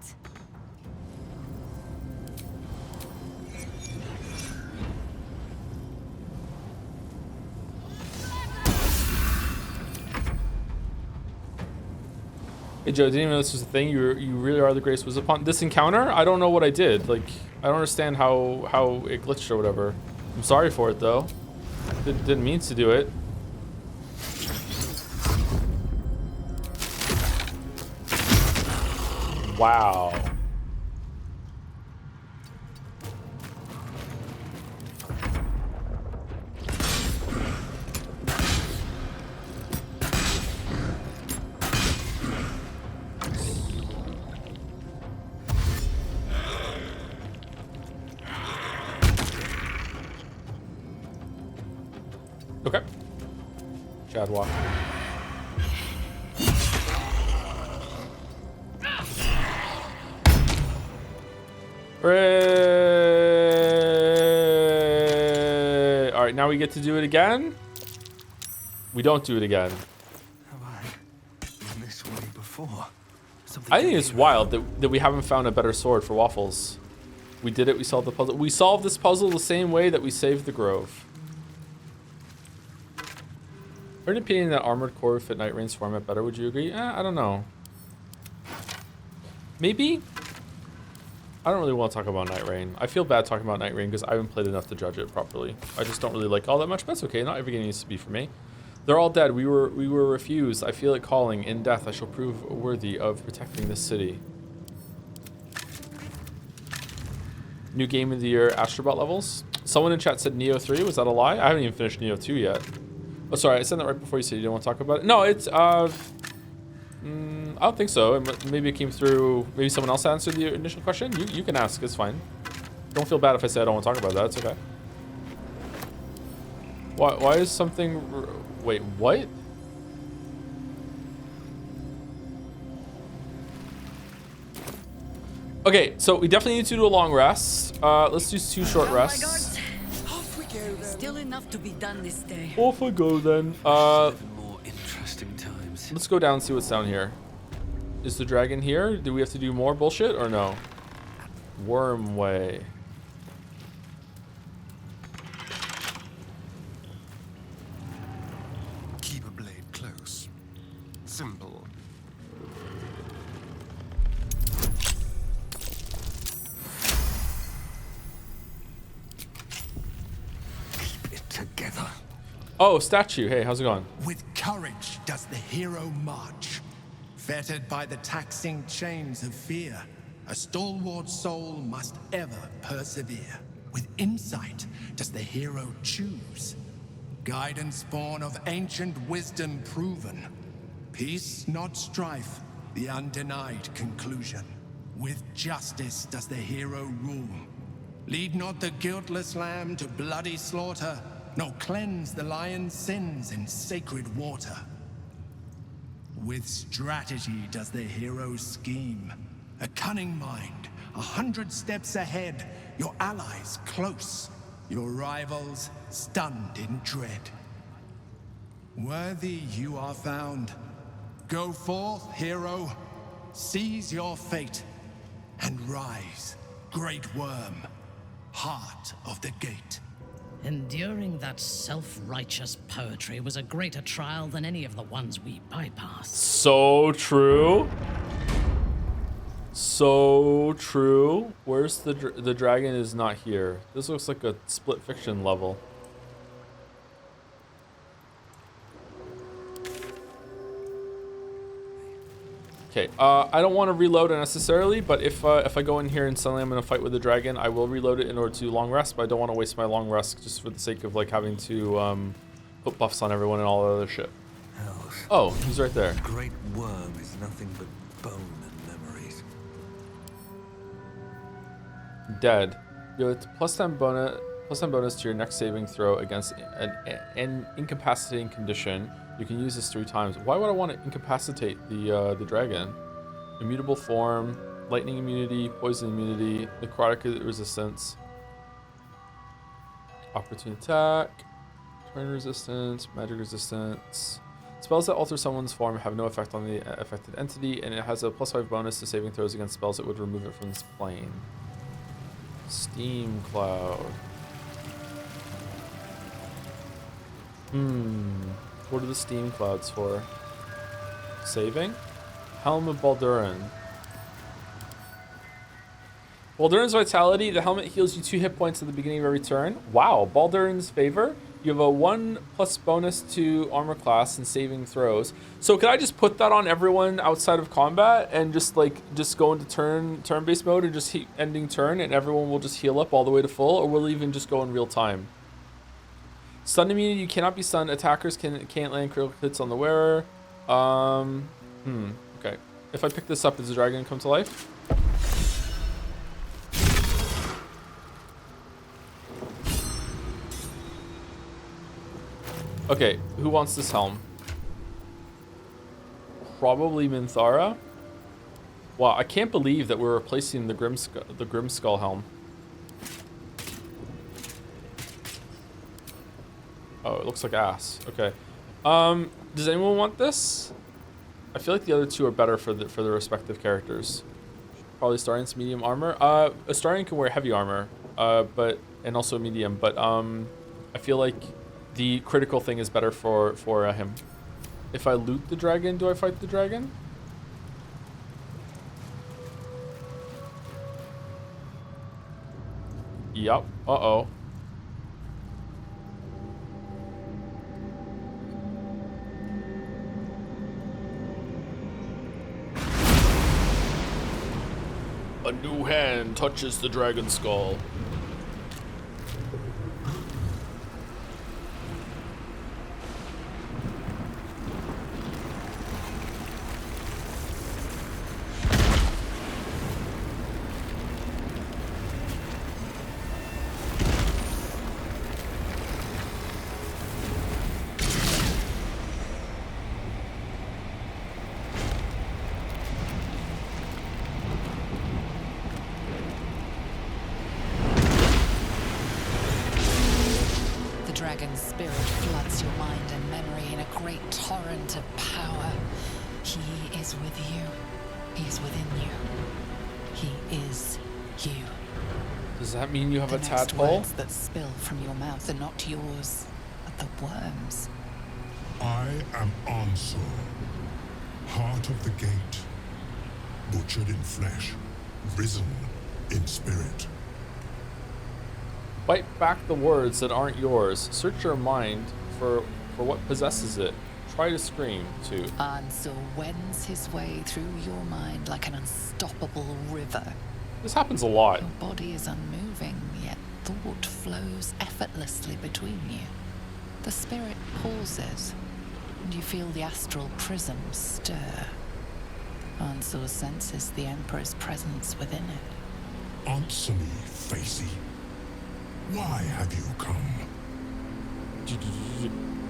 [SPEAKER 1] Hey Joe, didn't even know this was a thing. You really are the greatest wizard upon this encounter. I don't know what I did. Like, I don't understand how it glitched or whatever. I'm sorry for it though. Didn't mean to do it. Wow. Okay. Chad walk. Hooray! All right, now we get to do it again. We don't do it again.
[SPEAKER 25] Have I been this way before?
[SPEAKER 1] I think it's wild that we haven't found a better sword for Waffles. We did it. We solved the puzzle. We solved this puzzle the same way that we saved the Grove. Heard an opinion that armored core would fit Night Rain's format better. Would you agree? I don't know. Maybe. I don't really want to talk about Night Rain. I feel bad talking about Night Rain because I haven't played enough to judge it properly. I just don't really like all that much, but that's okay. Not every game needs to be for me. They're all dead. We were refused. I feel it calling. In death, I shall prove worthy of protecting this city. New game of the year, Astrobot levels. Someone in chat said Neo 3. Was that a lie? I haven't even finished Neo 2 yet. Oh, sorry. I said that right before you said you didn't want to talk about it. No, it's I don't think so. Maybe it came through. Maybe someone else answered the initial question. You can ask. It's fine. Don't feel bad if I say I don't want to talk about that. It's okay. Why is something? Wait, what? Okay, so we definitely need to do a long rest. Let's do 2 short rests.
[SPEAKER 7] Still enough to be done this day.
[SPEAKER 1] Off I go then.
[SPEAKER 25] More interesting times.
[SPEAKER 1] Let's go down and see what's down here. Is the dragon here? Do we have to do more bullshit or no? Worm way.
[SPEAKER 14] Keep a blade close. Simple.
[SPEAKER 25] Keep it together.
[SPEAKER 1] Oh, statue. Hey, how's it going?
[SPEAKER 4] With courage does the hero march. Fettered by the taxing chains of fear, a stalwart soul must ever persevere. With insight does the hero choose. Guidance born of ancient wisdom proven. Peace, not strife, the undenied conclusion. With justice does the hero rule. Lead not the guiltless lamb to bloody slaughter, nor cleanse the lion's sins in sacred water. With strategy does the hero scheme. A cunning mind, 100 steps ahead, your allies close, your rivals stunned in dread. Worthy you are found. Go forth, hero, seize your fate, and rise, great worm. heart of the gate.
[SPEAKER 3] Enduring that self-righteous poetry was a greater trial than any of the ones we bypassed.
[SPEAKER 1] So true. So true. Where's the dragon is not here. This looks like a split fiction level. Okay, I don't want to reload unnecessarily, but if I go in here and suddenly I'm going to fight with the dragon, I will reload it in order to long rest, but I don't want to waste my long rest just for the sake of like having to put buffs on everyone and all that other shit.
[SPEAKER 25] Hells.
[SPEAKER 1] Oh, he's right there.
[SPEAKER 25] The great worm is nothing but bone and memories.
[SPEAKER 1] Dead. You have a plus 10 bonus to your next saving throw against an incapacitating condition. You can use this 3 times. Why would I want to incapacitate the dragon? Immutable form, lightning immunity, poison immunity, necrotic resistance, opportune attack, turn resistance, magic resistance. Spells that alter someone's form have no effect on the affected entity, and it has a +5 bonus to saving throws against spells that would remove it from this plane. Steam cloud. What are the steam clouds for? Saving? Helm of Baldurin. Baldurin's vitality. The helmet heals you 2 hit points at the beginning of every turn. Wow. Baldurin's favor. You have a 1+ bonus to armor class and saving throws. So could I just put that on everyone outside of combat and just go into turn-based mode and just ending turn and everyone will just heal up all the way to full, or will it even just go in real time? Stun immunity, you cannot be stunned. Attackers can't land critical hits on the wearer. Okay. If I pick this up, does the dragon come to life? Okay, who wants this helm? Probably Minthara. Wow, I can't believe that we're replacing the Grimskull helm. Oh, it looks like ass. Okay. Does anyone want this? I feel like the other 2 are better for the respective characters. Probably Astarian's medium armor. Astarian can wear heavy armor, and also medium, but I feel like the critical thing is better for him. If I loot the dragon, do I fight the dragon? Yup. Uh-oh. A new hand touches the dragon skull.
[SPEAKER 8] dragon's spirit floods your mind and memory in a great torrent of power. He is with you. He is within you. He is you.
[SPEAKER 1] Does that mean you have a tadpole?
[SPEAKER 8] The words that spill from your mouth are not yours, but the worms.
[SPEAKER 19] I am Ansur, heart of the gate, butchered in flesh, risen in spirit.
[SPEAKER 1] Bite back the words that aren't yours. Search your mind for what possesses it. Try to scream, too.
[SPEAKER 8] Ansur wends his way through your mind like an unstoppable river.
[SPEAKER 1] This happens a lot.
[SPEAKER 8] Your body is unmoving, yet thought flows effortlessly between you. The spirit pauses, and you feel the astral prism stir. Ansur senses the Emperor's presence within it.
[SPEAKER 19] Answer me, Facey. Why have you come?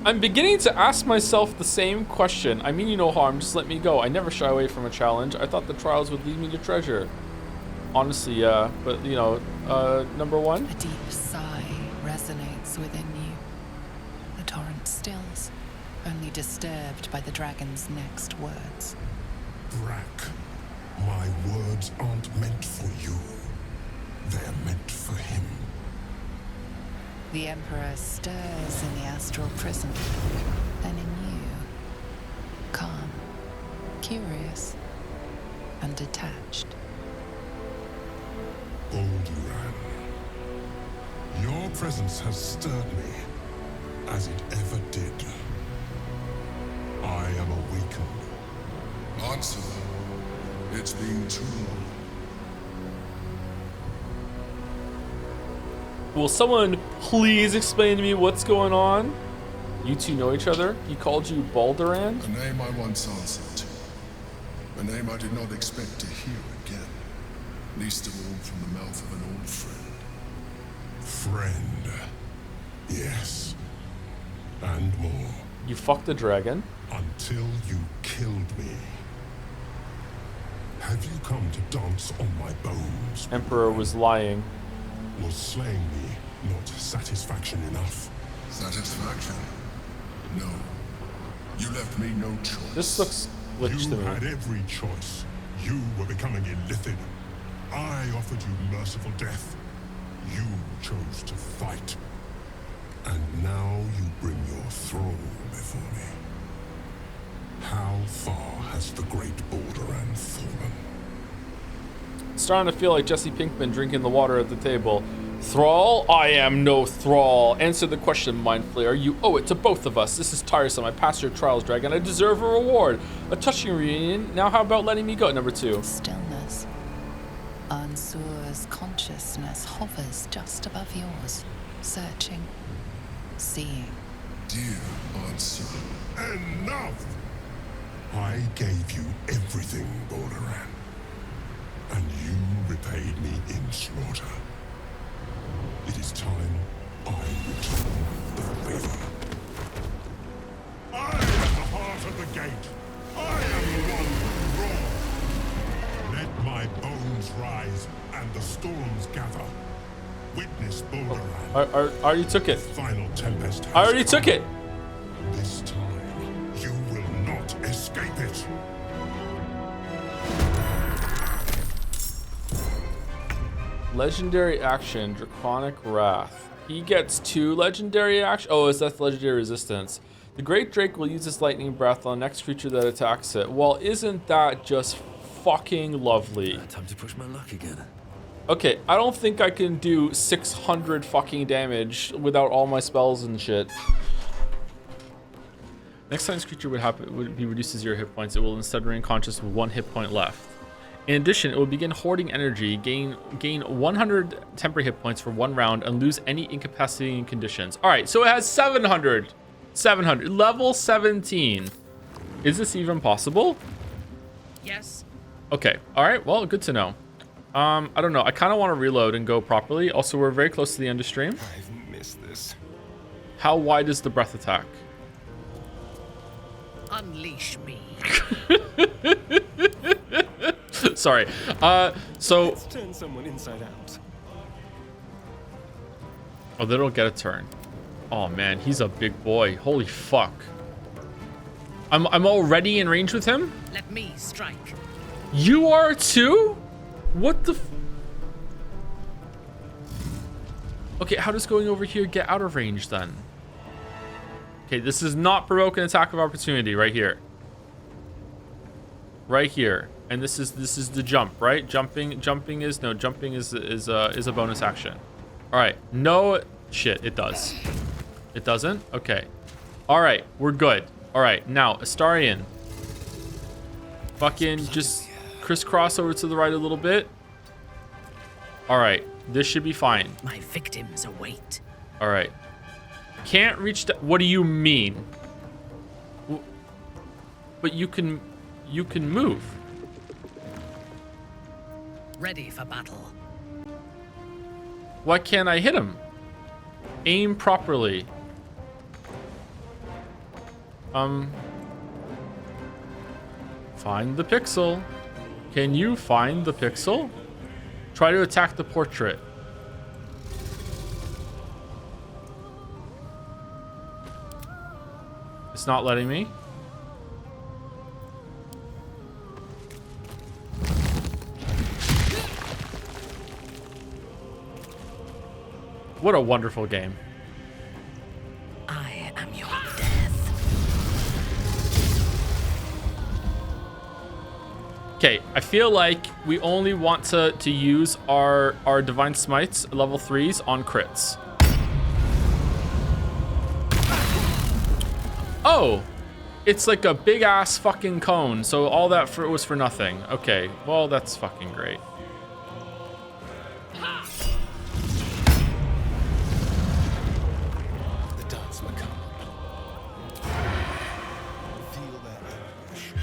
[SPEAKER 1] I'm beginning to ask myself the same question. I mean you no harm, just let me go. I never shy away from a challenge. I thought the trials would lead me to treasure. Honestly, yeah, but you know, number one?
[SPEAKER 8] A deep sigh resonates within you. The torrent stills, only disturbed by the dragon's next words.
[SPEAKER 19] Brack, my words aren't meant for you. They're meant for him.
[SPEAKER 8] The Emperor stirs in the astral prison. Then in you, calm, curious, and detached.
[SPEAKER 19] Balduran, your presence has stirred me, as it ever did. I am awakened. Answer. It's been too long.
[SPEAKER 1] Will someone please explain to me what's going on? You two know each other? He called you Balduran?
[SPEAKER 19] A name I once answered to. A name I did not expect to hear again. Least of all from the mouth of an old friend. Friend. Yes. And more.
[SPEAKER 1] You fucked a dragon?
[SPEAKER 19] Until you killed me. Have you come to dance on my bones?
[SPEAKER 1] Emperor was lying.
[SPEAKER 19] Was slaying me not satisfaction enough? Satisfaction? No. You left me no choice.
[SPEAKER 1] This looks glitched to me.
[SPEAKER 19] You had every choice. You were becoming illithid. I offered you merciful death. You chose to fight. And now you bring your thrall before me. How far has the great Balduran fallen?
[SPEAKER 1] Starting to feel like Jesse Pinkman drinking the water at the table. Thrall? I am no thrall. Answer the question mindfully, or you owe it to both of us. This is tiresome. I passed your trials, dragon. I deserve a reward. A touching reunion. Now how about letting me go, number 2?
[SPEAKER 8] Stillness. Ansur's consciousness hovers just above yours, searching, seeing.
[SPEAKER 19] Dear Ansur, enough! I gave you everything, Balduran. And you repaid me in slaughter. It is time I return the favor. I am the heart of the gate. I am the one who roars. Let my bones rise and the storms gather. Witness Balduran.
[SPEAKER 1] I already took it.
[SPEAKER 19] Final tempest.
[SPEAKER 1] I already took it.
[SPEAKER 19] This time, you will not escape it.
[SPEAKER 1] Legendary action, Draconic Wrath. He gets 2 legendary action. Oh, is that legendary resistance? The Great Drake will use its lightning breath on the next creature that attacks it. Well, isn't that just fucking lovely?
[SPEAKER 25] Time to push my luck again.
[SPEAKER 1] Okay, I don't think I can do 600 fucking damage without all my spells and shit. Next time this creature would be reduced to 0 hit points, it will instead remain conscious with 1 hit point left. In addition, it will begin hoarding energy, gain 100 temporary hit points for 1 round, and lose any incapacitating conditions. All right, so it has 700. Level 17. Is this even possible?
[SPEAKER 12] Yes.
[SPEAKER 1] Okay, all right, well, good to know. I don't know, I kind of want to reload and go properly. Also, we're very close to the end of stream.
[SPEAKER 14] I've missed this.
[SPEAKER 1] How wide is the breath attack?
[SPEAKER 12] Unleash me.
[SPEAKER 1] Sorry. So
[SPEAKER 14] Let's turn someone inside out.
[SPEAKER 1] Oh, they don't get a turn. Oh man, he's a big boy. Holy fuck. I'm already in range with him?
[SPEAKER 12] Let me strike.
[SPEAKER 1] You are too? What the Okay, how does going over here get out of range then? Okay, this is not provoke an attack of opportunity right here. Right here. And this is the jump, right? Jumping is a bonus action. All right. No shit, it does. It doesn't? Okay. All right, we're good. All right, now Astarion. Fucking just crisscross over to the right a little bit. All right, this should be fine.
[SPEAKER 12] My victims await.
[SPEAKER 1] All right. Can't reach the, what do you mean? But you can move.
[SPEAKER 12] Ready for battle.
[SPEAKER 1] Why can't I hit him? Aim properly. Find the pixel. Can you find the pixel? Try to attack the portrait. It's not letting me. What a wonderful game. Okay, I feel like we only want to use our Divine Smites level 3s on crits. Oh, it's like a big ass fucking cone. So all that was for nothing. Okay, well, that's fucking great.
[SPEAKER 2] The dance macabre. Feel their anguish.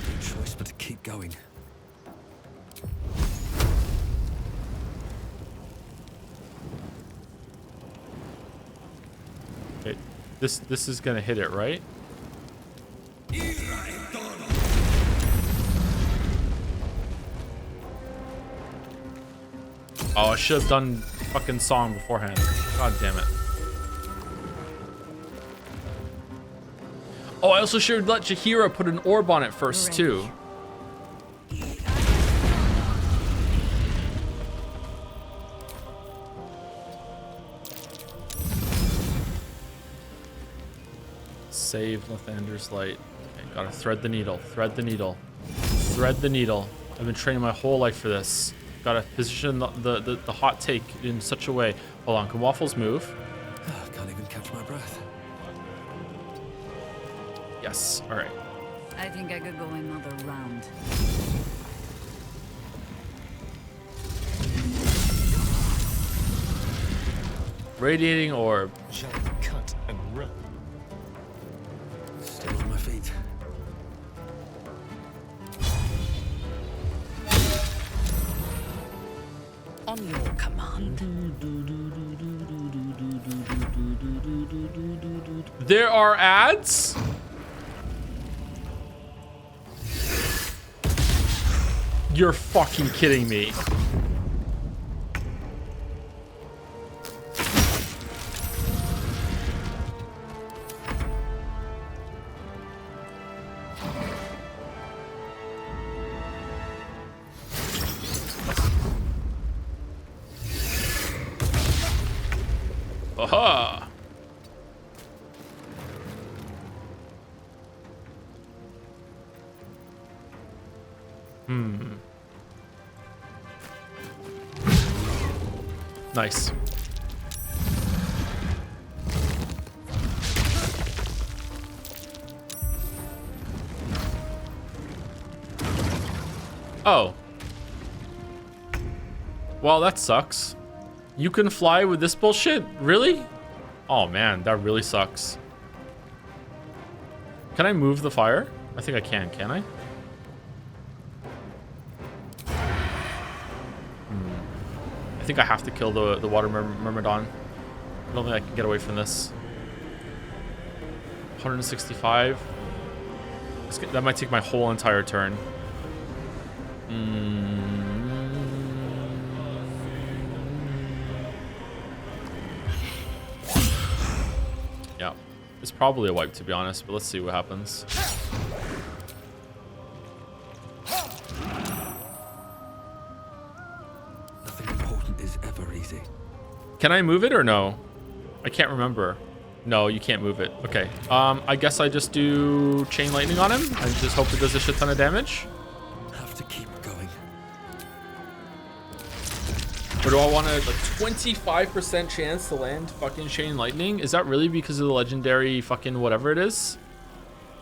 [SPEAKER 25] No choice but to keep going.
[SPEAKER 1] Okay, this is gonna hit it, right? Oh, I should have done fucking song beforehand. God damn it. Oh, I also should let Jaheira put an orb on it first too. Save Lathander's light. Okay, gotta thread the needle. Thread the needle. Thread the needle. I've been training my whole life for this. Gotta position the hot take in such a way. Hold on, can Waffles move?
[SPEAKER 25] I can't even catch my breath.
[SPEAKER 1] Yes, all right.
[SPEAKER 9] I think I could go another round.
[SPEAKER 1] Radiating orb.
[SPEAKER 2] Shall we cut and run?
[SPEAKER 25] Still on my feet.
[SPEAKER 12] On your command.
[SPEAKER 1] There are ads? You're fucking kidding me. Aha! Nice. Oh. Well, that sucks. You can fly with this bullshit? Really? Oh man, that really sucks. Can I move the fire? I think I can I? I think I have to kill the water myrmidon. I don't think I can get away from this. 165. That might take my whole entire turn. Yeah, it's probably a wipe to be honest, but let's see what happens.
[SPEAKER 25] Nothing important is ever easy.
[SPEAKER 1] Can I move it or no? I can't remember. No, you can't move it. Okay. I guess I just do chain lightning on him and just hope it does a shit ton of damage.
[SPEAKER 25] Have to keep going.
[SPEAKER 1] Or do I want a 25% chance to land fucking chain lightning? Is that really because of the legendary fucking whatever it is?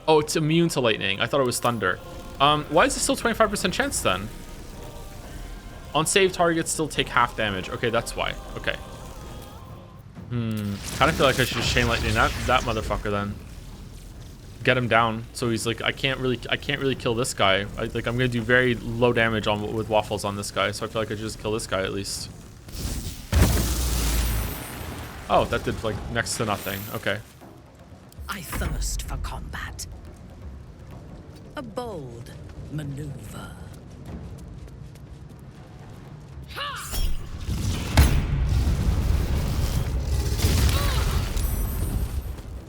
[SPEAKER 1] Oh, it's immune to lightning. I thought it was thunder. Why is it still 25% chance then? On save targets still take half damage. Okay, that's why. Okay. Kind of feel like I should just chain lightning that motherfucker then. Get him down. So he's like, I can't really kill this guy. I'm gonna do very low damage with Waffles on this guy. So I feel like I should just kill this guy at least. Oh, that did like next to nothing. Okay.
[SPEAKER 12] I thirst for combat. A bold maneuver.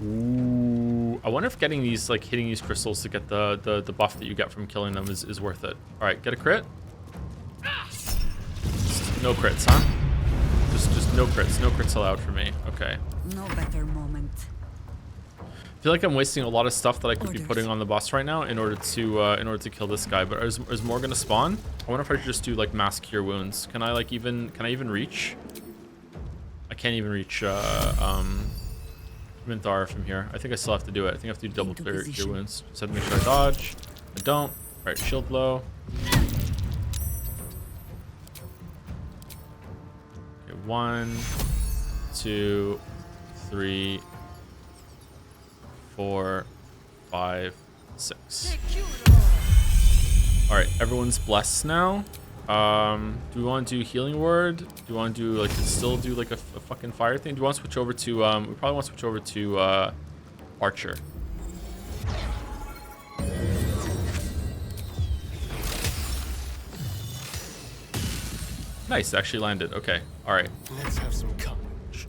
[SPEAKER 1] Ooh, I wonder if getting these, like hitting these crystals to get the buff that you get from killing them is worth it. All right, get a crit. No crits, huh? Just no crits. No crits allowed for me. Okay.
[SPEAKER 9] No better moment.
[SPEAKER 1] I feel like I'm wasting a lot of stuff that I could be putting on the boss right now in order to kill this guy. But is more gonna spawn? I wonder if I should just do like mass cure wounds. Can I even reach? I can't even reach Minthara from here. I think I still have to do it. I think I have to do double cure wounds. Just have to make sure I dodge. I don't. All right, shield blow. Okay, 1, 2, 3, 4, 5, 6. All right, everyone's blessed now. Do we want to do healing word? Do we want to do like still do like a fucking fire thing? Do we want to switch over to we probably want to switch over to archer. Nice, actually landed. Okay. All right.
[SPEAKER 2] Let's have some courage.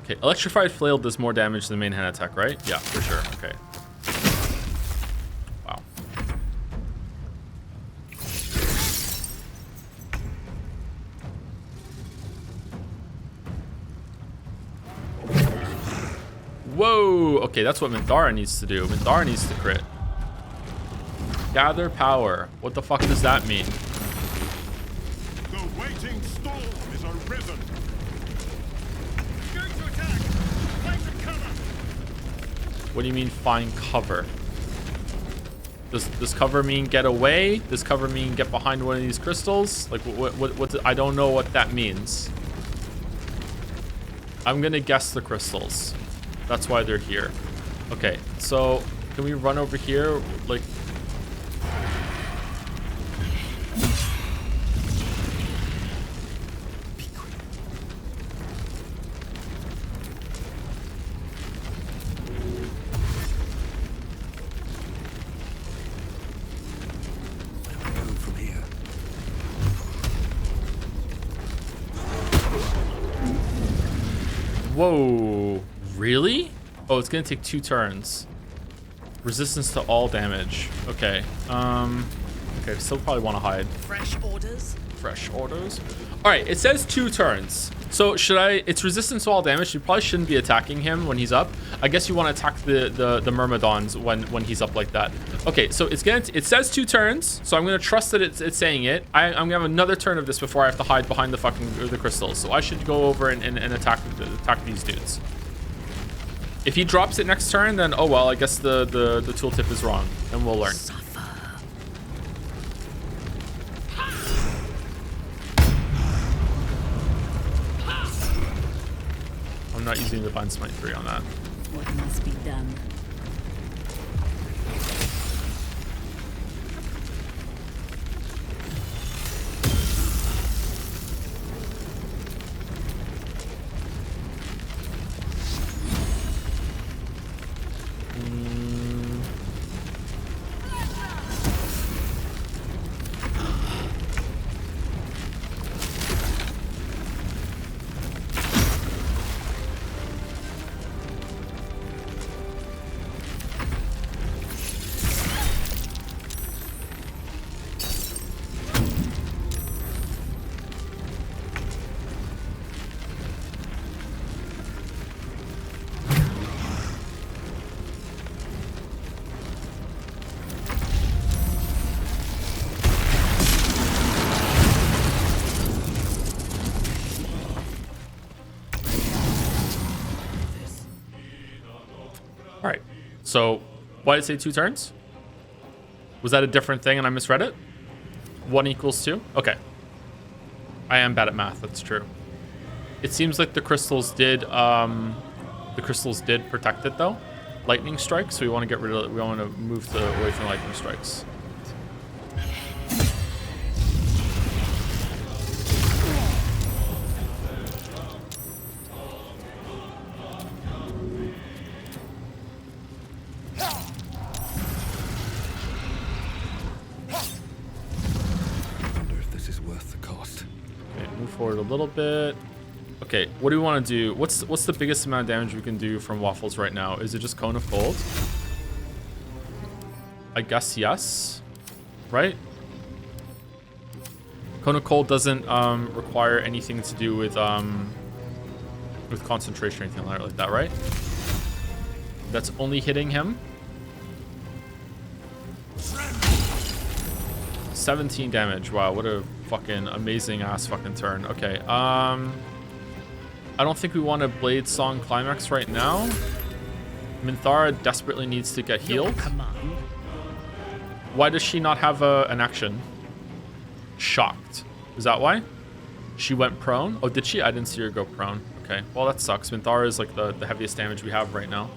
[SPEAKER 1] Okay, electrified flail does more damage than main hand attack, right? Yeah, for sure. Okay. Wow. Whoa! Okay, that's what Minthara needs to do. Minthara needs to crit. Gather power. What the fuck does that mean?
[SPEAKER 11] The waiting storm is arisen. Going to attack. Find some cover.
[SPEAKER 1] What do you mean find cover? Does cover mean get away? Does cover mean get behind one of these crystals? Like what I don't know what that means. I'm gonna guess the crystals. That's why they're here. Okay, so can we run over here? Like, whoa, really? Oh, it's gonna take 2 turns. Resistance to all damage. Okay. Okay, still probably want to hide.
[SPEAKER 12] Fresh orders?
[SPEAKER 1] Fresh orders. All right, it says 2 turns. So should I? It's resistance to all damage. You probably shouldn't be attacking him when he's up. I guess you want to attack the Myrmidons when he's up like that. Okay, so it says 2 turns. So I'm gonna trust that it's saying it. I'm gonna have another turn of this before I have to hide behind the crystals. So I should go over and attack these dudes. If he drops it next turn, then oh well. I guess the tooltip is wrong, and we'll learn. I'm not using Divine Smite 3 on that.
[SPEAKER 7] What must be done?
[SPEAKER 1] So, why did it say 2 turns? Was that a different thing and I misread it? 1 equals 2? Okay. I am bad at math, that's true. It seems like the crystals did protect it though. Lightning strikes, so we want to get rid of it. We want to move away from lightning strikes. Forward a little bit. Okay, what do we want to do? What's the biggest amount of damage we can do from Waffles right now? Is it just Cone of Cold? I guess yes. Right? Cone of Cold doesn't require anything to do with concentration or anything like that, right? That's only hitting him. 17 damage. Wow, what a fucking amazing ass fucking turn. Okay, I don't think we want a Blade Song Climax right now. Minthara desperately needs to get healed. Why does she not have an action? Shocked. Is that why? She went prone? Oh, did she? I didn't see her go prone. Okay, well that sucks. Minthara is like the heaviest damage we have right now.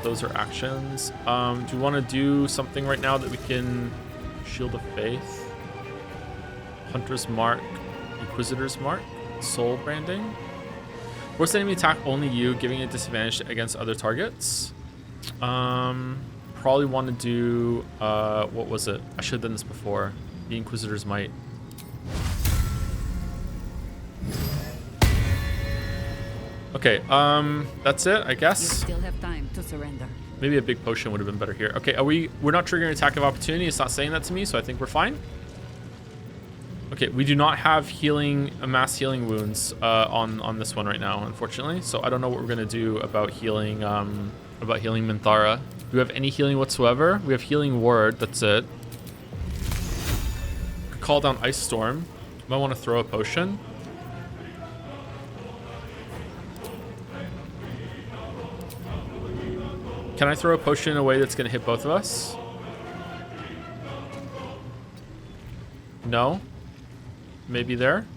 [SPEAKER 1] Those are actions. Do you want to do something right now that we can Shield of Faith? Hunter's Mark, Inquisitor's Mark, Soul Branding. Force enemy attack only you, giving a disadvantage against other targets. Probably want to do what was it? I should have done this before. The Inquisitor's Might. Okay, that's it, I guess.
[SPEAKER 7] You still have time to surrender.
[SPEAKER 1] Maybe a big potion would have been better here. Okay, we're not triggering attack of opportunity. It's not saying that to me, so I think we're fine. Okay, we do not have healing, mass healing wounds on this one right now, unfortunately. So I don't know what we're gonna do about healing Minthara. Do we have any healing whatsoever? We have healing word. That's it. Could call down Ice Storm. Might want to throw a potion. Can I throw a potion in a way that's going to hit both of us? No? Maybe there?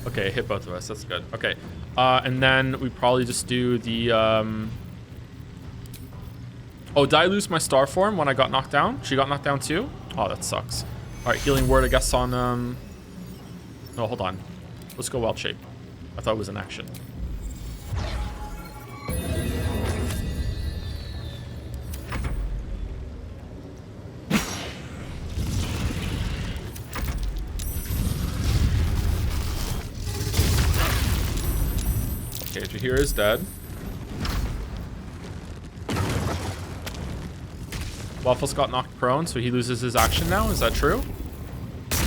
[SPEAKER 1] Okay, hit both of us. That's good. Okay. And then we probably just do the... Oh, did I lose my star form when I got knocked down? She got knocked down too? Oh, that sucks. All right, healing word, I guess, on... No, hold on. Let's go Wild Shape. I thought it was an action. Okay, Jaheira is dead. Waffles got knocked prone, so he loses his action now. Is that true?
[SPEAKER 12] This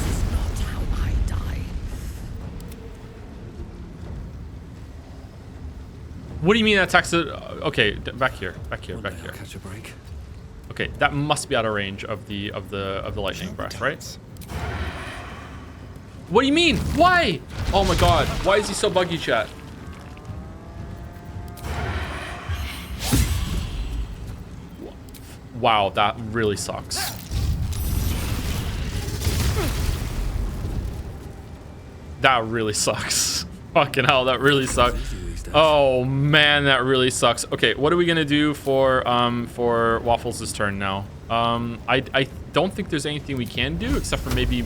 [SPEAKER 12] is not how I die.
[SPEAKER 1] What do you mean that attacks it? Okay, back here, back here, back here.
[SPEAKER 25] Catch a break.
[SPEAKER 1] Okay, that must be out of range of the lightning breath, right? What do you mean? Why? Oh my god, why is he so buggy, chat? Wow, that really sucks. That really sucks. Fucking hell, that really sucks. Oh man, that really sucks. Okay, what are we gonna do for Waffles' turn now? I don't think there's anything we can do except for maybe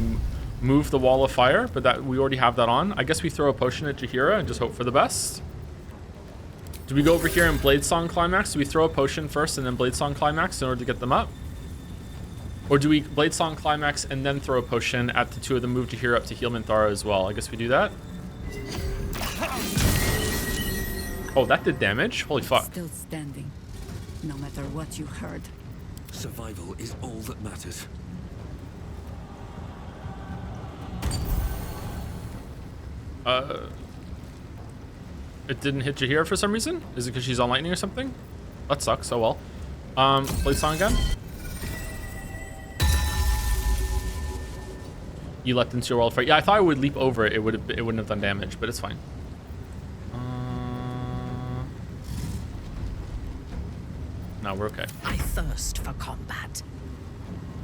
[SPEAKER 1] move the wall of fire, but that we already have that on. I guess we throw a potion at Jaheira and just hope for the best. Do we go over here and Blade Song Climax? Do we throw a potion first and then Blade Song Climax in order to get them up? Or do we Blade Song Climax and then throw a potion at the two of them, move Jaheira up to heal Minthara as well? I guess we do that. Oh, that did damage? Holy fuck.
[SPEAKER 7] Still standing, no matter what you heard.
[SPEAKER 25] Survival is all that matters.
[SPEAKER 1] It didn't hit Jaheira for some reason? Is it because she's on lightning or something? That sucks. Oh well. Blade Song again. You leapt into your wall of fire. Yeah, I thought I would leap over it. It wouldn't have done damage, but it's fine. No, we're okay.
[SPEAKER 12] I thirst for combat.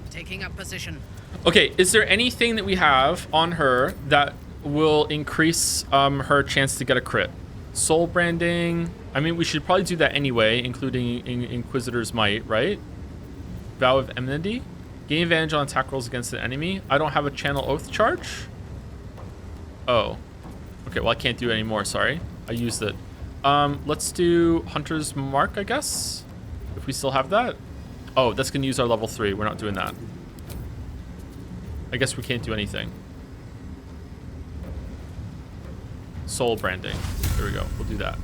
[SPEAKER 12] Taking up position.
[SPEAKER 1] Okay, is there anything that we have on her that will increase her chance to get a crit? Soul branding. I mean, we should probably do that anyway, including Inquisitor's Might, right? Vow of Enmity. Gain advantage on attack rolls against an enemy. I don't have a Channel Oath charge. Oh. Okay, well, I can't do it anymore. Sorry. I used it. Let's do Hunter's Mark, I guess. If we still have that. Oh, that's going to use our level 3. We're not doing that. I guess we can't do anything. Soul branding. There we go. We'll do that.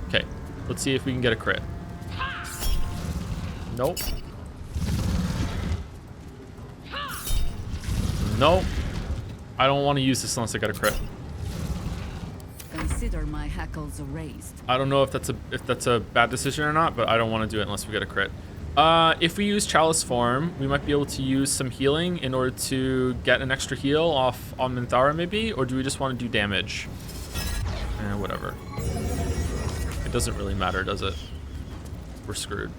[SPEAKER 1] Okay. Let's see if we can get a crit. Nope. Nope. I don't want to use this unless I got a crit.
[SPEAKER 7] Consider my hackles erased.
[SPEAKER 1] I don't know if that's a bad decision or not, but I don't want to do it unless we get a crit. If we use Chalice form, we might be able to use some healing in order to get an extra heal off on Minthara maybe, or do we just want to do damage? Whatever. It doesn't really matter, does it? We're screwed.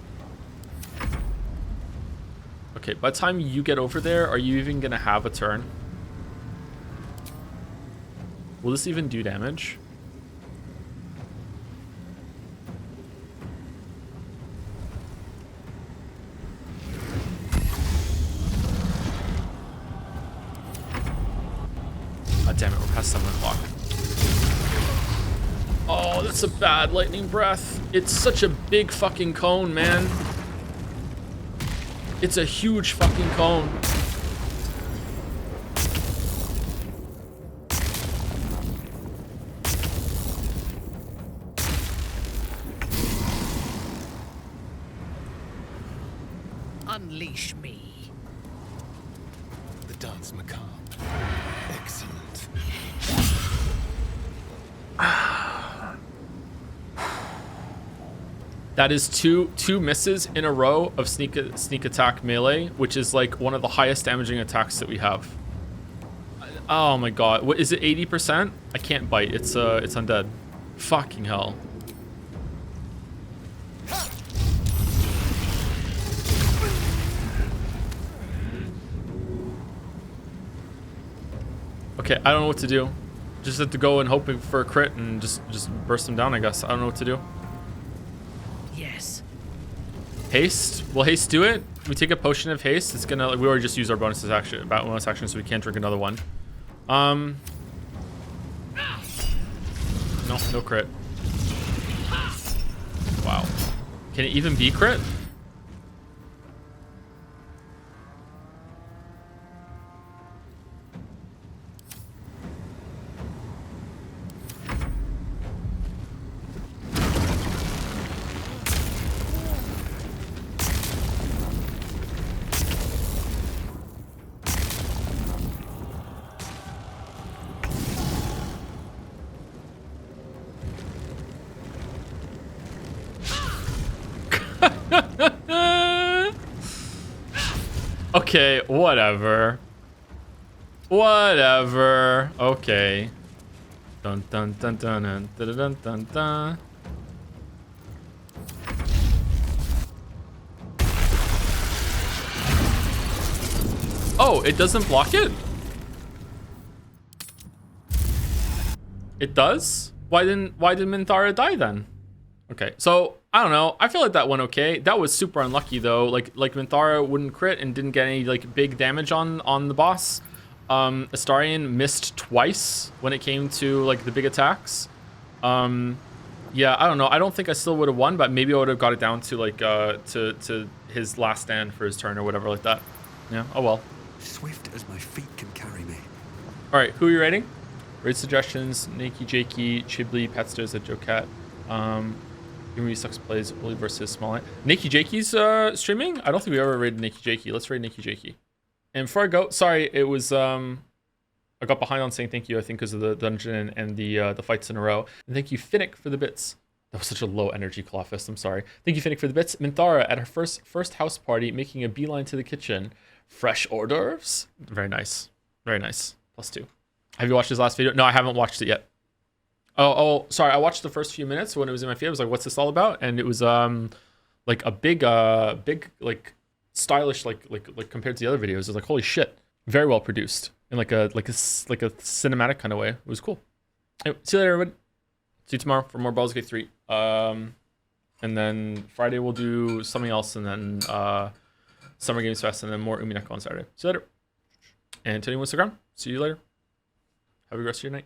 [SPEAKER 1] Okay, by the time you get over there, are you even gonna have a turn? Will this even do damage? God damn it, we're past 7 o'clock. Oh, that's a bad lightning breath. It's such a big fucking cone, man. It's a huge fucking cone.
[SPEAKER 12] Unleash me.
[SPEAKER 14] The dance macabre. Excellent.
[SPEAKER 1] That is two misses in a row of sneak attack melee, which is like one of the highest damaging attacks that we have. Oh my god, what is it? 80%? I can't bite. It's undead. Fucking hell. Okay, I don't know what to do. Just have to go and hope for a crit and just burst them down, I guess. I don't know what to do.
[SPEAKER 12] Yes.
[SPEAKER 1] Haste? Will haste do it? We take a potion of haste. It's gonna. We already just used our bonus action, so we can't drink another one. No, no crit. Wow. Can it even be crit? Okay, whatever. Whatever. Okay. Dun dun dun dun dun dun dun dun dun. Oh, it doesn't block it? It does? Why did Minthara die then? Okay, so I don't know. I feel like that went okay. That was super unlucky though. Like Minthara wouldn't crit and didn't get any like big damage on the boss. Astarion missed twice when it came to like the big attacks. Yeah, I don't know. I don't think I still would have won, but maybe I would have got it down to like to his last stand for his turn or whatever like that. Yeah. Oh well.
[SPEAKER 25] Swift as my feet can carry me.
[SPEAKER 1] All right, who are you rating? Raid suggestions: Nakey, Jakey, Chibli, Petsters at Joe Cat. Movie Sucks Plays Oli versus Smallet. Nakey Jakey's streaming? I don't think we ever raided Nakey Jakey. Let's raid Nakey Jakey. And before I go, sorry, it was I got behind on saying thank you, I think, because of the dungeon and the fights in a row. And thank you, Finnick, for the bits. That was such a low energy Clawfist, I'm sorry. Thank you, Finnick, for the bits. Minthara at her first house party, making a beeline to the kitchen. Fresh hors d'oeuvres. Very nice. Very nice. +2. Have you watched his last video? No, I haven't watched it yet. Oh, sorry. I watched the first few minutes when it was in my feed. I was like, "What's this all about?" And it was like a big like stylish like compared to the other videos. It was like, holy shit, very well produced in like a cinematic kind of way. It was cool. Anyway, see you later, everybody. See you tomorrow for more Baldurs Gate 3. And then Friday we'll do something else, and then Summer Games Fest, and then more Umineko on Saturday. See you later. And to anyone on Instagram, see you later. Have a good rest of your night.